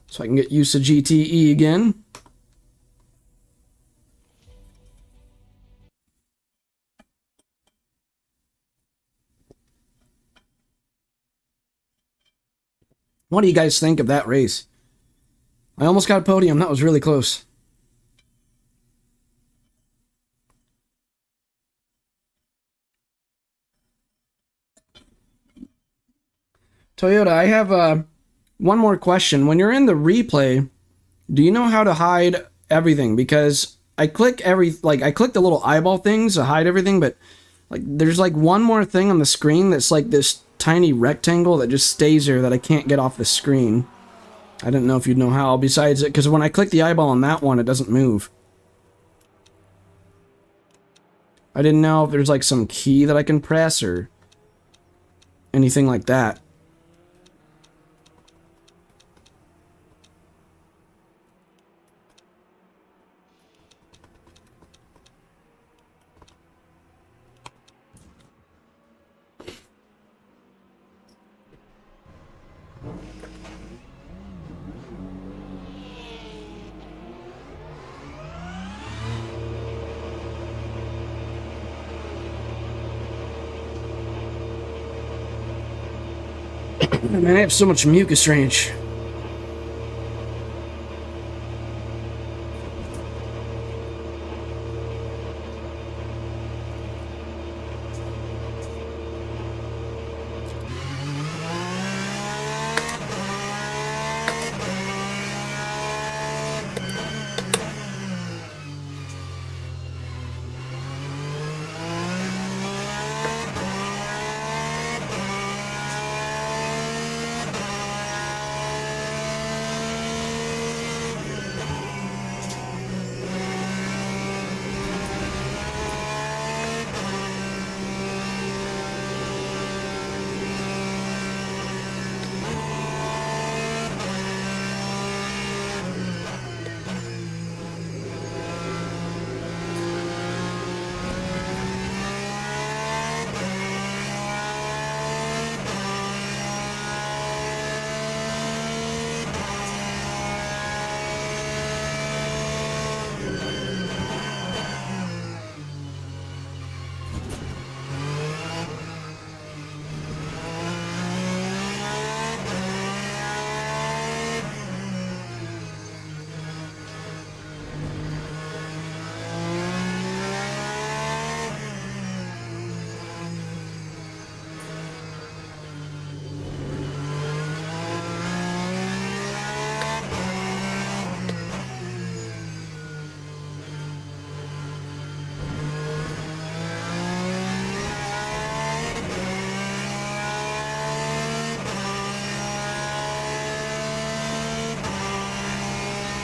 So I can get used to GTE again. What do you guys think of that race? I almost got a podium. That was really close. Toyota, I have one more question. When you're in the replay, do you know how to hide everything? Because I click I click the little eyeball things to hide everything, but like there's like one more thing on the screen that's like this tiny rectangle that just stays there that I can't get off the screen. I didn't know if you'd know how, besides it, because when I click the eyeball on that one, it doesn't move. I didn't know if there's like some key that I can press or anything like that. Man, I have so much mucus drainage.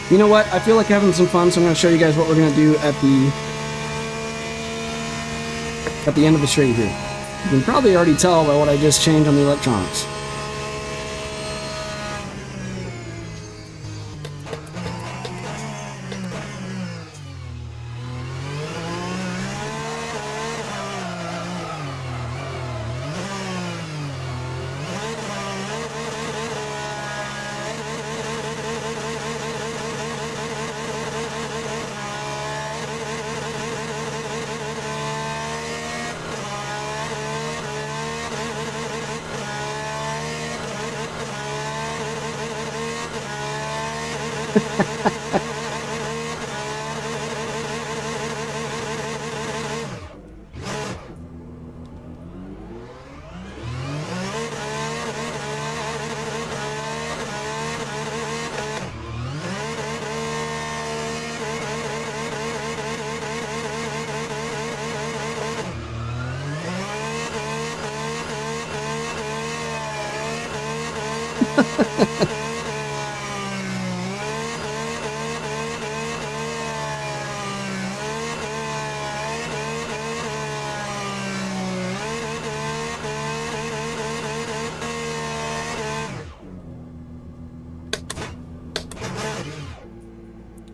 You know what? I feel like having some fun, so I'm going to show you guys what we're going to do at the end of the stream here. You can probably already tell by what I just changed on the electronics.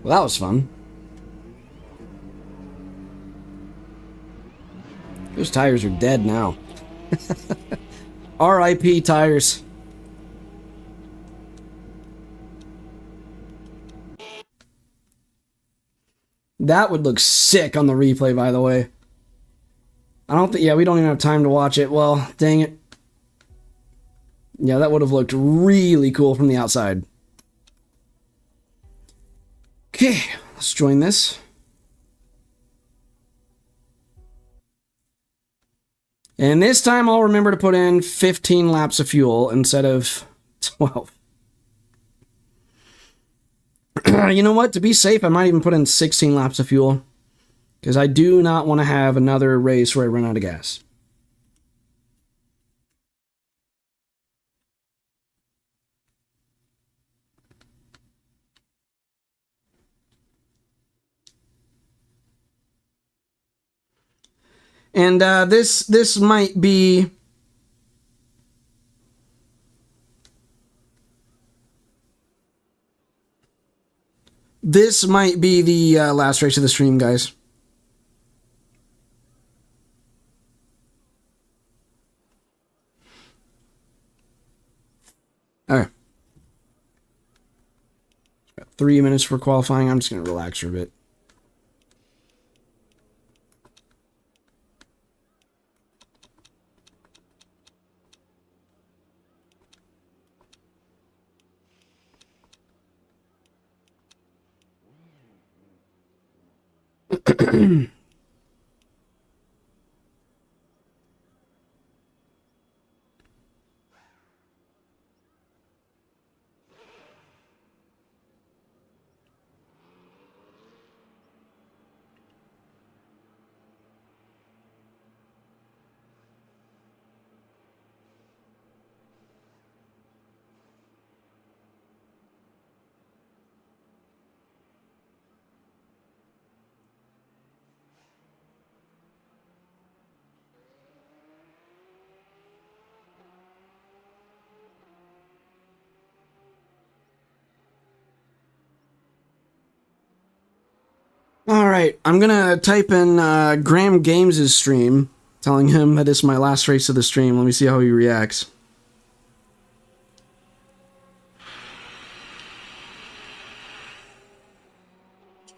Well, that was fun. Those tires are dead now. R.I.P. tires. That would look sick on the replay, by the way. I don't think... Yeah, we don't even have time to watch it. Well, dang it. Yeah, that would have looked really cool from the outside. Okay, let's join this. And this time I'll remember to put in 15 laps of fuel instead of 12. You know what? To be safe, I might even put in 16 laps of fuel. Because I do not want to have another race where I run out of gas. And this might be... This might be the last race of the stream, guys. Alright. Got 3 minutes for qualifying. I'm just going to relax for a bit. Alright, I'm gonna type in Graham Games' stream, telling him that it's my last race of the stream. Let me see how he reacts.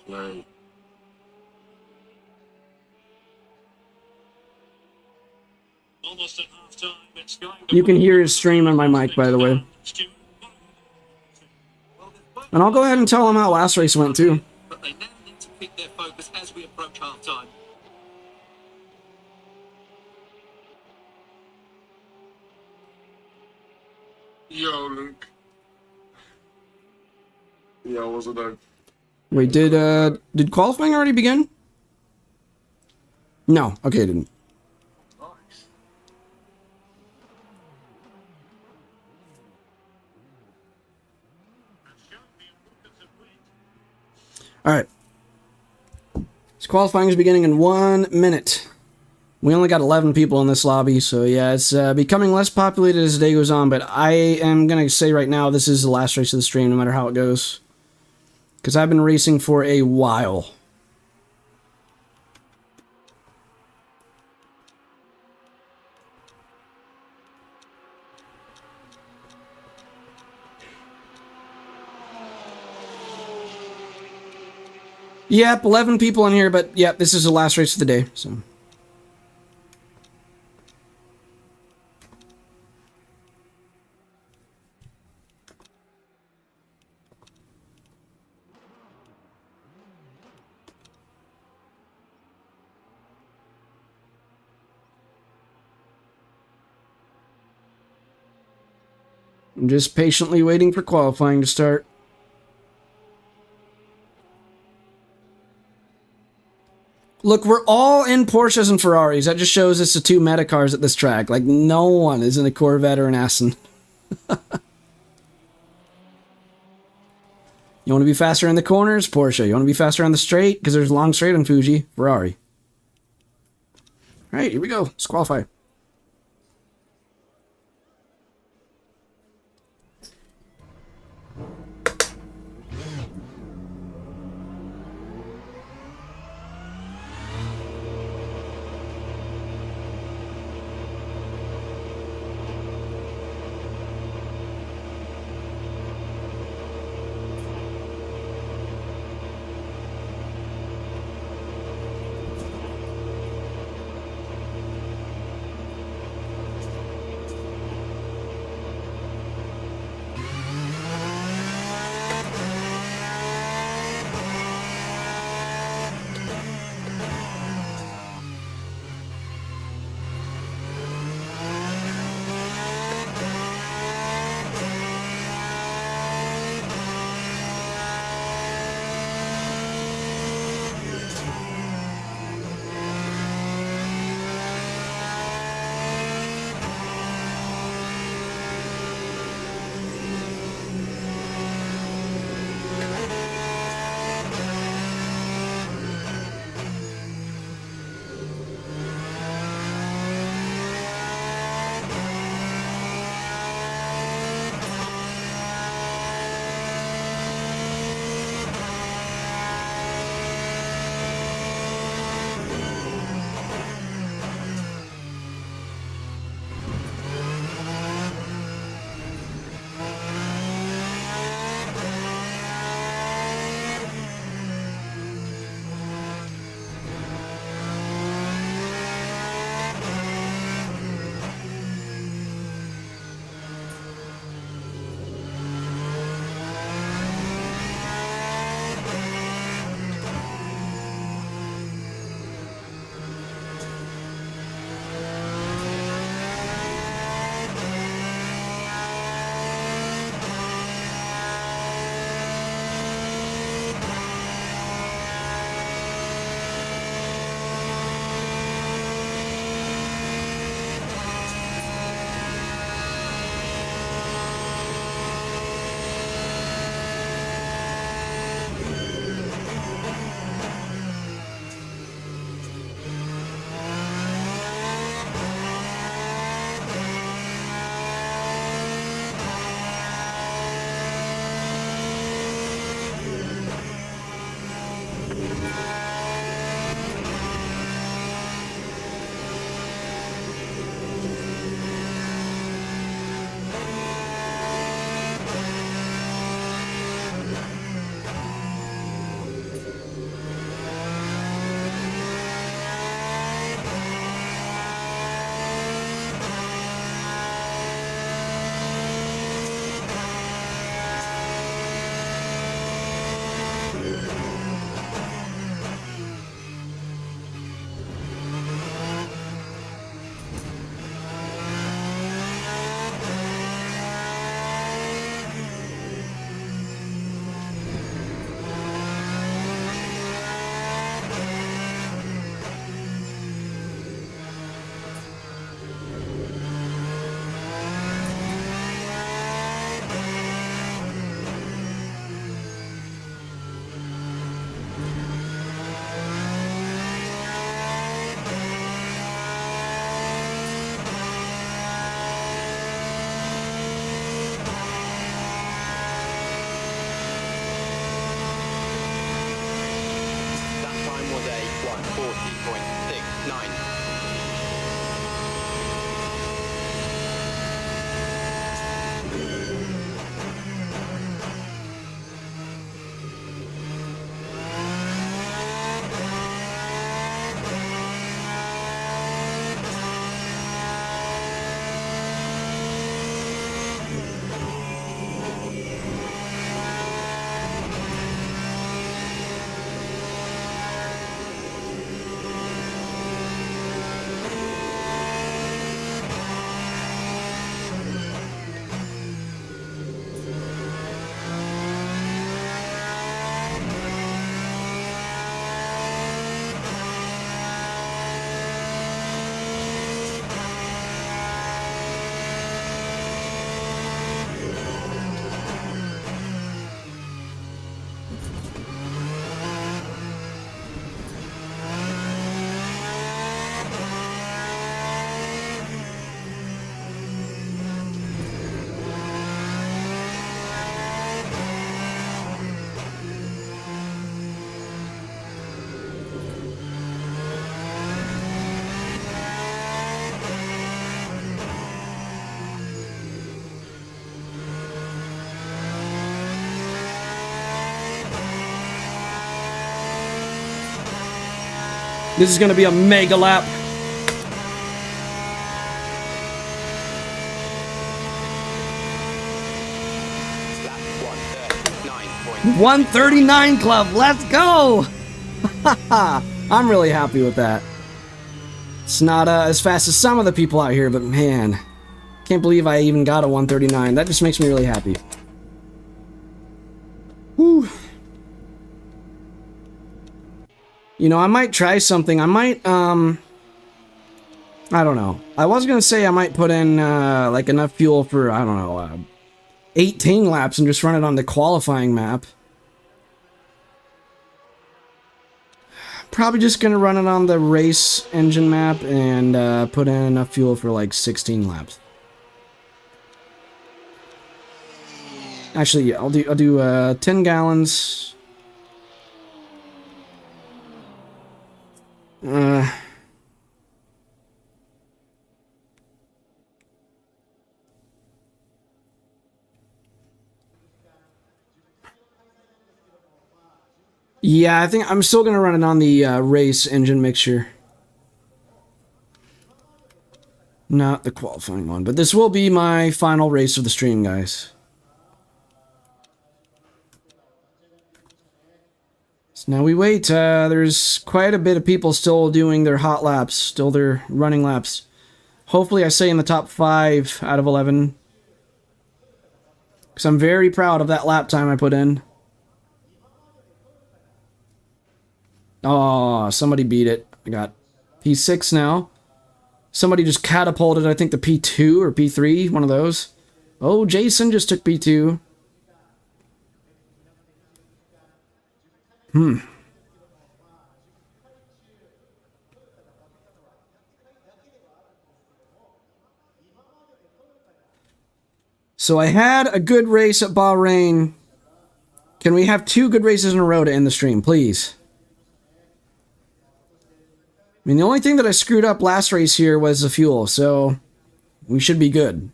Right. Almost at half-time. It's going You can hear his stream on my mic, by the way. And I'll go ahead and tell him how last race went, too. But they now need to keep their focus as we approach half-time. Yo, Luke. Yo, what's it done? Wait, did qualifying already begin? No, okay, it didn't. Nice. Qualifying is beginning in 1 minute. We only got 11 people in this lobby, so yeah, it's becoming less populated as the day goes on, but I am going to say right now this is the last race of the stream, no matter how it goes. Because I've been racing for a while. Yep, 11 people in here, but yep, this is the last race of the day, so... I'm just patiently waiting for qualifying to start. Look, we're all in Porsches and Ferraris. That just shows it's the two meta cars at this track. Like, no one is in a Corvette or an Aston. You want to be faster in the corners? Porsche. You want to be faster on the straight? Because there's long straight on Fuji? Ferrari. All right, here we go. Let's qualify. This is going to be a mega lap. Lap 139.2. 139 club. Let's go. I'm really happy with that. It's not as fast as some of the people out here, but man, can't believe I even got a 139. That just makes me really happy. Whew. You know, I might try something. I might, I don't know. I was going to say I might put in, like, enough fuel for, I don't know, 18 laps and just run it on the qualifying map. Probably just going to run it on the race engine map and put in enough fuel for, like, 16 laps. Actually, yeah, I'll do 10 gallons. Yeah, I think I'm still gonna run it on the race engine mixture, not the qualifying one. But this will be my final race of the stream, guys. So now we wait. There's quite a bit of people still doing their hot laps, still their running laps. Hopefully I stay in the top 5 out of 11. Because I'm very proud of that lap time I put in. Oh, somebody beat it. I got P6 now. Somebody just catapulted, I think, the P2 or P3, one of those. Oh, Jason just took P2. So I had a good race at Bahrain. Can we have 2 good races in a row to end the stream, please? I mean, the only thing that I screwed up last race here was the fuel, so we should be good.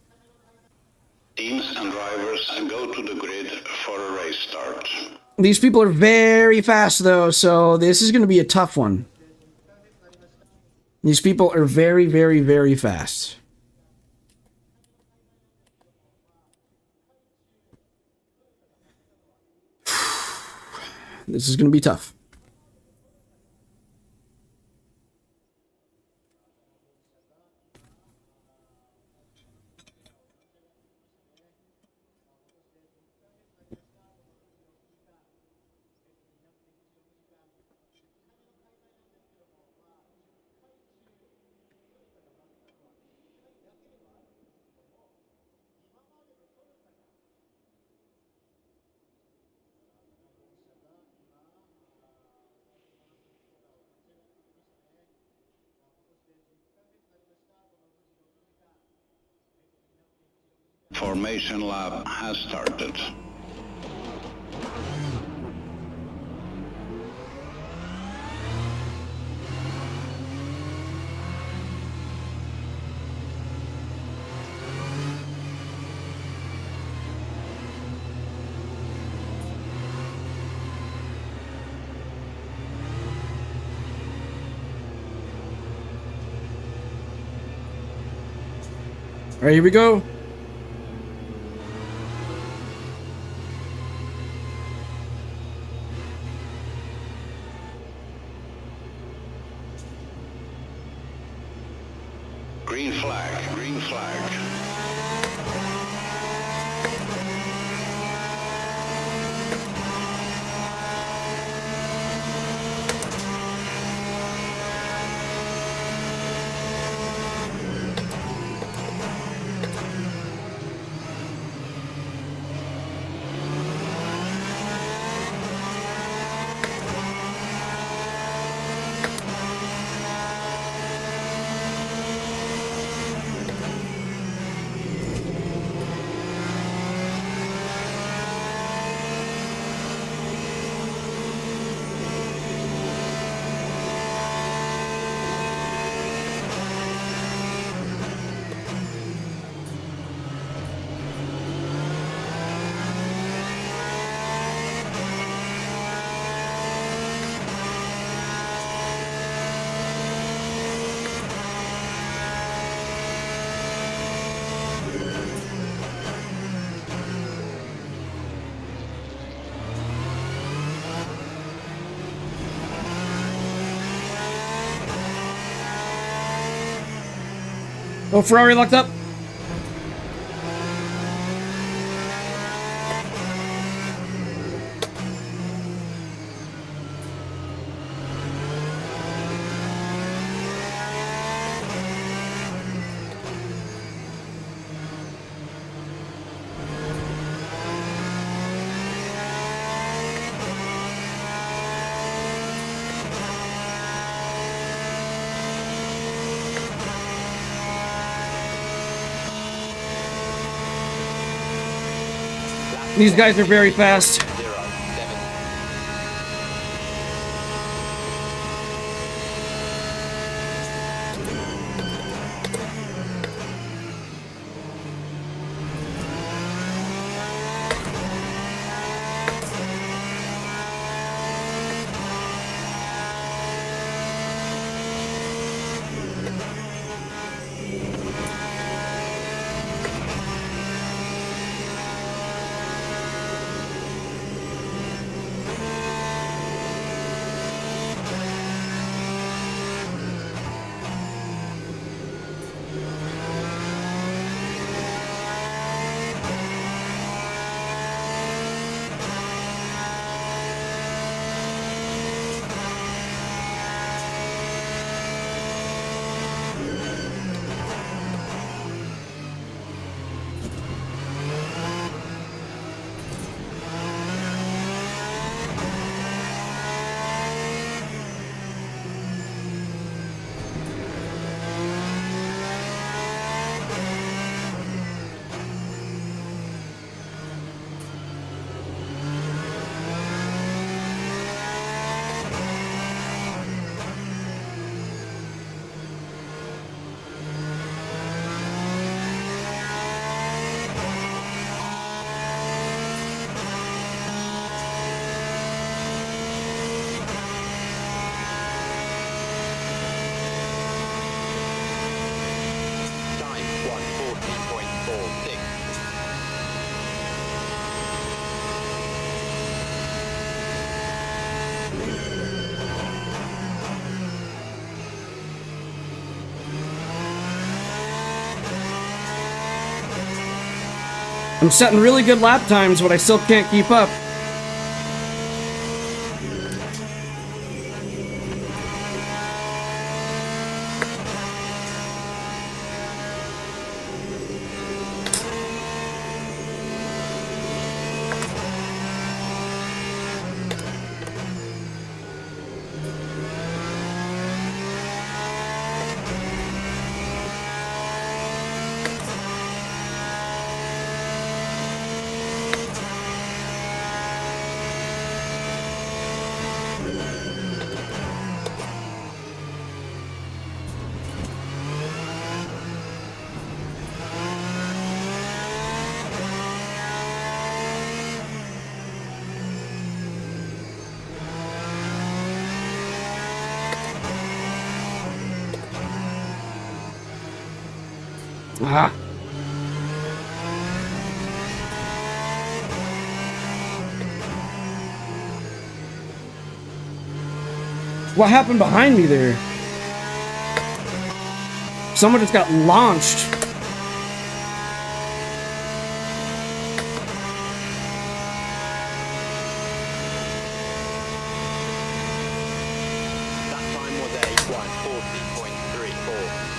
Teams and drivers go to the grid for a race start. These people are very fast, though, so this is going to be a tough one. These people are very, very, very fast. This is going to be tough. Formation lap has started. All right, here we go. Green flag, green flag. Oh, Ferrari locked up. These guys are very fast. 0, 7. Time 1:40.46. I'm setting really good lap times, but I still can't keep up. Ah. What happened behind me there? Someone just got launched. That time was a 1:40.34.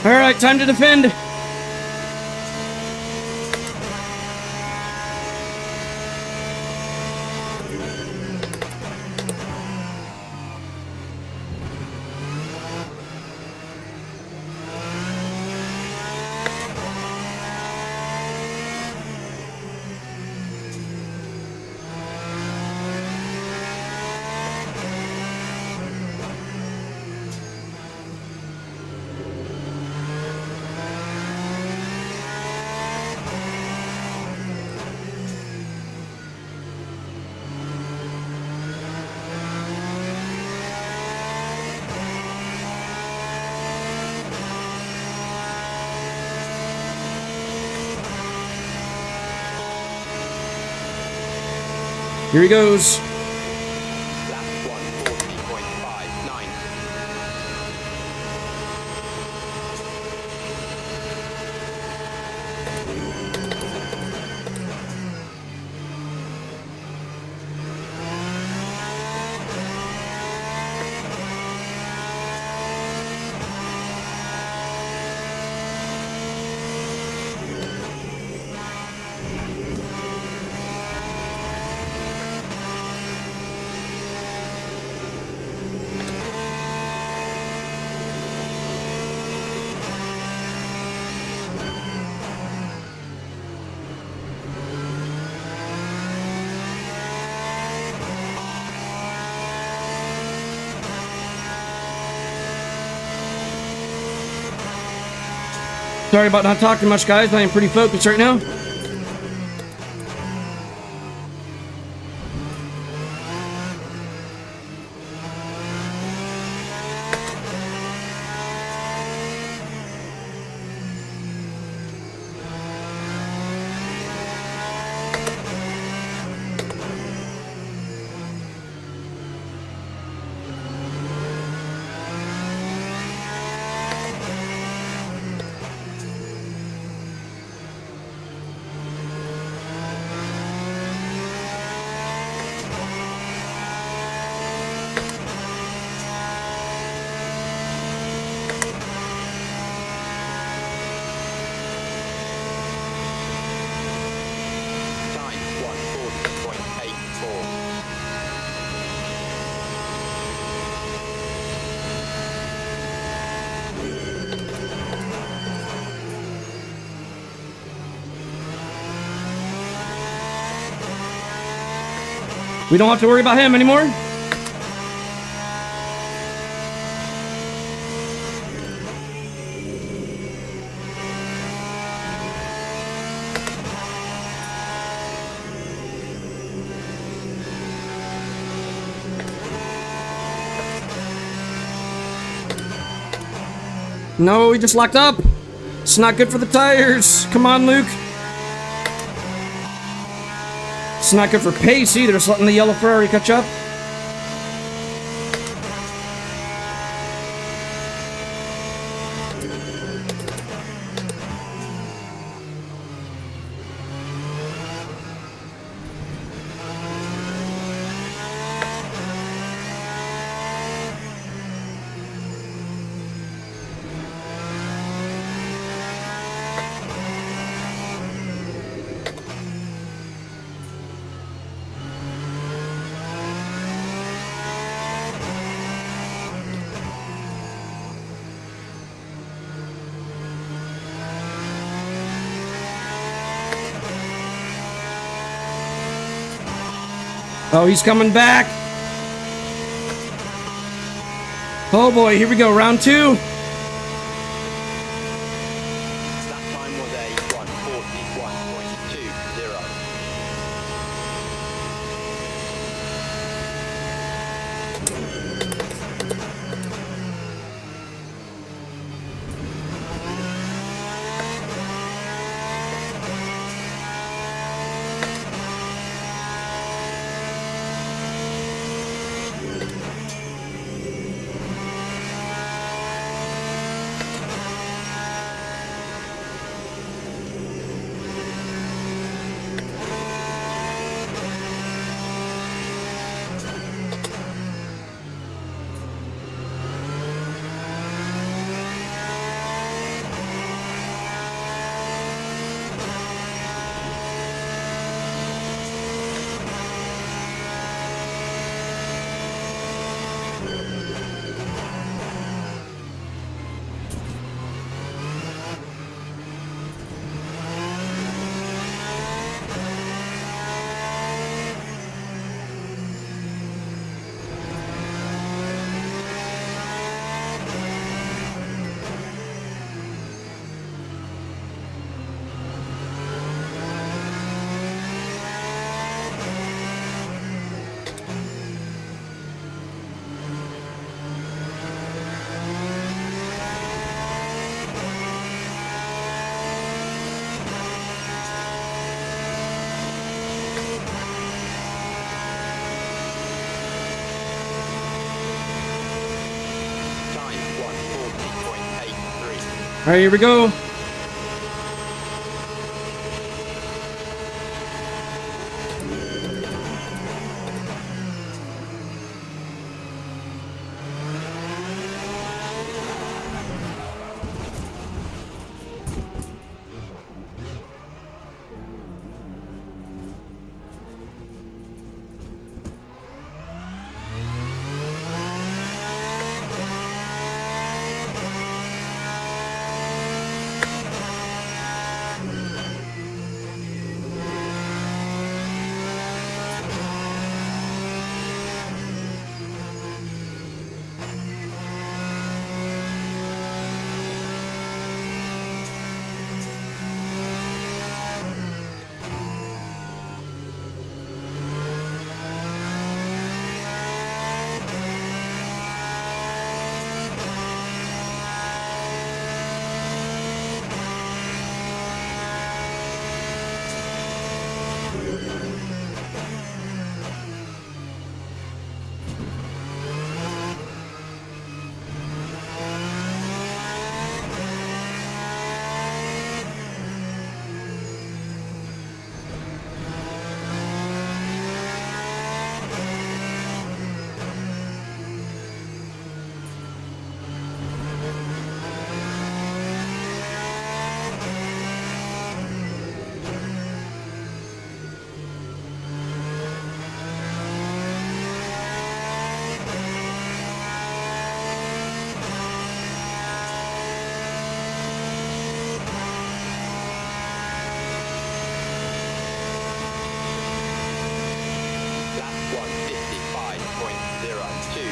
All right, time to defend. Here he goes. Last one, 40.59. Sorry about not talking much, guys. I am pretty focused right now. Time 140.84. We don't have to worry about him anymore. No, he just locked up. It's not good for the tires. Come on, Luke. It's not good for pace either. Just letting the yellow Ferrari catch up. Oh, he's coming back. Oh boy, here we go, round two. That time was a 141.20. right, here we go. Lap 155.02.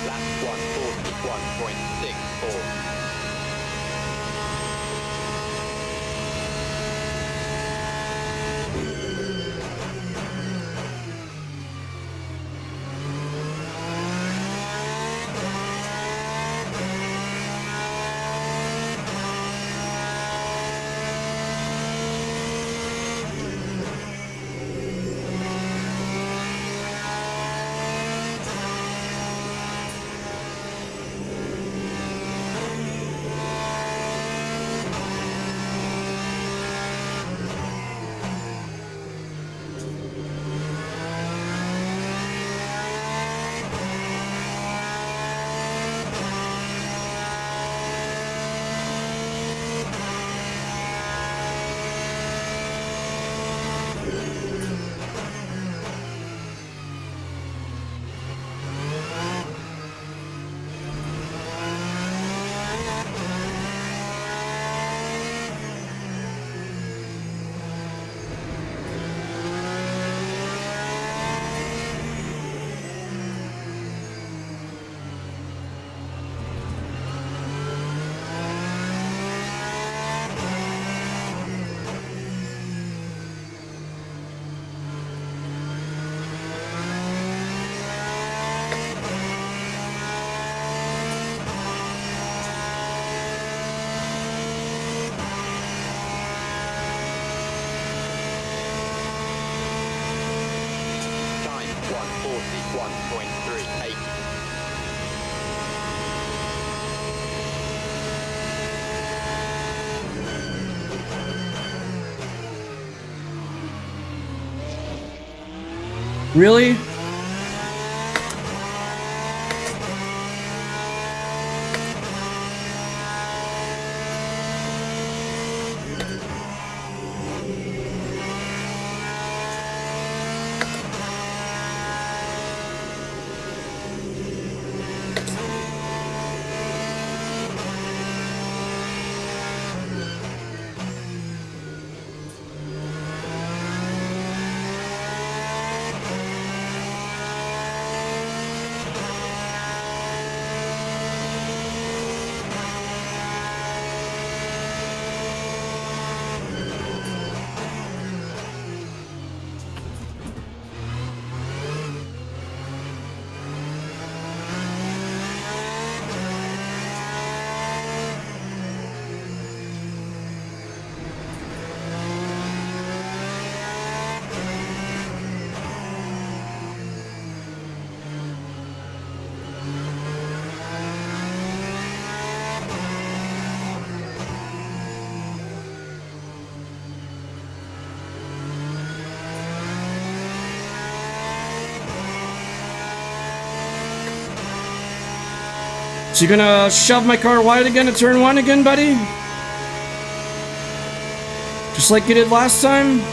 Lap 141.64. 141.38. Really? So you gonna shove my car wide again at turn 1 again, buddy? Just like you did last time? That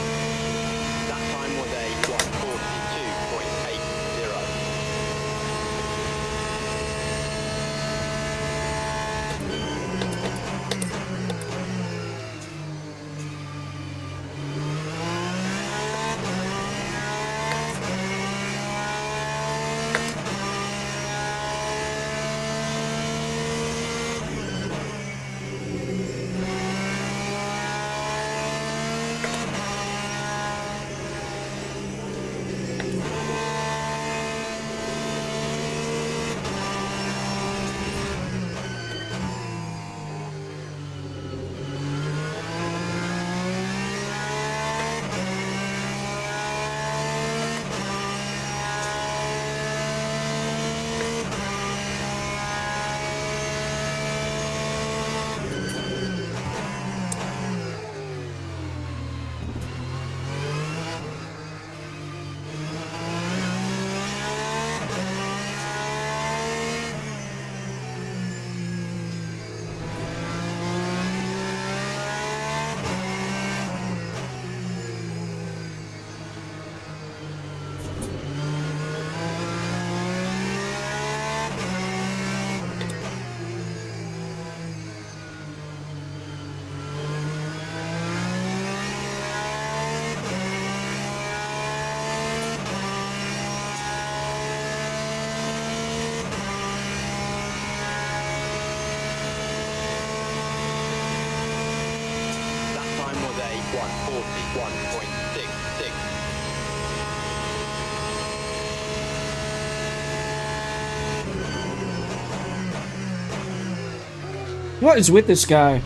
time was a 142.80. That time was a 141.66. What is with this guy?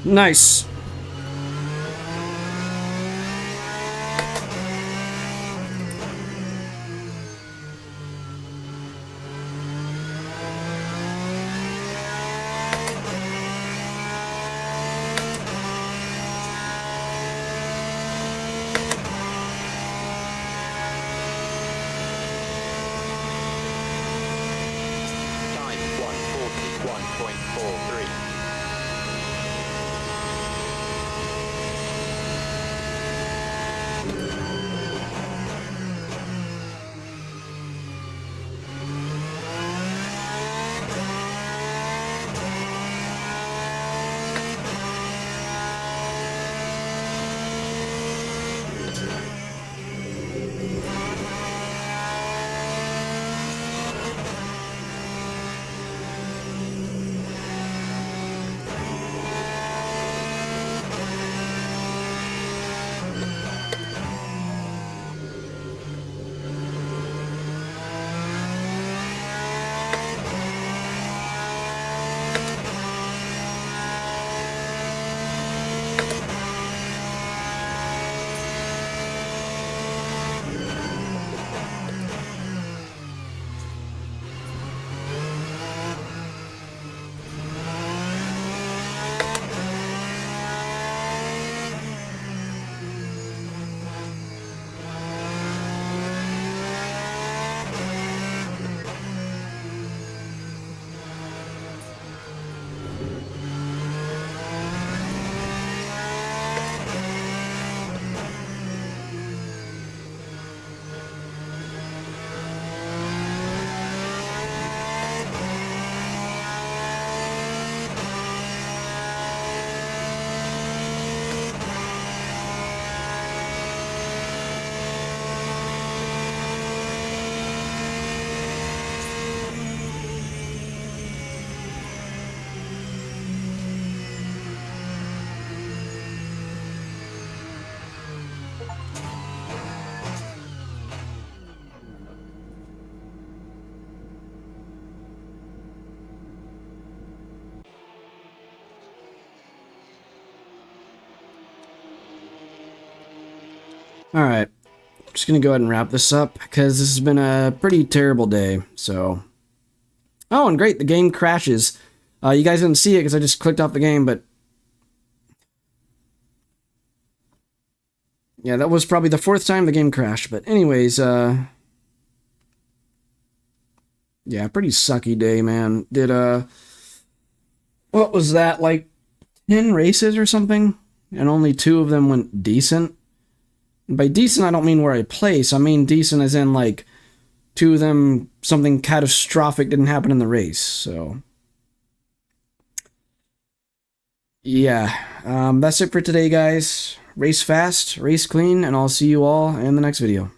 Nice. 1.43. All right, just gonna go ahead and wrap this up because this has been a pretty terrible day. So, oh, and great, the game crashes. You guys didn't see it because I just clicked off the game, but yeah, that was probably the 4th time the game crashed. But anyways, yeah, pretty sucky day, man. Did what was that, like 10 races or something, and only 2 of them went decent. By decent, I don't mean where I place. I mean decent as in, like, 2 of them, something catastrophic didn't happen in the race. So, yeah, that's it for today, guys. Race fast, race clean, and I'll see you all in the next video.